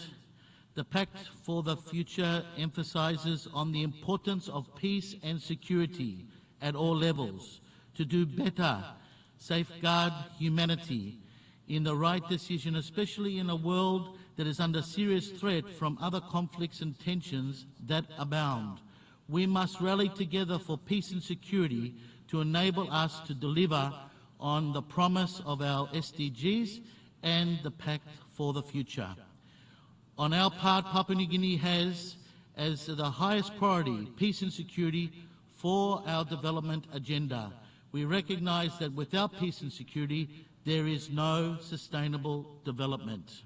the Pact for the Future emphasises on the importance of peace and security at all levels to do better, safeguard humanity in the right decision, especially in a world that is under serious threat from other conflicts and tensions that abound. We must rally together for peace and security to enable us to deliver on the promise of our SDGs and the Pact for the Future. On our part, Papua New Guinea has as the highest priority peace and security for our development agenda. We recognise that without peace and security, there is no sustainable development.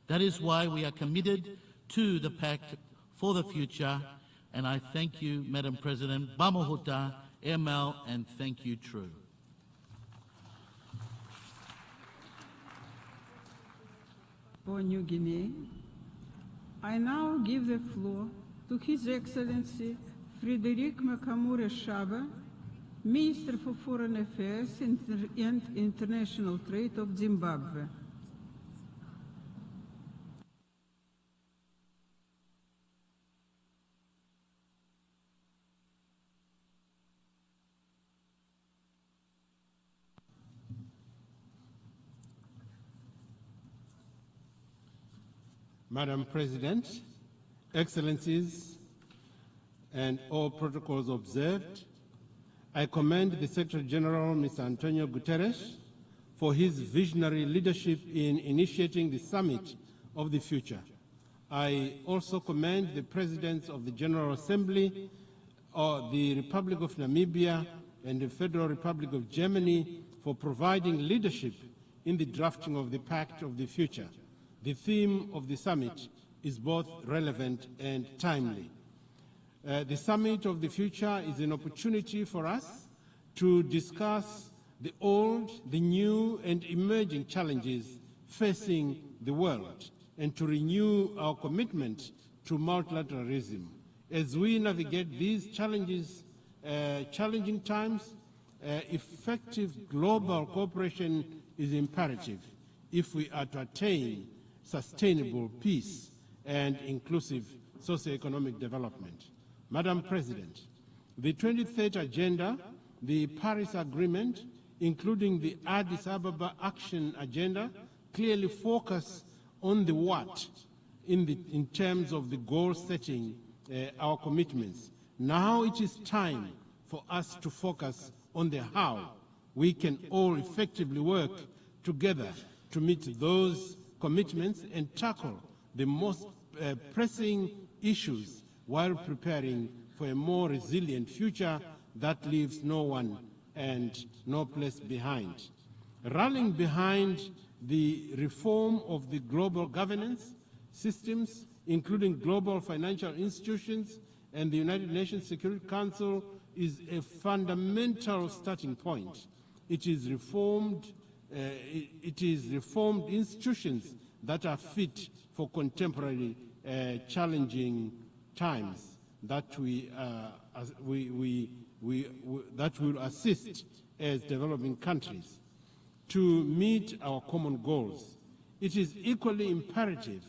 That is why we are committed to the Pact for the Future, and I thank you, Madam President, Bamahuta, ML, and thank you, True. For New Guinea, I now give the floor to His Excellency Frederic Makamure Shaba, Minister for Foreign Affairs and International Trade of Zimbabwe. Madam President, Excellencies, and all protocols observed, I commend the Secretary General, Mr. Antonio Guterres, for his visionary leadership in initiating the Summit of the Future. I also commend the Presidents of the General Assembly, the Republic of Namibia, and the Federal Republic of Germany for providing leadership in the drafting of the Pact of the Future. The theme of the summit is both relevant and timely. The Summit of the Future is an opportunity for us to discuss the old, the new, and emerging challenges facing the world and to renew our commitment to multilateralism. As we navigate these challenging times, effective global cooperation is imperative if we are to attain sustainable peace and inclusive socio-economic development. Madam President, the 2030 Agenda, the Paris Agreement, including the Addis Ababa Action Agenda, clearly focus on the what in terms of the goal setting, our commitments. Now it is time for us to focus on the how we can all effectively work together to meet those commitments and tackle the most pressing issues while preparing for a more resilient future that leaves no one and no place behind. Rallying behind the reform of the global governance systems, including global financial institutions and the United Nations Security Council, is a fundamental starting point. It is reformed institutions that are fit for contemporary challenging times that that will assist as developing countries to meet our common goals. It is equally imperative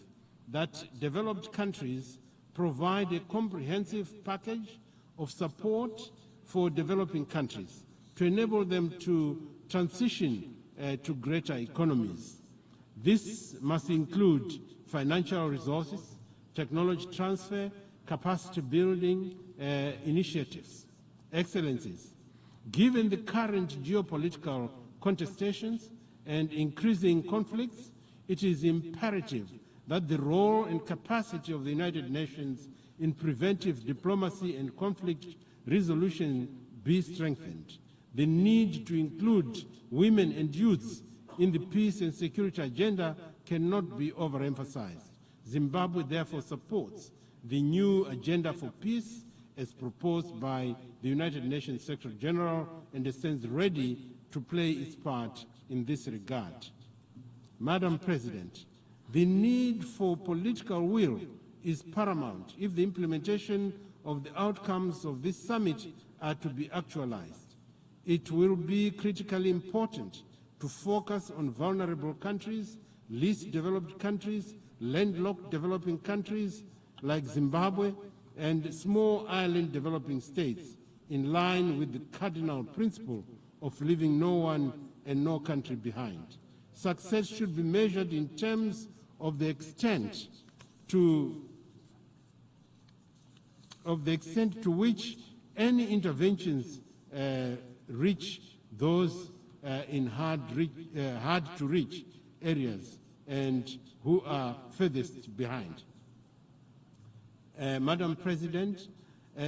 that developed countries provide a comprehensive package of support for developing countries to enable them to transition to greater economies. This must include financial resources, technology transfer, capacity building initiatives. Excellencies, given the current geopolitical contestations and increasing conflicts, it is imperative that the role and capacity of the United Nations in preventive diplomacy and conflict resolution be strengthened. The need to include women and youths in the peace and security agenda cannot be overemphasized. Zimbabwe therefore supports the new agenda for peace as proposed by the United Nations Secretary General and stands ready to play its part in this regard. Madam President, the need for political will is paramount if the implementation of the outcomes of this summit are to be actualized. It will be critically important to focus on vulnerable countries, least developed countries, landlocked developing countries like Zimbabwe, and small island developing states, in line with the cardinal principle of leaving no one and no country behind. Success should be measured in terms of the extent to which any interventions reach those in hard-to-reach areas and who are furthest behind. Madam President,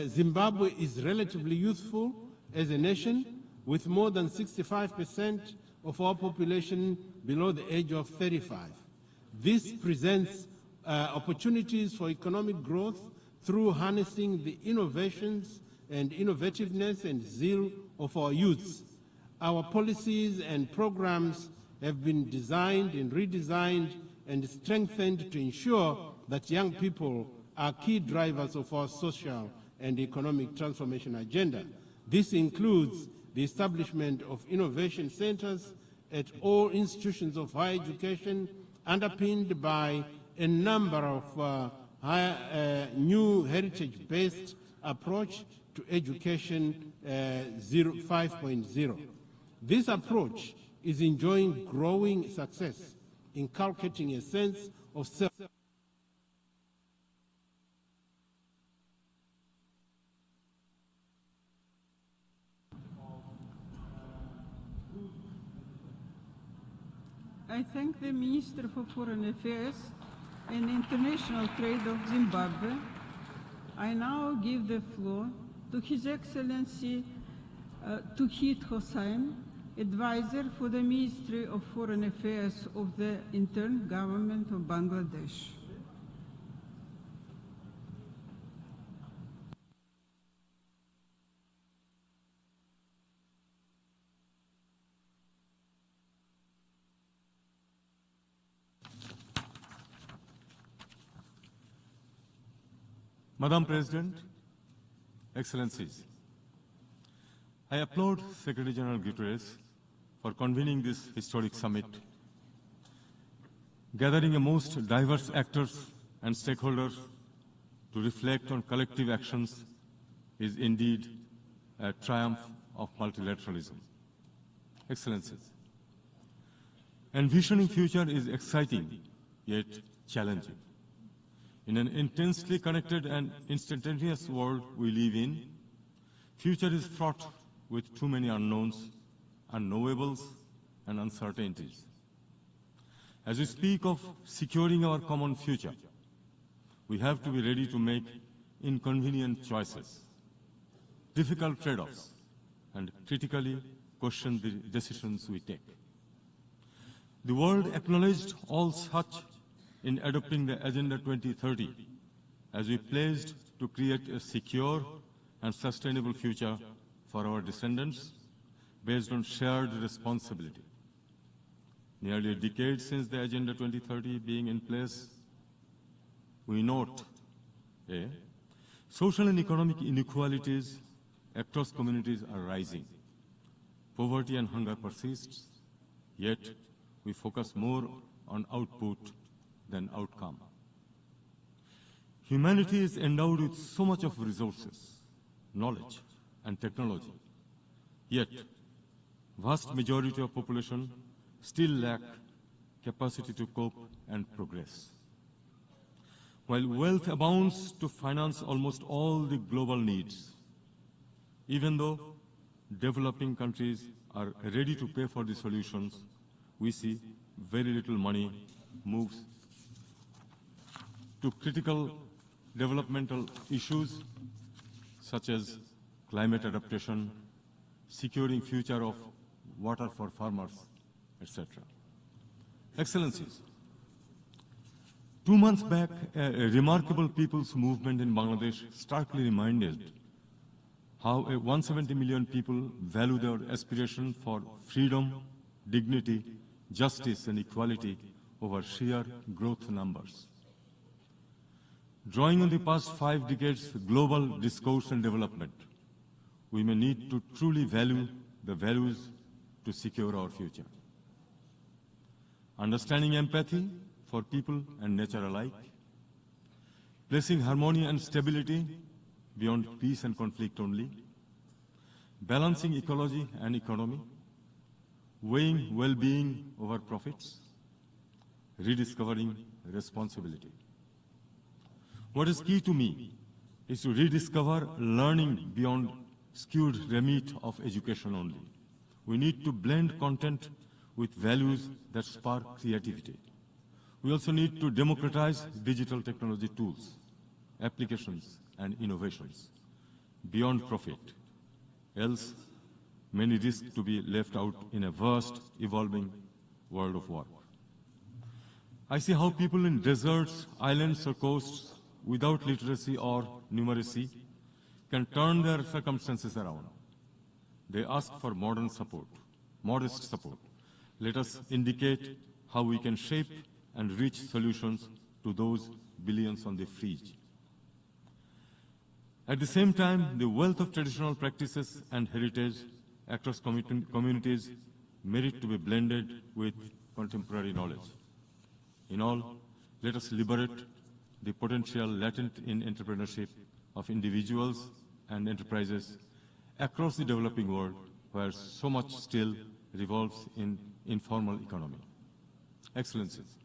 Zimbabwe is relatively youthful as a nation, with more than 65% of our population below the age of 35. This presents opportunities for economic growth through harnessing the innovations and innovativeness and zeal of our youths. Our policies and programs have been designed and redesigned and strengthened to ensure that young people are key drivers of our social and economic transformation agenda. This includes the establishment of innovation centers at all institutions of higher education, underpinned by a number of new heritage-based approach to education 5.0. This approach is enjoying growing success, inculcating a sense of self. I thank the Minister for Foreign Affairs and International Trade of Zimbabwe. I now give the floor to His Excellency Tuhit Hossain, Advisor for the Ministry of Foreign Affairs of the Interim Government of Bangladesh. Madam President, Excellencies, I applaud Secretary General Guterres for convening this historic summit. Gathering the most diverse actors and stakeholders to reflect on collective actions is indeed a triumph of multilateralism. Excellencies, envisioning future is exciting yet challenging. In an intensely connected and instantaneous world we live in, future is fraught with too many unknowns, unknowables, and uncertainties. As we speak of securing our common future, we have to be ready to make inconvenient choices, difficult trade-offs, and critically question the decisions we take. The world acknowledged all such in adopting the Agenda 2030 as we pledged to create a secure and sustainable future for our descendants based on shared responsibility. Nearly a decade since the Agenda 2030 being in place, we note social and economic inequalities across communities are rising. Poverty and hunger persists, yet we focus more on output than outcome. Humanity is endowed with so much of resources, knowledge, and technology. Yet, vast majority of population still lack capacity to cope and progress. While wealth abounds to finance almost all the global needs, even though developing countries are ready to pay for the solutions, we see very little money moves to critical developmental issues such as climate adaptation, securing future of water for farmers, etc. Excellencies, 2 months back, a remarkable people's movement in Bangladesh starkly reminded how 170 million people value their aspiration for freedom, dignity, justice, and equality over sheer growth numbers. Drawing on the past 5 decades' global discourse and development, we may need to truly value the values to secure our future. Understanding empathy for people and nature alike, placing harmony and stability beyond peace and conflict only, balancing ecology and economy, weighing well-being over profits, rediscovering responsibility. What is key to me is to rediscover learning beyond skewed remit of education only. We need to blend content with values that spark creativity. We also need to democratize digital technology tools, applications, and innovations beyond profit. Else, many risk to be left out in a vast, evolving world of work. I see how people in deserts, islands, or coasts without literacy or numeracy can turn their circumstances around. They ask for modern support, modest support. Let us indicate how we can shape and reach solutions to those billions on the fringe. At the same time, the wealth of traditional practices and heritage across communities merit to be blended with contemporary knowledge. In all, let us liberate the potential latent in entrepreneurship of individuals and enterprises across the developing world, where so much still revolves in informal economy. Excellencies,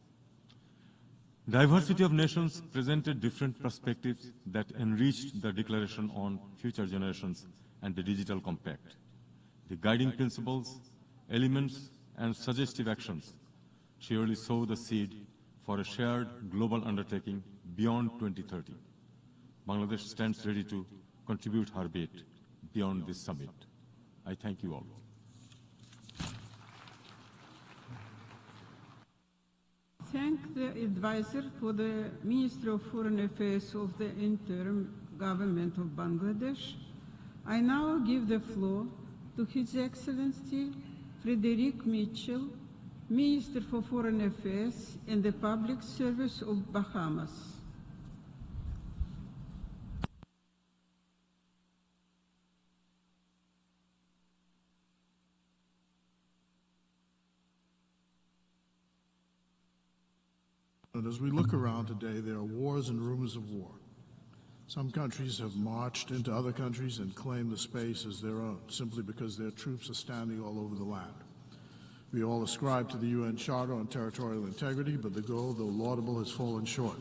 diversity of nations presented different perspectives that enriched the Declaration on Future Generations and the Digital Compact. The guiding principles, elements, and suggestive actions surely sow the seed for a shared global undertaking beyond 2030. Bangladesh stands ready to contribute her bit beyond this summit. I thank you all. Thank the advisor for the Minister of Foreign Affairs of the interim government of Bangladesh. I now give the floor to His Excellency Frederick Mitchell, Minister for Foreign Affairs and the Public Service of Bahamas. And as we look around today, there are wars and rumors of war. Some countries have marched into other countries and claimed the space as their own, simply because their troops are standing all over the land. We all ascribe to the UN Charter on territorial integrity, but the goal, though laudable, has fallen short.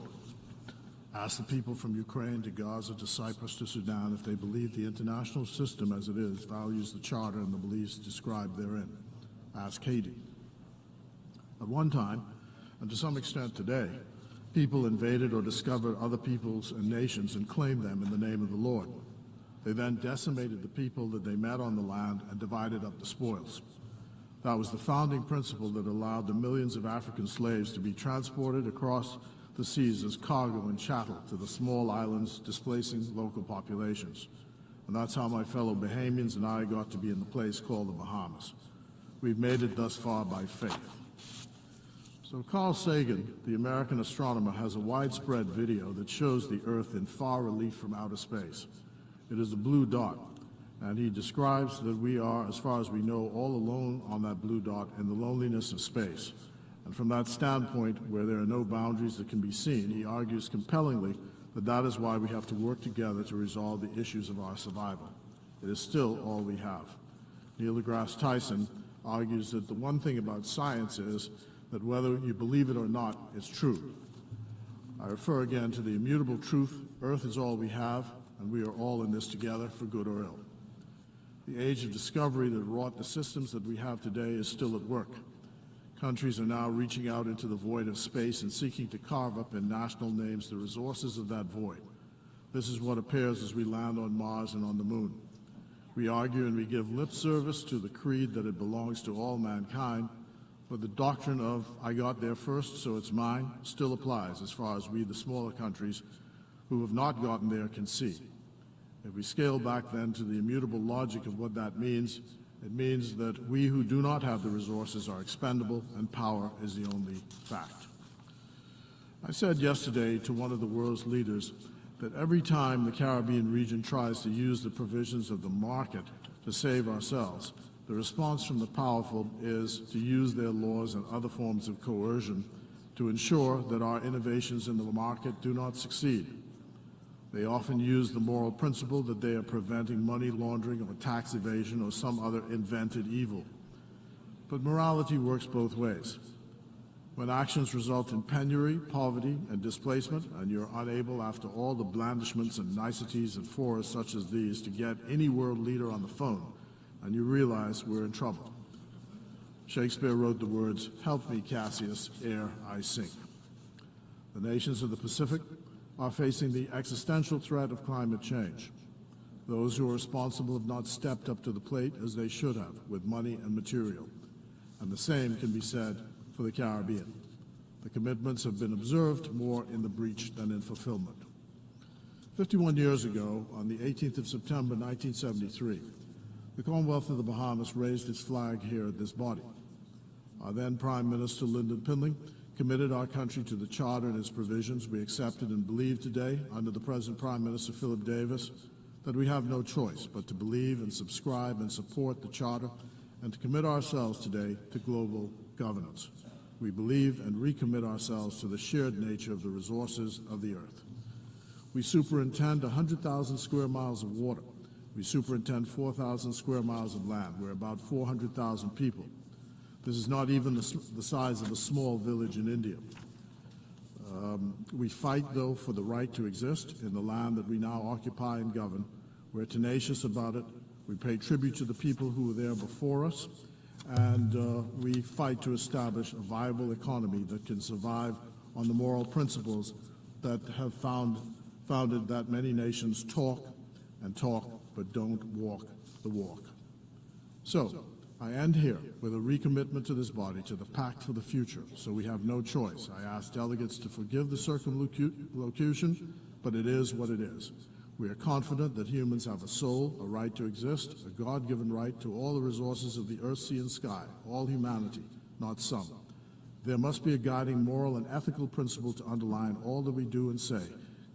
Ask the people from Ukraine to Gaza to Cyprus to Sudan if they believe the international system as it is values the Charter and the beliefs described therein. Ask Haiti. At one time, and to some extent today, people invaded or discovered other peoples and nations and claimed them in the name of the Lord. They then decimated the people that they met on the land and divided up the spoils. That was the founding principle that allowed the millions of African slaves to be transported across the seas as cargo and chattel to the small islands, displacing local populations. And that's how my fellow Bahamians and I got to be in the place called the Bahamas. We've made it thus far by faith. So Carl Sagan, the American astronomer, has a widespread video that shows the Earth in far relief from outer space. It is a blue dot, and he describes that we are, as far as we know, all alone on that blue dot in the loneliness of space. And from that standpoint, where there are no boundaries that can be seen, he argues compellingly that that is why we have to work together to resolve the issues of our survival. It is still all we have. Neil deGrasse Tyson argues that the one thing about science is that whether you believe it or not, it's true. I refer again to the immutable truth: Earth is all we have, and we are all in this together, for good or ill. The age of discovery that wrought the systems that we have today is still at work. Countries are now reaching out into the void of space and seeking to carve up in national names the resources of that void. This is what appears as we land on Mars and on the Moon. We argue and we give lip service to the creed that it belongs to all mankind, but the doctrine of "I got there first, so it's mine" still applies as far as we, the smaller countries who have not gotten there, can see. If we scale back then to the immutable logic of what that means, it means that we who do not have the resources are expendable, and power is the only fact. I said yesterday to one of the world's leaders that every time the Caribbean region tries to use the provisions of the market to save ourselves, the response from the powerful is to use their laws and other forms of coercion to ensure that our innovations in the market do not succeed. They often use the moral principle that they are preventing money laundering or tax evasion or some other invented evil. But morality works both ways. When actions result in penury, poverty, and displacement, and you're unable, after all the blandishments and niceties and forums such as these, to get any world leader on the phone, and you realize we're in trouble. Shakespeare wrote the words, "Help me, Cassius, ere I sink." The nations of the Pacific are facing the existential threat of climate change. Those who are responsible have not stepped up to the plate as they should have, with money and material. And the same can be said for the Caribbean. The commitments have been observed more in the breach than in fulfillment. 51 years ago, on the 18th of September 1973, the Commonwealth of the Bahamas raised its flag here at this body. Our then Prime Minister, Lyndon Pindling, committed our country to the Charter and its provisions. We accepted and believe today, under the present Prime Minister Philip Davis, that we have no choice but to believe and subscribe and support the Charter and to commit ourselves today to global governance. We believe and recommit ourselves to the shared nature of the resources of the earth. We superintend 100,000 square miles of water. We superintend 4,000 square miles of land. We're about 400,000 people. This is not even the size of a small village in India. We fight, though, for the right to exist in the land that we now occupy and govern. We're tenacious about it. We pay tribute to the people who were there before us, and we fight to establish a viable economy that can survive on the moral principles that have founded that many nations talk and talk but don't walk the walk. So, I end here with a recommitment to this body, to the Pact for the future, so we have no choice. I ask delegates to forgive the circumlocution, but it is what it is. We are confident that humans have a soul, a right to exist, a God-given right to all the resources of the earth, sea, and sky, all humanity, not some. There must be a guiding moral and ethical principle to underline all that we do and say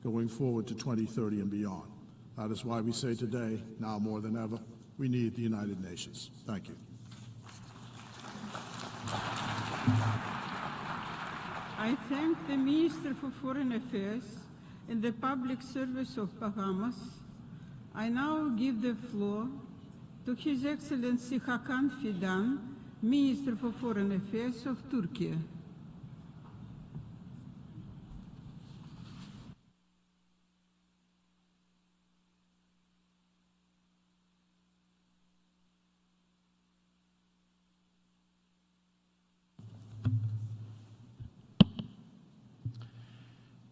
going forward to 2030 and beyond. That is why we say today, now more than ever, we need the United Nations. Thank you. I thank the Minister for Foreign Affairs and the Public Service of Bahamas. I now give the floor to His Excellency Hakan Fidan, Minister for Foreign Affairs of Turkey.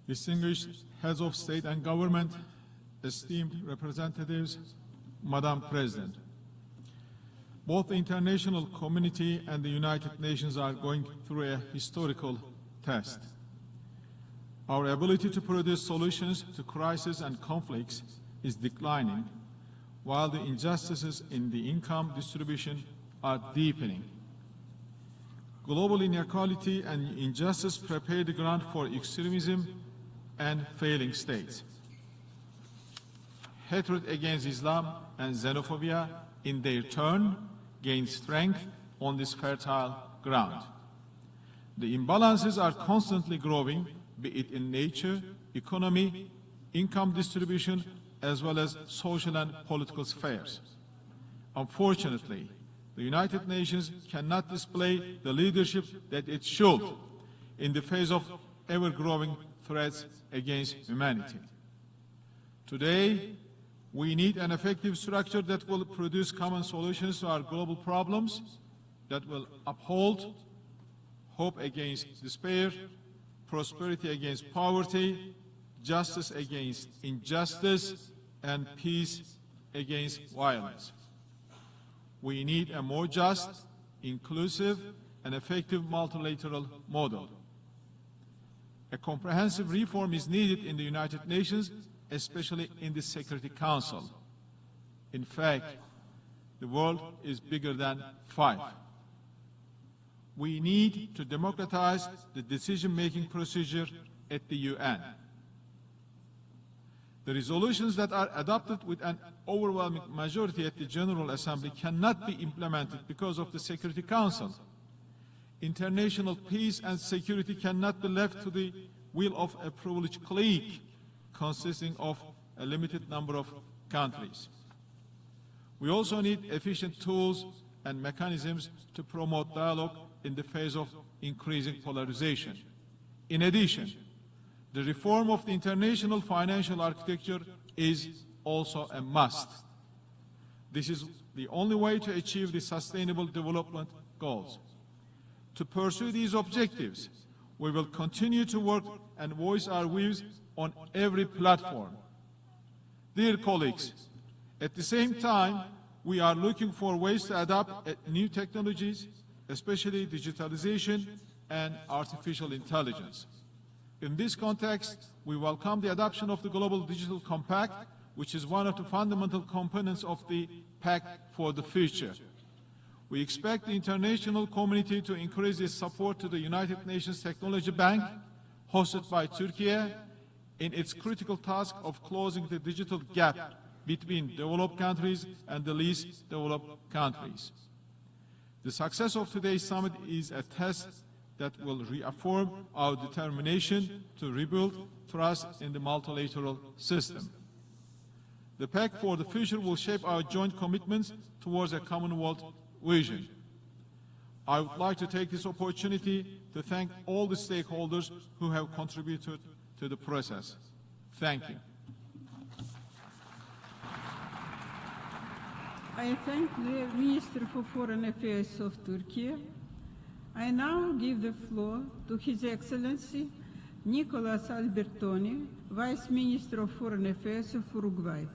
Distinguished heads of state and government, esteemed representatives, Madam President, both the international community and the United Nations are going through a historical test. Our ability to produce solutions to crises and conflicts is declining, while the injustices in the income distribution are deepening. Global inequality and injustice prepare the ground for extremism and failing states. Hatred against Islam and xenophobia, in their turn, gain strength on this fertile ground. The imbalances are constantly growing, be it in nature, economy, income distribution, as well as social and political spheres. Unfortunately, the United Nations cannot display the leadership that it should in the face of ever-growing threats against humanity. Today, we need an effective structure that will produce common solutions to our global problems, that will uphold hope against despair, prosperity against poverty, justice against injustice, and peace against violence. We need a more just, inclusive, and effective multilateral model. A comprehensive reform is needed in the United Nations, especially in the Security Council. In fact, the world is bigger than 5. We need to democratize the decision-making procedure at the UN. The resolutions that are adopted with an overwhelming majority at the General Assembly cannot be implemented because of the Security Council. International peace and security cannot be left to the will of a privileged clique consisting of a limited number of countries. We also need efficient tools and mechanisms to promote dialogue in the face of increasing polarization. In addition, the reform of the international financial architecture is also a must. This is the only way to achieve the sustainable development goals. To pursue these objectives, we will continue to work and voice our views on every platform. Dear colleagues, at the same time, we are looking for ways to adapt new technologies, especially digitalization and artificial intelligence. In this context, we welcome the adoption of the Global Digital Compact, which is one of the fundamental components of the Pact for the Future. We expect the international community to increase its support to the United Nations Technology Bank, hosted by Turkey, in its critical task of closing the digital gap between developed countries and the least developed countries. The success of today's summit is a test that will reaffirm our determination to rebuild trust in the multilateral system. The Pact for the Future will shape our joint commitments towards a common world vision. I would like to take this opportunity to thank all the stakeholders who have contributed to the process. Thank you. I thank the Minister for Foreign Affairs of Turkey. I now give the floor to His Excellency Nicolas Albertoni, Vice Minister of Foreign Affairs of Uruguay.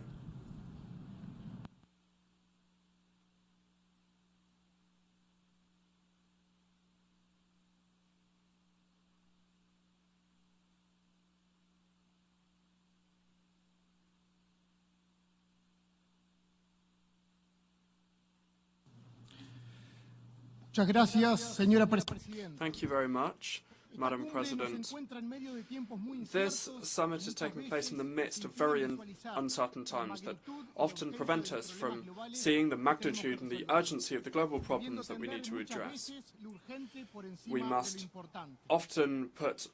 Thank you very much, Madam President. This summit is taking place in the midst of very uncertain times that often prevent us from seeing the magnitude and the urgency of the global problems that we need to address. We must often put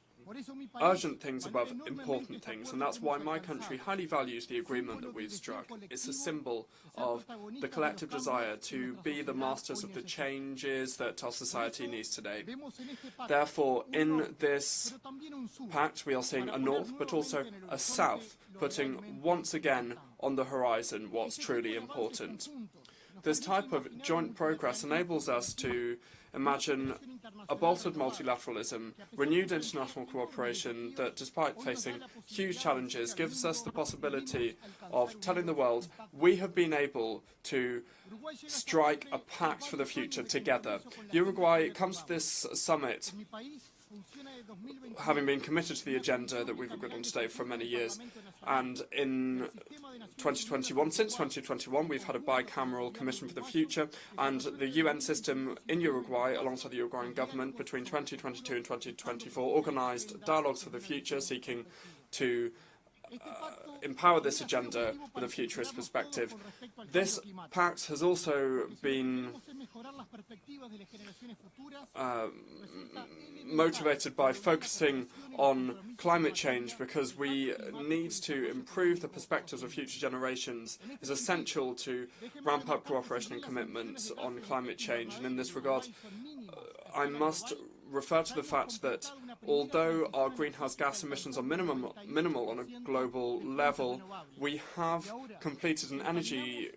urgent things above important things, and that's why my country highly values the agreement that we've struck. It's a symbol of the collective desire to be the masters of the changes that our society needs today. Therefore, in this pact, we are seeing a north, but also a south, putting once again on the horizon what's truly important. This type of joint progress enables us to imagine a bolstered multilateralism, renewed international cooperation that, despite facing huge challenges, gives us the possibility of telling the world we have been able to strike a pact for the future together. Uruguay comes to this summit having been committed to the agenda that we've agreed on today for many years. And in 2021, since 2021, we've had a bicameral commission for the future, and the UN system in Uruguay, alongside the Uruguayan government, between 2022 and 2024, organised dialogues for the future, seeking to empower this agenda with a futurist perspective. This pact has also been motivated by focusing on climate change, because we need to improve the perspectives of future generations. It's essential to ramp up cooperation and commitment on climate change, and in this regard I must refer to the fact that although our greenhouse gas emissions are minimal on a global level, we have completed an energy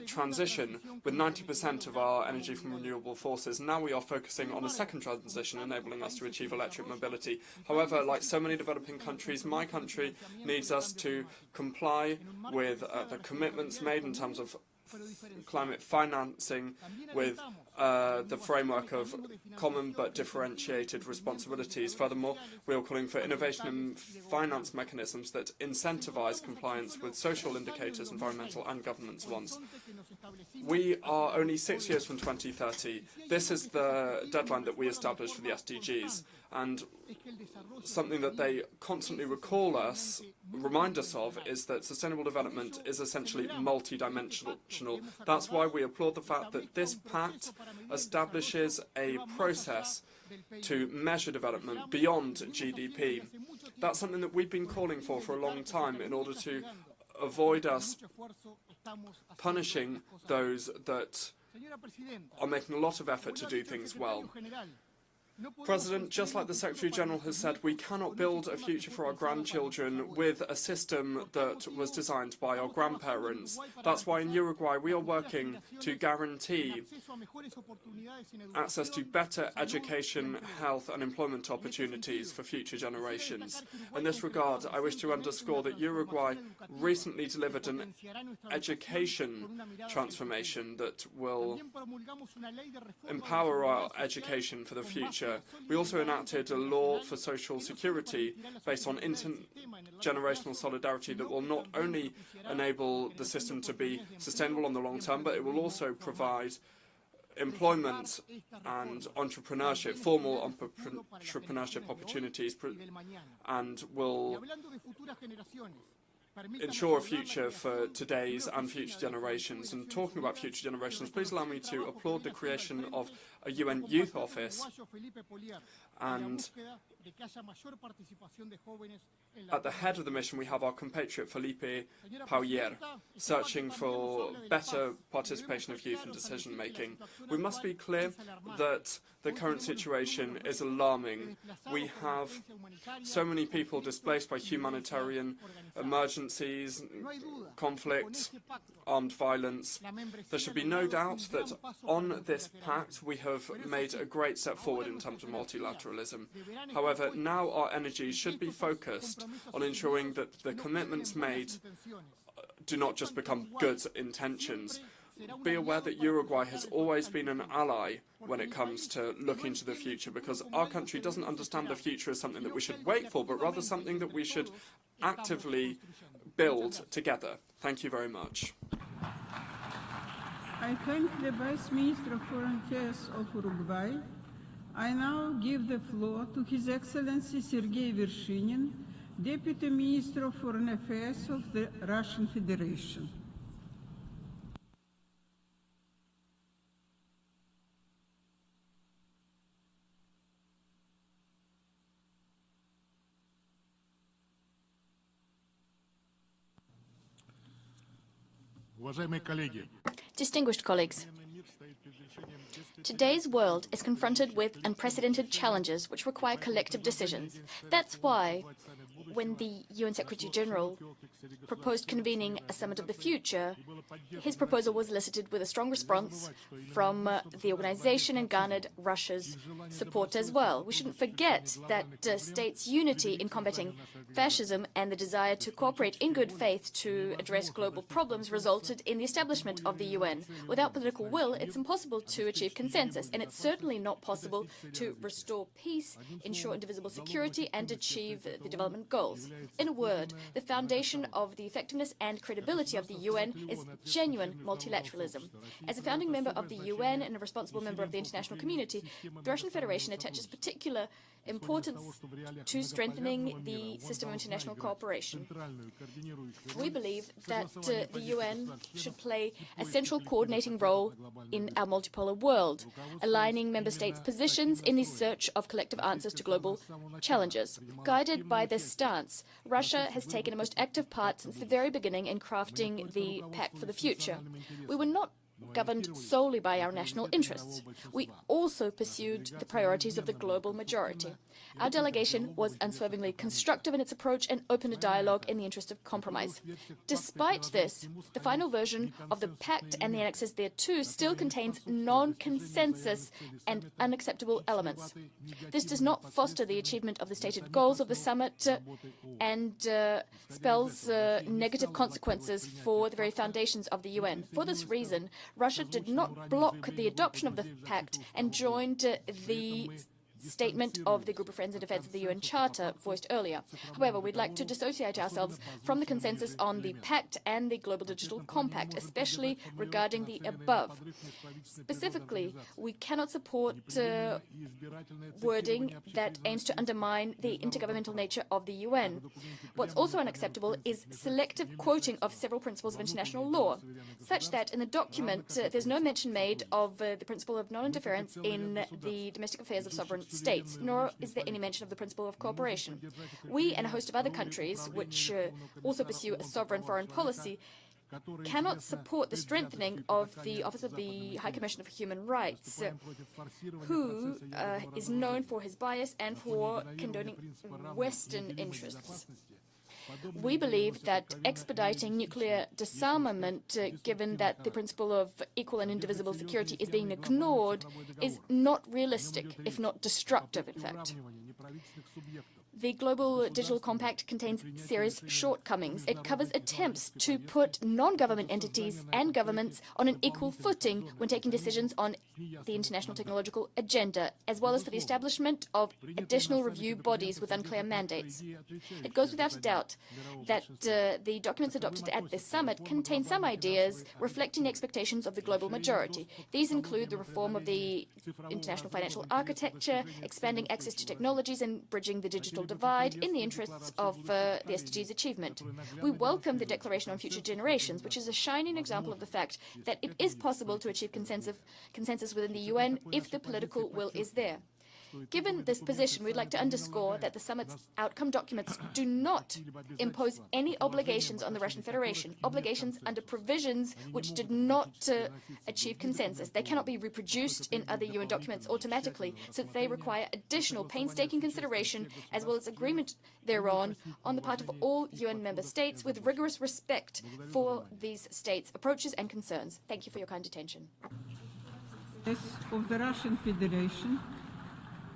transition with 90% of our energy from renewable sources. Now we are focusing on a second transition, enabling us to achieve electric mobility. However, like so many developing countries, my country needs us to comply with the commitments made in terms of climate financing with the framework of common but differentiated responsibilities. Furthermore, we are calling for innovation and finance mechanisms that incentivize compliance with social indicators, environmental and governance ones. We are only 6 years from 2030. This is the deadline that we established for the SDGs, and something that they constantly remind us of is that sustainable development is essentially multi-dimensional. That's why we applaud the fact that this pact establishes a process to measure development beyond GDP. That's something that we've been calling for a long time in order to avoid us punishing those that are making a lot of effort to do things well. President, just like the Secretary General has said, we cannot build a future for our grandchildren with a system that was designed by our grandparents. That's why in Uruguay we are working to guarantee access to better education, health and employment opportunities for future generations. In this regard, I wish to underscore that Uruguay recently delivered an education transformation that will empower our education for the future. We also enacted a law for social security based on intergenerational solidarity that will not only enable the system to be sustainable on the long term, but it will also provide employment and entrepreneurship, formal entrepreneurship opportunities, and will ensure a future for today's and future generations. And talking about future generations, please allow me to applaud the creation of a UN Youth Office, and at the head of the mission we have our compatriot Felipe Paulier, searching for better participation of youth in decision making. We must be clear that the current situation is alarming. We have so many people displaced by humanitarian emergencies, conflict, armed violence. There should be no doubt that on this pact we have made a great step forward in terms of multilateralism. However, now our energy should be focused on ensuring that the commitments made do not just become good intentions. Be aware that Uruguay has always been an ally when it comes to looking to the future, because our country doesn't understand the future as something that we should wait for, but rather something that we should actively build together. Thank you very much. I thank the Vice Minister of Foreign Affairs of Uruguay. I now give the floor to His Excellency Sergei Vershinin, Deputy Minister of Foreign Affairs of the Russian Federation. Distinguished colleagues, today's world is confronted with unprecedented challenges which require collective decisions. That's why, when the UN Secretary General proposed convening a summit of the future, his proposal was elicited with a strong response from the organization and garnered Russia's support as well. We shouldn't forget that states' unity in combating fascism and the desire to cooperate in good faith to address global problems resulted in the establishment of the UN. Without political will, it's impossible to achieve consensus, and it's certainly not possible to restore peace, ensure indivisible security, and achieve the development goals. In a word, the foundation of the effectiveness and credibility of the UN is genuine multilateralism. As a founding member of the UN and a responsible member of the international community, the Russian Federation attaches particular importance to strengthening the system of international cooperation. We believe that the UN should play a central coordinating role in our multipolar world, aligning member states' positions in the search of collective answers to global challenges. Guided by this stance, Russia has taken a most active part since the very beginning in crafting the Pact for the Future. We were not governed solely by our national interests. We also pursued the priorities of the global majority. Our delegation was unswervingly constructive in its approach and opened a dialogue in the interest of compromise. Despite this, the final version of the Pact and the annexes thereto still contains non-consensus and unacceptable elements. This does not foster the achievement of the stated goals of the summit and spells negative consequences for the very foundations of the UN. For this reason, Russia did not block the adoption of the Pact and joined the statement of the Group of Friends in Defense of the UN Charter voiced earlier. However, we'd like to dissociate ourselves from the consensus on the Pact and the Global Digital Compact, especially regarding the above. Specifically, we cannot support wording that aims to undermine the intergovernmental nature of the UN. What's also unacceptable is selective quoting of several principles of international law, such that in the document there's no mention made of the principle of non-interference in the domestic affairs of sovereign states, nor is there any mention of the principle of cooperation. We and a host of other countries, which also pursue a sovereign foreign policy, cannot support the strengthening of the Office of the High Commissioner for Human Rights, who is known for his bias and for condoning Western interests. We believe that expediting nuclear disarmament, given that the principle of equal and indivisible security is being ignored, is not realistic, if not destructive, in fact. The Global Digital Compact contains serious shortcomings. It covers attempts to put non-government entities and governments on an equal footing when taking decisions on the international technological agenda, as well as for the establishment of additional review bodies with unclear mandates. It goes without a doubt that the documents adopted at this summit contain some ideas reflecting the expectations of the global majority. These include the reform of the international financial architecture, expanding access to technologies, and bridging the digital divide in the interests of the SDGs achievement. We welcome the Declaration on Future Generations, which is a shining example of the fact that it is possible to achieve consensus within the UN if the political will is there. Given this position, we'd like to underscore that the summit's outcome documents do not impose any obligations on the Russian Federation, obligations under provisions which did not achieve consensus. They cannot be reproduced in other UN documents automatically, since they require additional painstaking consideration as well as agreement thereon on the part of all UN member states with rigorous respect for these states' approaches and concerns. Thank you for your kind attention. Of the Russian Federation,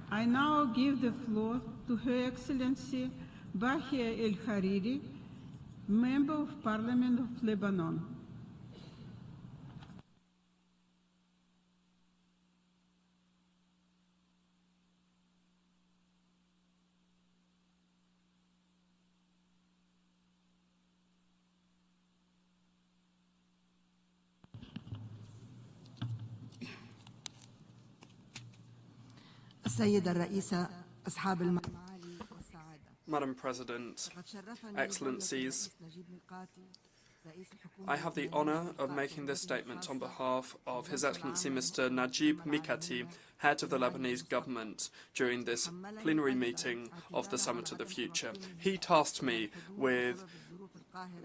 I now give the floor to Her Excellency Bahia El-Hariri, Member of Parliament of Lebanon. Madam President, Excellencies, I have the honor of making this statement on behalf of His Excellency Mr. Najib Mikati, head of the Lebanese government, during this plenary meeting of the Summit of the Future. He tasked me with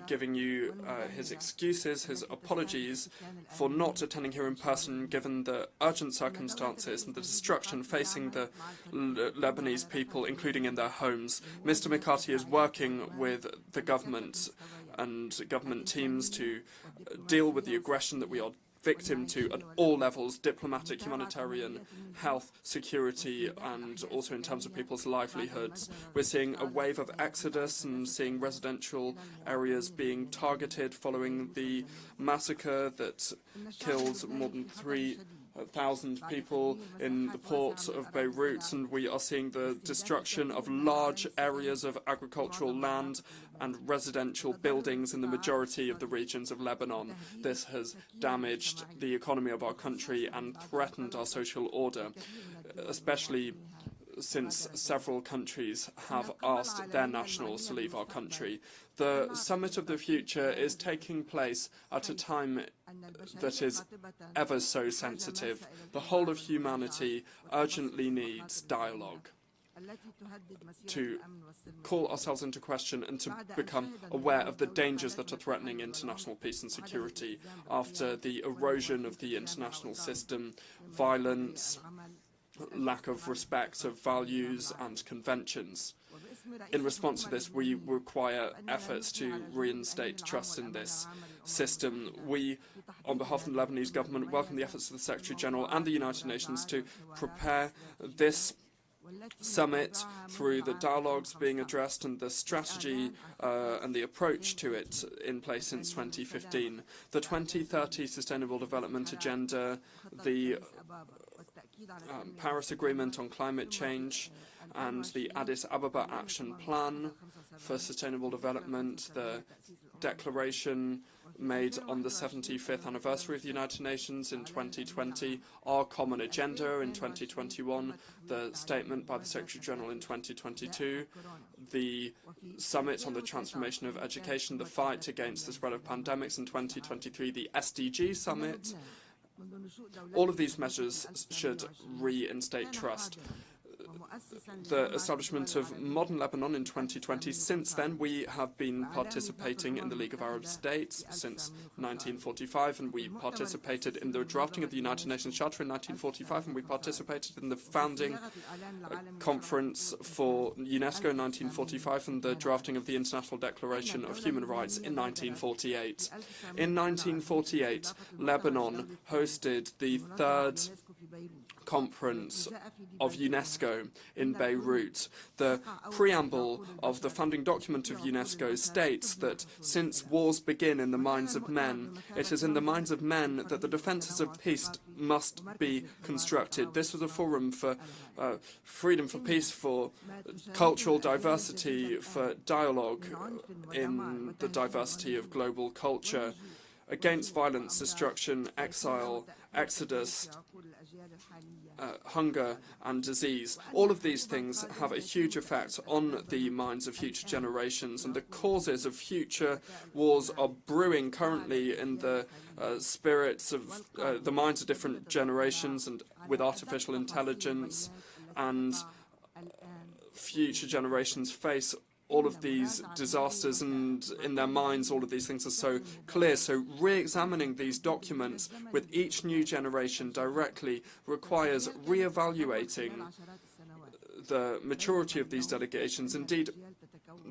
giving you his excuses, his apologies for not attending here in person, given the urgent circumstances and the destruction facing the Lebanese people, including in their homes. Mr. Mikati is working with the government and government teams to deal with the aggression that we are victim to at all levels: diplomatic, humanitarian, health, security, and also in terms of people's livelihoods. We're seeing a wave of exodus and seeing residential areas being targeted following the massacre that killed more than 3,000 people in the port of Beirut, and we are seeing the destruction of large areas of agricultural land and residential buildings in the majority of the regions of Lebanon. This has damaged the economy of our country and threatened our social order, especially since several countries have asked their nationals to leave our country. The Summit of the Future is taking place at a time that is ever so sensitive. The whole of humanity urgently needs dialogue to call ourselves into question and to become aware of the dangers that are threatening international peace and security after the erosion of the international system, violence, lack of respect of values and conventions. In response to this, we require efforts to reinstate trust in this system. We, on behalf of the Lebanese government, welcome the efforts of the Secretary General and the United Nations to prepare this summit through the dialogues being addressed and the strategy and the approach to it in place since 2015. The 2030 Sustainable Development Agenda, the Paris Agreement on Climate Change, and the Addis Ababa Action Plan for Sustainable Development, the declaration made on the 75th anniversary of the United Nations in 2020, our common agenda in 2021, the statement by the Secretary General in 2022, the summit on the transformation of education, the fight against the spread of pandemics in 2023, the SDG summit. All of these measures should reinstate trust. The establishment of modern Lebanon in 2020. Since then, we have been participating in the League of Arab States since 1945, and we participated in the drafting of the United Nations Charter in 1945, and we participated in the founding conference for UNESCO in 1945 and the drafting of the International Declaration of Human Rights in 1948. In 1948, Lebanon hosted the third conference of UNESCO in Beirut. The preamble of the founding document of UNESCO states that since wars begin in the minds of men, it is in the minds of men that the defences of peace must be constructed. This was a forum for freedom, for peace, for cultural diversity, for dialogue in the diversity of global culture, against violence, destruction, exile, exodus, hunger and disease. All of these things have a huge effect on the minds of future generations, and the causes of future wars are brewing currently in the spirits of the minds of different generations, and with artificial intelligence, and future generations face all of these disasters, and in their minds all of these things are so clear. So re-examining these documents with each new generation directly requires re-evaluating the maturity of these delegations. Indeed,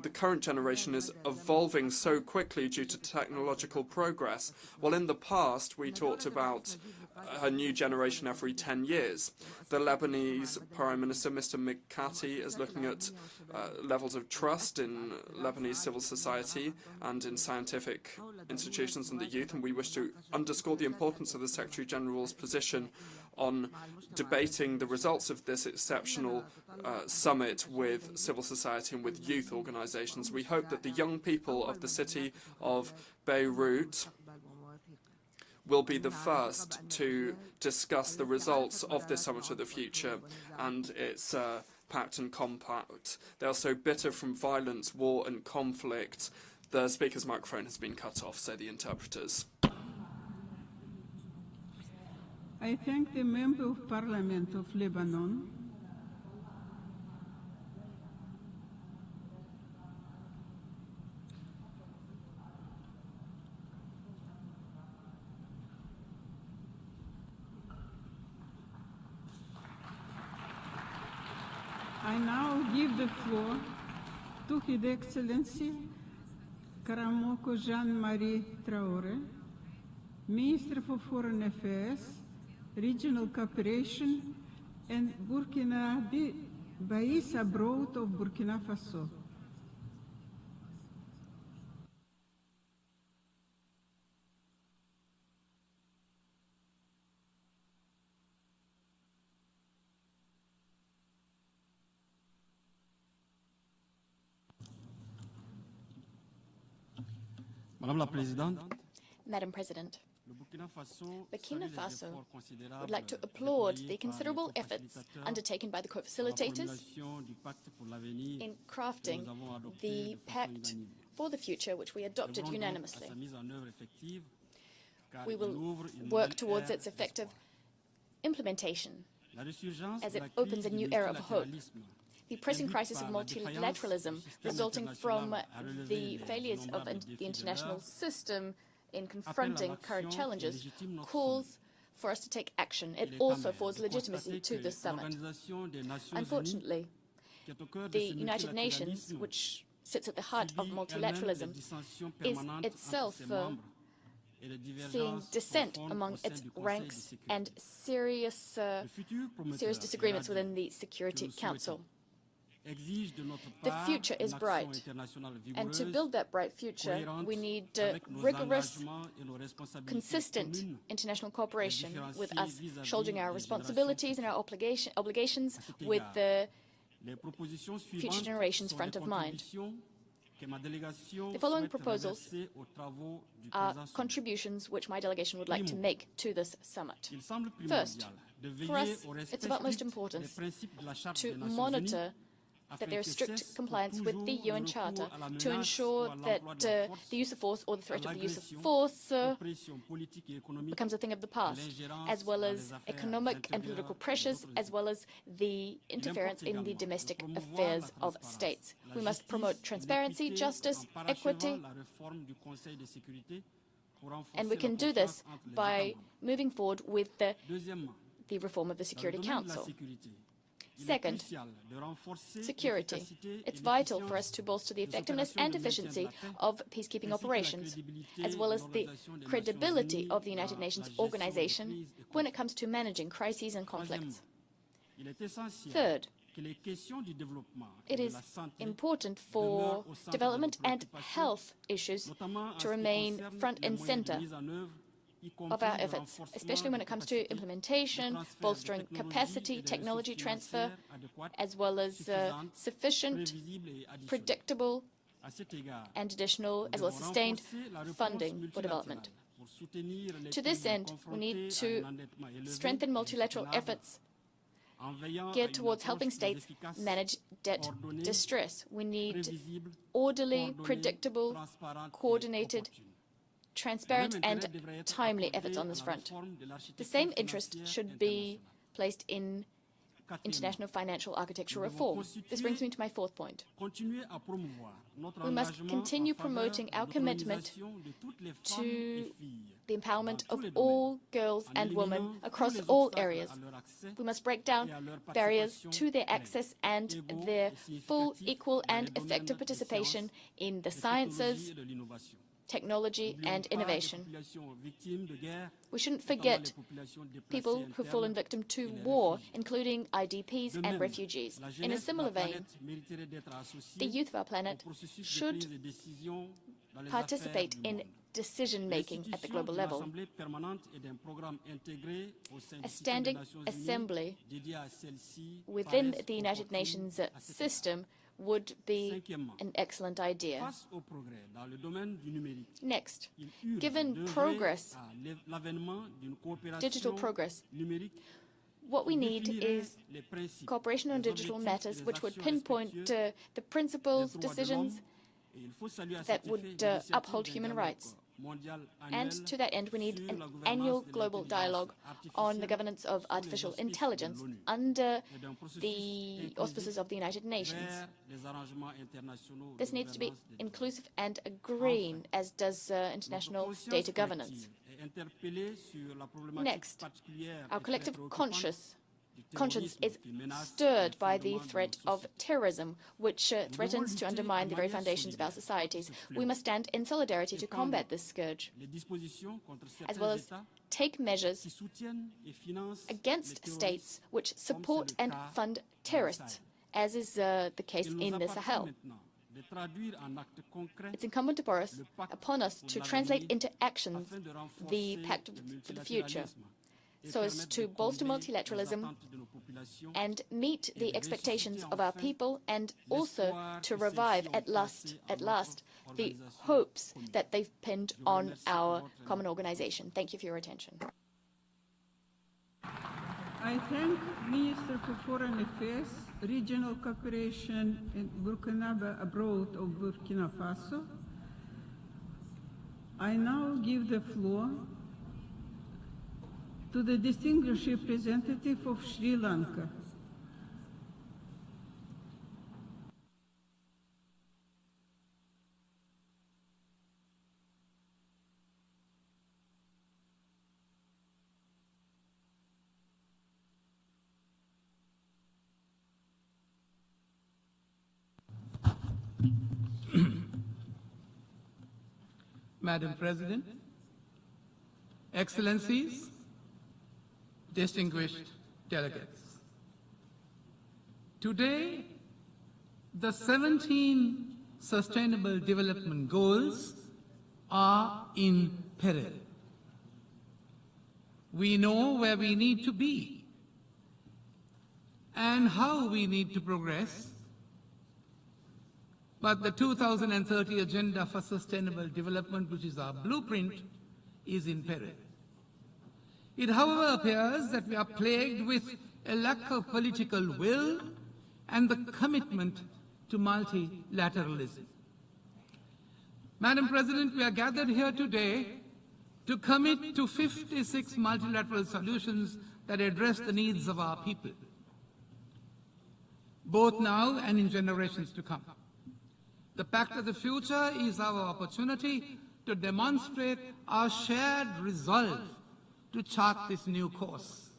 the current generation is evolving so quickly due to technological progress. While in the past we talked about a new generation every 10 years. The Lebanese Prime Minister, Mr. Mikati, is looking at levels of trust in Lebanese civil society and in scientific institutions and the youth, and we wish to underscore the importance of the Secretary General's position on debating the results of this exceptional summit with civil society and with youth organizations. We hope that the young people of the city of Beirut will be the first to discuss the results of this Summit of the Future and its Pact and Compact. They are so bitter from violence, war and conflict. The speaker's microphone has been cut off, say the interpreters. I thank the Member of Parliament of Lebanon I now give the floor to His Excellency Karamoko Jean-Marie Traoré, Minister for Foreign Affairs, Regional Cooperation, and Burkina Faso abroad of Burkina Faso. Madame la Présidente, Madam President, Burkina Burkina Faso would like to applaud the considerable efforts undertaken by the co-facilitators in crafting the Pact for the Future, which we adopted unanimously. We will work towards its effective implementation as it opens a new era of hope. The pressing crisis of multilateralism resulting from the failures of the international system in confronting current challenges calls for us to take action. It also affords legitimacy to this summit. Unfortunately, the United Nations, which sits at the heart of multilateralism, is itself seeing dissent among its ranks and serious disagreements within the Security Council. The future is bright, and to build that bright future, we need rigorous, consistent international cooperation, with us shouldering our responsibilities and our obligations with the future generations front of mind. The following proposals are contributions which my delegation would like to make to this summit. First, for us, it's of utmost importance to monitor that there is strict compliance with the UN Charter to ensure that the use of force or the threat of the use of force becomes a thing of the past, as well as economic and political pressures, as well as the interference in the domestic affairs of states. We must promote transparency, justice, equity, and we can do this by moving forward with the reform of the Security Council. Second, security. It's vital for us to bolster the effectiveness and efficiency of peacekeeping operations, as well as the credibility of the United Nations organization when it comes to managing crises and conflicts. Third, it is important for development and health issues to remain front and center of our efforts, especially when it comes to implementation, bolstering capacity, technology transfer, as well as sufficient, predictable, and additional, as well as sustained funding for development. To this end, we need to strengthen multilateral efforts geared towards helping states manage debt distress. We need orderly, predictable, coordinated, transparent and timely efforts on this front. The same interest should be placed in international financial architecture reform. This brings me to my fourth point. We must continue promoting our commitment to the empowerment of all girls and women across all areas. We must break down barriers to their access and their full, equal, and effective participation in the sciences, technology, and innovation. We shouldn't forget people who fallen victim to war, including IDPs and refugees. In a similar vein, the youth of our planet should participate in decision-making at the global level. A standing assembly within the United Nations system would be an excellent idea. Next, given progress, digital progress, what we need is cooperation on digital matters which would pinpoint the principles, decisions that would uphold human rights. And to that end, we need an annual global dialogue on the governance of artificial intelligence under the auspices of the United Nations. This needs to be inclusive and green, as does international data governance. Next, our collective conscience is stirred by the threat of terrorism, which threatens to undermine the very foundations of our societies. We must stand in solidarity to combat this scourge, as well as take measures against states which support and fund terrorists, as is the case in the Sahel. It's incumbent upon us to translate into actions the Pact for the Future, so as to bolster multilateralism and meet the expectations of our people, and also to revive at last the hopes that they've pinned on our common organization. Thank you for your attention. I thank Minister for Foreign Affairs, Regional Cooperation in Burkina Abroad of Burkina Faso. I now give the floor to the distinguished representative of Sri Lanka. Madam President, Excellencies, distinguished delegates. Today, the 17 Sustainable Development Goals are in peril. We know where we need to be and how we need to progress, but the 2030 Agenda for Sustainable Development, which is our blueprint, is in peril. It, however, appears that we are plagued with a lack of political will and the commitment to multilateralism. Madam President, we are gathered here today to commit to 56 multilateral solutions that address the needs of our people, both now and in generations to come. The Pact of the Future is our opportunity to demonstrate our shared resolve to chart this new course.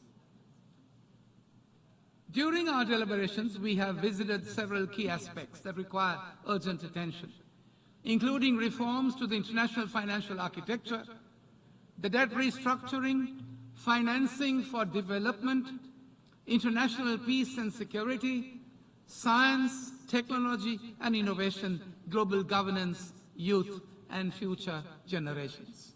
During our deliberations, we have visited several key aspects that require urgent attention, including reforms to the international financial architecture, the debt restructuring, financing for development, international peace and security, science, technology and innovation, global governance, youth and future generations.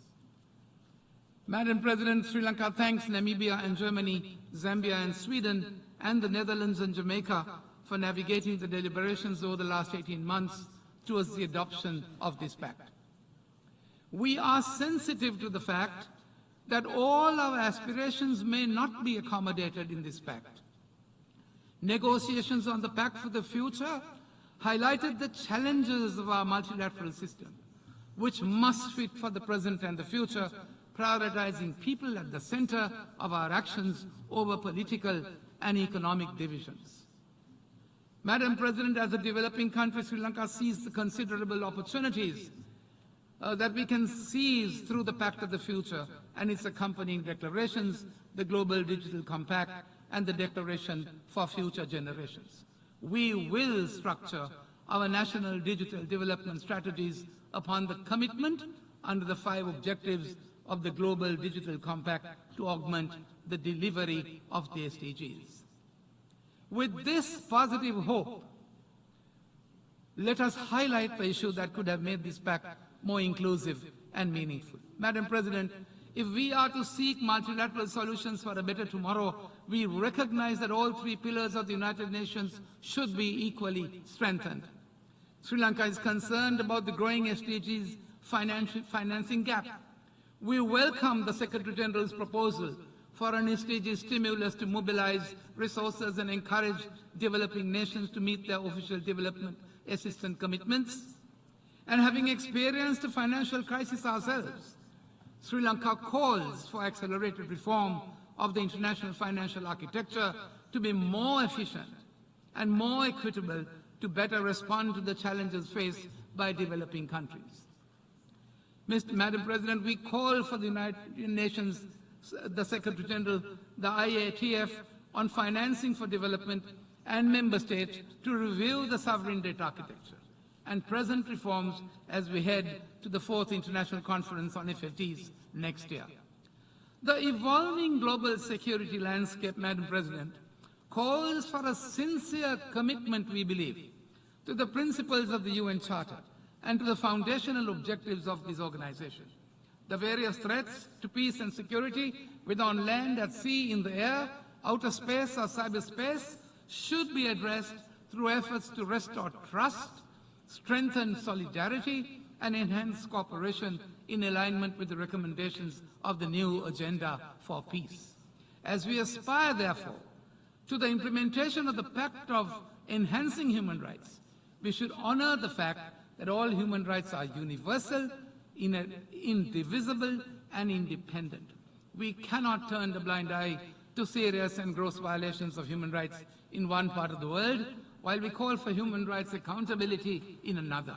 Madam President, Sri Lanka thanks Namibia and Germany, Zambia and Sweden, and the Netherlands and Jamaica for navigating the deliberations over the last 18 months towards the adoption of this pact. We are sensitive to the fact that all our aspirations may not be accommodated in this pact. Negotiations on the Pact for the Future highlighted the challenges of our multilateral system, which must fit for the present and the future, prioritizing people at the center of our actions over political and economic divisions. Madam President, as a developing country, Sri Lanka sees the considerable opportunities that we can seize through the Pact of the Future and its accompanying declarations, the Global Digital Compact, and the Declaration for Future Generations. We will structure our national digital development strategies upon the commitment under the 5 objectives of the Global Digital Compact to augment the delivery of the SDGs. With this positive hope, let us highlight the issue that could have made this pact more inclusive and meaningful. Madam President, if we are to seek multilateral solutions for a better tomorrow, we recognize that all 3 pillars of the United Nations should be equally strengthened. Sri Lanka is concerned about the growing SDGs financing gap. We welcome the Secretary General's proposal for an SDG stimulus to mobilize resources and encourage developing nations to meet their official development assistance commitments. And having experienced a financial crisis ourselves, Sri Lanka calls for accelerated reform of the international financial architecture to be more efficient and more equitable to better respond to the challenges faced by developing countries. Madam President, we call for the United Nations, the Secretary General, the IATF, on financing for development and member states to review the sovereign debt architecture and present reforms as we head to the 4th International Conference on FFTs next year. The evolving global security landscape, Madam President, calls for a sincere commitment, we believe, to the principles of the UN Charter and to the foundational objectives of this organization. The various threats to peace and security, whether on land, at sea, in the air, outer space or cyberspace, should be addressed through efforts to restore trust, strengthen solidarity, and enhance cooperation in alignment with the recommendations of the new Agenda for Peace. As we aspire, therefore, to the implementation of the Pact of enhancing human rights, we should honor the fact that all human rights are universal, indivisible, and independent. We cannot turn a blind eye to serious and gross violations of human rights in one part of the world, while we call for human rights accountability in another.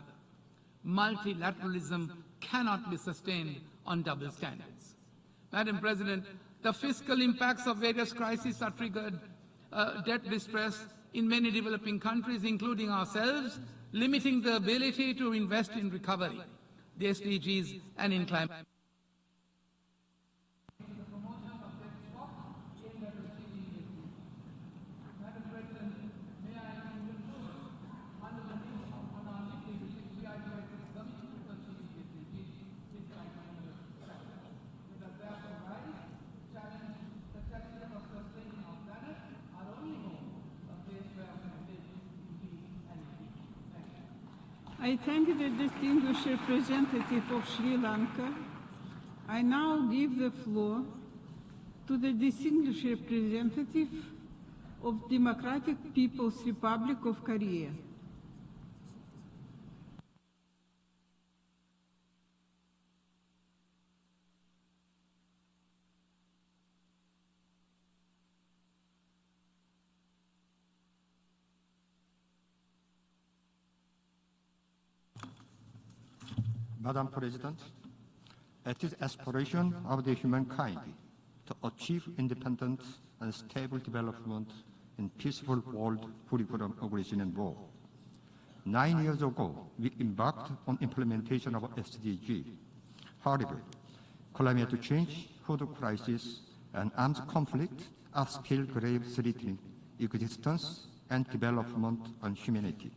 Multilateralism cannot be sustained on double standards. Madam President, the fiscal impacts of various crises are triggered debt distress in many developing countries, including ourselves, limiting the ability to invest in recovery, the SDGs, and in climate. I thank the distinguished representative of Sri Lanka. I now give the floor to the distinguished representative of Democratic People's Republic of Korea. Madam President, it is aspiration of the humankind to achieve independent and stable development in peaceful world free from aggression and war. 9 years ago, we embarked on implementation of SDG. However, climate change, food crisis, and armed conflict are still grave threatening existence and development and humanity.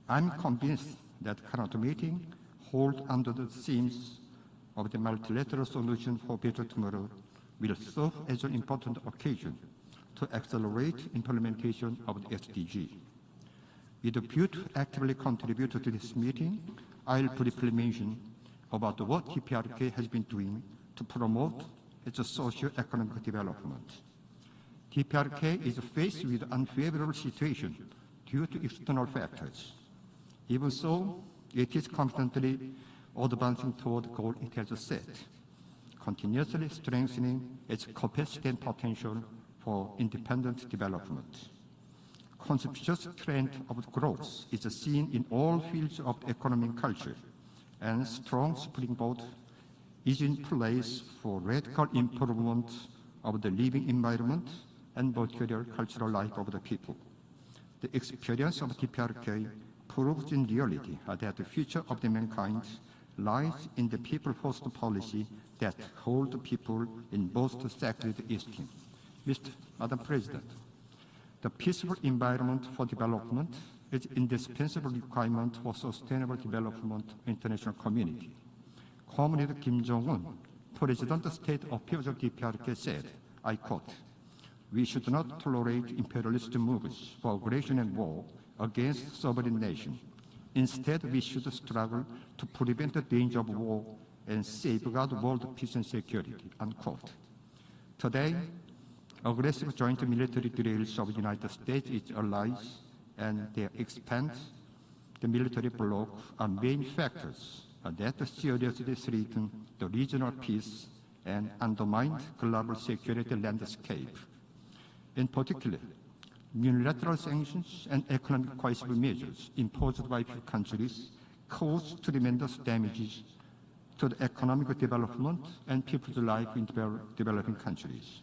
I'm convinced that current meeting hold under the themes of the multilateral solution for better tomorrow will serve as an important occasion to accelerate implementation of the SDG. With a view to actively contribute to this meeting, I'll briefly mention about what TPRK has been doing to promote its socio-economic development. TPRK is faced with an unfavorable situation due to external factors. Even so, it is constantly advancing toward the goal it has set, continuously strengthening its capacity and potential for independent development. Conspicuous trend of growth is seen in all fields of economic culture, and strong springboard is in place for radical improvement of the living environment and material cultural life of the people. The experience of TPRK proves in reality that the future of the mankind lies in the people-first policy that hold the people in both sacred esteem. Madam President, the peaceful environment for development is an indispensable requirement for sustainable development international community. Comrade Kim Jong-un, President of State Affairs of DPRK said, I quote, "We should not tolerate imperialist moves for aggression and war against sovereign nation. Instead, we should struggle to prevent the danger of war and safeguard world peace and security," unquote. Today, aggressive joint military drills of the United States, its allies, and their expand the military bloc are main factors that seriously threaten the regional peace and undermine global security landscape. In particular, unilateral sanctions and economic coercive measures imposed by few countries cause tremendous damages to the economic development and people's life in developing countries.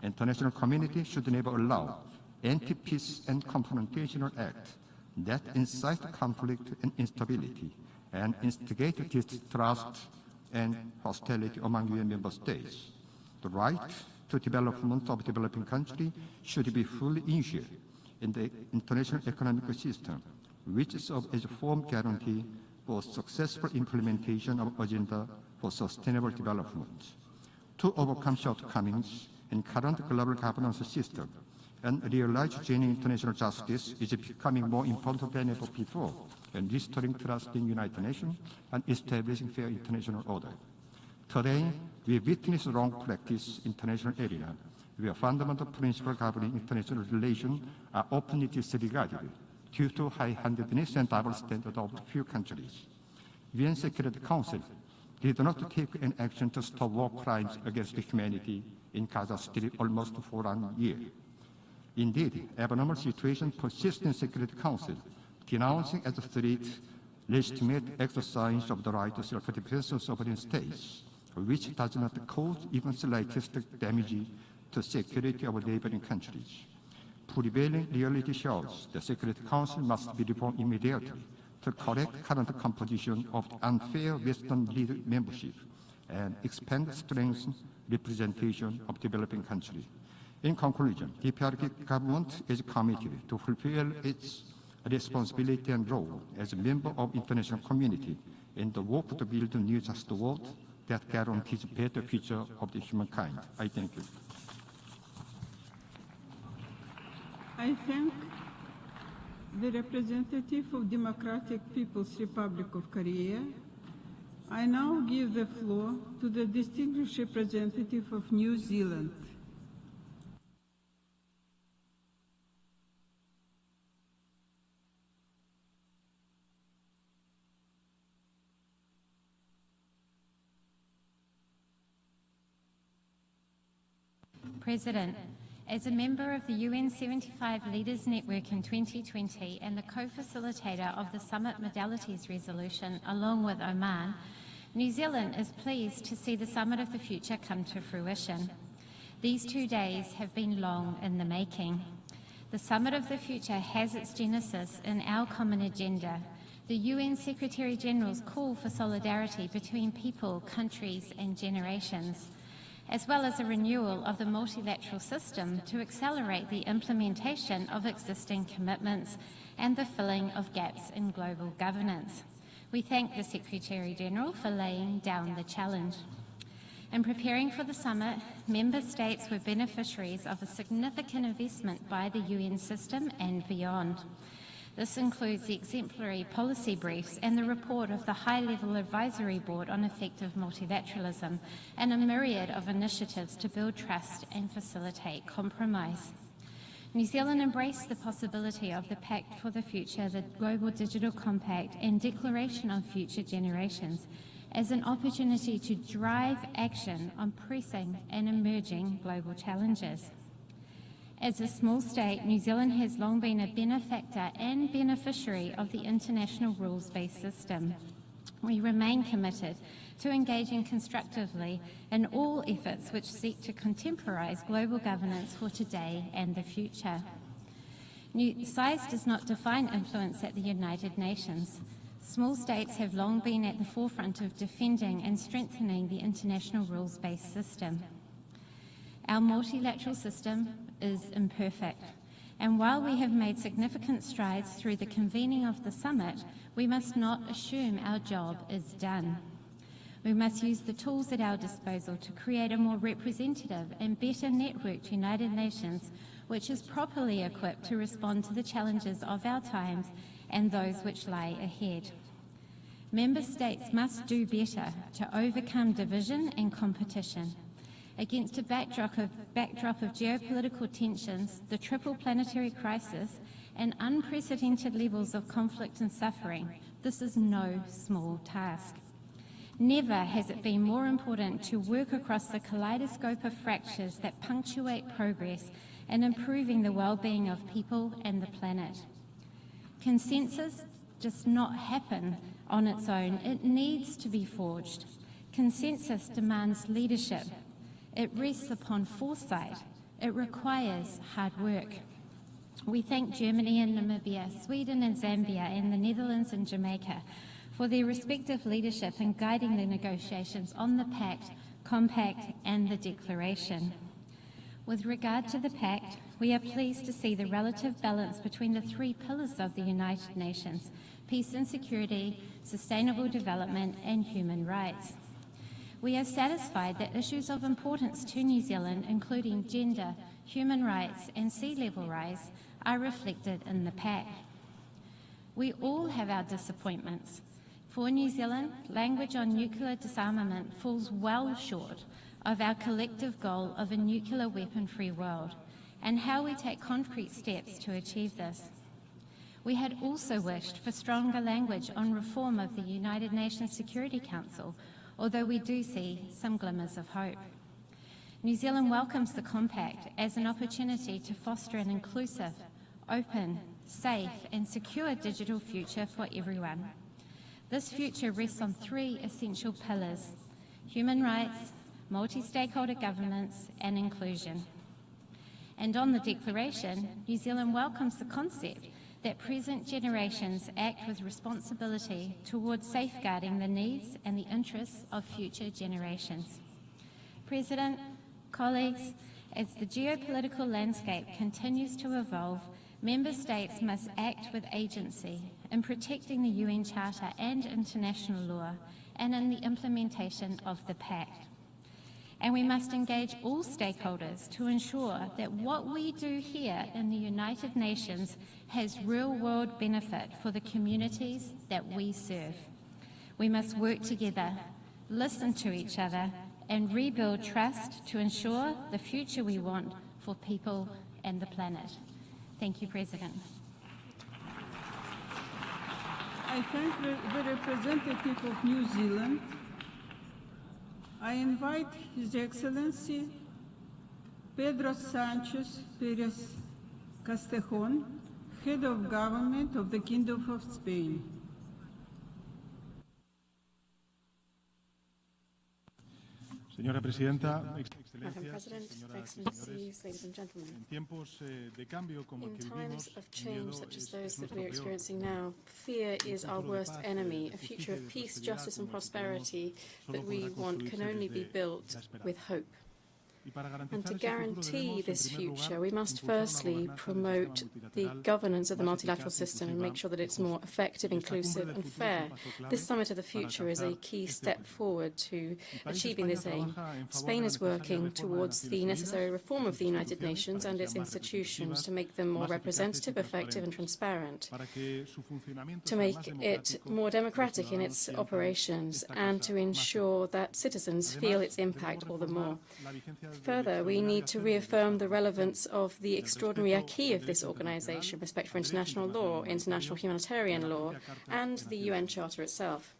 International community should never allow anti-peace and confrontational acts that incite conflict and instability and instigate distrust and hostility among UN member states. The right to development of developing country should be fully ensured in the international economic system, which serves as a firm guarantee for successful implementation of agenda for sustainable development. To overcome shortcomings in current global governance system and realize genuine international justice is becoming more important than ever before. and restoring trust in the United Nations and establishing fair international order. Today, we witness wrong practice in international area, where fundamental principles governing international relations are openly disregarded due to high-handedness and double standards of few countries. UN Security Council did not take any action to stop war crimes against humanity in Gaza Strip almost for a year. Indeed, abnormal situation persists in Security Council, denouncing as a threat legitimate exercise of the right to self-defense of sovereign states, which does not cause even slightest damage to security of neighboring countries. Prevailing reality shows the Security Council must be reformed immediately to correct current composition of unfair Western-led membership and expand strength representation of developing countries. In conclusion, the DPRK government is committed to fulfill its responsibility and role as a member of international community in the work to build a new just world that guarantees a better future of the humankind. I thank you. I thank the representative of Democratic People's Republic of Korea. I now give the floor to the distinguished representative of New Zealand. President, as a member of the UN 75 Leaders Network in 2020 and the co-facilitator of the Summit Modalities Resolution along with Oman, New Zealand is pleased to see the Summit of the Future come to fruition. These 2 days have been long in the making. The Summit of the Future has its genesis in our common agenda, the UN Secretary-General's call for solidarity between people, countries and generations, as well as a renewal of the multilateral system to accelerate the implementation of existing commitments and the filling of gaps in global governance. We thank the Secretary-General for laying down the challenge. In preparing for the summit, member states were beneficiaries of a significant investment by the UN system and beyond. This includes the exemplary policy briefs and the report of the High-Level Advisory Board on Effective Multilateralism and a myriad of initiatives to build trust and facilitate compromise. New Zealand embraced the possibility of the Pact for the Future, the Global Digital Compact and Declaration of Future Generations as an opportunity to drive action on pressing and emerging global challenges. As a small state, New Zealand has long been a benefactor and beneficiary of the international rules-based system. We remain committed to engaging constructively in all efforts which seek to contemporise global governance for today and the future. Size does not define influence at the United Nations. Small states have long been at the forefront of defending and strengthening the international rules-based system. Our multilateral system is imperfect, and while we have made significant strides through the convening of the summit, we must not assume our job is done. We must use the tools at our disposal to create a more representative and better networked United Nations, which is properly equipped to respond to the challenges of our times and those which lie ahead. Member states must do better to overcome division and competition. Against a backdrop of geopolitical tensions, the triple planetary crisis, and unprecedented levels of conflict and suffering, this is no small task. Never has it been more important to work across the kaleidoscope of fractures that punctuate progress in improving the well-being of people and the planet. Consensus does not happen on its own. It needs to be forged. Consensus demands leadership. It rests upon foresight. It requires hard work. We thank Germany and Namibia, Sweden and Zambia, and the Netherlands and Jamaica for their respective leadership in guiding the negotiations on the Pact, Compact and the Declaration. With regard to the Pact, we are pleased to see the relative balance between the three pillars of the United Nations: peace and security, sustainable development and human rights. We are satisfied that issues of importance to New Zealand, including gender, human rights and sea level rise, are reflected in the Pact. We all have our disappointments. For New Zealand, language on nuclear disarmament falls well short of our collective goal of a nuclear weapon-free world, and how we take concrete steps to achieve this. We had also wished for stronger language on reform of the United Nations Security Council, although we do see some glimmers of hope. New Zealand welcomes the Compact as an opportunity to foster an inclusive, open, safe and secure digital future for everyone. This future rests on three essential pillars: human rights, multi-stakeholder governance and inclusion. And on the declaration, New Zealand welcomes the concept that present generations act with responsibility towards safeguarding the needs and the interests of future generations. President, colleagues, as the geopolitical landscape continues to evolve, Member States must act with agency in protecting the UN Charter and international law and in the implementation of the Pact. And we must engage all stakeholders to ensure that what we do here in the United Nations has real-world benefit for the communities that we serve. We must work together, listen to each other, and rebuild trust to ensure the future we want for people and the planet. Thank you, President. I thank the representative of New Zealand. I invite His Excellency Pedro Sanchez Perez Castejon, Head of Government of the Kingdom of Spain. Señora Presidenta, Madam President, Excellencies, ladies and gentlemen, in times of change such as those that we're experiencing now, fear is our worst enemy. A future of peace, justice and prosperity that we want can only be built with hope. And to guarantee this future, we must firstly promote the governance of the multilateral system and make sure that it's more effective, inclusive and fair. This Summit of the Future is a key step forward to achieving this aim. Spain is working towards the necessary reform of the United Nations and its institutions to make them more representative, effective and transparent, to make it more democratic in its operations and to ensure that citizens feel its impact all the more. Further, we need to reaffirm the relevance of the extraordinary acquis of this organization, respect for international law, international humanitarian law, and the UN Charter itself.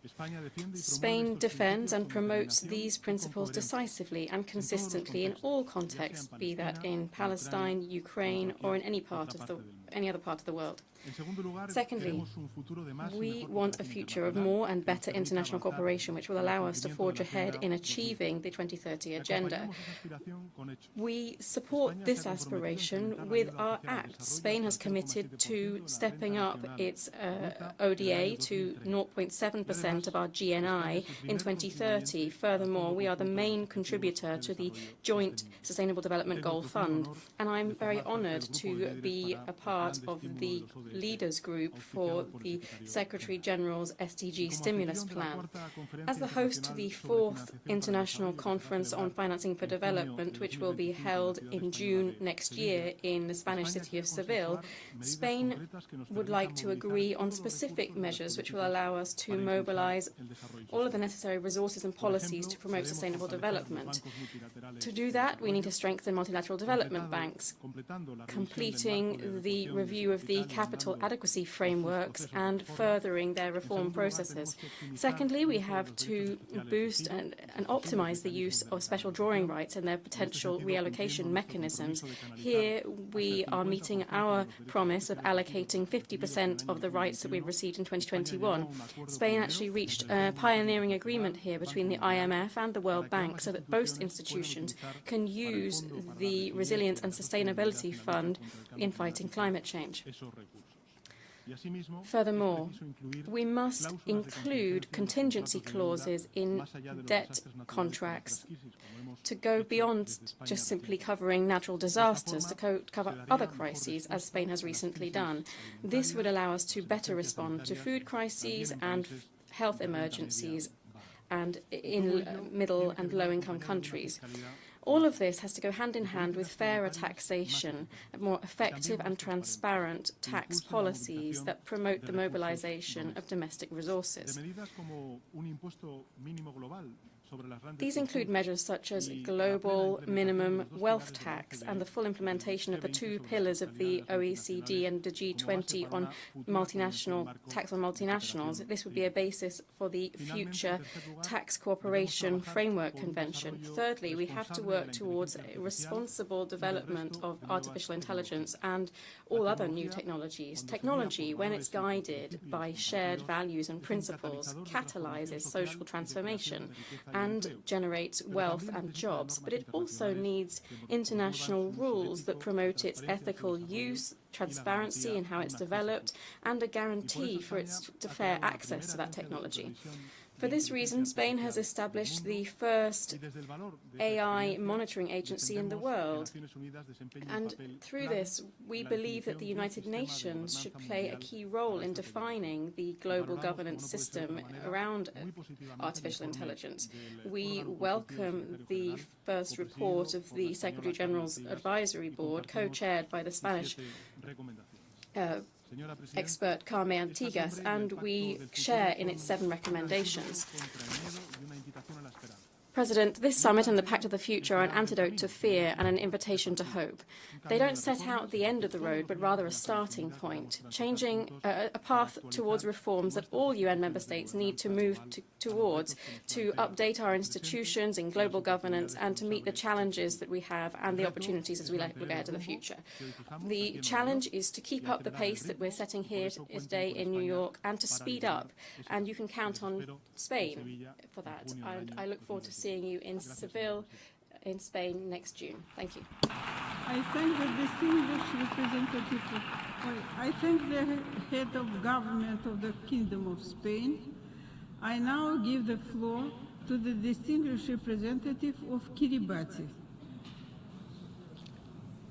Spain defends and promotes these principles decisively and consistently in all contexts, be that in Palestine, Ukraine, or in any other part of the world. Secondly, we want a future of more and better international cooperation which will allow us to forge ahead in achieving the 2030 agenda. We support this aspiration with our acts. Spain has committed to stepping up its ODA to 0.7% of our GNI in 2030. Furthermore, we are the main contributor to the Joint Sustainable Development Goal Fund, and I'm very honoured to be a part of the leaders group for the Secretary General's SDG stimulus plan. As the host to the 4th International Conference on Financing for Development, which will be held in June next year in the Spanish city of Seville, Spain would like to agree on specific measures which will allow us to mobilize all of the necessary resources and policies to promote sustainable development. To do that, we need to strengthen multilateral development banks, completing the review of the capital adequacy frameworks and furthering their reform processes. Secondly, we have to boost and optimize the use of special drawing rights and their potential reallocation mechanisms. Here we are meeting our promise of allocating 50% of the rights that we've received in 2021. Spain actually reached a pioneering agreement here between the IMF and the World Bank so that both institutions can use the Resilience and Sustainability Fund in fighting climate change. Furthermore, we must include contingency clauses in debt contracts to go beyond just simply covering natural disasters, to cover other crises, as Spain has recently done. This would allow us to better respond to food crises and health emergencies and in middle and low-income countries. All of this has to go hand in hand with fairer taxation, more effective and transparent tax policies that promote the mobilization of domestic resources. These include measures such as global minimum wealth tax and the full implementation of the 2 pillars of the OECD and the G20 on tax on multinationals. This would be a basis for the future Tax Cooperation Framework Convention. Thirdly, we have to work towards a responsible development of artificial intelligence and all other new technologies. Technology, when it's guided by shared values and principles, catalyzes social transformation and generates wealth and jobs, but it also needs international rules that promote its ethical use, transparency in how it's developed, and a guarantee for its fair access to that technology. For this reason, Spain has established the first AI monitoring agency in the world. And through this, we believe that the United Nations should play a key role in defining the global governance system around artificial intelligence. We welcome the first report of the Secretary General's Advisory Board, co-chaired by the Spanish expert Carme Antigas, and we share in its 7 recommendations. President, this summit and the Pact of the Future are an antidote to fear and an invitation to hope. They don't set out the end of the road, but rather a starting point, changing a path towards reforms that all UN member states need to move towards to update our institutions in global governance and to meet the challenges that we have and the opportunities as we look ahead to the future. The challenge is to keep up the pace that we're setting here today in New York and to speed up, and you can count on Spain for that. And I look forward to seeing you in Seville, in Spain, next June. Thank you. I thank the distinguished representative. I thank the head of government of the Kingdom of Spain. I now give the floor to the distinguished representative of Kiribati.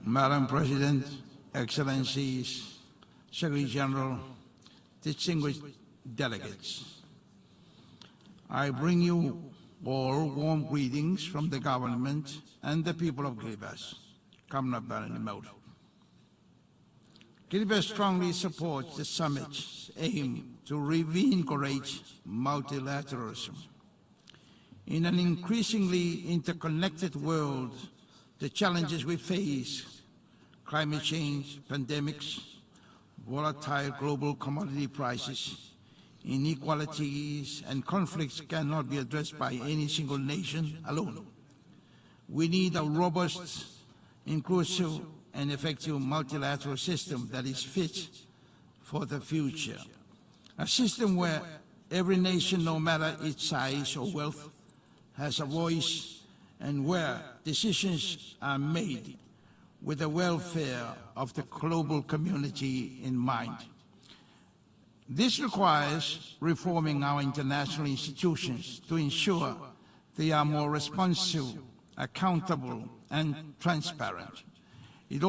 Madam President, Excellencies, Secretary General, distinguished delegates, I bring you all warm greetings from the government and the people of Kiribati. Kiribati strongly supports the summit's aim to reinvigorate multilateralism. In an increasingly interconnected world, the challenges we face, climate change, pandemics, volatile global commodity prices, inequalities and conflicts cannot be addressed by any single nation alone. We need a robust, inclusive and effective multilateral system that is fit for the future. A system where every nation, no matter its size or wealth, has a voice and where decisions are made with the welfare of the global community in mind. This requires reforming our international institutions to ensure they are more responsive, accountable, and transparent. It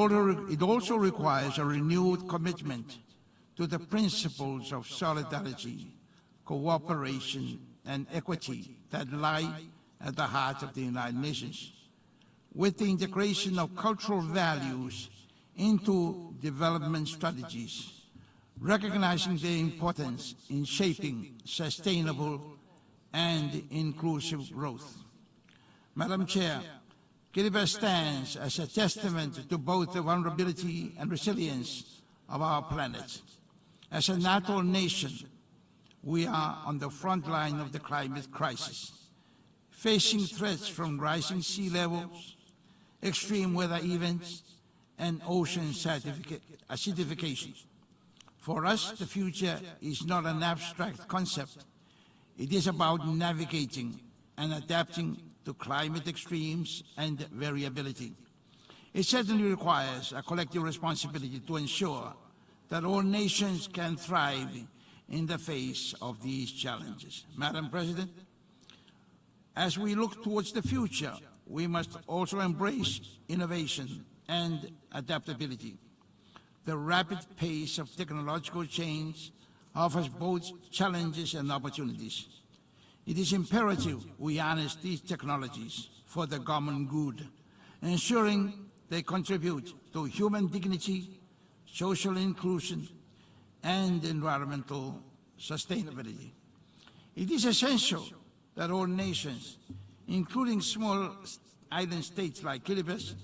also requires a renewed commitment to the principles of solidarity, cooperation, and equity that lie at the heart of the United Nations. With the integration of cultural values into development strategies, recognizing their importance in shaping sustainable and inclusive growth. Madam Chair, Kiribati stands as a testament to both the vulnerability and resilience of our planet. As a NATO nation, we are on the front line of the climate crisis, facing threats from rising sea levels, extreme weather events, and ocean acidification. For us, the future is not an abstract concept. It is about navigating and adapting to climate extremes and variability. It certainly requires a collective responsibility to ensure that all nations can thrive in the face of these challenges. Madam President, as we look towards the future, we must also embrace innovation and adaptability. The rapid pace of technological change offers both challenges and opportunities. It is imperative we harness these technologies for the common good, ensuring they contribute to human dignity, social inclusion, and environmental sustainability. It is essential that all nations, including small island states like Kiribati,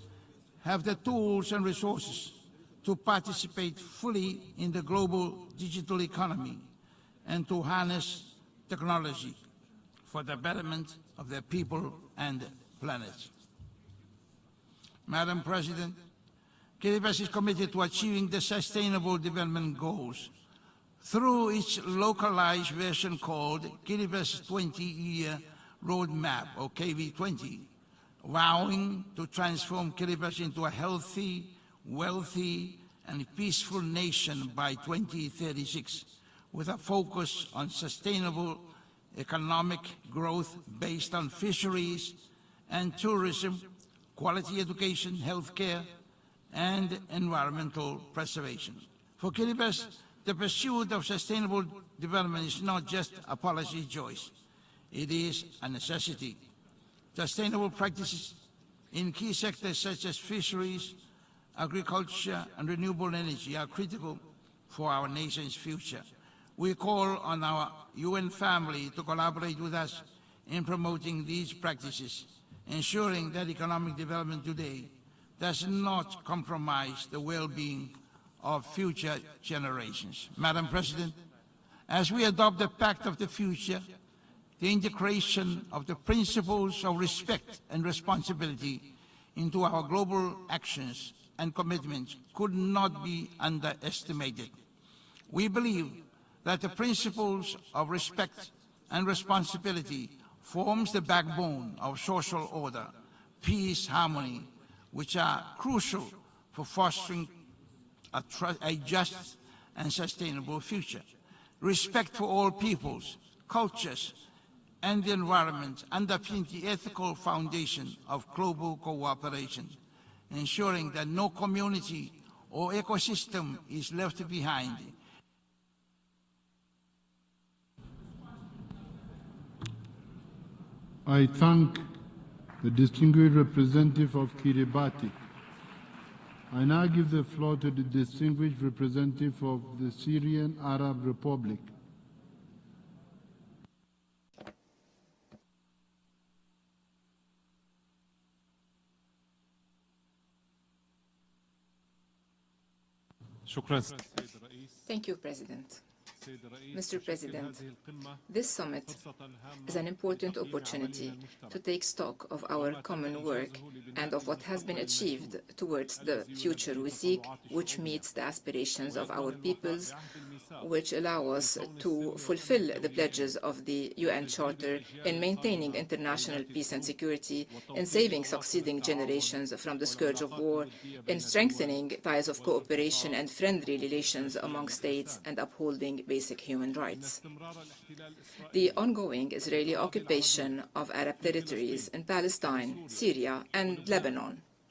have the tools and resources to participate fully in the global digital economy and to harness technology for the betterment of their people and planet. Madam President, Kiribati is committed to achieving the Sustainable Development Goals through its localized version called Kiribati 20-Year Roadmap, or KV20, vowing to transform Kiribati into a healthy, wealthy, and peaceful nation by 2036, with a focus on sustainable economic growth based on fisheries and tourism, quality education, healthcare, and environmental preservation. For Kiribati, the pursuit of sustainable development is not just a policy choice, it is a necessity. Sustainable practices in key sectors such as fisheries, agriculture, and renewable energy are critical for our nation's future. We call on our UN family to collaborate with us in promoting these practices, ensuring that economic development today does not compromise the well-being of future generations. Madam President, as we adopt the Pact of the Future, the integration of the principles of respect and responsibility into our global actions and commitments could not be underestimated. We believe that the principles of respect and responsibility forms the backbone of social order, peace, harmony, which are crucial for fostering a just and sustainable future. Respect for all peoples, cultures, and the environment underpin the ethical foundation of global cooperation, ensuring that no community or ecosystem is left behind. I thank the distinguished representative of Kiribati. I now give the floor to the distinguished representative of the Syrian Arab Republic. Thank you, President. Mr. President, this summit is an important opportunity to take stock of our common work and of what has been achieved towards the future we seek, which meets the aspirations of our peoples, which allow us to fulfill the pledges of the UN Charter in maintaining international peace and security, in saving succeeding generations from the scourge of war, in strengthening ties of cooperation and friendly relations among states, and upholding basic human rights. The ongoing Israeli occupation of Arab territories in Palestine, Syria, and Lebanon